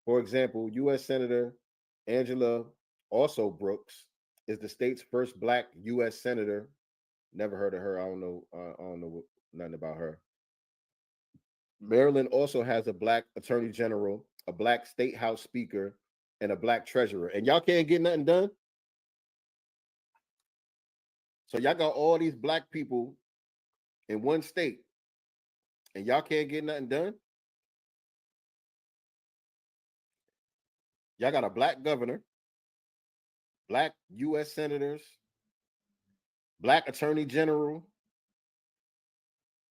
For example, U.S. Senator Angela Also, Brooks is the state's first Black U.S. senator. Never heard of her. I don't know nothing about her. Maryland also has a Black attorney general, a Black state house speaker, and a Black treasurer. And y'all can't get nothing done. So y'all got all these Black people in one state, and y'all can't get nothing done. Y'all got a Black governor, Black U.S. senators, Black attorney general,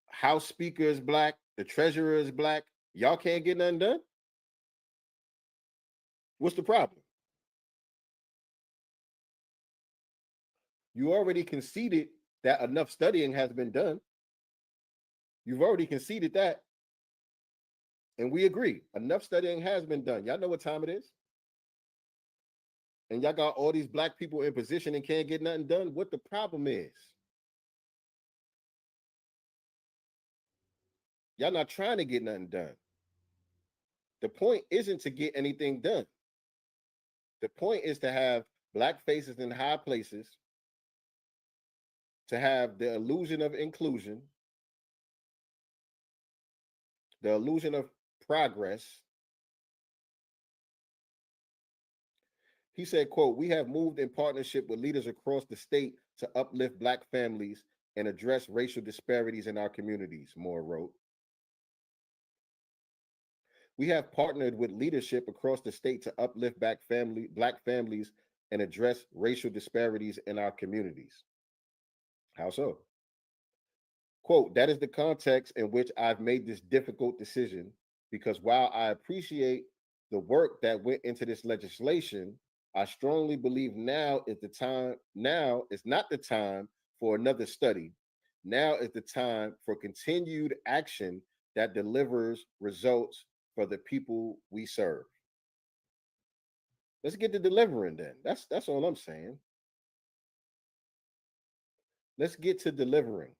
House speaker is Black, the treasurer is Black. Y'all can't get nothing done. What's the problem? You already conceded that enough studying has been done. You've already conceded that. And we agree, enough studying has been done. Y'all know what time it is? And y'all got all these Black people in position and can't get nothing done. What the problem is? Y'all not trying to get nothing done. The point isn't to get anything done. The point is to have Black faces in high places, to have the illusion of inclusion, the illusion of progress. He said, quote, "We have moved in partnership with leaders across the state to uplift Black families and address racial disparities in our communities," Moore wrote. "We have partnered with leadership across the state to uplift Black families and address racial disparities in our communities." How so? Quote, "That is the context in which I've made this difficult decision, because while I appreciate the work that went into this legislation, I strongly believe now is not the time for another study. Now is the time for continued action that delivers results for the people we serve." Let's get to delivering then. That's all I'm saying. Let's get to delivering.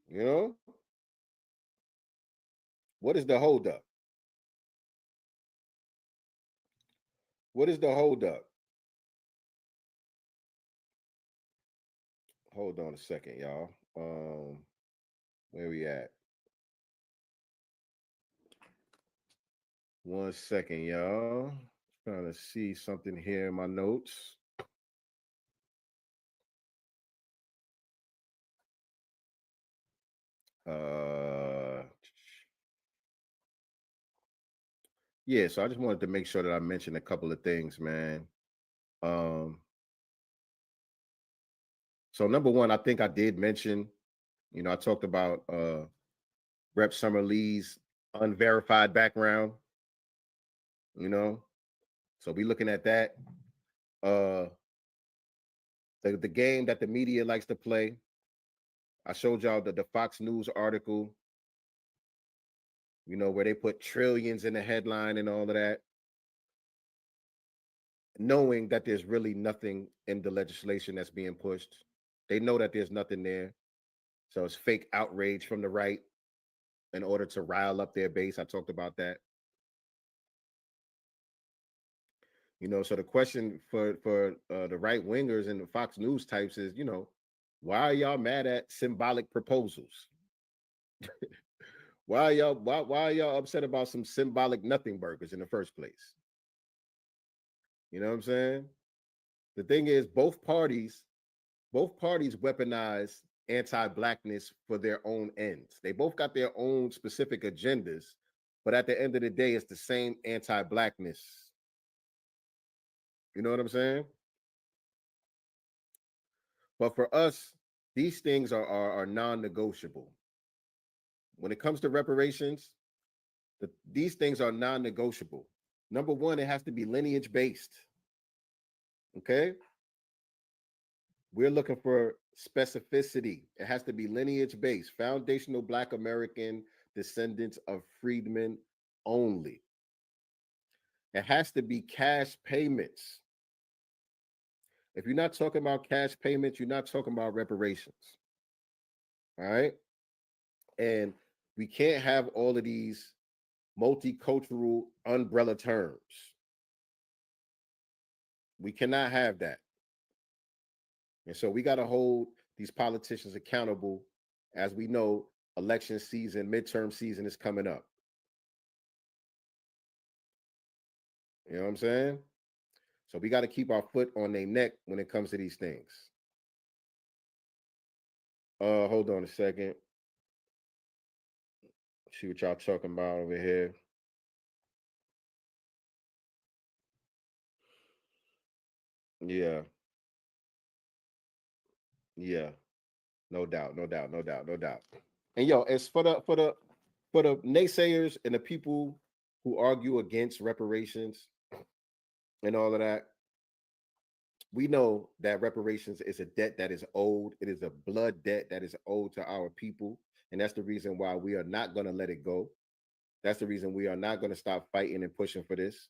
You know? What is the holdup? What is the holdup? Hold on a second, y'all. Where we at? 1 second, y'all. Trying to see something here in my notes. Yeah, so I just wanted to make sure that I mentioned a couple of things, man. So number one, I think I did mention, I talked about Rep. Summer Lee's unverified background, so we looking at that. The game that the media likes to play. I showed y'all the Fox News article, where they put trillions in the headline and all of that, knowing that there's really nothing in the legislation that's being pushed. They know that there's nothing there. So it's fake outrage from the right in order to rile up their base. I talked about that. So the question for the right wingers and the Fox News types is, why are y'all mad at symbolic proposals? Why are y'all upset about some symbolic nothing burgers in the first place? You know what I'm saying? The thing is, both parties weaponize anti-Blackness for their own ends. They both got their own specific agendas, but at the end of the day, it's the same anti-Blackness. You know what I'm saying? But for us, these things are non-negotiable. When it comes to reparations, these things are non-negotiable. Number one, it has to be lineage-based. Okay? We're looking for specificity. It has to be lineage-based, foundational Black American descendants of freedmen only. It has to be cash payments. If you're not talking about cash payments, you're not talking about reparations. All right? And we can't have all of these multicultural umbrella terms. We cannot have that. And so we got to hold these politicians accountable. As we know, election season, midterm season is coming up. You know what I'm saying? So we got to keep our foot on their neck when it comes to these things. Hold on a second. See what y'all talking about over here. Yeah. Yeah. No doubt, no doubt, no doubt, no doubt. And yo, as for the naysayers and the people who argue against reparations and all of that, we know that reparations is a debt that is owed. It is a blood debt that is owed to our people. And that's the reason why we are not going to let it go. That's the reason we are not going to stop fighting and pushing for this.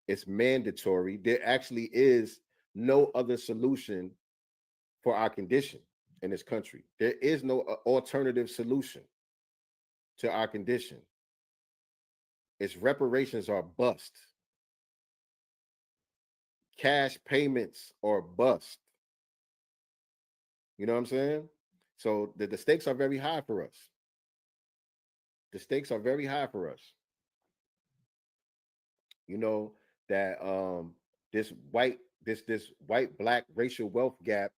It's mandatory. There actually is no other solution for our condition in this country. There is no alternative solution to our condition. It's reparations are bust. Cash payments are bust. You know what I'm saying? So the stakes are very high for us. The stakes are very high for us. You know that this white black racial wealth gap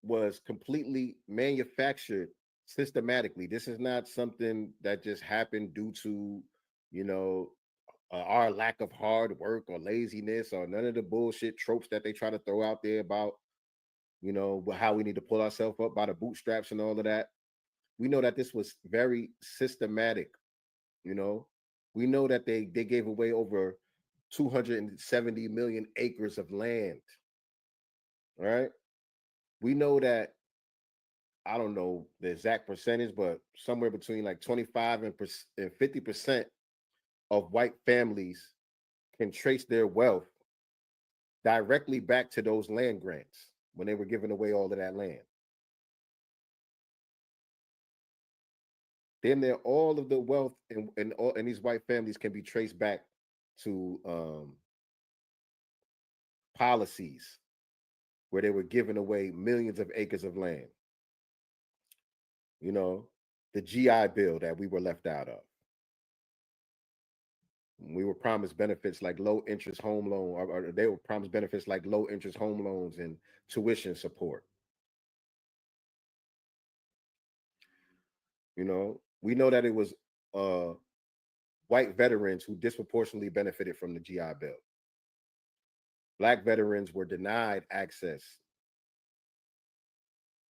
was completely manufactured systematically. This is not something that just happened due to, you know, our lack of hard work or laziness or none of the bullshit tropes that they try to throw out there about, you know, how we need to pull ourselves up by the bootstraps and all of that. We know that this was very systematic. You know, we know that they gave away over 270 million acres of land. All right. We know that, I don't know the exact percentage, but somewhere between like 25 and 50% of white families can trace their wealth directly back to those land grants when they were giving away all of that land. Then there, all of the wealth and these white families can be traced back to policies where they were giving away millions of acres of land. You know, the GI Bill that we were left out of. We were promised benefits like low interest home loan, or they were promised benefits like low interest home loans and tuition support. You know, we know that it was white veterans who disproportionately benefited from the GI Bill. Black veterans were denied access.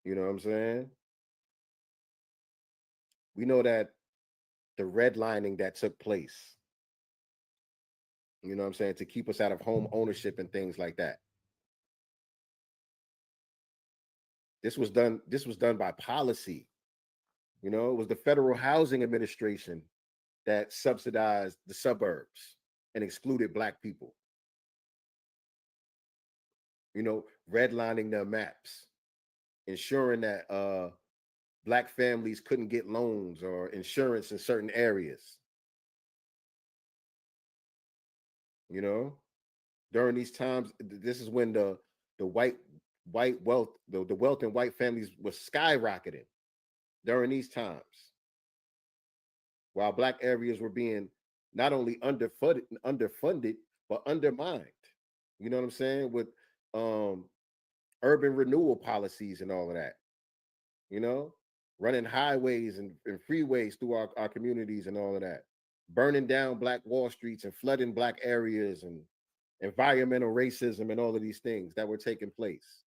You know what I'm saying? We know that the redlining that took place, you know what I'm saying, to keep us out of home ownership and things like that. This was done by policy. You know, it was the Federal Housing Administration that subsidized the suburbs and excluded Black people. You know, redlining their maps, ensuring that Black families couldn't get loans or insurance in certain areas. You know, during these times, this is when the white wealth, the wealth in white families was skyrocketing during these times, while Black areas were being not only underfunded, but undermined. You know what I'm saying? With urban renewal policies and all of that. You know, running highways and freeways through our communities and all of that, burning down Black Wall Streets and flooding Black areas and environmental racism and all of these things that were taking place.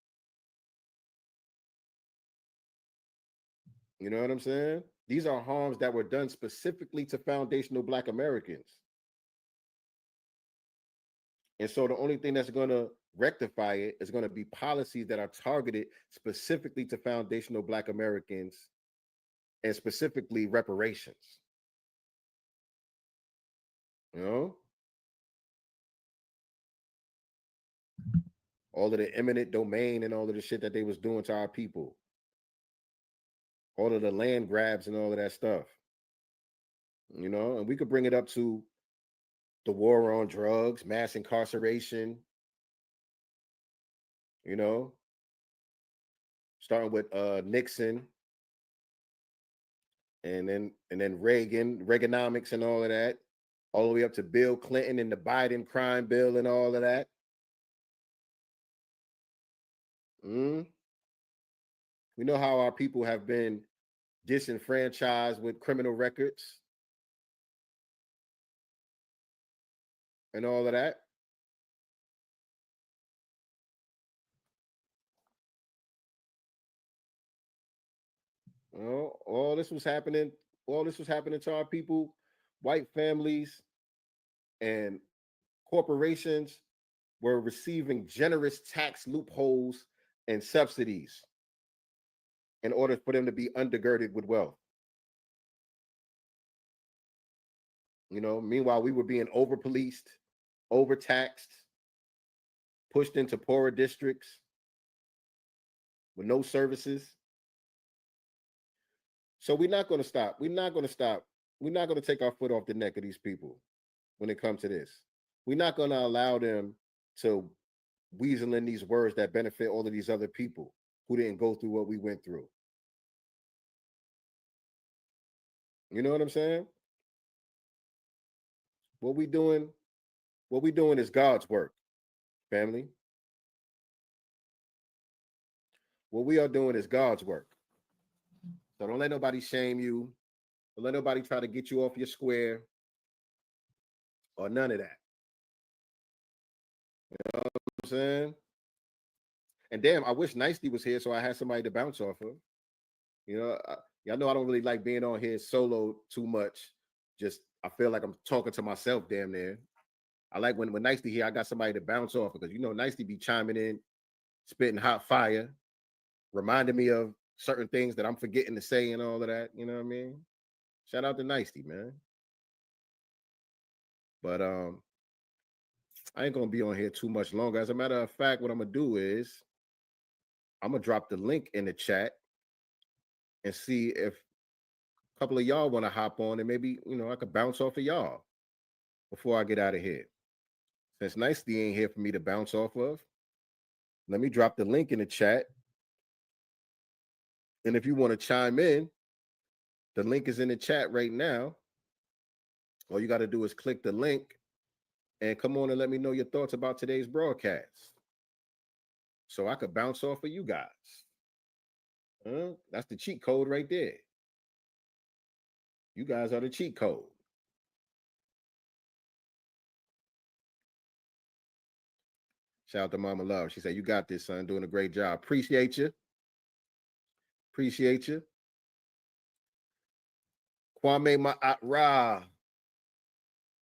You know what I'm saying? These are harms that were done specifically to foundational Black Americans. And so the only thing that's going to rectify it is going to be policies that are targeted specifically to foundational Black Americans and specifically reparations. You know? All of the eminent domain and all of the shit that they was doing to our people. All of the land grabs and all of that stuff. You know, and we could bring it up to the war on drugs, mass incarceration, you know, starting with Nixon and then Reaganomics and all of that, all the way up to Bill Clinton and the Biden crime bill and all of that. We know how our people have been disenfranchised with criminal records and all of that. You know, all this was happening to our people, white families and corporations were receiving generous tax loopholes and subsidies in order for them to be undergirded with wealth. You know, meanwhile, we were being over-policed, overtaxed, pushed into poorer districts with no services. So we're not going to stop. We're not going to stop. We're not going to take our foot off the neck of these people when it comes to this. We're not going to allow them to weasel in these words that benefit all of these other people who didn't go through what we went through. You know what I'm saying? What we doing is God's work, family. What we are doing is God's work. So don't let nobody shame you. Don't let nobody try to get you off your square or none of that. You know what I'm saying? And damn, I wish Nicety was here so I had somebody to bounce off of. You know, y'all know I don't really like being on here solo too much. Just, I feel like I'm talking to myself damn near. I like when Nicety here, I got somebody to bounce off because, you know, Nicety be chiming in, spitting hot fire, reminding me of certain things that I'm forgetting to say and all of that. You know what I mean? Shout out to Nicety, man. But I ain't gonna be on here too much longer. As a matter of fact, what I'm gonna do is I'm gonna drop the link in the chat and see if a couple of y'all want to hop on and maybe, you know, I could bounce off of y'all before I get out of here. Since Nicety ain't here for me to bounce off of, let me drop the link in the chat. And if you want to chime in, the link is in the chat right now. All you got to do is click the link and come on and let me know your thoughts about today's broadcast, so I could bounce off of you guys. That's the cheat code right there. You guys are the cheat code. Shout out to Mama Love. She said, "You got this, son. Doing a great job. Appreciate you. Appreciate you." Kwame Ma'at-Ra.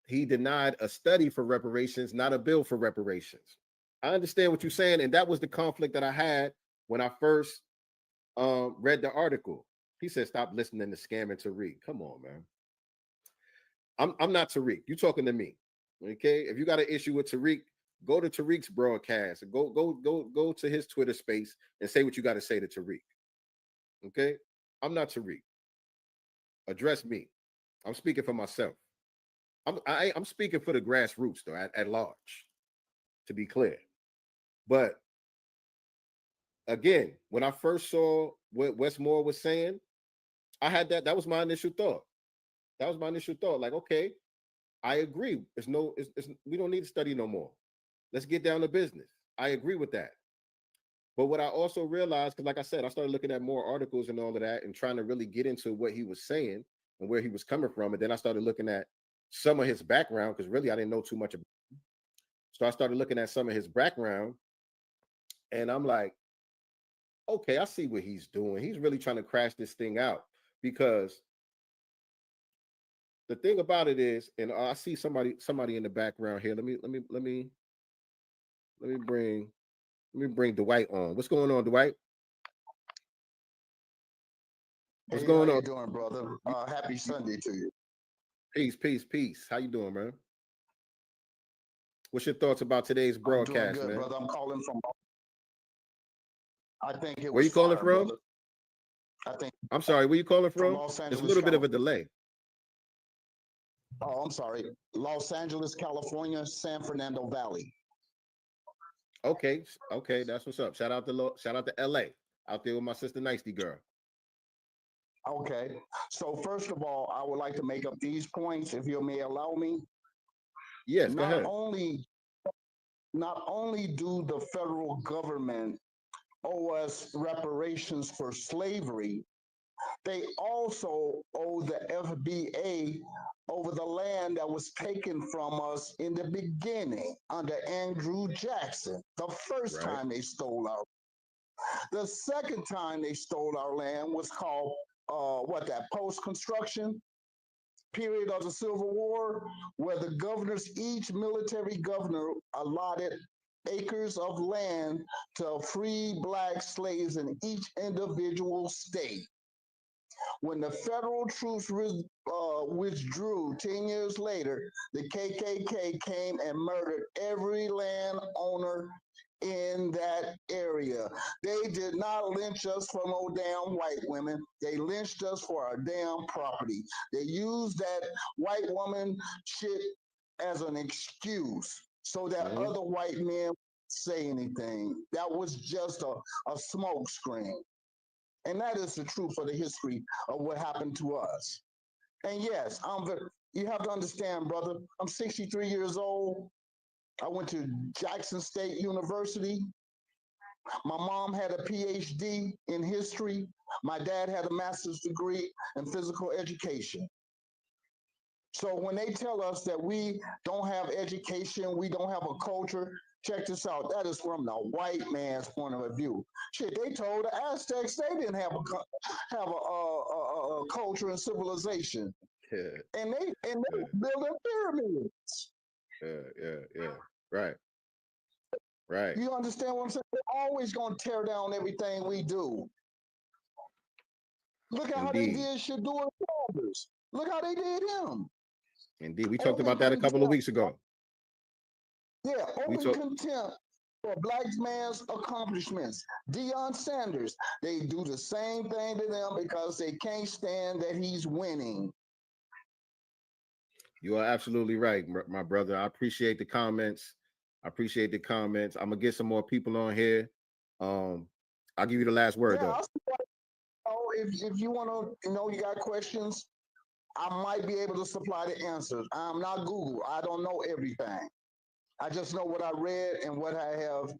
He denied a study for reparations, not a bill for reparations. I understand what you're saying, and that was the conflict that I had when I first read the article. He said, "Stop listening to scamming Tariq." Come on, man. I'm not Tariq. You talking to me, okay? If you got an issue with Tariq, go to Tariq's broadcast. Go to his Twitter space and say what you got to say to Tariq. Okay? I'm not Tariq. Address me. I'm speaking for myself. I'm speaking for the grassroots though, at large, to be clear. But again, when I first saw what Westmore was saying, I had that was my initial thought. That was my initial thought. Like, okay, I agree. We don't need to study no more. Let's get down to business. I agree with that. But what I also realized, because like I said, I started looking at more articles and all of that and trying to really get into what he was saying and where he was coming from. And then I started looking at some of his background, because really I didn't know too much about him. So I started looking at some of his background and I'm like, okay, I see what he's doing. He's really trying to crash this thing out, because the thing about it is, and I see somebody in the background here. Let me bring Dwight on. What's going on, Dwight? What's going on? How you doing, brother? Happy Sunday to you. Peace. How you doing, man? What's your thoughts about today's broadcast, I'm doing good, man? brother. I'm calling from. I think it was. Where you calling fire, from? brother. I think. I'm sorry. Where you calling from? Los There's a Angeles, little bit of a delay. Oh, I'm sorry. Los Angeles, California, San Fernando Valley. Okay, okay, that's what's up. Shout out to LA out there with my sister Nicety girl. Okay. So first of all, I would like to make up these points, if you may allow me. Yes, go ahead. Not only do the federal government owe us reparations for slavery, they also owe the FBA over the land that was taken from us in the beginning under Andrew Jackson. The first time they stole our, the second time they stole our land was called post-construction period of the Civil War, where the governors, each military governor allotted acres of land to free Black slaves in each individual state. When the federal troops withdrew 10 years later, the KKK came and murdered every landowner in that area. They did not lynch us for no damn white women. They lynched us for our damn property. They used that white woman shit as an excuse so that other white men say anything. That was just a smoke screen. And that is the truth of the history of what happened to us. And yes, you have to understand, brother, I'm 63 years old. I went to Jackson State University. My mom had a PhD in history. My dad had a master's degree in physical education. So when they tell us that we don't have education, we don't have a culture, check this out. That is from the white man's point of view. Shit, they told the Aztecs they didn't have a culture and civilization, and they built pyramids. Yeah. Right. You understand what I'm saying? They're always going to tear down everything we do. Look at how they did Shadur Sanders. Look how they did him. Indeed, we talked about that a couple of weeks ago. Yeah, open contempt for Black man's accomplishments. Deion Sanders, they do the same thing to them because they can't stand that he's winning. You are absolutely right, my brother. I appreciate the comments. I'm gonna get some more people on here. I'll give you the last word though. If you want to you got questions, I might be able to supply the answers. I'm not Google. I don't know everything. I just know what I read and what I have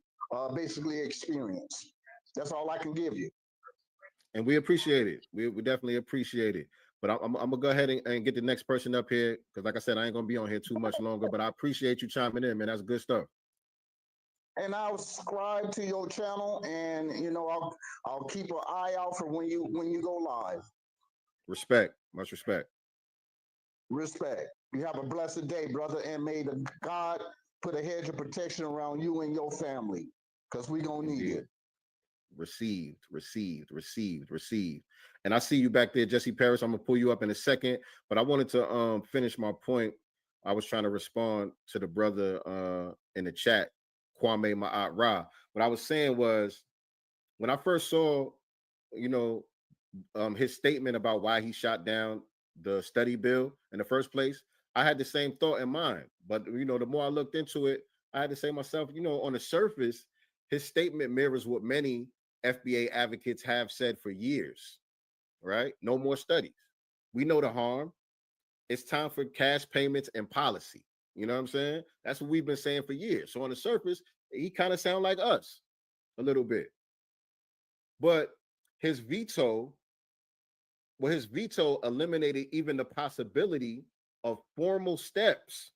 basically experienced. That's all I can give you. And we appreciate it. We definitely appreciate it. But I'm gonna go ahead and get the next person up here because, like I said, I ain't gonna be on here too much longer. But I appreciate you chiming in, man. That's good stuff. And I'll subscribe to your channel, and I'll keep an eye out for when you go live. Respect, much respect. Respect. You have a blessed day, brother, and may the God put a hedge of protection around you and your family, because we're gonna need it. Received. And I see you back there, Jesse Paris. I'm gonna pull you up in a second, but I wanted to finish my point. I was trying to respond to the brother in the chat, Kwame Ma'at Ra. What I was saying was, when I first saw, his statement about why he shot down the study bill in the first place, I had the same thought in mind. But the more I looked into it, I had to say to myself, on the surface, his statement mirrors what many FBA advocates have said for years, right? No more studies. We know the harm. It's time for cash payments and policy. You know what I'm saying? That's what we've been saying for years. So on the surface, he kind of sounds like us a little bit. But his veto eliminated even the possibility of formal steps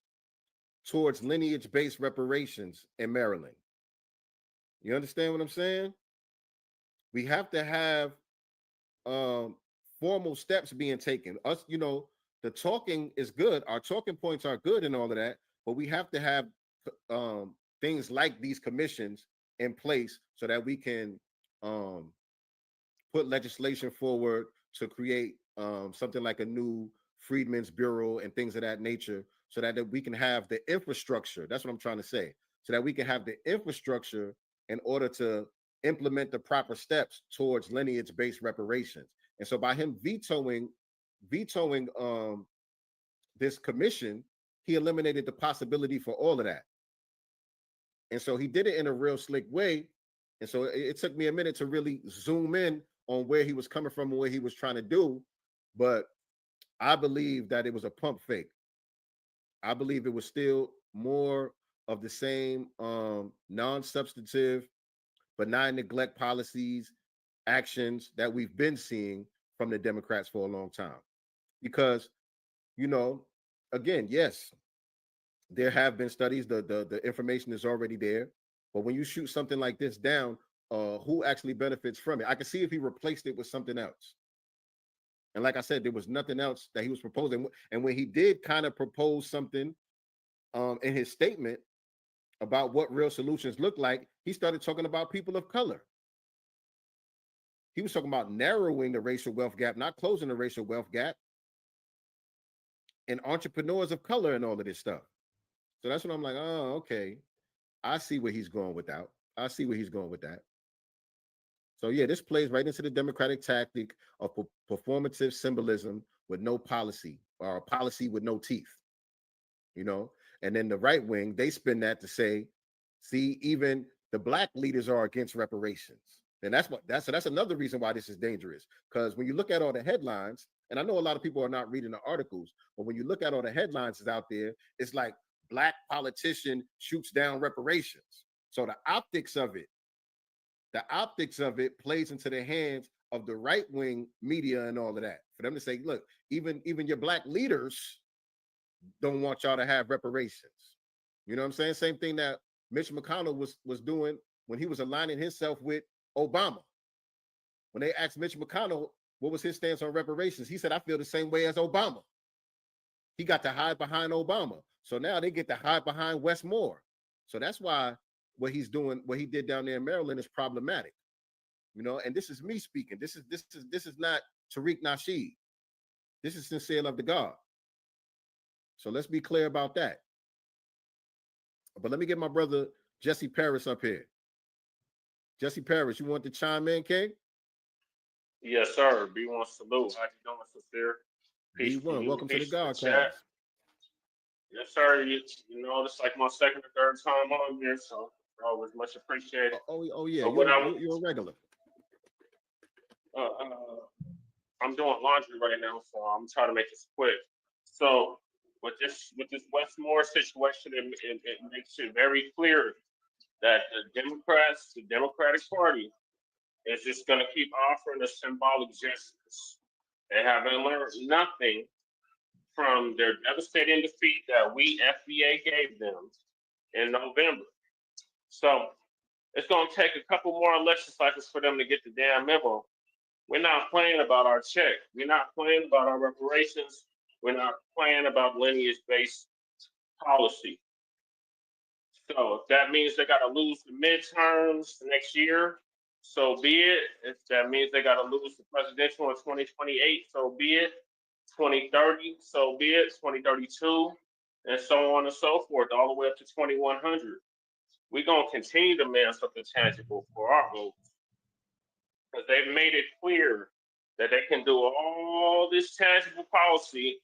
towards lineage-based reparations in Maryland. You understand what I'm saying? We have to have formal steps being taken. Us, the talking is good. Our talking points are good and all of that, but we have to have things like these commissions in place so that we can put legislation forward to create something like a new Freedmen's Bureau and things of that nature, so that we can have the infrastructure. That's what I'm trying to say. So that we can have the infrastructure in order to implement the proper steps towards lineage-based reparations. And so by him vetoing this commission, he eliminated the possibility for all of that. And so he did it in a real slick way. And so it took me a minute to really zoom in on where he was coming from and what he was trying to do. But I believe that it was a pump fake. I believe it was still more of the same non-substantive, benign neglect policies, actions that we've been seeing from the Democrats for a long time. Because, you know, again, yes, there have been studies, the information is already there. But when you shoot something like this down, who actually benefits from it? I can see if he replaced it with something else. And like I said, there was nothing else that he was proposing. And when he did kind of propose something in his statement about what real solutions look like, he started talking about people of color. He was talking about narrowing the racial wealth gap, not closing the racial wealth gap, and entrepreneurs of color and all of this stuff. So that's when I'm like, oh, okay. I see where he's going with that. I see where he's going with that. So yeah, this plays right into the Democratic tactic of performative symbolism with no policy, or a policy with no teeth, you know? And then the right wing, they spin that to say, see, even the Black leaders are against reparations. And that's another reason why this is dangerous. Because when you look at all the headlines, and I know a lot of people are not reading the articles, but when you look at all the headlines that's out there, it's like Black politician shoots down reparations. So the optics of it plays into the hands of the right wing media and all of that. For them to say, look, even your Black leaders don't want y'all to have reparations. You know what I'm saying? Same thing that Mitch McConnell was doing when he was aligning himself with Obama. When they asked Mitch McConnell what was his stance on reparations, he said, I feel the same way as Obama. He got to hide behind Obama. So now they get to hide behind Wes Moore. So that's why what he's doing, what he did down there in Maryland is problematic. You know, and this is me speaking. This is not Tariq Nasheed. This is sincere love to God. So let's be clear about that. But let me get my brother Jesse Paris up here. Jesse Paris, you want to chime in, King? Yes, sir. B1 salute. How you doing, sincere? Peace to B1, you. welcome to the Peace God chat. class. Yes, sir. You know, it's like my second or third time on here, so always much appreciated. Oh yeah, So you're a regular. I'm doing laundry right now, so I'm trying to make this quick. So with this Westmore situation, it makes it very clear that the Democrats, the Democratic Party, is just going to keep offering a symbolic justice. They haven't learned nothing from their devastating defeat that we FBA gave them in November. So it's going to take a couple more election cycles for them to get the damn memo. We're not playing about our check. We're not playing about our reparations. We're not playing about lineage-based policy. So if that means they got to lose the midterms next year, so be it. If that means they got to lose the presidential in 2028, so be it. 2030, so be it. 2032, and so on and so forth, all the way up to 2100. We're going to continue to demand something tangible for our votes. Because they've made it clear that they can do all this tangible policy.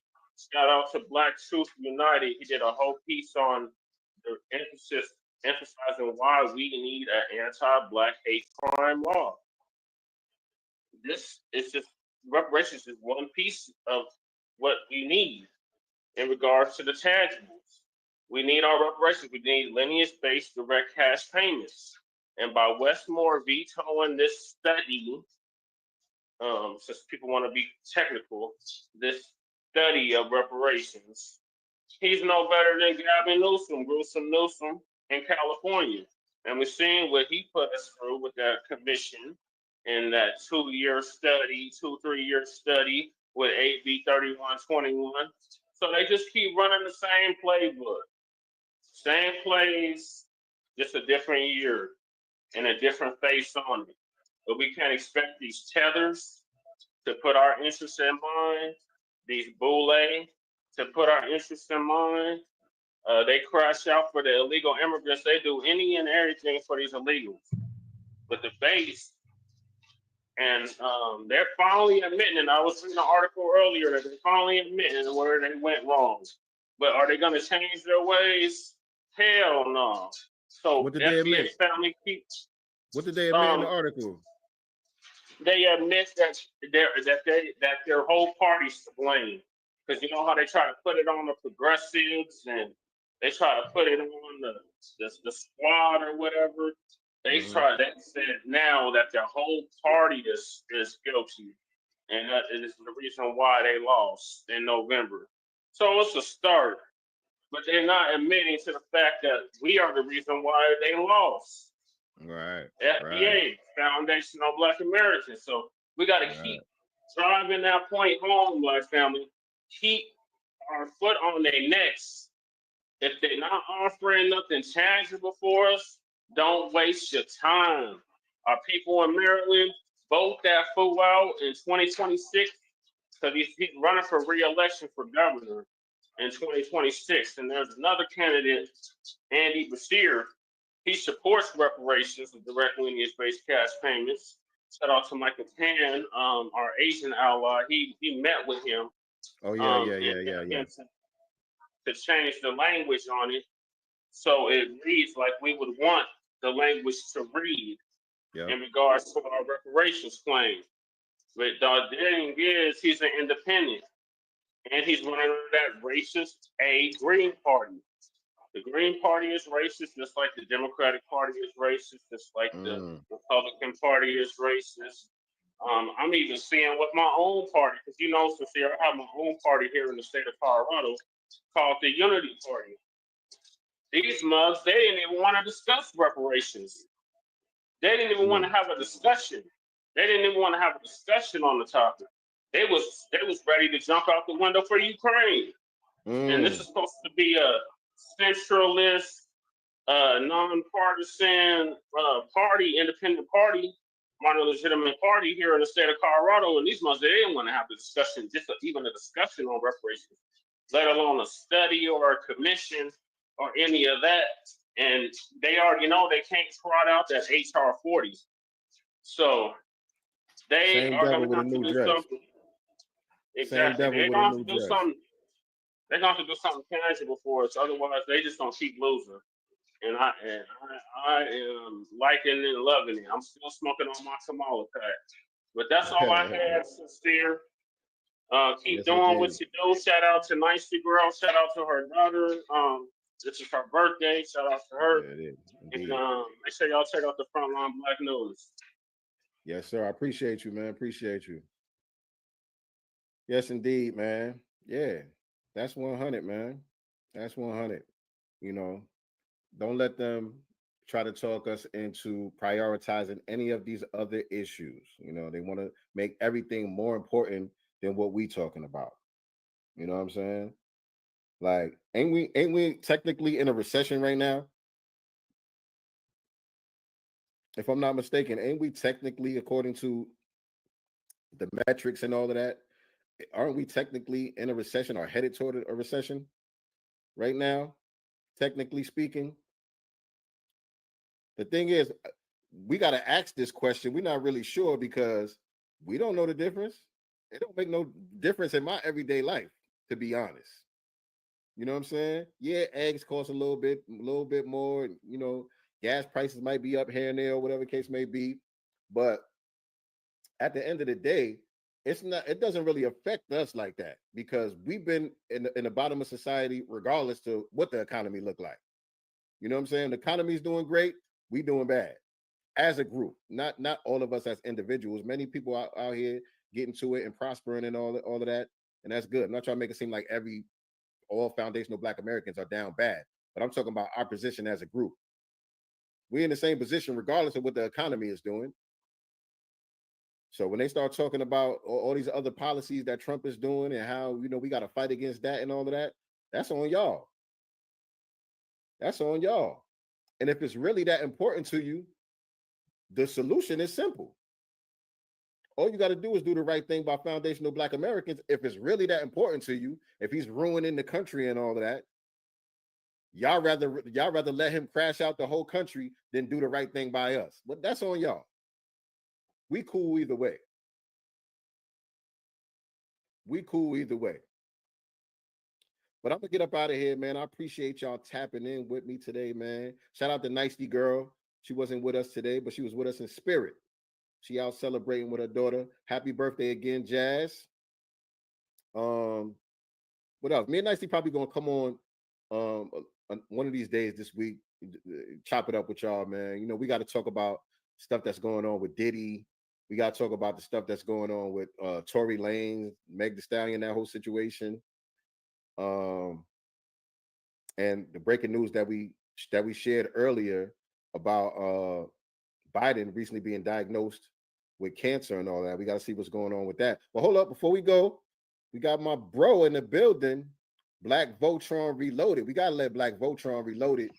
Shout out to Black Truth United. He did a whole piece on the emphasizing why we need an anti-Black hate crime law. This is just, reparations is one piece of what we need in regards to the tangibles. We need our reparations. We need lineage-based direct cash payments. And by Westmore vetoing this study, since people want to be technical, this study of reparations, he's no better than Gavin Newsom in California. And we're seeing what he put us through with that commission in that 2-3-year study with AB 3121. So they just keep running the same playbook. Same plays, just a different year and a different face on it. But we can't expect these tethers to put our interests in mind, these boule to put our interests in mind. They crash out for the illegal immigrants. They do any and everything for these illegals. But the base And they're finally admitting, and I was reading an article earlier that they're finally admitting where they went wrong. But are they going to change their ways? Hell no. So What did they FBA admit? family keeps. What did they admit in the article? They admit that their whole party's to blame, because you know how they try to put it on the progressives and they try to put it on the squad or whatever. They said now that their whole party is guilty, and that is the reason why they lost in November. So it's a start, but they're not admitting to the fact that we are the reason why they lost. Right. FBA, Foundation of Black Americans. So we got to keep driving that point home, Black family. Keep our foot on their necks. If they're not offering nothing tangible for us, don't waste your time. Our people in Maryland, vote that fool out in 2026, because he's running for re-election for governor in 2026. And there's another candidate, Andy Bashir. He supports reparations and direct lineage-based cash payments. Shout out to Michael Pan, our Asian ally. He met with him. Oh yeah. To change the language on it, so it reads like we would want the language to read in regards to our reparations claim. But the thing is, he's an independent, and he's running under that racist Green Party. The Green Party is racist, just like the Democratic Party is racist, just like the Republican Party is racist. I'm even seeing with my own party, because you know, Sincere, I have my own party here in the state of Colorado called the Unity Party. These mugs, they didn't even want to discuss reparations. They didn't even want to have a discussion. They didn't even want to have a discussion on the topic. They was ready to jump out the window for Ukraine. And this is supposed to be a centralist, nonpartisan party, independent party, legitimate party here in the state of Colorado. And these months, they didn't want to have a discussion, just even a discussion on reparations, let alone a study or a commission or any of that. And they already know they can't trot out that HR 40. So they are going to have to do something. Exactly. They're going to have to do something. They're going to have to do something tangible for us. Otherwise, they just going to keep losing. And I am liking and loving it. I'm still smoking on my Kamala pack. But that's all I had, Sincere. Keep doing what you do. Shout out to Nicey Girl. Shout out to her daughter. This is her birthday. Shout out to her. Yeah, it is. And make sure y'all check out the Front Line Blacc News. Yes, sir. I appreciate you, man. Appreciate you. Yes, indeed, man. Yeah, that's 100, man. That's 100. You know, don't let them try to talk us into prioritizing any of these other issues. You know, they want to make everything more important than what we talking about. You know what I'm saying? Like, ain't we technically in a recession right now? If I'm not mistaken, ain't we technically, according to the metrics and all of that, aren't we technically in a recession or headed toward a recession right now, technically speaking? The thing is, we got to ask this question. We're not really sure because we don't know the difference. It don't make no difference in my everyday life, to be honest. You know what I'm saying? Yeah, eggs cost a little bit more. You know, gas prices might be up here and there, or whatever the case may be. But at the end of the day, it doesn't really affect us like that because we've been in the bottom of society regardless to what the economy look like. You know what I'm saying? The economy's doing great, we doing bad as a group, not all of us as individuals. Many people out here getting to it and prospering and all of that, and that's good. I'm not trying to make it seem like all foundational Black Americans are down bad, but I'm talking about our position as a group. We're in the same position regardless of what the economy is doing. So when they start talking about all these other policies that Trump is doing and how, you know, we got to fight against that and all of that, that's on y'all. That's on y'all. And if it's really that important to you, the solution is simple. All you got to do is do the right thing by foundational Black Americans. If it's really that important to you, if he's ruining the country and all of that, y'all rather let him crash out the whole country than do the right thing by us. But that's on y'all. We cool either way. We cool either way. But I'm gonna get up out of here, man. I appreciate y'all tapping in with me today, man. Shout out to Nicely Girl. She wasn't with us today, but she was with us in spirit. She out celebrating with her daughter. Happy birthday again, Jazz. What else? Me and Nicely probably gonna come on one of these days this week, chop it up with y'all, man. You know, we got to talk about stuff that's going on with Diddy. We got to talk about the stuff that's going on with Tory Lanez, Meg Thee Stallion, that whole situation. And the breaking news that we shared earlier about Biden recently being diagnosed with cancer and all that. We got to see what's going on with that. But hold up, before we go, we got my bro in the building, Black Voltron Reloaded. We gotta let Black Voltron Reloaded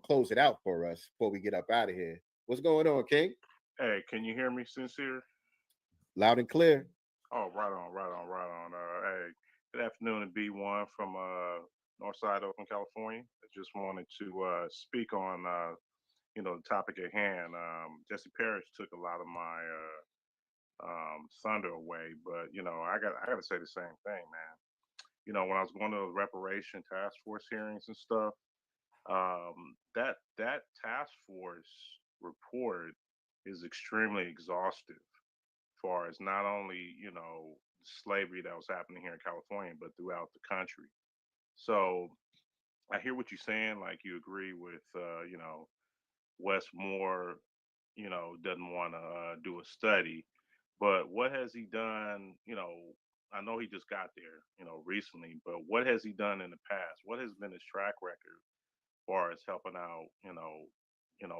close it out for us before we get up out of here. What's going on, King? Hey, can you hear me, Sincere? Loud and clear. Oh, right on. Hey, good afternoon, to B1 from Northside Oakland, California. I just wanted to speak on the topic at hand. Jesse Parrish took a lot of my thunder away, but I got to say the same thing, man. When I was going to the Reparation Task Force hearings and stuff, that task force report is extremely exhaustive, as far as not only slavery that was happening here in California, but throughout the country. So I hear what you're saying. Like, you agree with Wes Moore, doesn't want to do a study, but what has he done? I know he just got there, recently, but what has he done in the past? What has been his track record as far as helping out,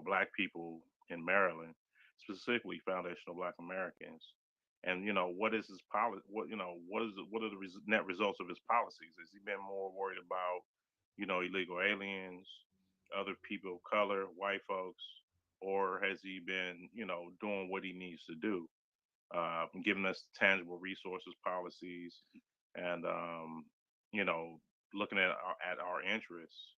Black people in Maryland, specifically foundational Black Americans? And what is his policy? What are the net results of his policies? Has he been more worried about, illegal aliens, other people of color, white folks, or has he been, doing what he needs to do? Giving us tangible resources, policies, and looking at our interests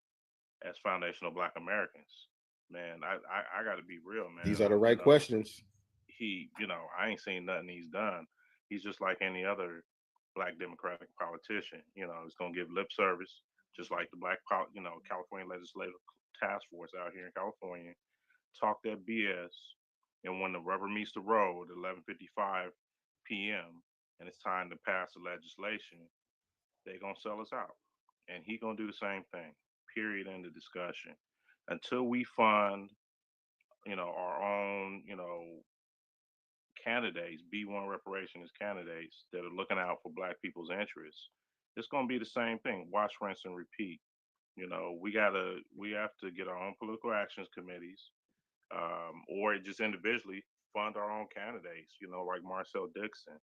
as foundational Black Americans. Man, I got to be real, man. These are the right questions. He, I ain't seen nothing he's done. He's just like any other Black Democratic politician. He's gonna give lip service, just like the California Legislative Task Force out here in California. Talk that BS, and when the rubber meets the road, 11:55 p.m., and it's time to pass the legislation, they're gonna sell us out, and he gonna do the same thing. Period. End of discussion. Until we fund, our own, candidates, B1 reparations candidates that are looking out for Black people's interests, it's gonna be the same thing. Watch, rinse, and repeat. We have to get our own political actions committees, or just individually fund our own candidates, like Marcel Dixon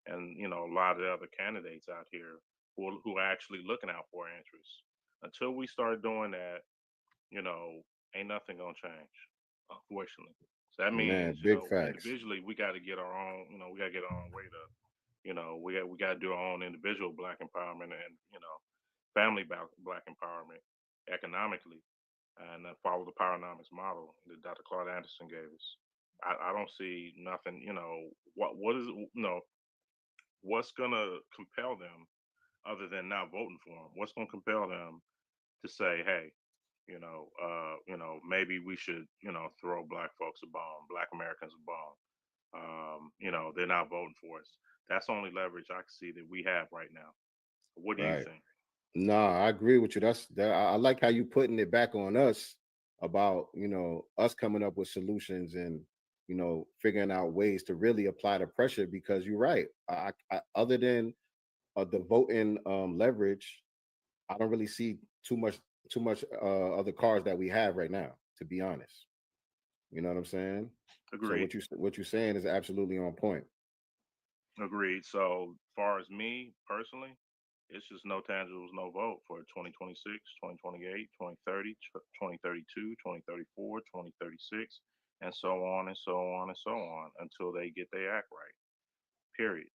and, a lot of the other candidates out here who are actually looking out for our interests. Until we start doing that, ain't nothing gonna change, unfortunately. So that means, big facts. individually, we got to get our own, we got to get our own weight up. We got to do our own individual Black empowerment and, family Black empowerment economically, and then follow the Powernomics model that Dr. Claude Anderson gave us. I don't see nothing, what is, what's gonna compel them other than not voting for him? What's gonna compel them to say, hey, maybe we should, throw Black folks a bone, Black Americans a bone. They're not voting for us. That's the only leverage I can see that we have right now. What do you think? No, I agree with you. I like how you putting it back on us about, us coming up with solutions and, figuring out ways to really apply the pressure, because you're right. I other than the voting leverage, I don't really see too much of the cards that we have right now, to be honest. You know what I'm saying? Agreed. So what you're saying is absolutely on point. Agreed. So far as me personally, it's just no tangibles, no vote for 2026, 2028, 2030, 2032, 2034, 2036, and so on and so on and so on until they get their act right. Period.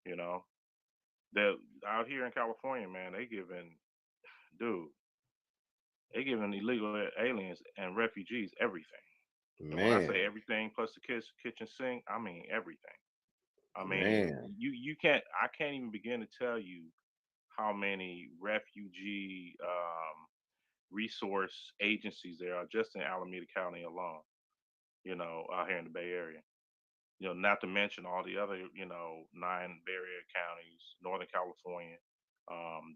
They're out here in California, man, they giving illegal aliens and refugees everything. And when I Man, say everything plus the kitchen sink, I mean everything. I mean, man. you can't. I can't even begin to tell you how many refugee resource agencies there are just in Alameda County alone. Out here in the Bay Area. Not to mention all the other, 9 Bay Area counties, Northern California,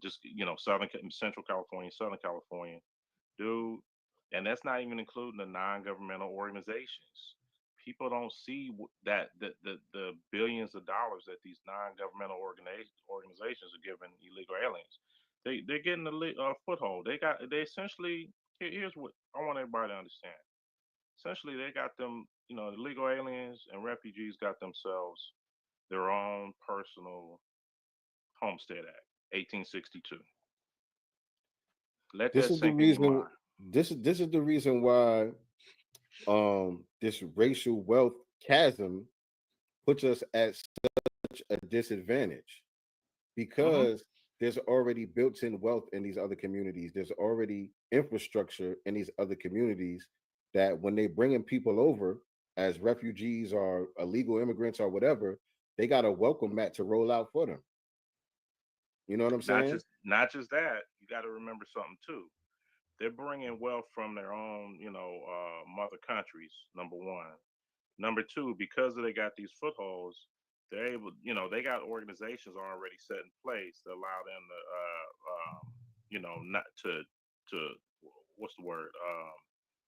just Central California, Southern California, dude. And that's not even including the non-governmental organizations. People don't see that the billions of dollars that these non-governmental organizations are giving illegal aliens. They're getting a foothold. They essentially here's what I want everybody to understand. Essentially, they got them, illegal aliens and refugees got themselves their own personal Homestead Act, 1862. Let This that is the sink in your reason. mind. This is the reason why this racial wealth chasm puts us at such a disadvantage because there's already built-in wealth in these other communities. There's already infrastructure in these other communities that when they bringing people over as refugees or illegal immigrants or whatever, they got a welcome mat to roll out for them. You know what I'm Not saying? just that. You got to remember something too. They're bringing wealth from their own, mother countries. Number one. Number two, because they got these footholds, they're able, they got organizations already set in place that allow them to, not to what's the word,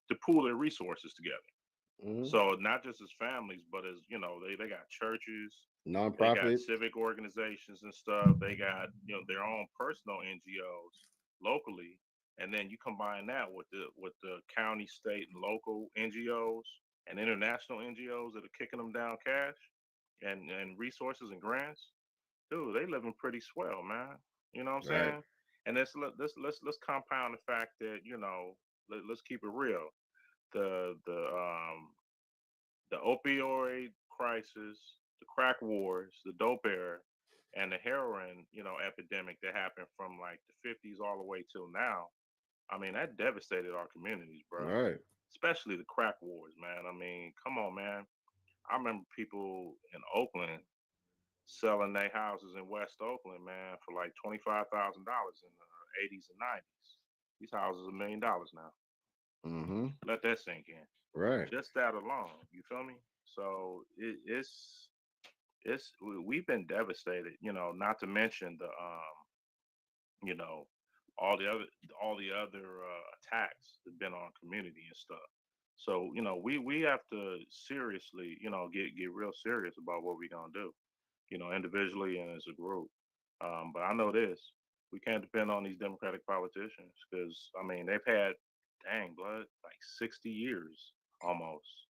to pool their resources together. So not just as families, but as they got churches, they got Nonprofit. civic organizations and stuff. They got their own personal NGOs locally, and then you combine that with the county, state, and local NGOs and international NGOs that are kicking them down cash and resources and grants. Dude, they living pretty swell, man. You know what I'm Right. saying? And let's compound the fact that let's keep it real. The opioid crisis, the crack wars, the dope era, and the heroin, epidemic that happened from like the 50s all the way till now. I mean, that devastated our communities, bro. Right. Especially the crack wars, man. I mean, come on, man. I remember people in Oakland selling their houses in West Oakland, man, for like $25,000 in the 80s and 90s. These houses are $1 million now. Mm-hmm. Let that sink in. Right. Just that alone, you feel me? So we've been devastated, not to mention the all the other attacks that have been on community and stuff. So we have to seriously get real serious about what we're gonna do, individually and as a group. But I know this: we can't depend on these Democratic politicians because I mean they've had, dang blood, like 60 years almost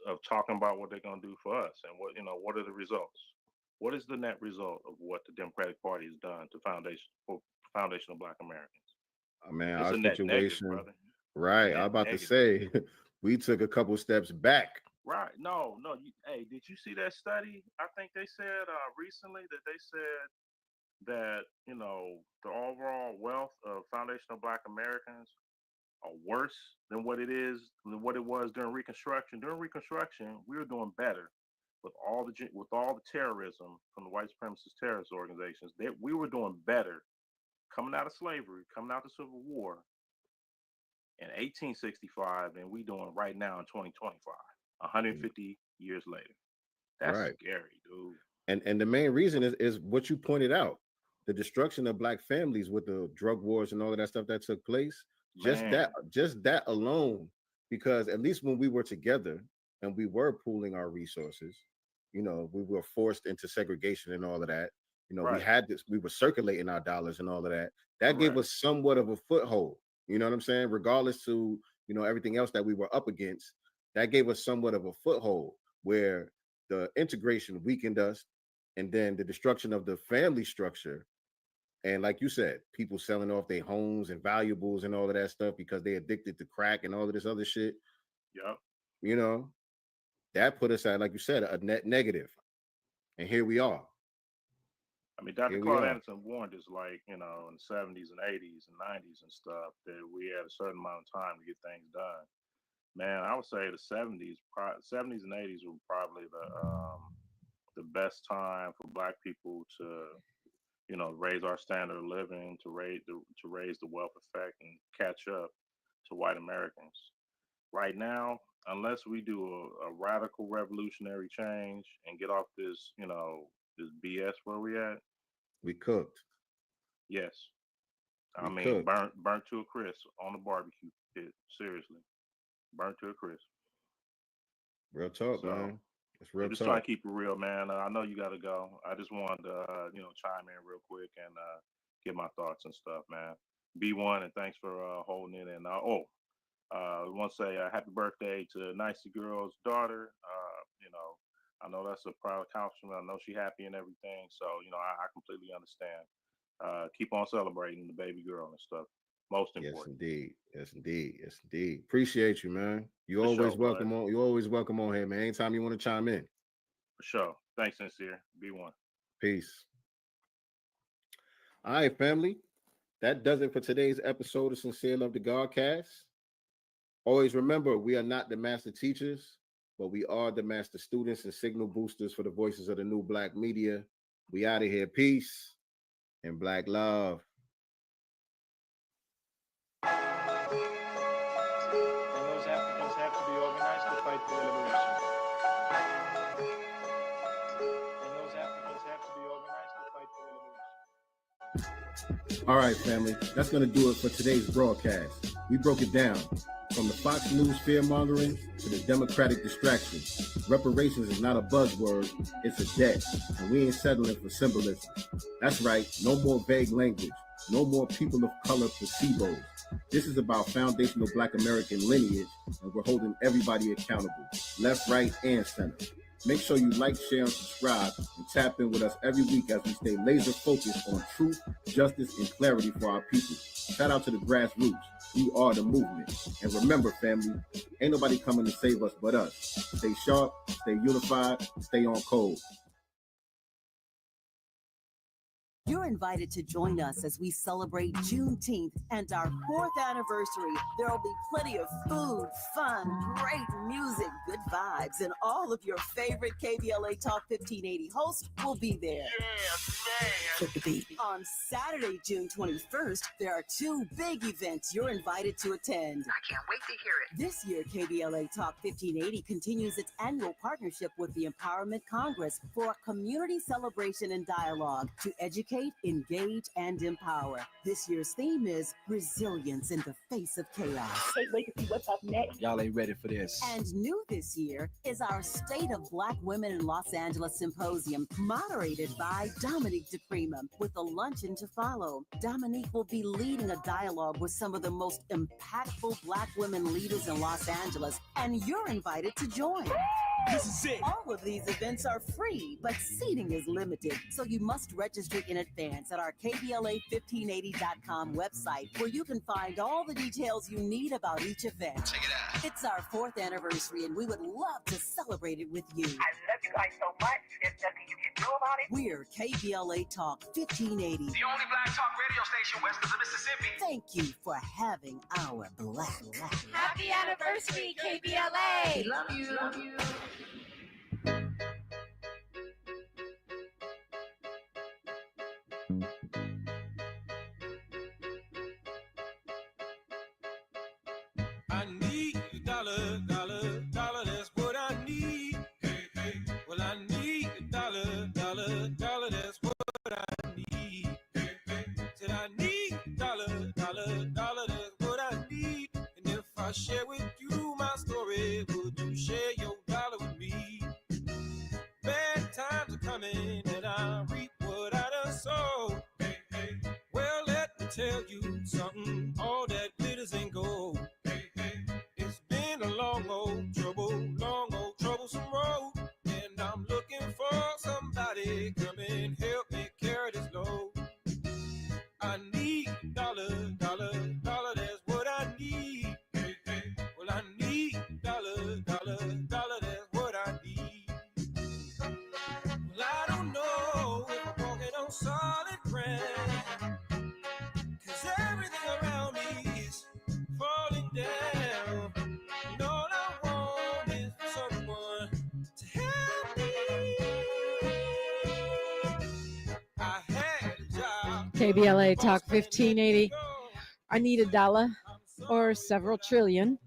of talking about what they're gonna do for us and what are the results. What is the net result of what the Democratic Party has done to foundational Black Americans? I mean, It's our a net negative, situation. brother. Right. I'm Net about to negative. say we took a couple steps back. Right. No. Hey, did you see that study? I think they said recently that they said that the overall wealth of foundational Black Americans are worse than what it was during Reconstruction. During Reconstruction, we were doing better with all the terrorism from the white supremacist terrorist organizations. We were doing better coming out of slavery, coming out of the Civil War in 1865 than we doing right now in 2025, 150 years later. That's Right. scary, dude. And the main reason is what you pointed out, the destruction of Black families with the drug wars and all of that stuff that took place. Just Man. that alone, because at least when we were together and we were pooling our resources, we were forced into segregation and all of that. Right. We were circulating our dollars and all of that. That gave us somewhat of a foothold. You know what I'm saying? Regardless to, everything else that we were up against, that gave us somewhat of a foothold where the integration weakened us, and then the destruction of the family structure. And like you said, people selling off their homes and valuables and all of that stuff because they addicted to crack and all of this other shit. Yep. That put us at, like you said, a net negative. And here we are. I mean, Dr. Here we Claude are. Anderson warned us, like, in the 70s and 80s and 90s and stuff, that we had a certain amount of time to get things done. Man, I would say the 70s, 70s and 80s were probably the best time for Black people to, raise our standard of living, to raise the wealth effect, and catch up to white Americans. Right now, unless we do a radical revolutionary change and get off this, this BS where we at, we cooked. Yes. I We mean, cooked. burnt to a crisp on the barbecue pit. Seriously, burnt to a crisp. Real talk, So man. It's we're real just trying talk. to keep it real, man. I know you got to go. I just wanted to, chime in real quick and get my thoughts and stuff, man. B1, and thanks for holding it. And I want to say happy birthday to Nicey Girl's daughter. I know that's a proud accomplishment. I know she's happy and everything. So, I completely understand. Keep on celebrating the baby girl and stuff. Most important. Yes, indeed. Yes, indeed. Yes, indeed. Appreciate you, man. You For always sure, welcome bud. on. You always welcome on here, man. Anytime you want to chime in. For sure. Thanks, Sincere. B1. Peace. All right, family. That does it for today's episode of Sincere Love to Godcast. Always remember, we are not the master teachers, but we are the master students and signal boosters for the voices of the new Black media. We out of here. Peace and Black love. And those Africans have to be organized to fight for their liberation. And those Africans have to be organized to fight for their liberation. All right, family. That's going to do it for today's broadcast. We broke it down from the Fox News fear-mongering to the Democratic distraction. Reparations is not a buzzword, it's a debt, and we ain't settling for symbolism. That's right, no more vague language, no more people of color placebos. This is about foundational Black American lineage, and we're holding everybody accountable, left, right, and center. Make sure you like, share, and subscribe, and tap in with us every week as we stay laser focused on truth, justice, and clarity for our people. Shout out to the grassroots. We are the movement. And remember, family, ain't nobody coming to save us but us. Stay sharp, stay unified, stay on code. You're invited to join us as we celebrate Juneteenth and our 4th anniversary. There will be plenty of food, fun, great music, good vibes, and all of your favorite KBLA Talk 1580 hosts will be there. Flip the beat. On Saturday, June 21st, there are 2 big events you're invited to attend. I can't wait to hear it. This year, KBLA Talk 1580 continues its annual partnership with the Empowerment Congress for a community celebration and dialogue to educate, engage, and empower. This year's theme is resilience in the face of chaos. Can't wait to see what's up next. Y'all ain't ready for this. And new this year is our State of Black Women in Los Angeles Symposium, moderated by Dominique DePrima, with a luncheon to follow. Dominique will be leading a dialogue with some of the most impactful Black women leaders in Los Angeles, and you're invited to join. This is it. All of these events are free, but seating is limited, so you must register in advance at our KBLA1580.com website, where you can find all the details you need about each event. Check it out. It's our 4th anniversary, and we would love to celebrate it with you. I love you guys so much. There's nothing you can do about it. We're KBLA Talk 1580. The only Black talk radio station west of the Mississippi. Thank you for having our Black. Happy anniversary, KBLA. We love you. Love you. I need a dollar, dollar, dollar, that's what I need. Hey, hey. Well, I need a dollar, dollar, dollar, that's what I need. Hey, hey. Said I need a dollar, dollar, dollar, that's what I need. And if I share with you my story, would you share your dollar with me? Bad times are coming and I reap what I done sow. Hey, hey. Well, let me tell you something, all that glitters ain't gold. It's been a long old troublesome road, and I'm looking for somebody come and help me carry this load. I need dollar, dollar, dollar, that's what I need. Hey, hey. Well, I need dollar, dollar, dollar, that's what I need. Well, I don't know if I'm walking on solid ground, 'cause everything around me is falling down. And all KBLA Talk 1580. I need $1 or several trillion.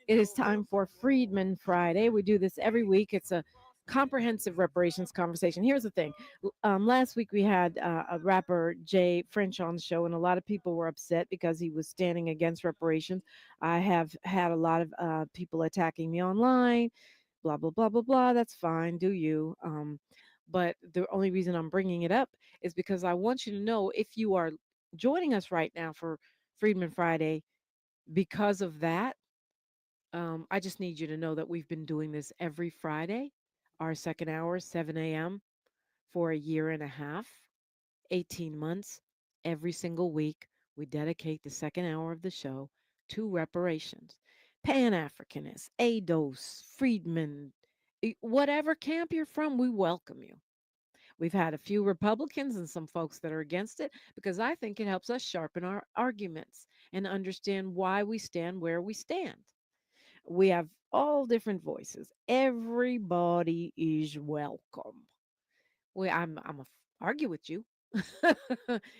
It is time for Freedmen Friday. We do this every week. It's a comprehensive reparations conversation. Here's the thing. Last week we had a rapper, Jay French, on the show, and a lot of people were upset because he was standing against reparations. I have had a lot of people attacking me online, blah, blah, blah, blah, blah. That's fine. Do you? But the only reason I'm bringing it up is because I want you to know, if you are joining us right now for Freedmen Friday because of that, I just need you to know that we've been doing this every Friday, our second hour, 7 a.m., for a year and a half, 18 months. Every single week, we dedicate the second hour of the show to reparations. Pan-Africanists, ADOS, Freedmen, whatever camp you're from, we welcome you. We've had a few Republicans and some folks that are against it because I think it helps us sharpen our arguments and understand why we stand where we stand. We have all different voices. Everybody is welcome. I'm argue with you.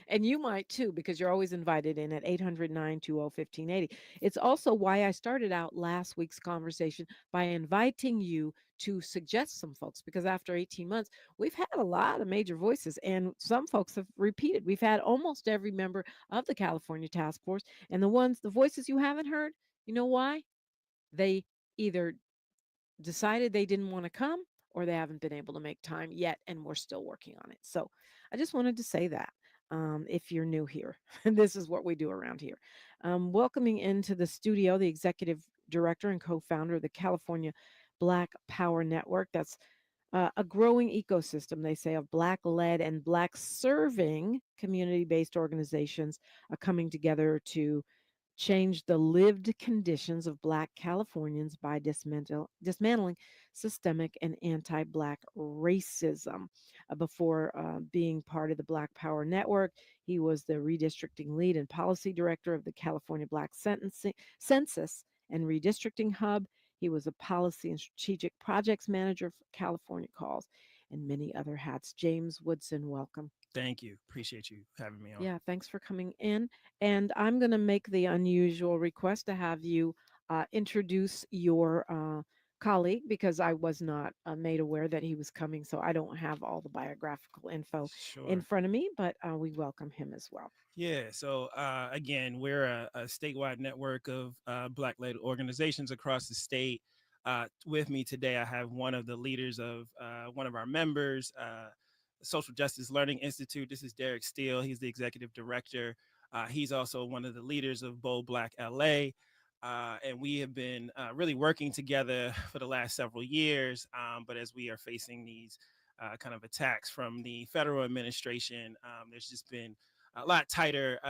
And you might too, because you're always invited in at 800-920-1580. It's also why I started out last week's conversation by inviting you to suggest some folks, because after 18 months, we've had a lot of major voices, and some folks have repeated. We've had almost every member of the California Task Force, and the voices you haven't heard, you know why? They either decided they didn't want to come, or they haven't been able to make time yet, and we're still working on it. So I just wanted to say that, if you're new here, this is what we do around here. Welcoming into the studio the executive director and co-founder of the California Black Power Network. That's a growing ecosystem, they say, of Black-led and Black-serving community-based organizations coming together to change the lived conditions of Black Californians by dismantling systemic and anti-Black racism. Before being part of the Black Power Network, he was the redistricting lead and policy director of the California Black Census and Redistricting Hub. He was a policy and strategic projects manager for California Calls, and many other hats. James Woodson, welcome. Thank you. Appreciate you having me on. Yeah, thanks for coming in. And I'm going to make the unusual request to have you introduce your colleague, because I was not made aware that he was coming, so I don't have all the biographical info in front of me, but we welcome him as well. Yeah, so again, we're a statewide network of Black-led organizations across the state. With me today, I have one of the leaders of one of our members, Social Justice Learning Institute. This is Derek Steele. He's the executive director. He's also one of the leaders of Bold Black LA. And we have been really working together for the last several years. But as we are facing these kind of attacks from the federal administration, there's just been a lot tighter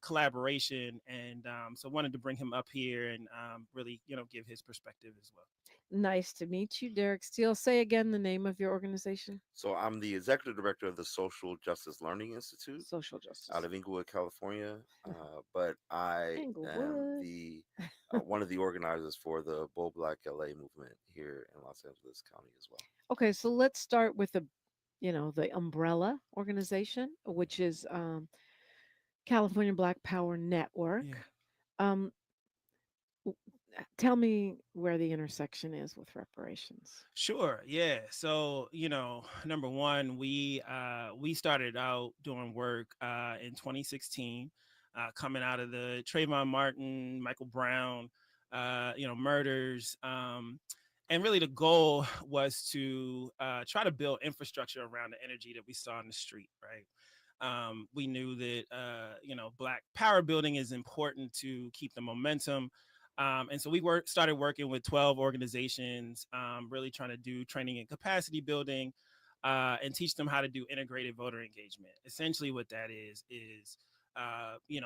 collaboration. And so wanted to bring him up here and really, give his perspective as well. Nice to meet you, Derek Steele. Say again the name of your organization. So I'm the executive director of the Social Justice Learning Institute. Social Justice. Out of Inglewood, California. But I am the one of the organizers for the Bold Black LA movement here in Los Angeles County as well. Okay, so let's start with the umbrella organization, which is California Black Power Network. Yeah. Tell me where the intersection is with reparations. Sure. Yeah. So, number one, we started out doing work in 2016, coming out of the Trayvon Martin, Michael Brown, murders. And really the goal was to try to build infrastructure around the energy that we saw in the street, right? We knew that, Black power building is important to keep the momentum. And so we started working with 12 organizations, really trying to do training and capacity building and teach them how to do integrated voter engagement. Essentially what that is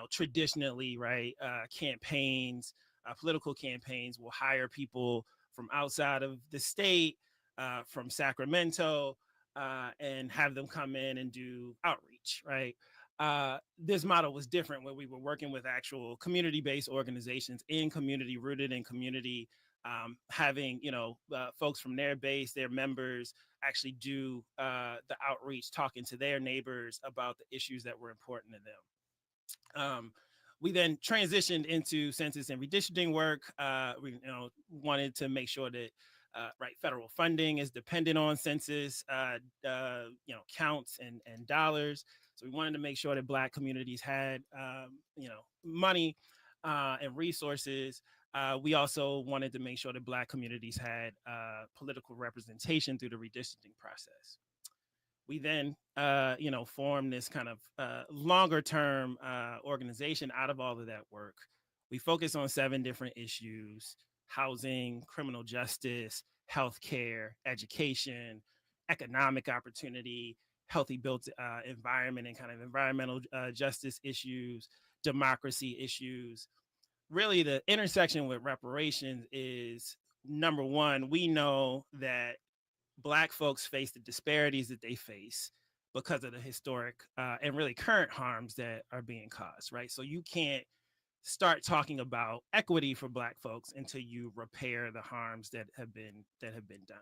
traditionally, right, campaigns, political campaigns will hire people from outside of the state, from Sacramento, and have them come in and do outreach, right? This model was different, where we were working with actual community-based organizations in community, rooted in community, having folks from their base, their members, actually do the outreach, talking to their neighbors about the issues that were important to them. We then transitioned into census and redistricting work. We wanted to make sure that federal funding is dependent on census counts and dollars. So we wanted to make sure that Black communities had money and resources. We also wanted to make sure that Black communities had political representation through the redistricting process. We then, formed this kind of longer term organization out of all of that work. We focus on 7 different issues: housing, criminal justice, healthcare, education, economic opportunity, healthy built environment and kind of environmental justice issues, democracy issues. Really, the intersection with reparations is, number one, we know that Black folks face the disparities that they face because of the historic and really current harms that are being caused, right? So you can't start talking about equity for Black folks until you repair the harms that have been done.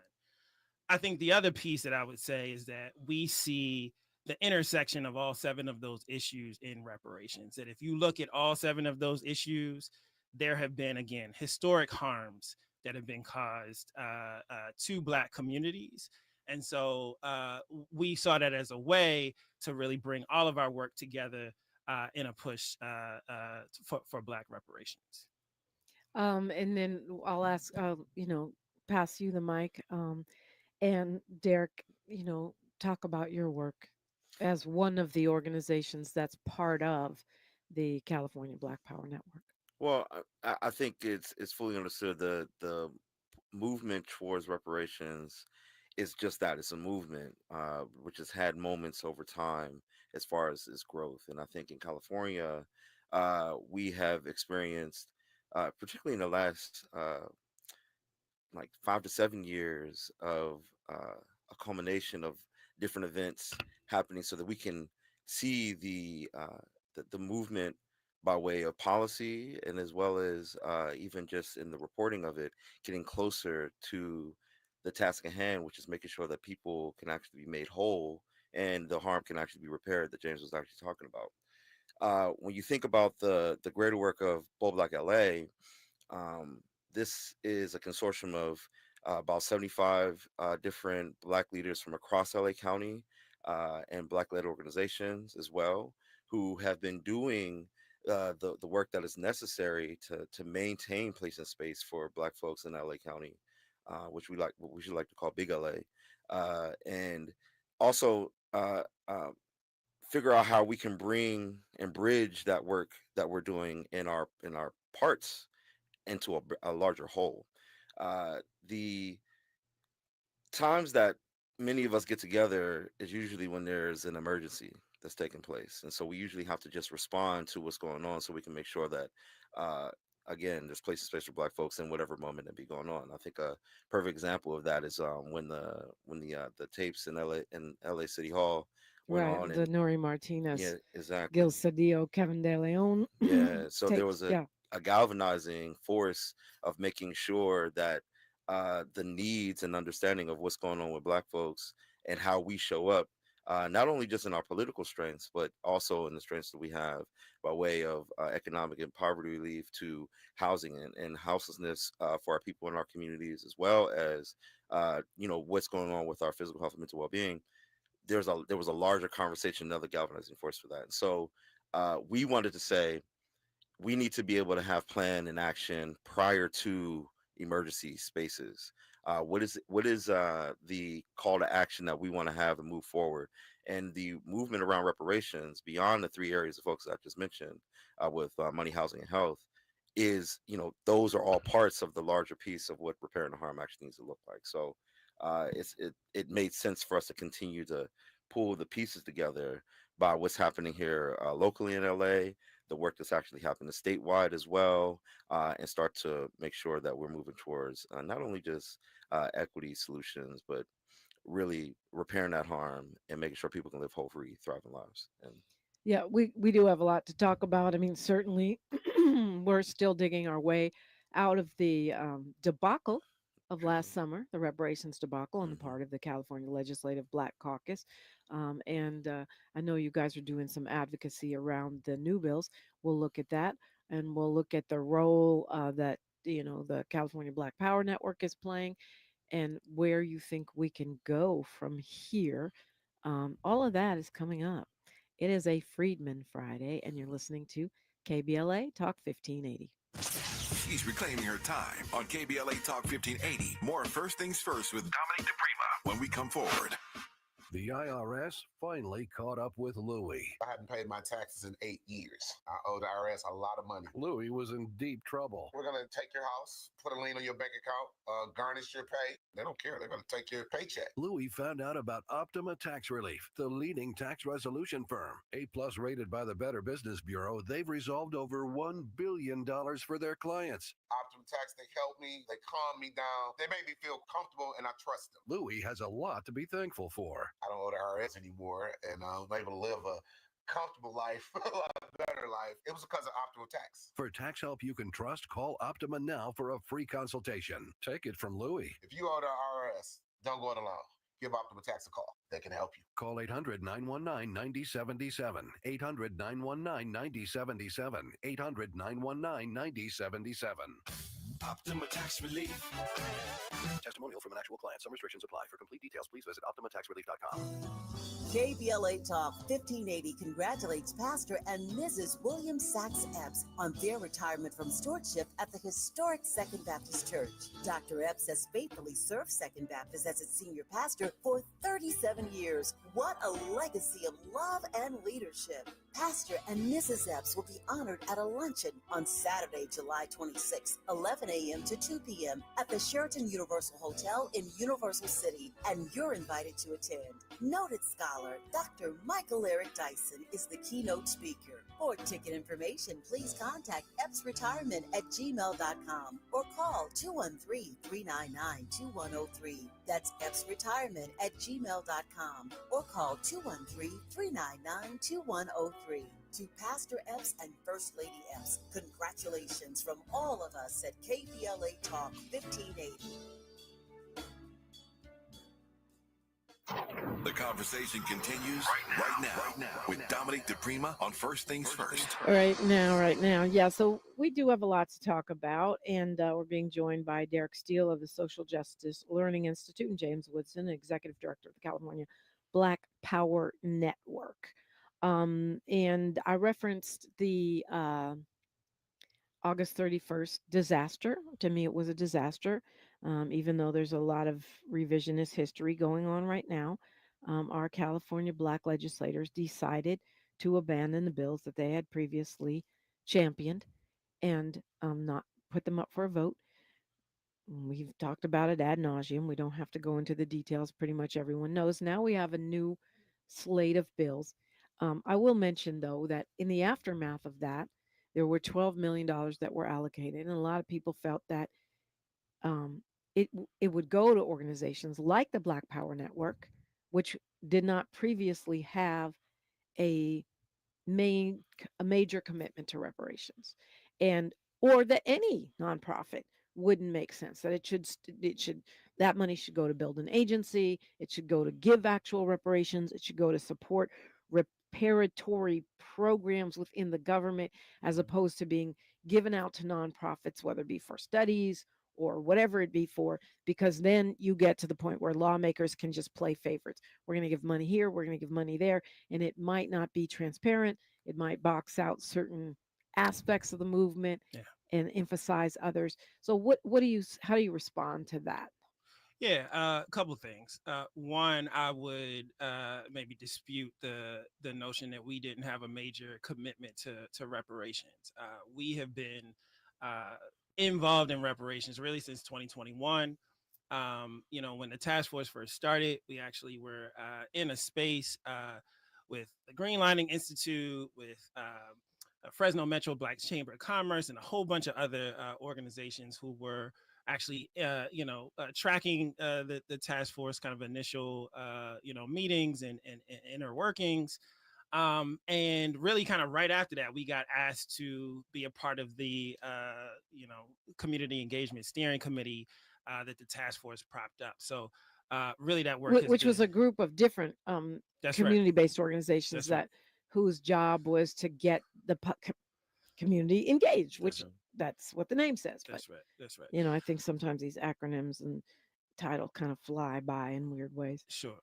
I think the other piece that I would say is that we see the intersection of all 7 of those issues in reparations. That if you look at all 7 of those issues, there have been, again, historic harms that have been caused to Black communities. And so we saw that as a way to really bring all of our work together in a push for Black reparations. And then I'll ask, pass you the mic. And Derek, talk about your work as one of the organizations that's part of the California Black Power Network. Well, I think it's fully understood the movement towards reparations is just that. It's a movement, which has had moments over time as far as its growth. And I think in California, we have experienced, particularly in the last like 5 to 7 years, of a culmination of different events happening, so that we can see the movement by way of policy, and as well as even just in the reporting of it, getting closer to the task at hand, which is making sure that people can actually be made whole and the harm can actually be repaired, that James was actually talking about. When you think about the greater work of BoldBlack LA, this is a consortium of about 75 different Black leaders from across LA County and Black-led organizations as well, who have been doing the work that is necessary to maintain place and space for Black folks in LA County, which we should like to call Big LA, and also figure out how we can bring and bridge that work that we're doing in our parts into a larger whole. The times that many of us get together is usually when there's an emergency that's taking place, and so we usually have to just respond to what's going on, so we can make sure that again, there's place and space for Black folks in whatever moment that be going on. I think a perfect example of that is when the tapes in LA City Hall went Right, on, the and Nori Martinez, yeah, exactly. Gil Cedillo, Kevin De Leon. Yeah, so there tapes, was yeah. a galvanizing force of making sure that the needs and understanding of what's going on with Black folks and how we show up, not only just in our political strengths, but also in the strengths that we have by way of economic and poverty relief, to housing and houselessness for our people in our communities, as well as what's going on with our physical health and mental well-being. There was a larger conversation, another galvanizing force for that. And so we wanted to say, we need to be able to have plan and action prior to emergency spaces. What is the call to action that we want to have and move forward? And the movement around reparations, beyond the 3 areas of focus I just mentioned, with money, housing, and health, is, those are all parts of the larger piece of what repairing the harm actually needs to look like. So it made sense for us to continue to pull the pieces together by what's happening here locally in LA, the work that's actually happening statewide as well, and start to make sure that we're moving towards not only just equity solutions, but really repairing that harm and making sure people can live whole, free, thriving lives. And Yeah, we do have a lot to talk about. I mean, certainly we're still digging our way out of the debacle of last summer, the reparations debacle on the part of the California Legislative Black Caucus. And I know you guys are doing some advocacy around the new bills. We'll look at that, and we'll look at the role that the California Black Power Network is playing, and where you think we can go from here. All of that is coming up. It is a Freedmen Friday, and you're listening to KBLA Talk 1580. She's reclaiming her time on KBLA Talk 1580. More First Things First with Dominic DePrima when we come forward. The IRS finally caught up with Louie. I hadn't paid my taxes in 8 years. I owe the IRS a lot of money. Louie was in deep trouble. We're going to take your house, put a lien on your bank account, garnish your pay. They don't care. They're going to take your paycheck. Louie found out about Optima Tax Relief, the leading tax resolution firm. A+ rated by the Better Business Bureau, they've resolved over $1 billion for their clients. Optima Tax, they help me. They calm me down. They make me feel comfortable, and I trust them. Louie has a lot to be thankful for. I don't owe the IRS anymore, and I'm able to live a comfortable life, a lot better life. It was because of Optima Tax. For tax help you can trust, call Optima now for a free consultation. Take it from Louie. If you owe the IRS, don't go it alone. Give Optima Tax a call. They can help you. Call 800-919-9077. 800-919-9077. 800-919-9077. Optima Tax Relief. Testimonial from an actual client. Some restrictions apply. For complete details, please visit OptimaTaxRelief.com. KBLA Talk 1580 congratulates Pastor and Mrs. William Sachs Epps on their retirement from stewardship at the historic Second Baptist Church. Dr. Epps has faithfully served Second Baptist as its senior pastor for 37 years. What a legacy of love and leadership. Pastor and Mrs. Epps will be honored at a luncheon on Saturday, July 26, 11 a.m. to 2 p.m. at the Sheraton Universal Hotel in Universal City, and you're invited to attend. Noted scholar Dr. Michael Eric Dyson is the keynote speaker. For ticket information, please contact epsretirement@gmail.com or call 213-399-2103. That's epsretirement@gmail.com or call 213-399-2103. To Pastor Epps and First Lady Epps, congratulations from all of us at KBLA Talk 1580. The conversation continues right now with Dominic DePrima on First Things First. Right now. Yeah, so we do have a lot to talk about, and we're being joined by Derek Steele of the Social Justice Learning Institute and James Woodson, Executive Director of the California Black Power Network. And I referenced the August 31st disaster. To me, it was a disaster, even though there's a lot of revisionist history going on right now. Our California Black legislators decided to abandon the bills that they had previously championed and not put them up for a vote. We've talked about it ad nauseum. We don't have to go into the details. Pretty much everyone knows. Now we have a new slate of bills. I will mention, though, that in the aftermath of that, there were $12 million that were allocated, and a lot of people felt that it would go to organizations like the Black Power Network, which did not previously have a major commitment to reparations, or that any nonprofit wouldn't make sense. That that money should go to build an agency. It should go to give actual reparations. It should go to support reparatory programs within the government, as opposed to being given out to nonprofits, whether it be for studies or whatever it be for, because then you get to the point where lawmakers can just play favorites. We're going to give money here, we're going to give money there, and it might not be transparent. It might box out certain aspects of the movement and emphasize others. So how do you respond to that? Yeah, a couple of things. One, I would maybe dispute the notion that we didn't have a major commitment to reparations. We have been involved in reparations really since 2021. When the task force first started, we actually were in a space with the Green Lining Institute, with Fresno Metro Black Chamber of Commerce, and a whole bunch of other organizations who were actually, tracking the task force kind of initial, meetings and inner workings. And really kind of right after that, we got asked to be a part of the, community engagement steering committee that the task force propped up. So really that work has Which was been- a group of different That's right. community-based organizations That's right. whose job was to get the community engaged, which that's what the name says. That's right. That's right. You know, I think sometimes these acronyms and title kind of fly by in weird ways. Sure.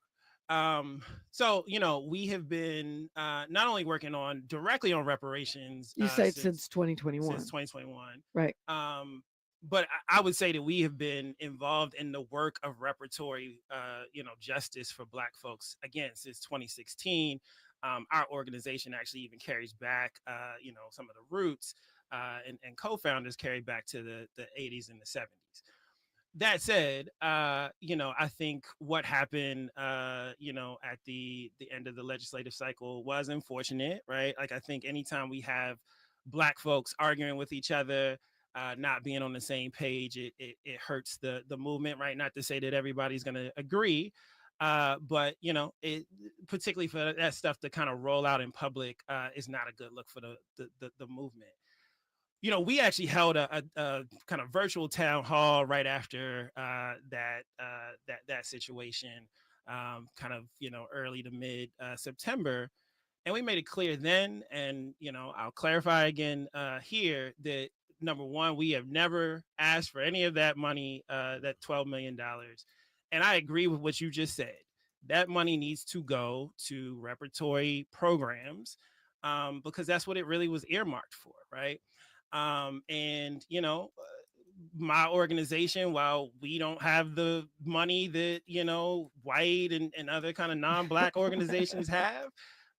So, we have been not only working directly on reparations. You say since 2021. Since 2021. Right. But I would say that we have been involved in the work of reparatory, justice for Black folks, again, since 2016. Our organization actually even carries back, some of the roots and co-founders carry back to the 80s and the 70s. That said, I think what happened, at the end of the legislative cycle was unfortunate, right? Like, I think anytime we have Black folks arguing with each other, not being on the same page, it hurts the movement, right? Not to say that everybody's going to agree, but it, particularly for that stuff to kind of roll out in public, is not a good look for the movement. We actually held a kind of virtual town hall right after that situation, kind of early to mid September, and we made it clear then, and I'll clarify again here, that number one, we have never asked for any of that money, that $12 million, and I agree with what you just said. That money needs to go to repertory programs, because that's what it really was earmarked for, right? And my organization, while we don't have the money that white and other kind of non-Black organizations have,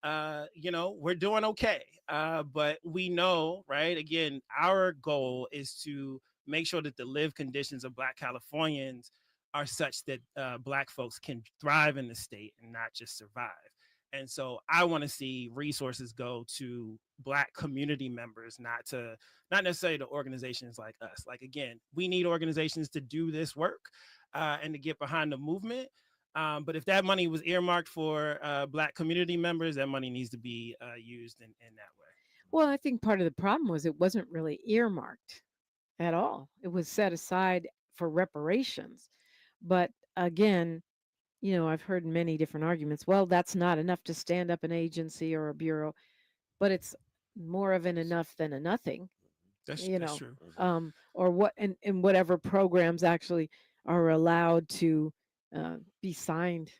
we're doing okay. But we know, right, again, our goal is to make sure that the lived conditions of Black Californians are such that Black folks can thrive in the state and not just survive. And so I want to see resources go to Black community members, not necessarily to organizations like us. Like, again, we need organizations to do this work and to get behind the movement. But if that money was earmarked for Black community members, that money needs to be used in that way. Well, I think part of the problem was it wasn't really earmarked at all. It was set aside for reparations. But again, I've heard many different arguments. Well, that's not enough to stand up an agency or a bureau, but it's more of an enough than a nothing. That's true. Or what, and whatever programs actually are allowed to be signed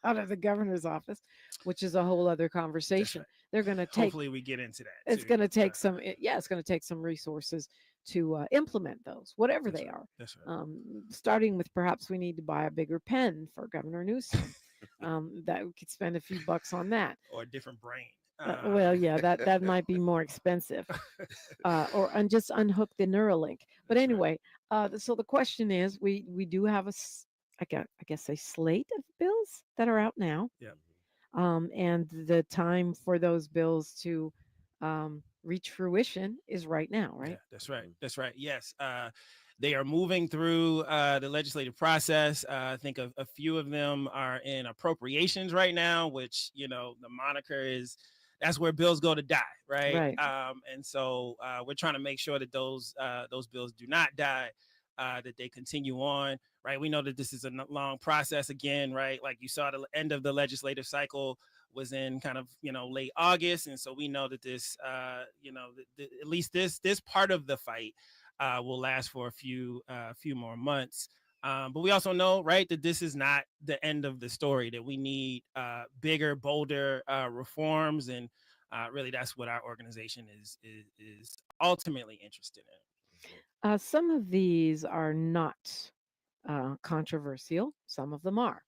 out of the governor's office, which is a whole other conversation. Right. They're going to take. Hopefully, we get into that. It's going to take some. Yeah, it's going to take some resources to implement those, whatever they are. That's right. Starting with, perhaps we need to buy a bigger pen for Governor Newsom. That we could spend a few bucks on that. Or a different brain. Well, yeah, that might be more expensive. Or just unhook the Neuralink. But anyway, so the question is, we do have I guess a slate of bills that are out now. Yeah. And the time for those bills to reach fruition is right now, right? Yeah, that's right. That's right. Yes. They are moving through the legislative process. I think a few of them are in appropriations right now, which, the moniker is, that's where bills go to die, right? And so we're trying to make sure that those bills do not die, that they continue on, right? We know that this is a long process again, right? Like you saw, the end of the legislative cycle was in kind of, late August. And so we know that this, at least this part of the fight will last for a few more months. But we also know, right, that this is not the end of the story, that we need bigger, bolder reforms. And really, that's what our organization is ultimately interested in. Some of these are not controversial. Some of them are.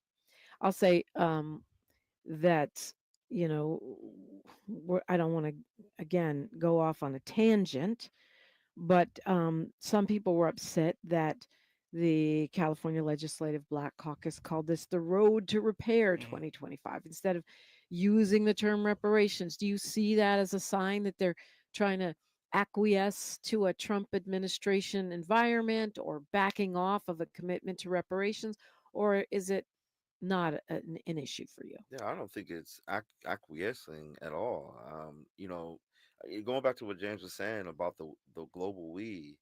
I'll say that, I don't want to, again, go off on a tangent, but some people were upset that the California Legislative Black Caucus called this the Road to Repair 2025 instead of using the term reparations. Do you see that as a sign that they're trying to acquiesce to a Trump administration environment or backing off of a commitment to reparations? Or is it an issue for you. Yeah, I don't think it's acquiescing at all. Going back to what James was saying about the global we,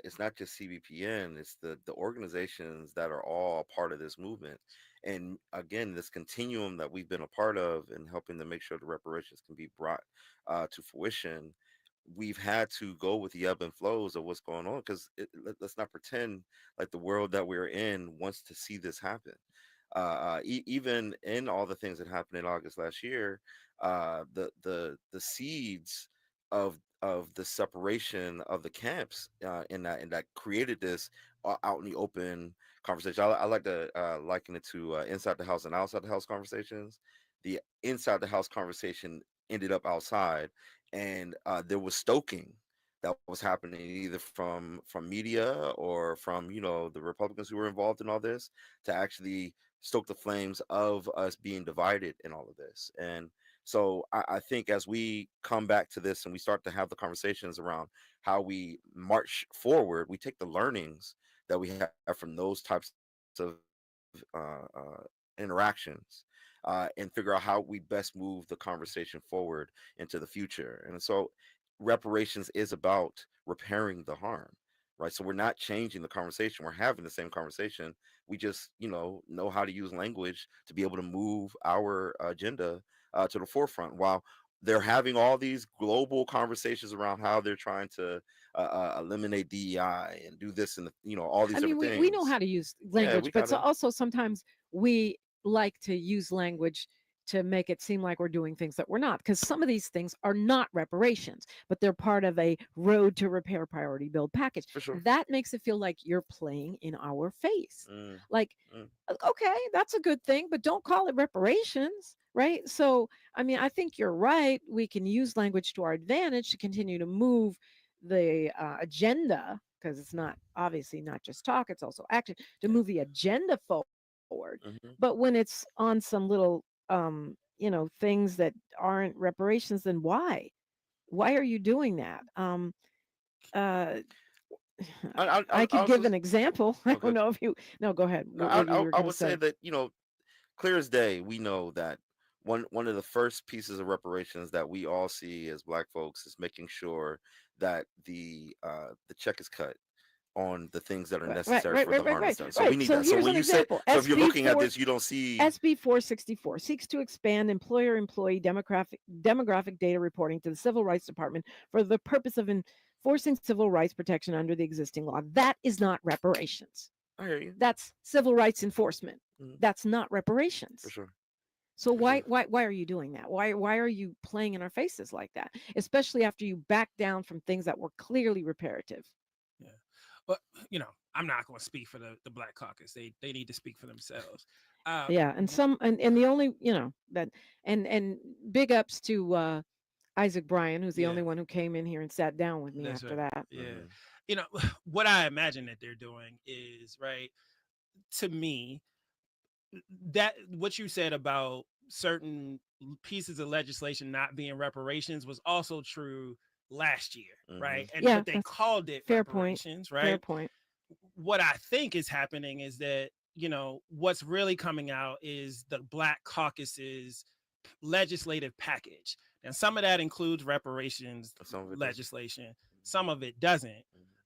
it's not just CBPN; it's the organizations that are all a part of this movement. And again, this continuum that we've been a part of and helping to make sure the reparations can be brought to fruition. We've had to go with the ebb and flows of what's going on because let's not pretend like the world that we're in wants to see this happen. Even in all the things that happened in August last year, the seeds of the separation of the camps and that created this out in the open conversation. I like to liken it to inside the house and outside the house conversations. The inside the house conversation ended up outside, and there was stoking that was happening either from media or from the Republicans who were involved in all this to actually stoke the flames of us being divided in all of this. And so I think as we come back to this and we start to have the conversations around how we march forward, we take the learnings that we have from those types of interactions and figure out how we best move the conversation forward into the future. And so reparations is about repairing the harm, right? So we're not changing the conversation. We're having the same conversation. We just, know how to use language to be able to move our agenda to the forefront while they're having all these global conversations around how they're trying to eliminate DEI and do this and all these different things. We know how to use language, we but so gotta- also sometimes we like to use language to make it seem like we're doing things that we're not, because some of these things are not reparations, but they're part of a road to repair priority build package. For sure. That makes it feel like you're playing in our face. Mm, Like, mm. okay, that's a good thing, but don't call it reparations, right? So, I think you're right. We can use language to our advantage to continue to move the agenda, because it's not obviously not just talk, it's also action, to move the agenda forward. Mhm. But when it's on some little things that aren't reparations, then why are you doing that? I could was give just- an example. I Okay. don't know if you no, go ahead. No, What you were I gonna would say say. that clear as day, we know that one of the first pieces of reparations that we all see as Black folks is making sure that the check is cut on the things that are necessary for the harm that's done. So we need So that. So here's when an you say, example. so if you're looking at SB4 this, you don't see. SB 464 seeks to expand employer-employee demographic data reporting to the Civil Rights Department for the purpose of enforcing civil rights protection under the existing law. That is not reparations. I hear you. That's civil rights enforcement. Mhm. That's not reparations. For sure. So why are you doing that? Why are you playing in our faces like that? Especially after you back down from things that were clearly reparative. Yeah. But I'm not going to speak for the Black Caucus. They need to speak for themselves. Yeah, and the only that and big ups to Isaac Bryan, who's the only one who came in here and sat down with me That's after right. that. Yeah. What I imagine that they're doing is, right, to me, that what you said about certain pieces of legislation not being reparations was also true last year, right? And Yeah, but they that's called it fair point. reparations, right? Fair point. What I think is happening is that what's really coming out is the Black Caucus's legislative package, and some of that includes reparations legislation, some of it doesn't.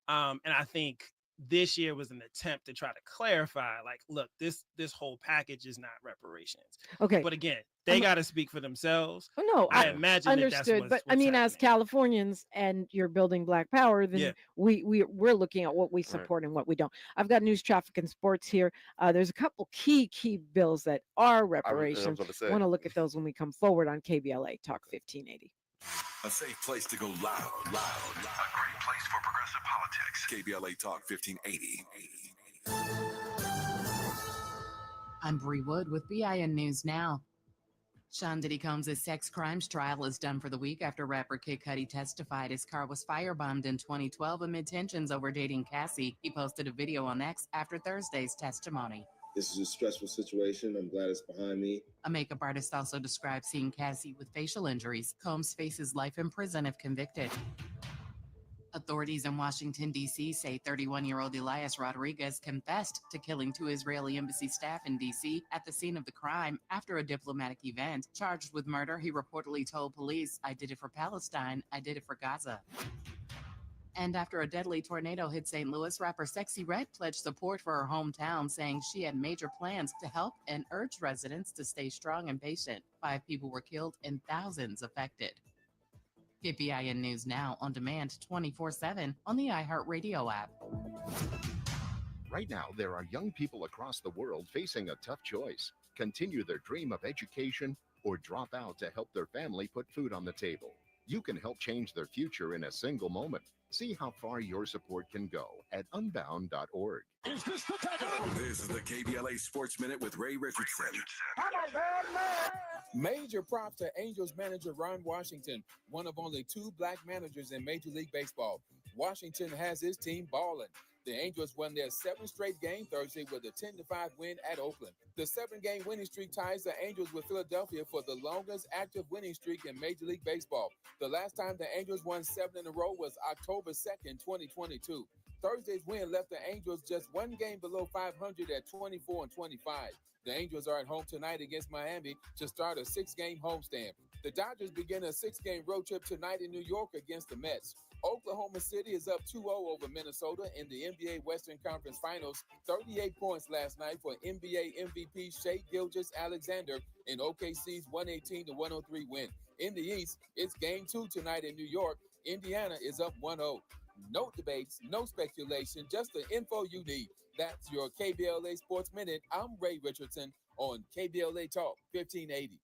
And I think this year was an attempt to try to clarify, like, look, this whole package is not reparations. Okay. But again, they got to speak for themselves. Oh, no, I imagine understood, that but I mean, as Californians and you're building Black Power, then Yeah. we're looking at what we support and what we don't. I've got news, traffic, and sports here. There's a couple key bills that are reparations. about to say. Want to look at those when we come forward on KBLA Talk 1580. A safe place to go loud. A great place for progressive politics. KBLA Talk 1580. I'm Bree Wood with BIN News Now. Sean Diddy Combs' sex crimes trial is done for the week after rapper Kid Cudi testified his car was firebombed in 2012 amid tensions over dating Cassie. He posted a video on X after Thursday's testimony. This is a stressful situation. I'm glad it's behind me. A makeup artist also described seeing Cassie with facial injuries. Combs faces life in prison if convicted. Authorities in Washington, D.C. say 31-year-old Elias Rodriguez confessed to killing 2 Israeli embassy staff in D.C. at the scene of the crime after a diplomatic event. Charged with murder, he reportedly told police, "I did it for Palestine, I did it for Gaza." And after a deadly tornado hit St. Louis, rapper Sexy Red pledged support for her hometown, saying she had major plans to help and urged residents to stay strong and patient. 5 people were killed and thousands affected. KPIN News Now on demand 24/7 on the iHeartRadio app. Right now, there are young people across the world facing a tough choice: continue their dream of education or drop out to help their family put food on the table. You can help change their future in a single moment. See how far your support can go at unbound.org. This is the KBLA Sports Minute with Ray Richardson. Major props to Angels manager Ron Washington, one of only 2 black managers in Major League Baseball. Washington has his team balling. The Angels won their 7th straight game Thursday with a 10-5 win at Oakland. The 7-game winning streak ties the Angels with Philadelphia for the longest active winning streak in Major League Baseball. The last time the Angels won 7 in a row was October 2nd, 2022. Thursday's win left the Angels just 1 game below 500 at 24-25. The Angels are at home tonight against Miami to start a 6-game homestand. The Dodgers begin a 6-game road trip tonight in New York against the Mets. Oklahoma City is up 2-0 over Minnesota in the NBA Western Conference Finals. 38 points last night for NBA MVP Shai Gilgeous-Alexander in OKC's 118-103 win. In the East, it's Game 2 tonight in New York. Indiana is up 1-0. No debates, no speculation, just the info you need. That's your KBLA Sports Minute. I'm Ray Richardson on KBLA Talk 1580.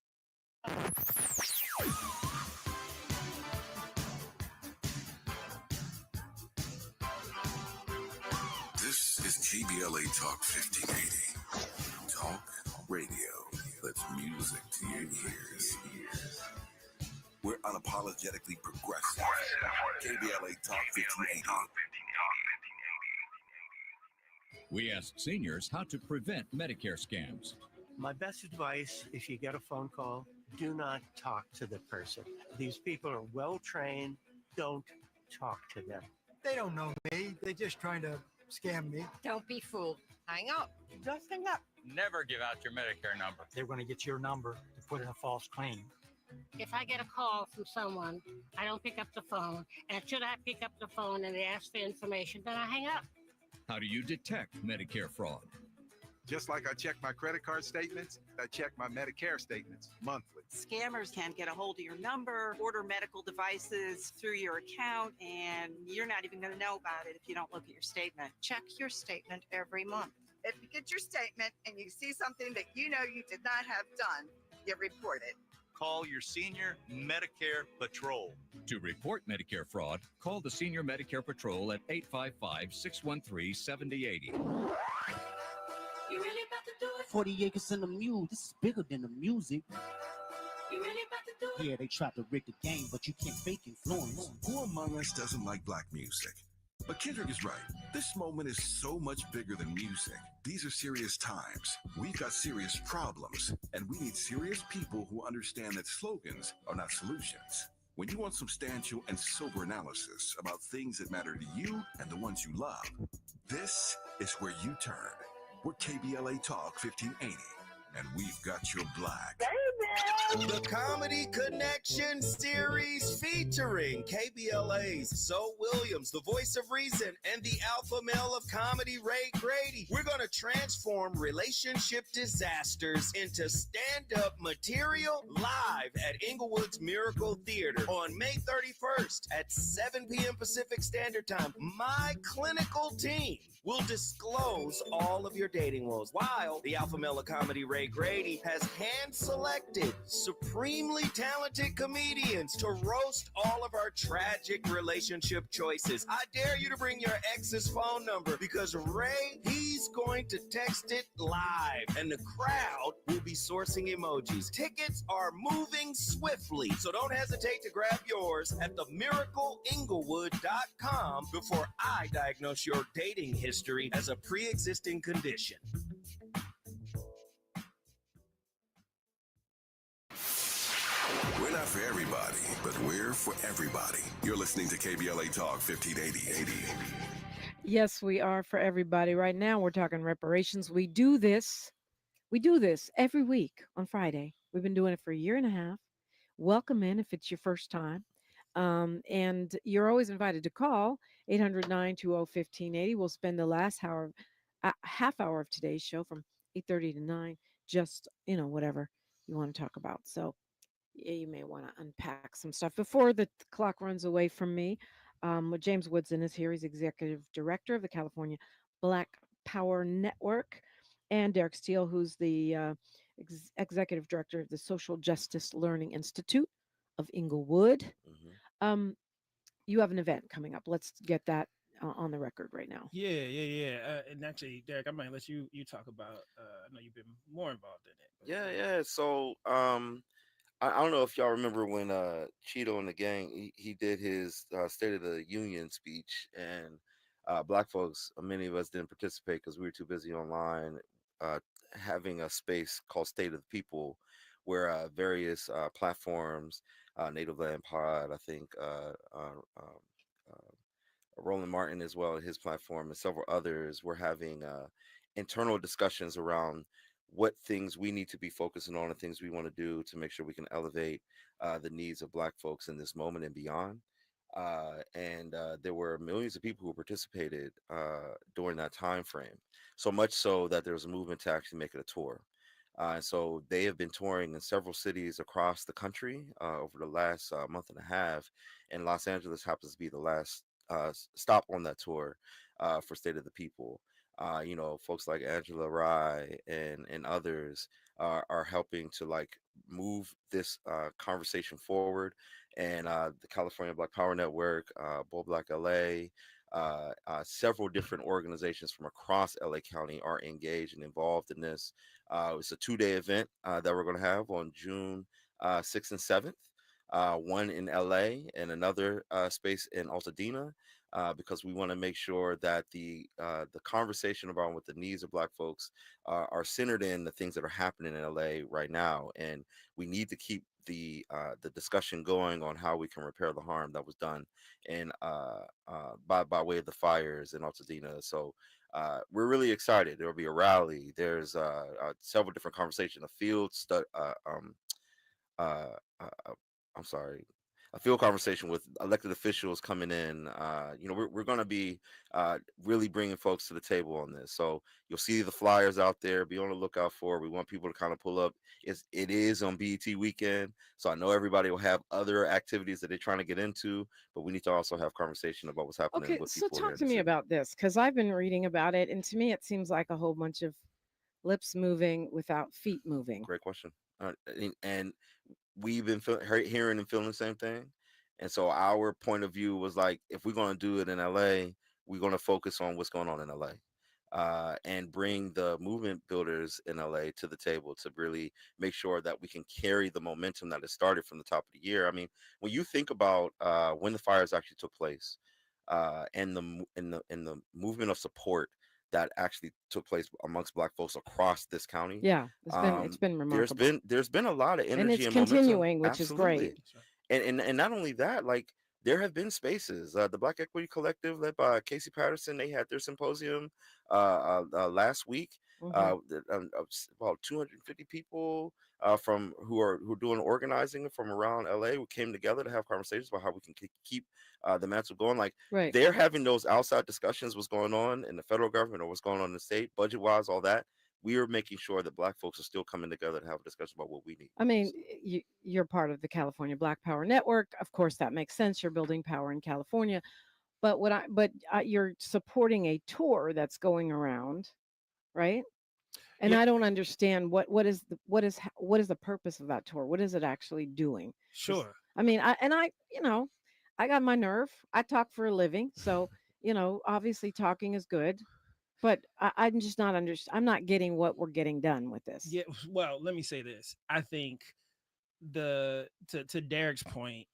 This is KBLA Talk 1580. Talk radio that's music to your ears. We're unapologetically progressive. KBLA Talk 1580. We ask seniors how to prevent Medicare scams. My best advice, if you get a phone call, do not talk to the person. These people are well trained. Don't talk to them. They don't know me. They're just trying to scam me. Don't be fooled. Hang up. Just hang up. Never give out your Medicare number. They're going to get your number to put in a false claim. If I get a call from someone, I don't pick up the phone. And should I pick up the phone and they ask for information, then I hang up. How do you detect Medicare fraud? Just like I check my credit card statements, I check my Medicare statements monthly. Scammers can get a hold of your number, order medical devices through your account, and you're not even going to know about it if you don't look at your statement. Check your statement every month. If you get your statement and you see something that you know you did not have done, you report it. Call your senior Medicare Patrol. To report Medicare fraud, call the Senior Medicare Patrol at 855-613-7080. You really about to do it? 40 acres and a mule. This is bigger than the music. You really about to do it? Yeah, they tried to rig the game, but you can't fake influence. Who among us doesn't like black music? But Kendrick is right. This moment is so much bigger than music. These are serious times. We've got serious problems, and we need serious people who understand that slogans are not solutions. When you want substantial and sober analysis about things that matter to you and the ones you love, this is where you turn. We're KBLA Talk 1580, and we've got your black. The Comedy Connection series featuring KBLA's Zoe Williams, the voice of reason, and the alpha male of comedy, Ray Grady. We're going to transform relationship disasters into stand-up material live at Inglewood's Miracle Theater on May 31st at 7 p.m. Pacific Standard Time. My clinical team will disclose all of your dating woes, while the alpha male of comedy, Ray Grady, has hand-selected supremely talented comedians to roast all of our tragic relationship choices. I dare you to bring your ex's phone number, because Ray, he's going to text it live, and the crowd will be sourcing emojis. Tickets are moving swiftly, so don't hesitate to grab yours at themiracleinglewood.com before I diagnose your dating history as a pre-existing condition. We're not for everybody, but we're We're for everybody. You're listening to KBLA Talk 1580. Yes, we are for everybody. Right now, we're talking reparations. We do this every week on Friday. We've been doing it for a year and a half. Welcome in if it's your first time. And you're always invited to call 800-920-1580. We'll spend the last half hour of today's show from 8:30 to 9, just, whatever you want to talk about. So yeah, you may want to unpack some stuff before the clock runs away from me. James Woodson is here. He's executive director of the California Black Power Network, and Derek Steele, who's the executive director of the Social Justice Learning Institute of Inglewood. You have an event coming up. Let's get that on the record right now. Yeah. And actually, Derek, I might let you talk about. I know you've been more involved in it. Yeah. So, I don't know if y'all remember when Cheeto and the gang he did his State of the Union speech, and Black folks, many of us didn't participate because we were too busy online, having a space called State of the People, where various platforms, Native Land Pod, I think, Roland Martin as well, his platform, and several others were having internal discussions around what things we need to be focusing on and things we want to do to make sure we can elevate the needs of Black folks in this moment and beyond. And there were millions of people who participated during that time frame, so much so that there was a movement to actually make it a tour. And so they have been touring in several cities across the country over the last month and a half, and Los Angeles happens to be the last stop on that tour for State of the People. Folks like Angela Rye and others are helping to move this conversation forward. And the California Black Power Network, Bull Black LA, several different organizations from across LA County are engaged and involved in this. It's a 2-day event that we're going to have on June 6th and 7th, one in LA and another space in Altadena. Because we want to make sure that the conversation about what the needs of Black folks are centered in the things that are happening in LA right now, and we need to keep the discussion going on how we can repair the harm that was done and by way of the fires in Altadena. So we're really excited. There will be a rally. There's several different conversations, a field conversation with elected officials coming in. We're going to be really bringing folks to the table on this. So you'll see the flyers out there. Be on the lookout for. We want people to kind of pull up. It is on BET weekend, so I know everybody will have other activities that they're trying to get into, but we need to also have conversation about what's happening with people. So talk to me about this, because I've been reading about it, and to me it seems like a whole bunch of lips moving without feet moving. Great question. And we've been hearing and feeling the same thing. And so our point of view was like, if we're going to do it in LA, we're going to focus on what's going on in LA and bring the movement builders in LA to the table to really make sure that we can carry the momentum that has started from the top of the year. I mean, when you think about when the fires actually took place and the movement of support that actually took place amongst Black folks across this county. Yeah, it's been remarkable. There's been a lot of energy and it's and continuing, momentum. which Absolutely. is great. And not only that, there have been spaces. The Black Equity Collective, led by Casey Patterson, they had their symposium last week. About 250 people who are doing organizing from around LA who came together to have conversations about how we can keep the mantle going. Right. They're having those outside discussions, what's going on in the federal government or what's going on in the state, budget wise, all that. We are making sure that Black folks are still coming together to have a discussion about what we need. I mean, you're part of the California Black Power Network. Of course, that makes sense. You're building power in California, but you're supporting a tour that's going around, right? And yeah. I don't understand what is the purpose of that tour? What is it actually doing? Sure. I mean, I got my nerve. I talk for a living, so obviously talking is good. But I'm just not I'm not getting what we're getting done with this. Yeah, well, let me say this. I think to Derek's point,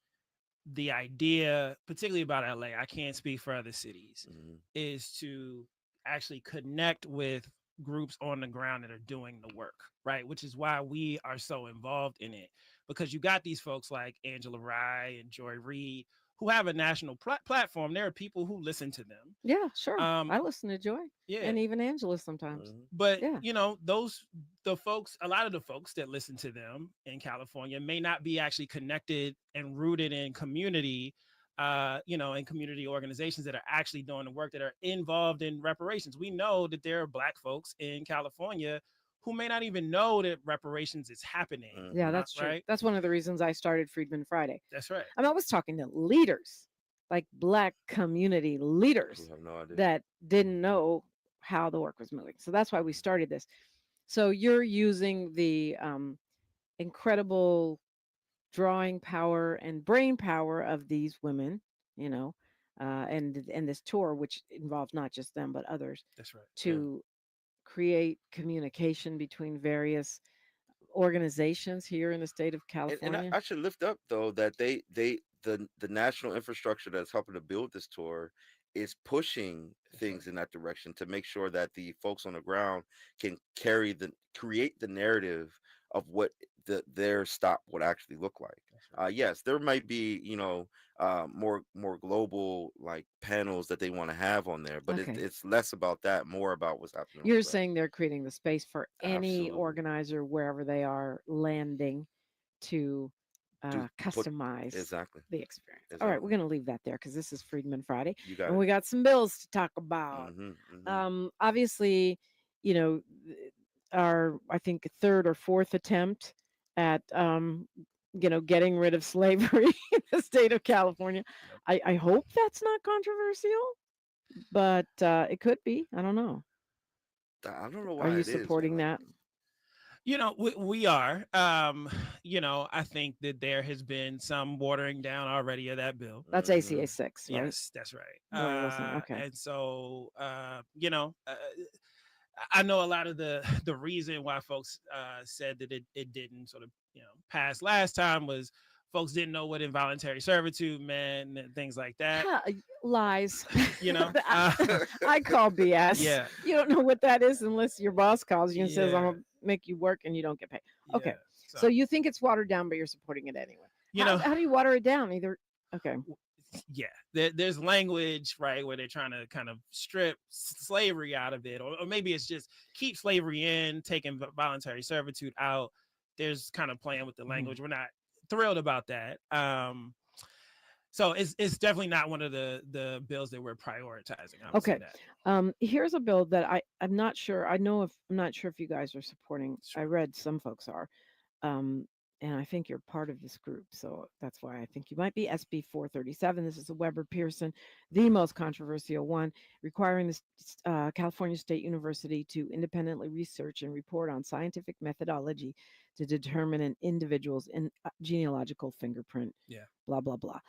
the idea, particularly about LA, I can't speak for other cities, is to actually connect with groups on the ground that are doing the work, right? Which is why we are so involved in it. because you got these folks like Angela Rye and Joy Reid who have a national platform. There are people who listen to them. Yeah, sure. I listen to Joy. Yeah. And even Angela sometimes. But yeah. you know, a lot of the folks that listen to them in California may not be actually connected and rooted in community, in community organizations that are actually doing the work, that are involved in reparations. We know that there are Black folks in California who may not even know that reparations is happening. Yeah, that's true. Right? That's one of the reasons I started Freedmen Friday. That's right. I was talking to leaders, like Black community leaders have no idea. that didn't know how the work was moving. So that's why we started this. So you're using the incredible drawing power and brain power of these women, and this tour, which involved not just them but others. That's right. To create communication between various organizations here in the state of California. And I should lift up though that the national infrastructure that's helping to build this tour is pushing things in that direction to make sure that the folks on the ground can create the narrative of what their stop would actually look like. Yes, there might be more global like panels that they want to have on there, but Okay. it's less about that, more about what's happening. You're saying they're creating the space for any Absolutely. organizer wherever they are landing to customize exactly the experience. All right, we're going to leave that there because this is Freedmen Friday. You got and it. we got some bills to talk about. Obviously, our, I think, third or fourth attempt at getting rid of slavery in the state of California. I hope that's not controversial, but it could be. I don't know. I don't know why. Are you supporting that? We are. I think that there has been some watering down already of that bill. That's ACA 6, right? Yes, that's right. Okay. And so, I know a lot of the reason why folks said that it didn't sort of pass last time was folks didn't know what involuntary servitude meant and things like that. Lies. I call BS. Yeah. You don't know what that is unless your boss calls you and says, I'm going to make you work and you don't get paid. Okay. Yeah, so you think it's watered down, but you're supporting it anyway. How do you water it down? Okay. Yeah, there's language, right, where they're trying to kind of strip slavery out of it, or maybe it's just keep slavery in, taking voluntary servitude out. There's kind of playing with the language. We're not thrilled about that. So it's definitely not one of the bills that we're prioritizing. Okay. Here's a bill that I'm not sure. I'm not sure if you guys are supporting. Sure. I read some folks are. And I think you're part of this group. So that's why I think you might be. SB 437. This is a Weber Pearson, the most controversial one, requiring the California State University to independently research and report on scientific methodology to determine an individual's genealogical fingerprint. Yeah. Blah, blah, blah.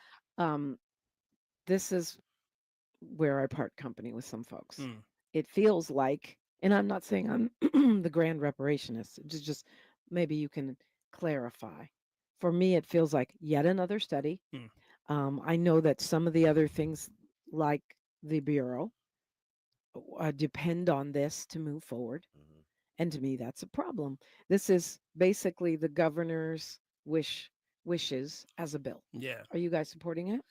This is where I part company with some folks. It feels like, and I'm not saying I'm the grand reparationist. It's just maybe you can clarify. For me, it feels like yet another study. I know that some of the other things like the Bureau depend on this to move forward. And to me, that's a problem. This is basically the governor's wishes as a bill. Yeah. Are you guys supporting it?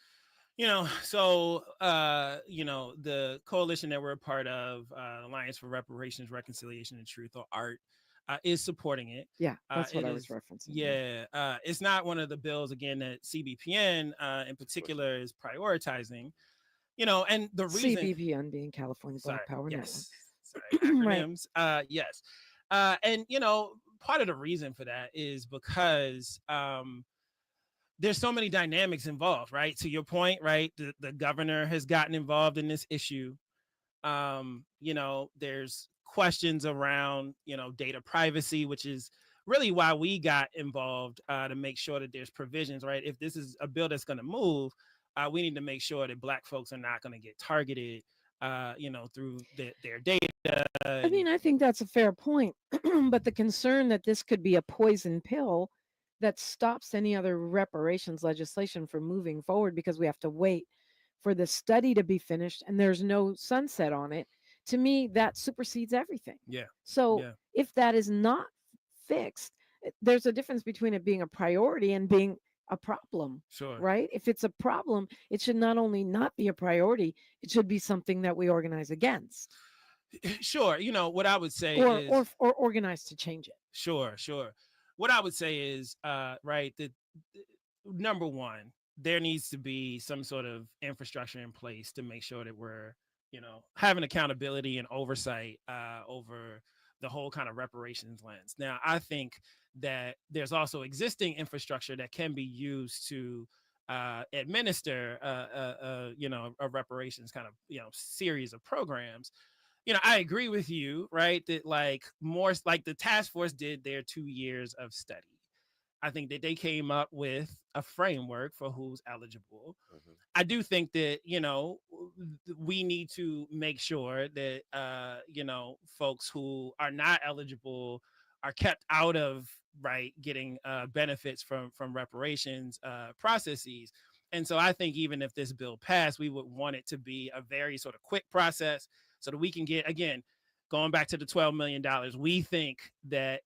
So, the coalition that we're a part of, Alliance for Reparations, Reconciliation, and Truth, or ART, is supporting it. Yeah, that's what I was referencing. Yeah, it's not one of the bills, again, that CBPN in particular is prioritizing, and the reason... CBPN being California Black Power Network. Sorry, acronyms. Yes. And, part of the reason for that is because there's so many dynamics involved, right? To your point, right? The governor has gotten involved in this issue. There's questions around, data privacy, which is really why we got involved to make sure that there's provisions, right? If this is a bill that's going to move, we need to make sure that Black folks are not going to get targeted, through their data. I think that's a fair point. But the concern that this could be a poison pill that stops any other reparations legislation from moving forward because we have to wait for the study to be finished and there's no sunset on it. To me, that supersedes everything. Yeah. So if that is not fixed, there's a difference between it being a priority and being a problem. Sure. Right? If it's a problem, it should not only not be a priority, it should be something that we organize against. Sure. What I would say or is or organize to change it. Sure. What I would say is, right, that number one, there needs to be some sort of infrastructure in place to make sure that we're, having accountability and oversight over the whole kind of reparations lens. Now, I think that there's also existing infrastructure that can be used to administer, a reparations kind of, series of programs. I agree with you, right? That like more like the task force did their 2 years of study. I think that they came up with a framework for who's eligible. Mhm. I do think that, we need to make sure that, folks who are not eligible are kept out of, right, getting benefits from reparations processes. And so I think even if this bill passed, we would want it to be a very sort of quick process so that we can get, again, going back to the $12 million, we think that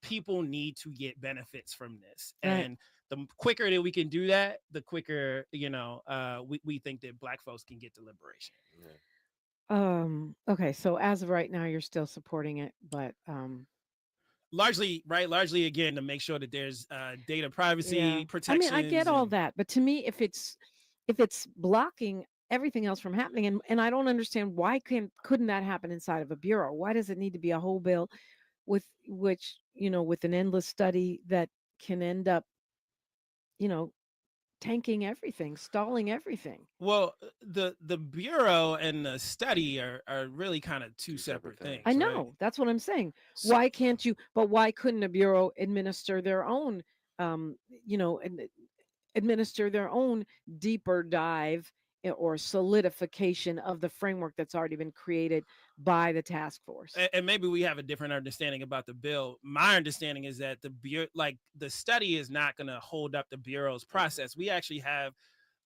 people need to get benefits from this. Right. And the quicker that we can do that, the quicker, we think that Black folks can get to liberation. Yeah. Okay, so as of right now, you're still supporting it, but Largely again to make sure that there's data privacy protections. I get all that, but to me, if it's blocking everything else from happening, and I don't understand why couldn't that happen inside of a bureau? Why does it need to be a whole bill with with an endless study that can end up, tanking everything, stalling everything? Well, the bureau and the study are really kind of two separate things. I know, right? that's what I'm saying. Why can't you? But why couldn't a bureau administer their own, administer their own deeper dive or solidification of the framework that's already been created by the task force? And maybe we have a different understanding about the bill. My understanding is that the bureau, like the study, is not going to hold up the bureau's process. We actually have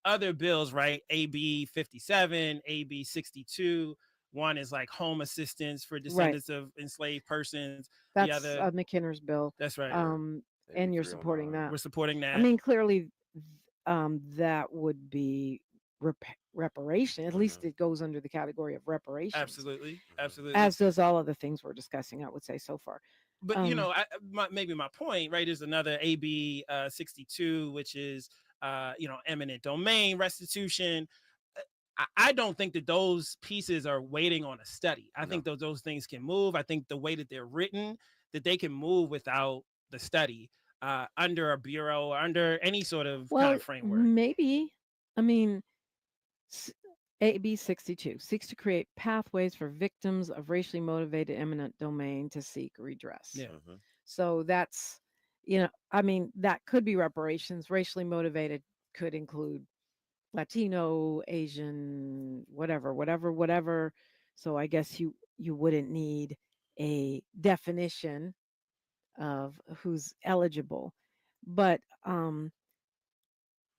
other bills, right? AB 57, AB 62. One is like home assistance for descendants of enslaved persons. That's the other, McKinner's bill. That's right. And you're supporting that. We're supporting that. I mean, clearly, that would be reparation. At least it goes under the category of reparations. Absolutely. As does all of the things we're discussing, I would say, so far. But maybe my point, right, is another AB 62, which is eminent domain restitution. I don't think that those pieces are waiting on a study. I think those things can move. I think the way that they're written, that they can move without the study under a bureau, under any sort of kind of framework. Maybe. I mean, AB 62 seeks to create pathways for victims of racially motivated eminent domain to seek redress. Yeah. So that's, I mean, that could be reparations. Racially motivated could include Latino, Asian, whatever. So I guess you wouldn't need a definition of who's eligible. But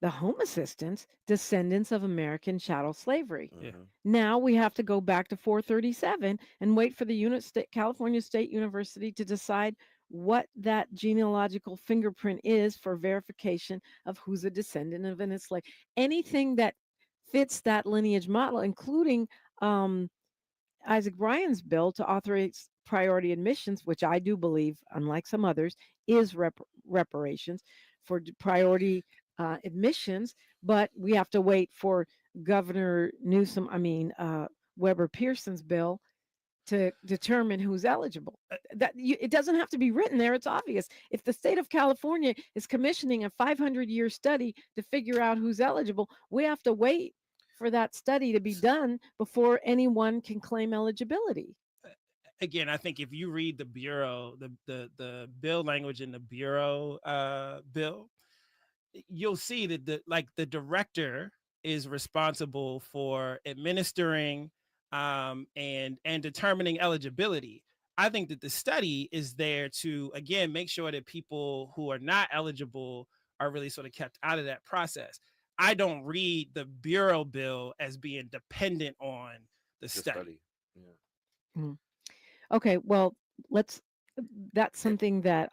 the home assistants, descendants of American chattel slavery. Yeah. Now we have to go back to 437 and wait for the California State University to decide what that genealogical fingerprint is for verification of who's a descendant of an enslaved. Anything that fits that lineage model, including Isaac Bryan's bill to authorize priority admissions, which I do believe, unlike some others, is reparations for priority admissions, but we have to wait for Governor Weber Pearson's bill to determine who's eligible. It doesn't have to be written there. It's obvious. If the state of California is commissioning a 500-year study to figure out who's eligible, we have to wait for that study to be done before anyone can claim eligibility. Again, I think if you read the bureau, the bill language in the bureau bill, you'll see that the director is responsible for administering and determining eligibility. I think that the study is there to, again, make sure that people who are not eligible are really sort of kept out of that process. I don't read the bureau bill as being dependent on the study. Yeah. Okay, well, let's that's something that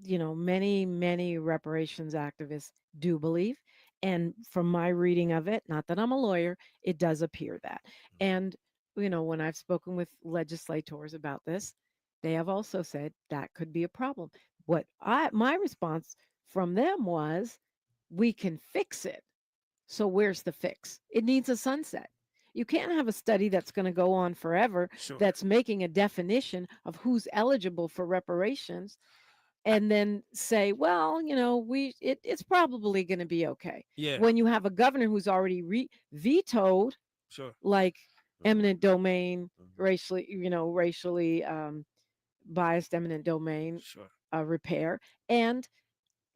many reparations activists do believe. And from my reading of it, not that I'm a lawyer, it does appear that. And, when I've spoken with legislators about this, they have also said that could be a problem. My response from them was, we can fix it. So where's the fix? It needs a sunset. You can't have a study that's going to go on forever Sure. that's making a definition of who's eligible for reparations and then say, well, it's probably going to be okay. Yeah. When you have a governor who's already vetoed, Sure. like eminent domain, racially biased eminent domain Sure. repair, and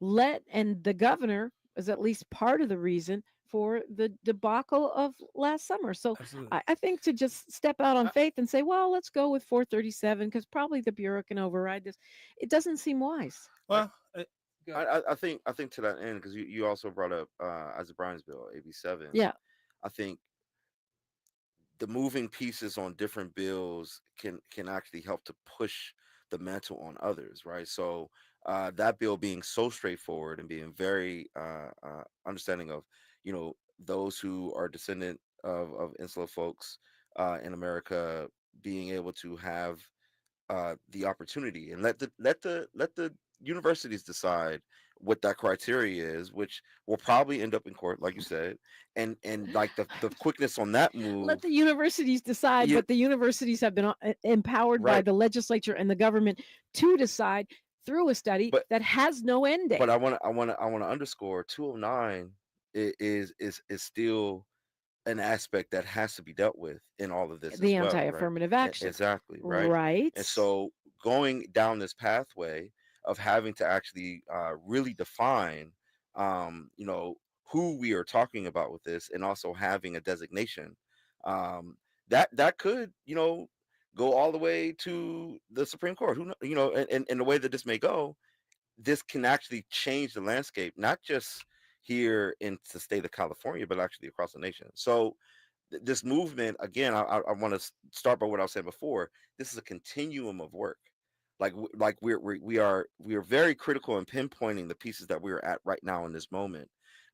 the governor was at least part of the reason for the debacle of last summer. So I think to just step out on faith and say, well, let's go with 437 because probably the Bureau can override this, it doesn't seem wise. Well, I think to that end, because you also brought up Isaac Bryan's bill, AB 7. Yeah. I think the moving pieces on different bills can actually help to push the mantle on others, right? So that bill being so straightforward and being very understanding of those who are descendant of insular folks in America being able to have the opportunity, and let the universities decide what that criteria is, which will probably end up in court, like you said, and like the quickness on that move. Let the universities decide, but the universities have been empowered by the legislature and the government to decide through a study that has no end date. But I want to underscore 209 is still an aspect that has to be dealt with in all of this. The as well, anti-affirmative right? action. Exactly. Right. Right. And so going down this pathway of having to actually really define, who we are talking about with this, and also having a designation that could, go all the way to the Supreme Court. Who and the way that this may go, this can actually change the landscape, not just here in the state of California, but actually across the nation. So this movement, again, I want to start by what I was saying before. This is a continuum of work. Like we are very critical in pinpointing the pieces that we are at right now in this moment,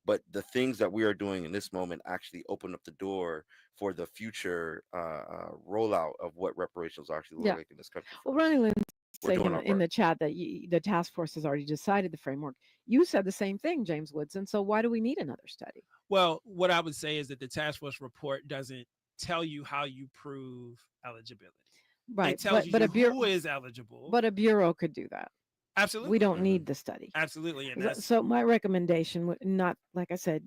but the things that we are doing in this moment actually open up the door for the future rollout of what reparations actually look like in this country. Well, Ronnie Lynn saying in the chat that the task force has already decided the framework. You said the same thing, James Woodson. So why do we need another study? Well, what I would say is that the task force report doesn't tell you how you prove eligibility. Right. It tells you who is eligible. But a bureau could do that. Absolutely. We don't need the study. Absolutely. And so my recommendation, not like I said,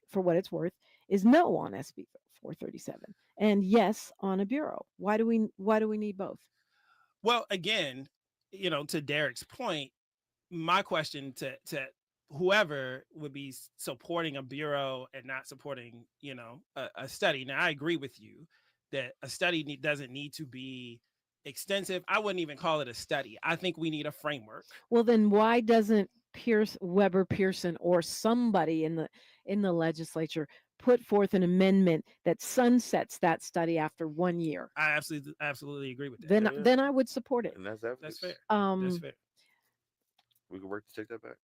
for what it's worth, is no on SB 437 and yes on a bureau. Why do we need both? Well, again, to Derek's point, my question to whoever would be supporting a bureau and not supporting, a study. Now, I agree with you that a study doesn't need to be extensive. I wouldn't even call it a study. I think we need a framework. Well, then why doesn't Weber Pearson or somebody in the legislature put forth an amendment that sunsets that study after 1 year? I absolutely agree with that. Then I would support it. And that's fair. That's fair. We could work to take that back.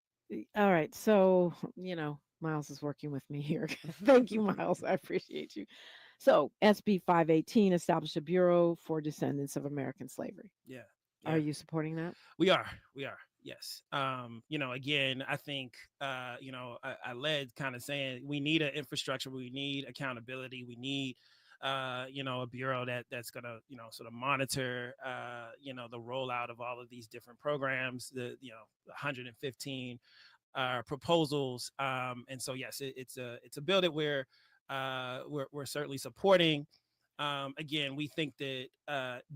All right. So, Miles is working with me here. Thank you, Miles. I appreciate you. So SB 518 established a bureau for descendants of American slavery. Yeah. Are you supporting that? We are. Yes. Again, I think, I led kind of saying we need an infrastructure. We need accountability. We need, a bureau that's going to, sort of monitor, the rollout of all of these different programs, the 115 proposals. And so, yes, it's a bill that we're certainly supporting. Again, we think that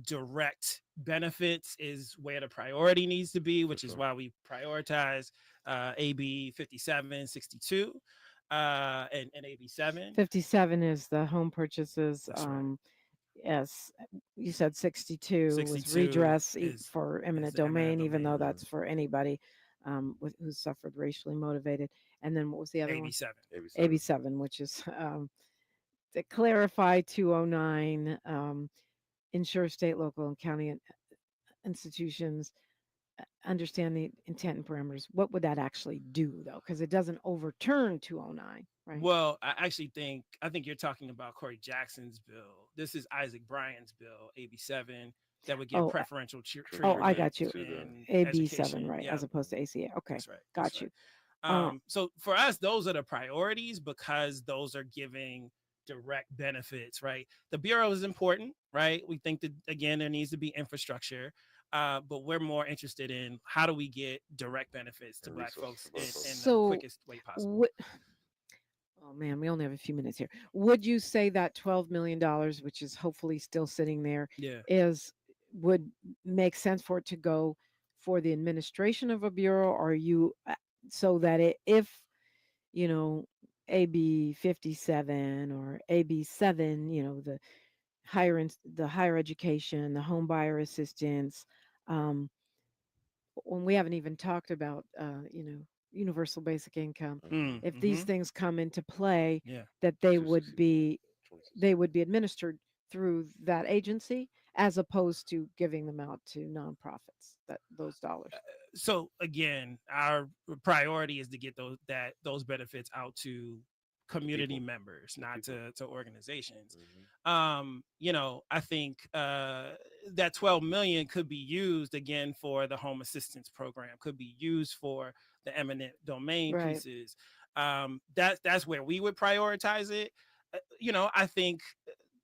direct benefits is where the priority needs to be, which is why we prioritize AB 57, 62, and AB 7. 57 is the home purchases. Right. Yes, you said 62 was redress for eminent domain, even though that's for anybody who suffered racially motivated. And then what was the other one? AB 7, which is to clarify 209, ensure state, local, and county institutions understand the intent and parameters, what would that actually do, though? Because it doesn't overturn 209, right? Well, I think you're talking about Corey Jackson's bill. This is Isaac Bryan's bill, AB 7, that would give preferential treatment. I got you. AB 7, right, yeah. as opposed to ACA. Okay, That's right. Got you. So for us, those are the priorities because those are giving direct benefits, right? The Bureau is important, right? We think that, again, there needs to be infrastructure, but we're more interested in how do we get direct benefits to Black folks in the quickest way possible. Oh man, we only have a few minutes here. Would you say that $12 million, which is hopefully still sitting there, would make sense for it to go for the administration of a bureau, or you so that if AB 57 or AB 7, the higher education, the home buyer assistance, when we haven't even talked about universal basic income, if these things come into play, that they would be administered through that agency as opposed to giving them out to nonprofits, those dollars. So again, our priority is to get those benefits out to community members, not to organizations. I think that 12 million could be used again for the home assistance program, could be used for the eminent domain pieces. That's where we would prioritize it. I think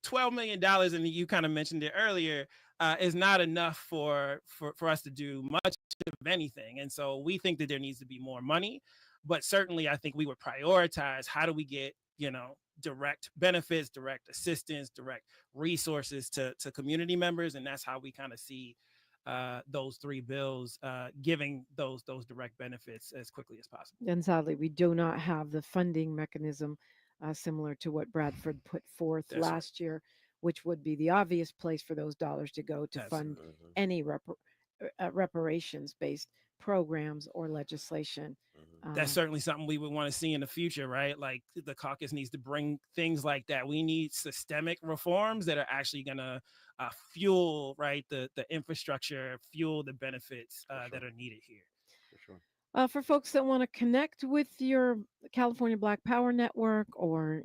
$12 million, and you kind of mentioned it earlier, is not enough for us to do much of anything. And so we think that there needs to be more money. But certainly, I think we would prioritize how do we get, direct benefits, direct assistance, direct resources to community members. And that's how we kind of see those three bills giving those direct benefits as quickly as possible. And sadly, we do not have the funding mechanism similar to what Bradford put forth last year, which would be the obvious place for those dollars to go to fund any reparations-based programs or legislation. That's certainly something we would want to see in the future, right? Like the caucus needs to bring things like that. We need systemic reforms that are actually going to fuel, right, the infrastructure, fuel the benefits that are needed here. For sure. For folks that want to connect with your California Black Power Network or,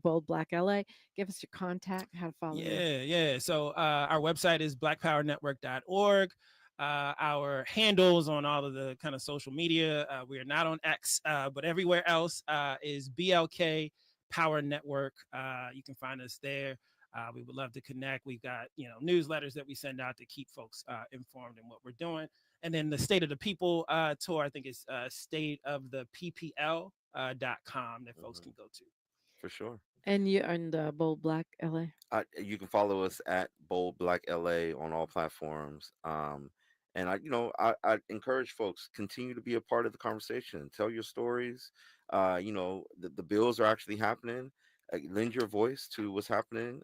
Bold Black LA, give us your contact, how to follow you. Yeah. So our website is blackpowernetwork.org. Our handles on all of the kind of social media, we are not on X, but everywhere else is BLK Power Network. You can find us there. We would love to connect. We've got, newsletters that we send out to keep folks informed in what we're doing. And then the State of the People tour, I think is stateoftheppl.com that folks can go to. For sure. And you're in the Bold Black LA? You can follow us at Bold Black LA on all platforms. And I encourage folks, continue to be a part of the conversation. Tell your stories. The bills are actually happening. Lend your voice to what's happening.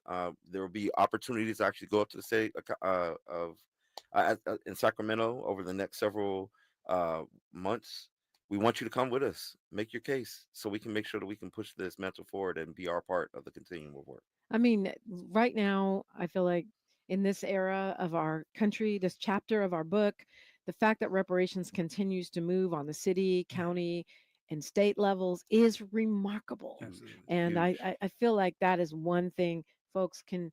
There will be opportunities to actually go up to the state in Sacramento over the next several months. We want you to come with us, make your case, so we can make sure that we can push this mantle forward and be our part of the continuum of work. I mean, right now, I feel like in this era of our country, this chapter of our book, the fact that reparations continues to move on the city, county, and state levels is remarkable. Absolutely. And I feel like that is one thing folks can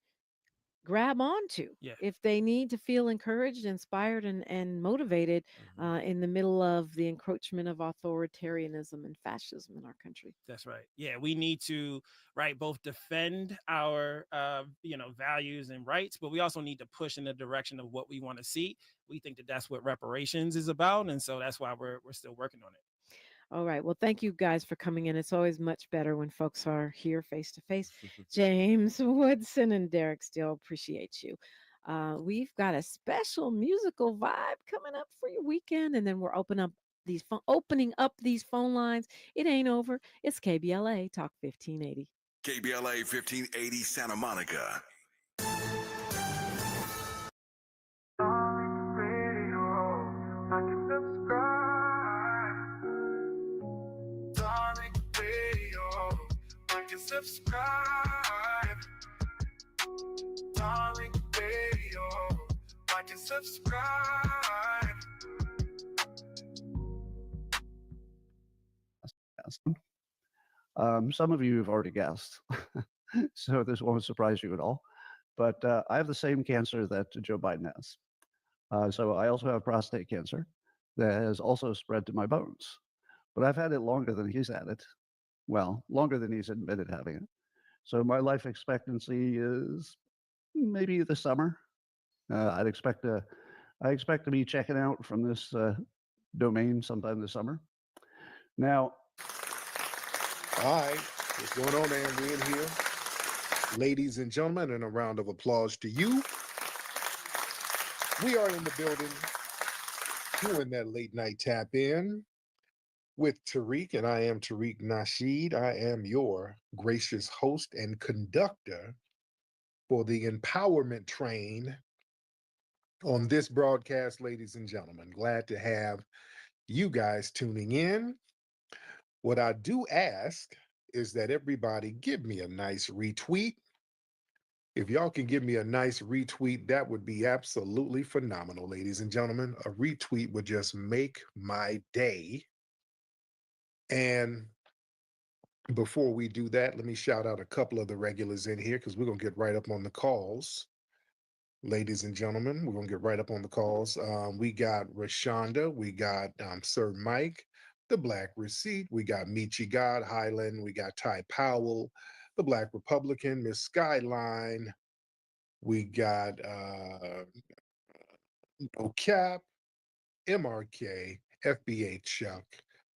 grab onto if they need to feel encouraged, inspired, and motivated in the middle of the encroachment of authoritarianism and fascism in our country. That's right. Yeah, we need to both defend our values and rights, but we also need to push in the direction of what we want to see. We think that that's what reparations is about, and so that's why we're still working on it. All right. Well, thank you guys for coming in. It's always much better when folks are here face to face. James Woodson and Derek Steele, appreciate you. We've got a special musical vibe coming up for your weekend, and then we're opening up these phone lines. It ain't over. It's KBLA Talk 1580. KBLA 1580 Santa Monica. Subscribe, darling radio, like and subscribe. Some of you have already guessed, so this won't surprise you at all. But I have the same cancer that Joe Biden has. So I also have prostate cancer that has also spread to my bones. But I've had it longer than he's had it. Well, longer than he's admitted having it. So my life expectancy is maybe the summer. I expect to be checking out from this domain sometime this summer. Now, all right, what's going on, man? We're in here. Ladies and gentlemen, and a round of applause to you. We are in the building doing that late night tap in with Tariq, and I am Tariq Nasheed. I am your gracious host and conductor for the empowerment train on this broadcast, ladies and gentlemen. Glad to have you guys tuning in. What I do ask is that everybody give me a nice retweet. If y'all can give me a nice retweet, that would be absolutely phenomenal, ladies and gentlemen. A retweet would just make my day. And before we do that, let me shout out a couple of the regulars in here because we're going to get right up on the calls. Ladies and gentlemen, we're going to get right up on the calls. We got Rashonda, we got Sir Mike, the Black Receipt, we got Michi God, Highland, we got Ty Powell, the Black Republican, Miss Skyline, we got No Cap, MRK, FBA Chuck,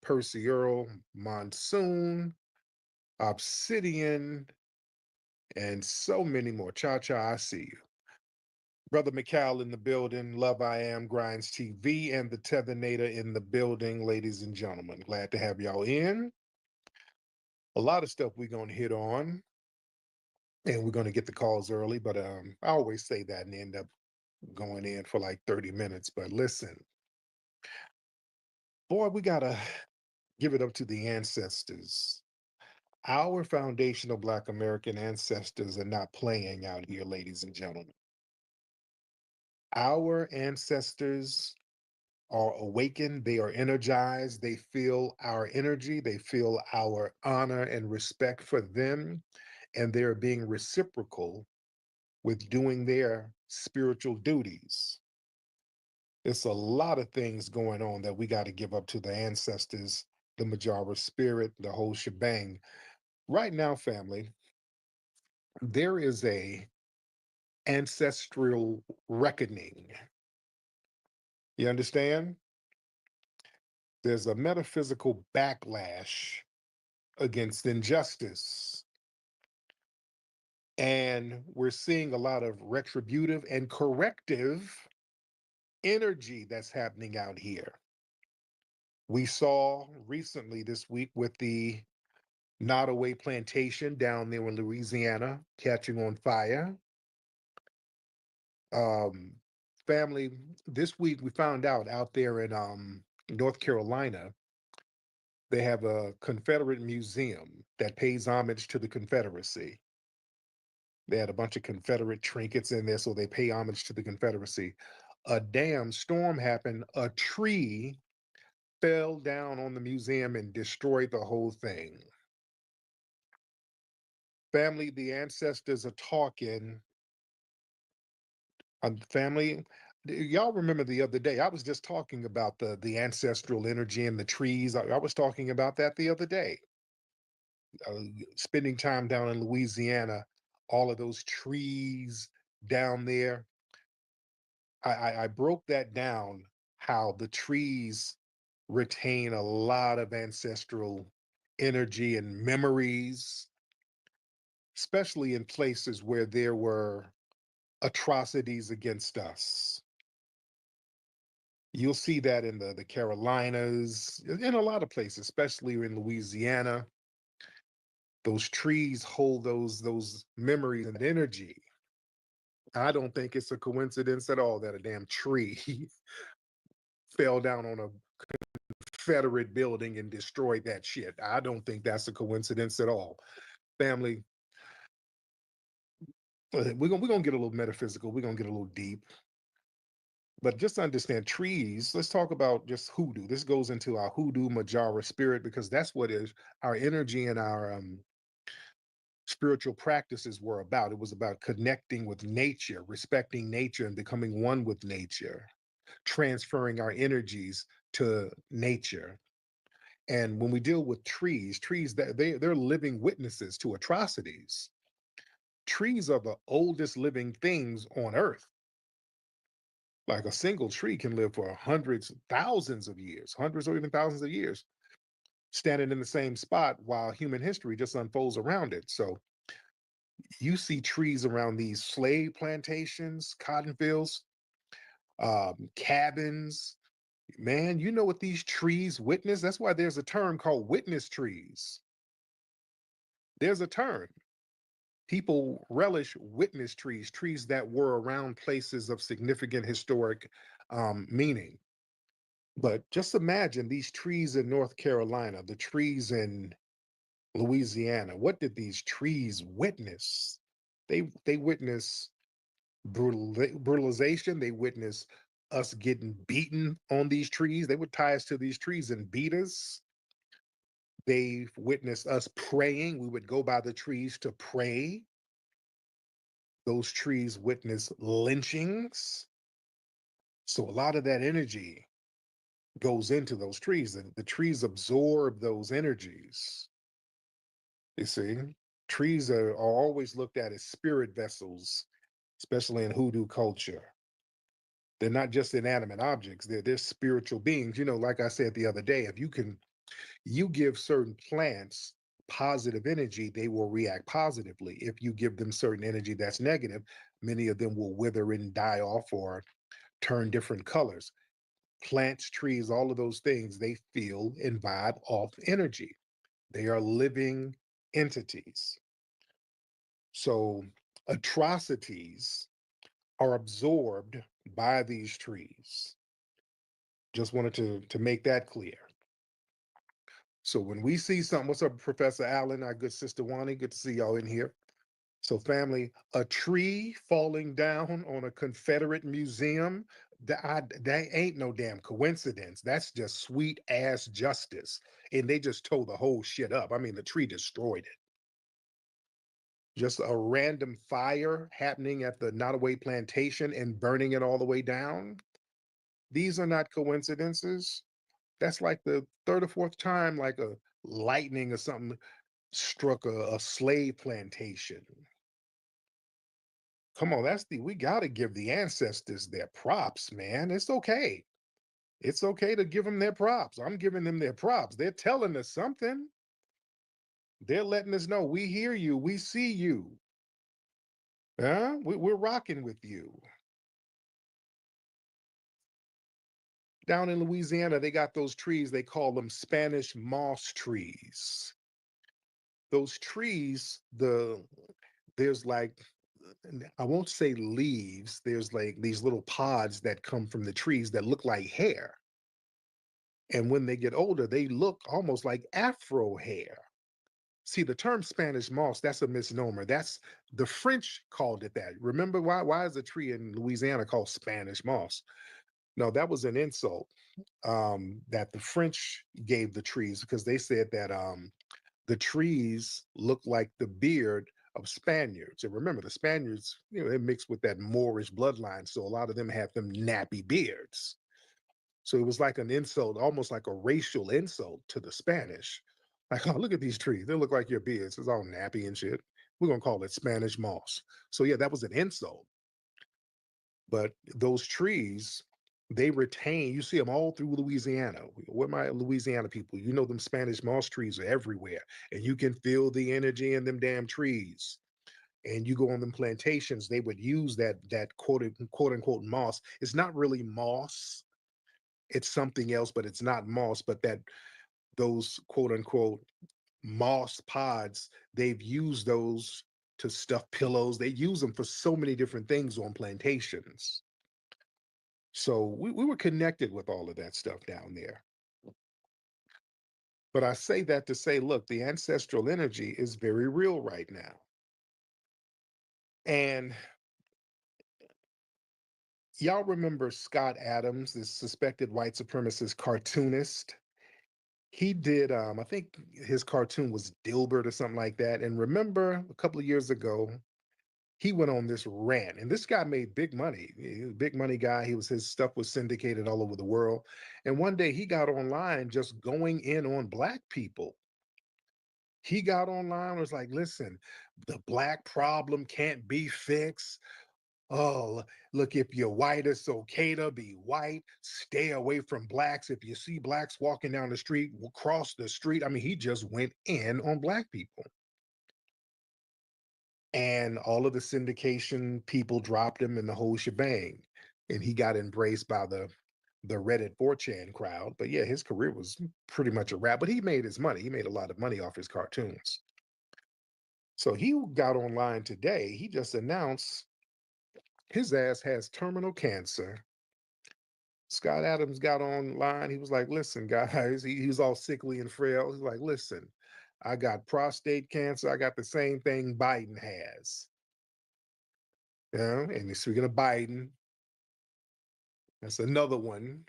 Percy Earl, Monsoon, Obsidian, and so many more. Cha-Cha, I see you. Brother McCall in the building, Love I Am, Grinds TV, and the Tethernator in the building, ladies and gentlemen. Glad to have y'all in. A lot of stuff we're going to hit on, and we're going to get the calls early, but I always say that and end up going in for like 30 minutes. But listen, boy, we got to give it up to the ancestors. Our foundational Black American ancestors are not playing out here, ladies and gentlemen. Our ancestors are awakened, they are energized, they feel our energy, they feel our honor and respect for them, and they're being reciprocal with doing their spiritual duties. It's a lot of things going on that we got to give up to the ancestors, the Majara spirit, the whole shebang. Right now, family, there is a ancestral reckoning. You understand? There's a metaphysical backlash against injustice. And we're seeing a lot of retributive and corrective energy that's happening out here. We saw recently this week with the Nottoway plantation down there in Louisiana catching on fire. Family, this week we found out there in North Carolina, they have a Confederate museum that pays homage to the Confederacy. They had a bunch of Confederate trinkets in there, so they pay homage to the Confederacy. A damn storm happened. A tree fell down on the museum and destroyed the whole thing. Family, the ancestors are talking. Family, y'all remember the other day, I was just talking about the ancestral energy and the trees. I was talking about that the other day. Spending time down in Louisiana, all of those trees down there. I broke that down, how the trees retain a lot of ancestral energy and memories, especially in places where there were atrocities against us. You'll see that in the Carolinas, in a lot of places, especially in Louisiana. Those trees hold those memories and energy. I don't think it's a coincidence at all that a damn tree fell down on a Confederate building and destroyed that shit. I don't think that's a coincidence at all. Family, we're gonna get a little metaphysical. We're gonna get a little deep. But just understand trees, let's talk about just hoodoo. This goes into our hoodoo Majara spirit because that's what is our energy and our spiritual practices were about. It was about connecting with nature, respecting nature, and becoming one with nature, transferring our energies to nature. And when we deal with trees, they're living witnesses to atrocities. Trees are the oldest living things on earth. Like a single tree can live for hundreds, thousands of years, hundreds or even thousands of years, standing in the same spot while human history just unfolds around it. So you see trees around these slave plantations, cotton fields, cabins. Man, you know what these trees witness? That's why there's a term called witness trees. There's a term. People relish witness trees, trees that were around places of significant historic meaning. But just imagine these trees in North Carolina, the trees in Louisiana. What did these trees witness? They witness brutalization. They witness us getting beaten on these trees. They would tie us to these trees and beat us. They witnessed us praying. We would go by the trees to pray. Those trees witness lynchings. So a lot of that energy goes into those trees, and the trees absorb those energies. You see, trees are always looked at as spirit vessels, especially in hoodoo culture. They're not just inanimate objects, they're spiritual beings. You know, like I said the other day, if you give certain plants positive energy, they will react positively. If you give them certain energy that's negative, many of them will wither and die off or turn different colors. Plants, trees, all of those things, they feel and vibe off energy. They are living entities. So atrocities are absorbed by these trees. Just wanted to make that clear. So when we see something, what's up, Professor Allen, our good sister Wani? Good to see y'all in here. So family, a tree falling down on a Confederate museum, that ain't no damn coincidence. That's just sweet ass justice. And they just tore the whole shit up. I mean, the tree destroyed it. Just a random fire happening at the Nottoway plantation and burning it all the way down. These are not coincidences. That's like the third or fourth time like a lightning or something struck a slave plantation. Come on, we gotta give the ancestors their props, man. It's okay. It's okay to give them their props. I'm giving them their props. They're telling us something. They're letting us know we hear you, we see you. We're rocking with you. Down in Louisiana, they got those trees, they call them Spanish moss trees. Those trees, there's like, I won't say leaves, there's like these little pods that come from the trees that look like hair. And when they get older, they look almost like afro hair. See, the term Spanish moss, that's a misnomer. That's the French called it that. Remember why is a tree in Louisiana called Spanish moss? No, that was an insult that the French gave the trees because they said that the trees look like the beard of Spaniards. And remember, the Spaniards, they mixed with that Moorish bloodline, so a lot of them have them nappy beards. So it was like an insult, almost like a racial insult to the Spanish. Like, oh, look at these trees. They look like your beards. It's all nappy and shit. We're going to call it Spanish moss. So yeah, that was an insult. But those trees, they retain, you see them all through Louisiana. What my Louisiana people, you know them Spanish moss trees are everywhere. And you can feel the energy in them damn trees. And you go on them plantations, they would use that quote unquote moss. It's not really moss. It's something else, but it's not moss. But those quote unquote moss pods, they've used those to stuff pillows. They use them for so many different things on plantations. So we were connected with all of that stuff down there. But I say that to say, look, the ancestral energy is very real right now. And Y'all remember Scott Adams, this suspected white supremacist cartoonist? He did, I think his cartoon was Dilbert or something like that. And remember a couple of years ago, he went on this rant, and this guy made big money. He was a big money guy. His stuff was syndicated all over the world. And one day he got online just going in on black people. He got online and was like, listen, the black problem can't be fixed. Oh, look, if you're white, it's okay to be white. Stay away from blacks. If you see blacks walking down the street, cross the street. I mean, he just went in on black people. And all of the syndication people dropped him in the whole shebang. And he got embraced by the Reddit 4chan crowd. But yeah, his career was pretty much a wrap. But he made his money. He made a lot of money off his cartoons. So he got online today. He just announced his ass has terminal cancer. Scott Adams got online. He was like, listen, guys, he was all sickly and frail. He's like, listen, I got prostate cancer. I got the same thing Biden has. Yeah, and speaking of Biden, that's another one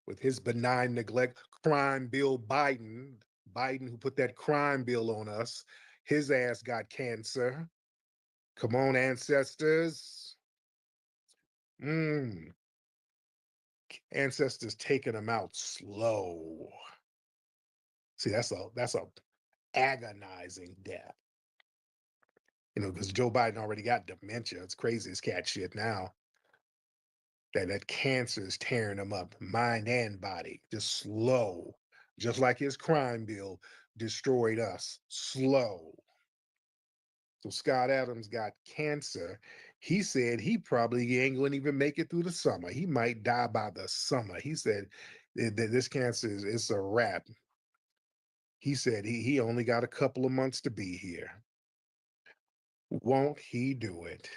with his benign neglect crime bill. Biden who put that crime bill on us, his ass got cancer. Come on, ancestors. Ancestors taking him out slow. See, that's a agonizing death. You know, because Joe Biden already got dementia. It's crazy as cat shit now. That cancer is tearing him up, mind and body, just slow. Just like his crime bill destroyed us, slow. So Scott Adams got cancer. He said he probably ain't going to even make it through the summer. He might die by the summer. He said that this cancer is a wrap. He said he only got a couple of months to be here. Won't he do it?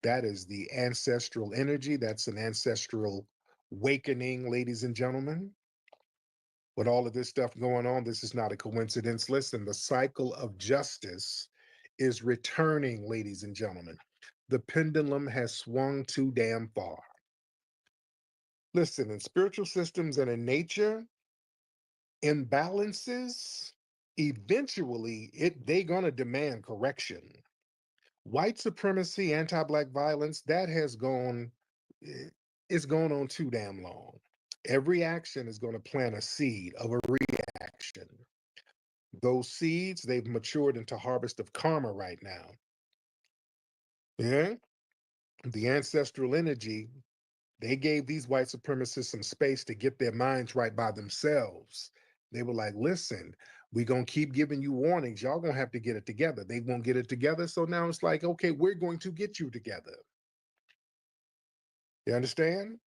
That is the ancestral energy. That's an ancestral awakening, ladies and gentlemen. With all of this stuff going on, this is not a coincidence. Listen, the cycle of justice is returning, ladies and gentlemen. The pendulum has swung too damn far. Listen, in spiritual systems and in nature, imbalances, eventually they're going to demand correction. White supremacy, anti-Black violence, that has gone, it's gone on too damn long. Every action is going to plant a seed of a reaction. Those seeds, they've matured into harvest of karma right now. Yeah? The ancestral energy, they gave these white supremacists some space to get their minds right by themselves. They were like, listen, we're going to keep giving you warnings. Y'all going to have to get it together. They won't get it together. So now it's like, okay, we're going to get you together. You understand?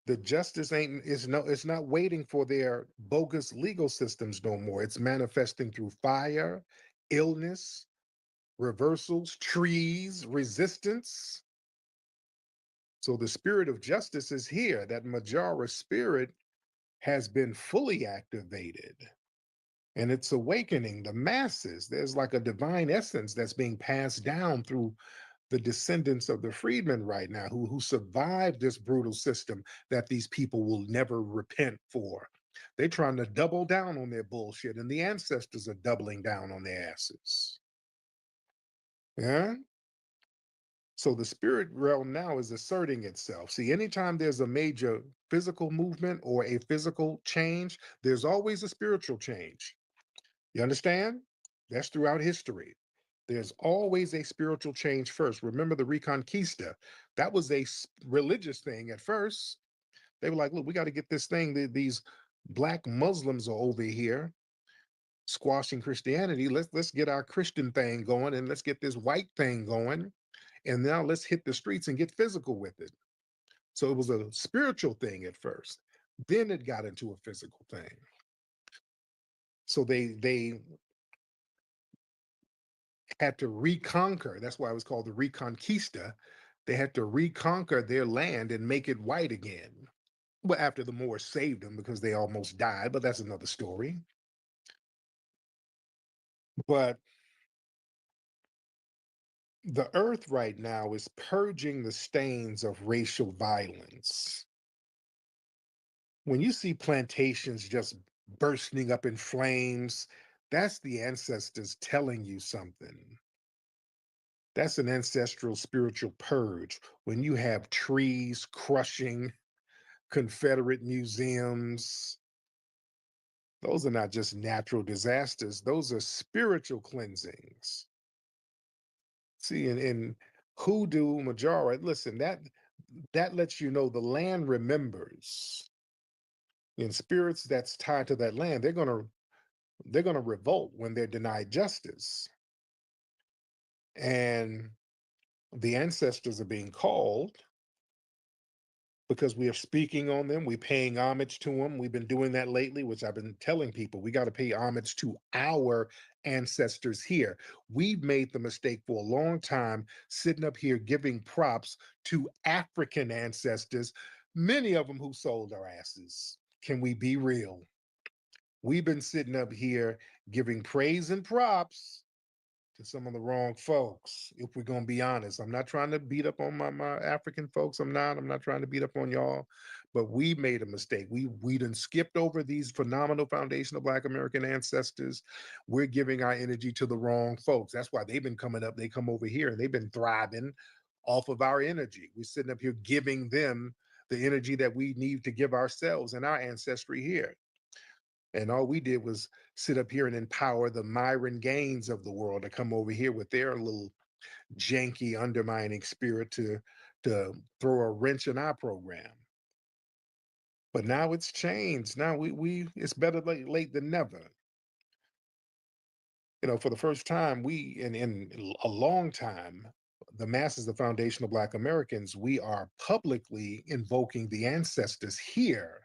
The justice it's not waiting for their bogus legal systems no more. It's manifesting through fire, illness, reversals, trees, resistance. So the spirit of justice is here. That Majara spirit has been fully activated. And it's awakening the masses. There's like a divine essence that's being passed down through the descendants of the freedmen right now who survived this brutal system that these people will never repent for. They're trying to double down on their bullshit, and the ancestors are doubling down on their asses. Yeah? So the spirit realm now is asserting itself. See, anytime there's a major physical movement or a physical change, there's always a spiritual change. You understand? That's throughout history. There's always a spiritual change first. Remember the Reconquista? That was a religious thing at first. They were like, look, we got to get this thing. These black Muslims are over here squashing Christianity. Let's get our Christian thing going, and let's get this white thing going. And now let's hit the streets and get physical with it. So it was a spiritual thing at first. Then it got into a physical thing. So they had to reconquer. That's why it was called the Reconquista. They had to reconquer their land and make it white again. Well, after the Moors saved them because they almost died, but that's another story. But The earth right now is purging the stains of racial violence. When you see plantations just bursting up in flames, that's the ancestors telling you something. That's an ancestral spiritual purge. When you have trees crushing Confederate museums, those are not just natural disasters, those are spiritual cleansings. See, in hoodoo Majara, listen, that lets you know the land remembers. In spirits that's tied to that land, they're gonna revolt when they're denied justice. And the ancestors are being called because we are speaking on them, we're paying homage to them. We've been doing that lately, which I've been telling people. We got to pay homage to our ancestors here. We've made the mistake for a long time sitting up here giving props to African ancestors, many of them who sold our asses. Can we be real? We've been sitting up here giving praise and props to some of the wrong folks, if we're gonna be honest. I'm not trying to beat up on my African folks. I'm not trying to beat up on y'all, but we made a mistake. We done skipped over these phenomenal foundational Black American ancestors. We're giving our energy to the wrong folks. That's why they've been coming up. They come over here and they've been thriving off of our energy. We're sitting up here giving them the energy that we need to give ourselves and our ancestry here. And all we did was sit up here and empower the Myron Gaines of the world to come over here with their little janky undermining spirit to throw a wrench in our program. But now it's changed. Now we it's better late than never. You know, for the first time, we in a long time, the masses of foundational Black Americans, we are publicly invoking the ancestors here,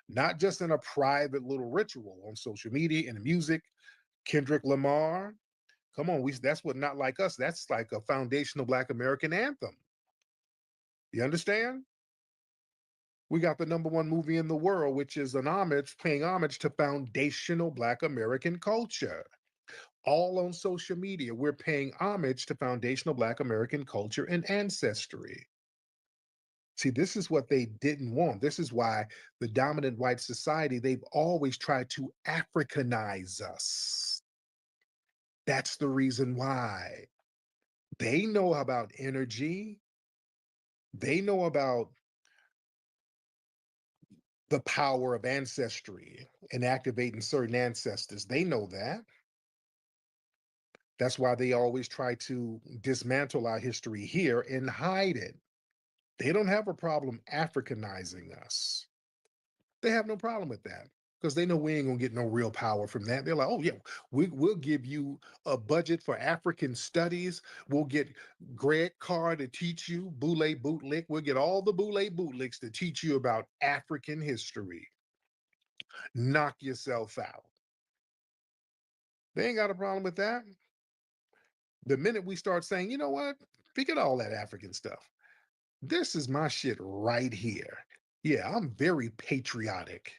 not just in a private little ritual on social media, in the music. Kendrick Lamar, come on, that's what Not Like Us. That's like a foundational Black American anthem. You understand? We got the #1 movie in the world, which is an homage, paying homage to foundational Black American culture. All on social media, we're paying homage to foundational Black American culture and ancestry. See, this is what they didn't want. This is why the dominant white society, they've always tried to Africanize us. That's the reason why. They know about energy. They know about the power of ancestry and activating certain ancestors. They know that. That's why they always try to dismantle our history here and hide it. They don't have a problem Africanizing us. They have no problem with that because they know we ain't gonna get no real power from that. They're like, oh yeah, we'll give you a budget for African studies. We'll get Greg Carr to teach you Boule Bootlick. We'll get all the Boule Bootlicks to teach you about African history. Knock yourself out. They ain't got a problem with that. The minute we start saying, you know what, forget all that African stuff. This is my shit right here. Yeah, I'm very patriotic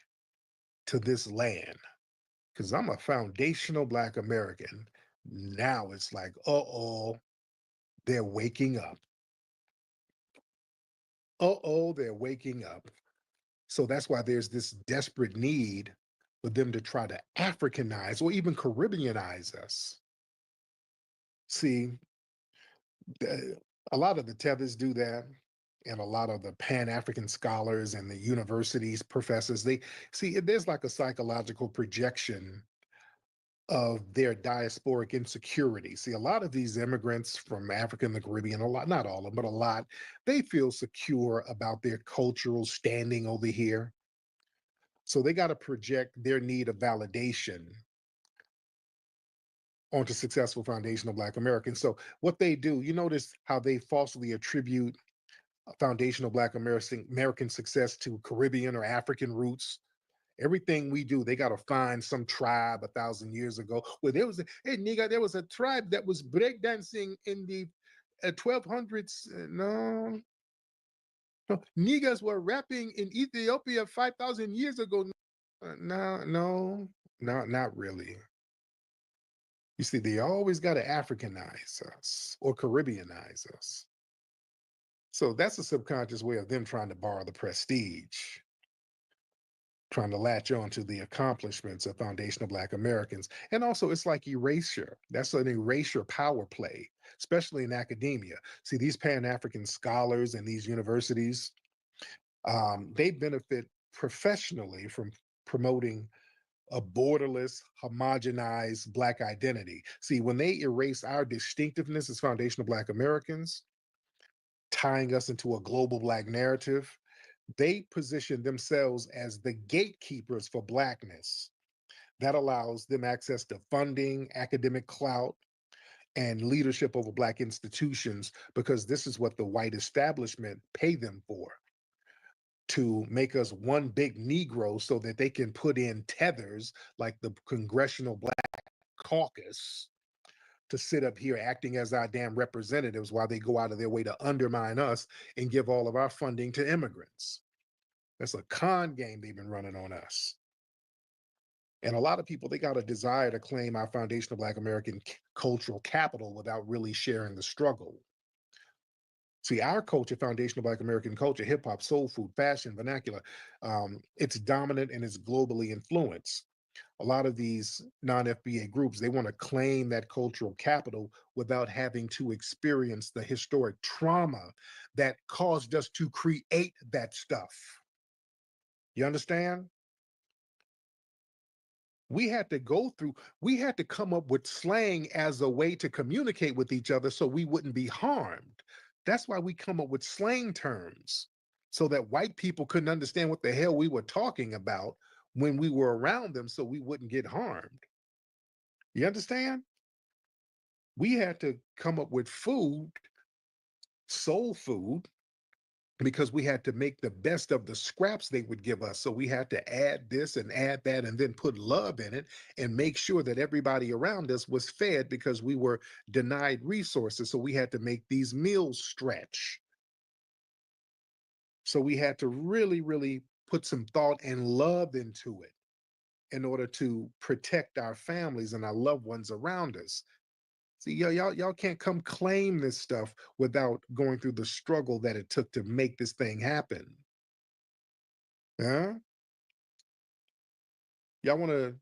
to this land because I'm a foundational Black American. Now it's like, uh-oh, they're waking up. Uh-oh, they're waking up. So that's why there's this desperate need for them to try to Africanize or even Caribbeanize us. See, a lot of the tethers do that, and a lot of the Pan-African scholars and the universities professors, they see there's like a psychological projection of their diasporic insecurity. See, a lot of these immigrants from Africa and the Caribbean, a lot, not all of them, but a lot, they feel secure about their cultural standing over here. So they got to project their need of validation onto successful foundational Black Americans. So what they do, you notice how they falsely attribute foundational Black American success to Caribbean or African roots. Everything we do, they got to find some tribe 1,000 years ago. Well, hey nigga, there was a tribe that was breakdancing in the 1200s. No, niggas were rapping in Ethiopia 5,000 years ago. No, not really. You see, they always got to Africanize us or Caribbeanize us. So that's a subconscious way of them trying to borrow the prestige, trying to latch on to the accomplishments of foundational Black Americans. And also, it's like erasure. That's an erasure power play, especially in academia. See, these Pan-African scholars and these universities, they benefit professionally from promoting a borderless, homogenized Black identity. See, when they erase our distinctiveness as foundational Black Americans, tying us into a global Black narrative, they position themselves as the gatekeepers for Blackness. That allows them access to funding, academic clout, and leadership over Black institutions, because this is what the white establishment pay them for, to make us one big Negro so that they can put in tethers like the Congressional Black Caucus to sit up here acting as our damn representatives while they go out of their way to undermine us and give all of our funding to immigrants. That's a con game they've been running on us. And a lot of people, they got a desire to claim our foundational Black American cultural capital without really sharing the struggle. See, our culture, foundational Black American culture, hip hop, soul food, fashion, vernacular, it's dominant and it's globally influenced. A lot of these non-FBA groups, they want to claim that cultural capital without having to experience the historic trauma that caused us to create that stuff. You understand? We had to come up with slang as a way to communicate with each other so we wouldn't be harmed. That's why we come up with slang terms, so that white people couldn't understand what the hell we were talking about when we were around them, so we wouldn't get harmed. You understand? We had to come up with food, soul food, because we had to make the best of the scraps they would give us. So we had to add this and add that and then put love in it and make sure that everybody around us was fed, because we were denied resources. So we had to make these meals stretch. So we had to really, really put some thought and love into it in order to protect our families and our loved ones around us. See, y'all can't come claim this stuff without going through the struggle that it took to make this thing happen. Huh? Y'all want to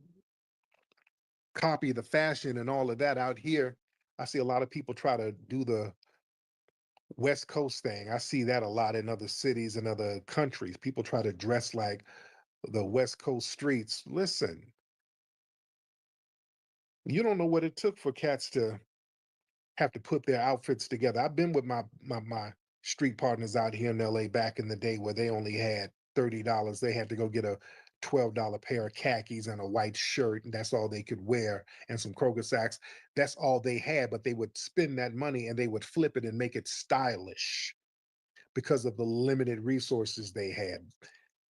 copy the fashion and all of that out here. I see a lot of people try to do the West Coast thing. I see that a lot in other cities and other countries. People try to dress like the West Coast streets. Listen, you don't know what it took for cats to have to put their outfits together. I've been with my street partners out here in LA back in the day where they only had $30. They had to go get a $12 pair of khakis and a white shirt, and that's all they could wear, and some Kroger sacks. That's all they had, but they would spend that money and they would flip it and make it stylish because of the limited resources they had.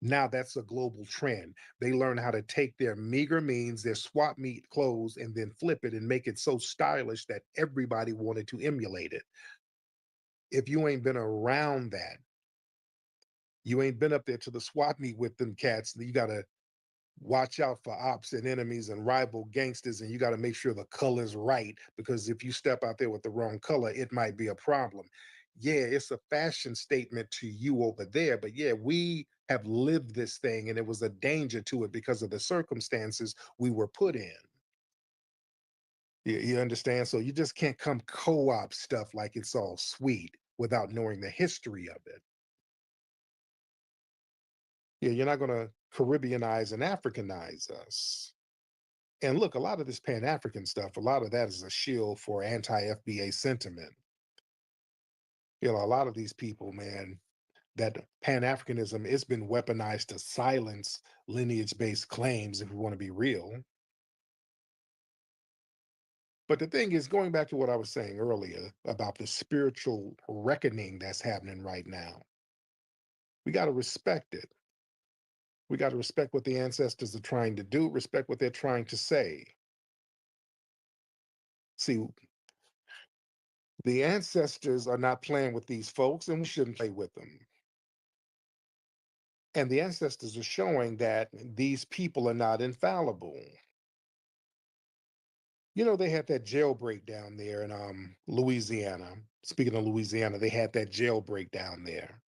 Now that's a global trend. They learn how to take their meager means, their swap meet clothes, and then flip it and make it so stylish that everybody wanted to emulate it. If you ain't been around that, you ain't been up there to the swap meet with them cats, you got to watch out for ops and enemies and rival gangsters, and you got to make sure the color's right, because if you step out there with the wrong color, it might be a problem. Yeah, it's a fashion statement to you over there, but yeah, we have lived this thing and it was a danger to it because of the circumstances we were put in. You understand? So you just can't come co-op stuff like it's all sweet without knowing the history of it. Yeah, you're not going to Caribbeanize and Africanize us. And look, a lot of this Pan-African stuff, a lot of that is a shield for anti-FBA sentiment. You know, a lot of these people, man, that Pan-Africanism, it's been weaponized to silence lineage-based claims, if we want to be real. But the thing is, going back to what I was saying earlier about the spiritual reckoning that's happening right now, we got to respect it. We got to respect what the ancestors are trying to do, respect what they're trying to say. See, the ancestors are not playing with these folks, and we shouldn't play with them. And the ancestors are showing that these people are not infallible. You know, they had that jailbreak down there in Louisiana. Speaking of Louisiana, they had that jailbreak down there.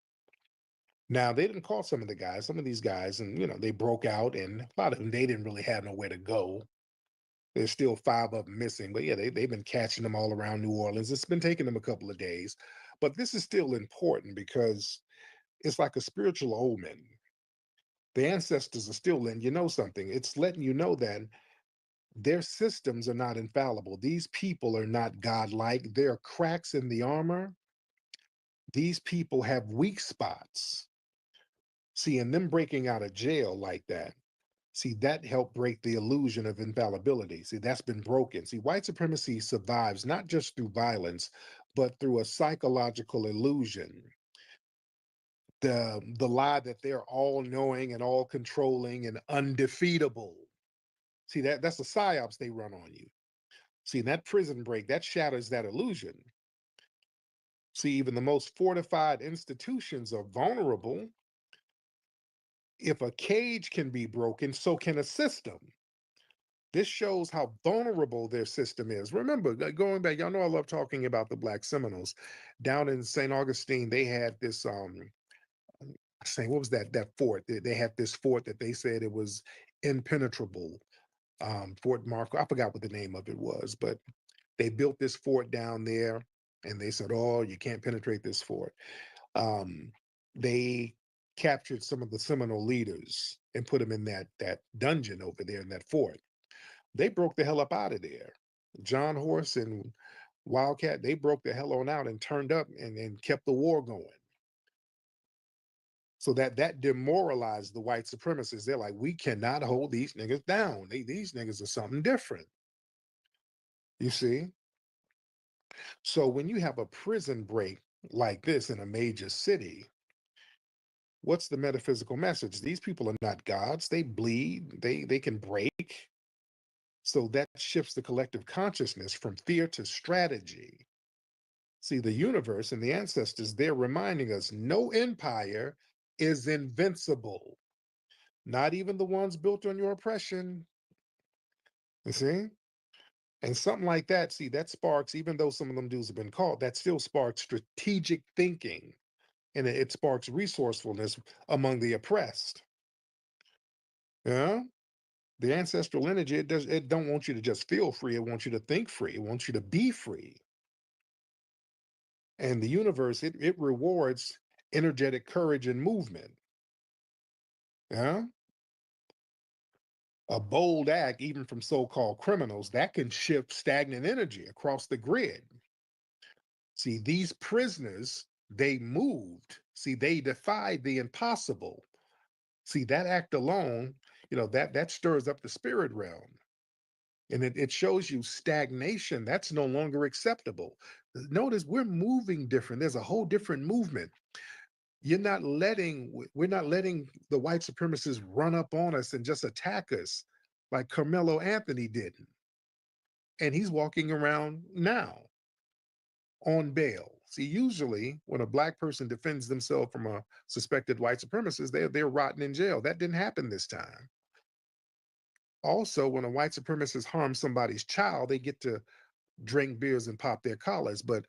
Now they didn't call some of the guys, some of these guys, and they broke out, and a lot of them they didn't really have nowhere to go. There's still 5 of them missing, but yeah, they've been catching them all around New Orleans. It's been taking them a couple of days, but this is still important because it's like a spiritual omen. The ancestors are still letting you know something. It's letting you know that their systems are not infallible. These people are not godlike. There are cracks in the armor. These people have weak spots. See, and them breaking out of jail like that, see, that helped break the illusion of infallibility. See, that's been broken. See, white supremacy survives not just through violence, but through a psychological illusion. The lie that they're all knowing and all controlling and undefeatable. See, that's the psyops they run on you. See, that prison break, that shatters that illusion. See, even the most fortified institutions are vulnerable. If a cage can be broken, so can a system. This shows how vulnerable their system is. Remember, going back, y'all know I love talking about the Black Seminoles. Down in St. Augustine, they had this saying, what was that fort? They had this fort that they said it was impenetrable. Fort Marco, I forgot what the name of it was, but they built this fort down there and they said, oh, you can't penetrate this fort. They captured some of the Seminole leaders and put them in that dungeon over there in that fort. They broke the hell up out of there. John Horse and Wildcat, they broke the hell on out and turned up and kept the war going. So that demoralized the white supremacists. They're like, we cannot hold these niggas down. These niggas are something different. You see? So when you have a prison break like this in a major city, what's the metaphysical message? These people are not gods. They bleed. They can break. So that shifts the collective consciousness from fear to strategy. See, the universe and the ancestors, they're reminding us no empire is invincible. Not even the ones built on your oppression. You see? And something like that, see, that sparks, even though some of them dudes have been caught, that still sparks strategic thinking. And it sparks resourcefulness among the oppressed. Yeah? The ancestral energy, it don't want you to just feel free, it wants you to think free, it wants you to be free. And the universe, it rewards energetic courage and movement. Yeah? A bold act, even from so-called criminals, that can shift stagnant energy across the grid. See, these prisoners, they moved. See, they defied the impossible. See, that act alone, that stirs up the spirit realm. And it shows you stagnation, that's no longer acceptable. Notice we're moving different. There's a whole different movement. We're not letting the white supremacists run up on us and just attack us like Carmelo Anthony didn't. And he's walking around now on bail. See, usually when a black person defends themselves from a suspected white supremacist, they're rotting in jail. That didn't happen this time. Also, when a white supremacist harms somebody's child, they get to drink beers and pop their collars. But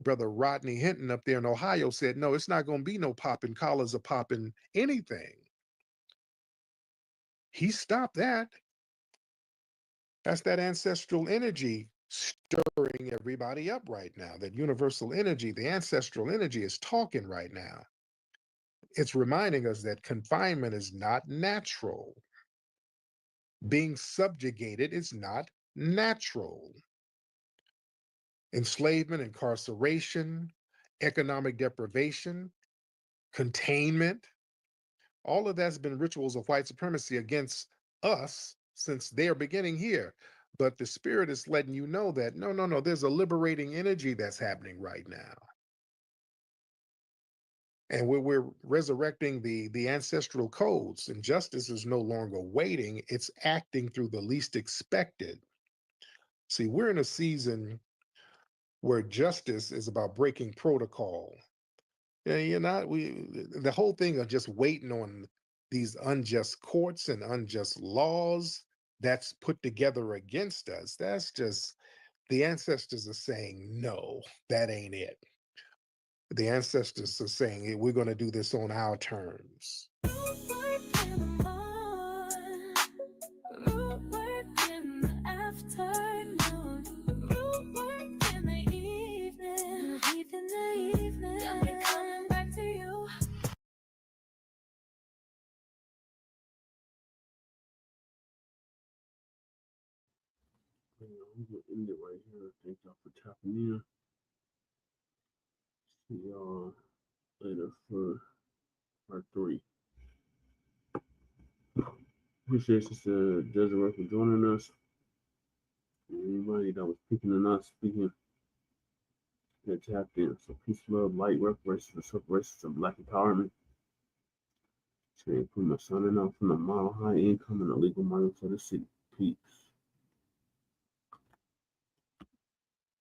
Brother Rodney Hinton up there in Ohio said, no, it's not going to be no popping collars or popping anything. He stopped that. That's that ancestral energy stirring everybody up right now. That universal energy, the ancestral energy is talking right now. It's reminding us that confinement is not natural. Being subjugated is not natural. Enslavement, incarceration, economic deprivation, containment, all of that's been rituals of white supremacy against us since their beginning here. But the spirit is letting you know that no, there's a liberating energy that's happening right now. And we're resurrecting the ancestral codes, and justice is no longer waiting, it's acting through the least expected. See, we're in a season where justice is about breaking protocol. Yeah, the whole thing of just waiting on these unjust courts and unjust laws. that's put together against us, that's just the ancestors are saying, no, that ain't it. The ancestors are saying, hey, we're going to do this on our terms. I'm gonna end it right here. Thank y'all for tapping in. See y'all later for part 3. Appreciate Sister Desiree for joining us. And anybody that was picking and not speaking that tapped in. So peace, love, light, reparations, and separations of Black empowerment. Today, put my signing out from the model high income and illegal money for the city. Peace.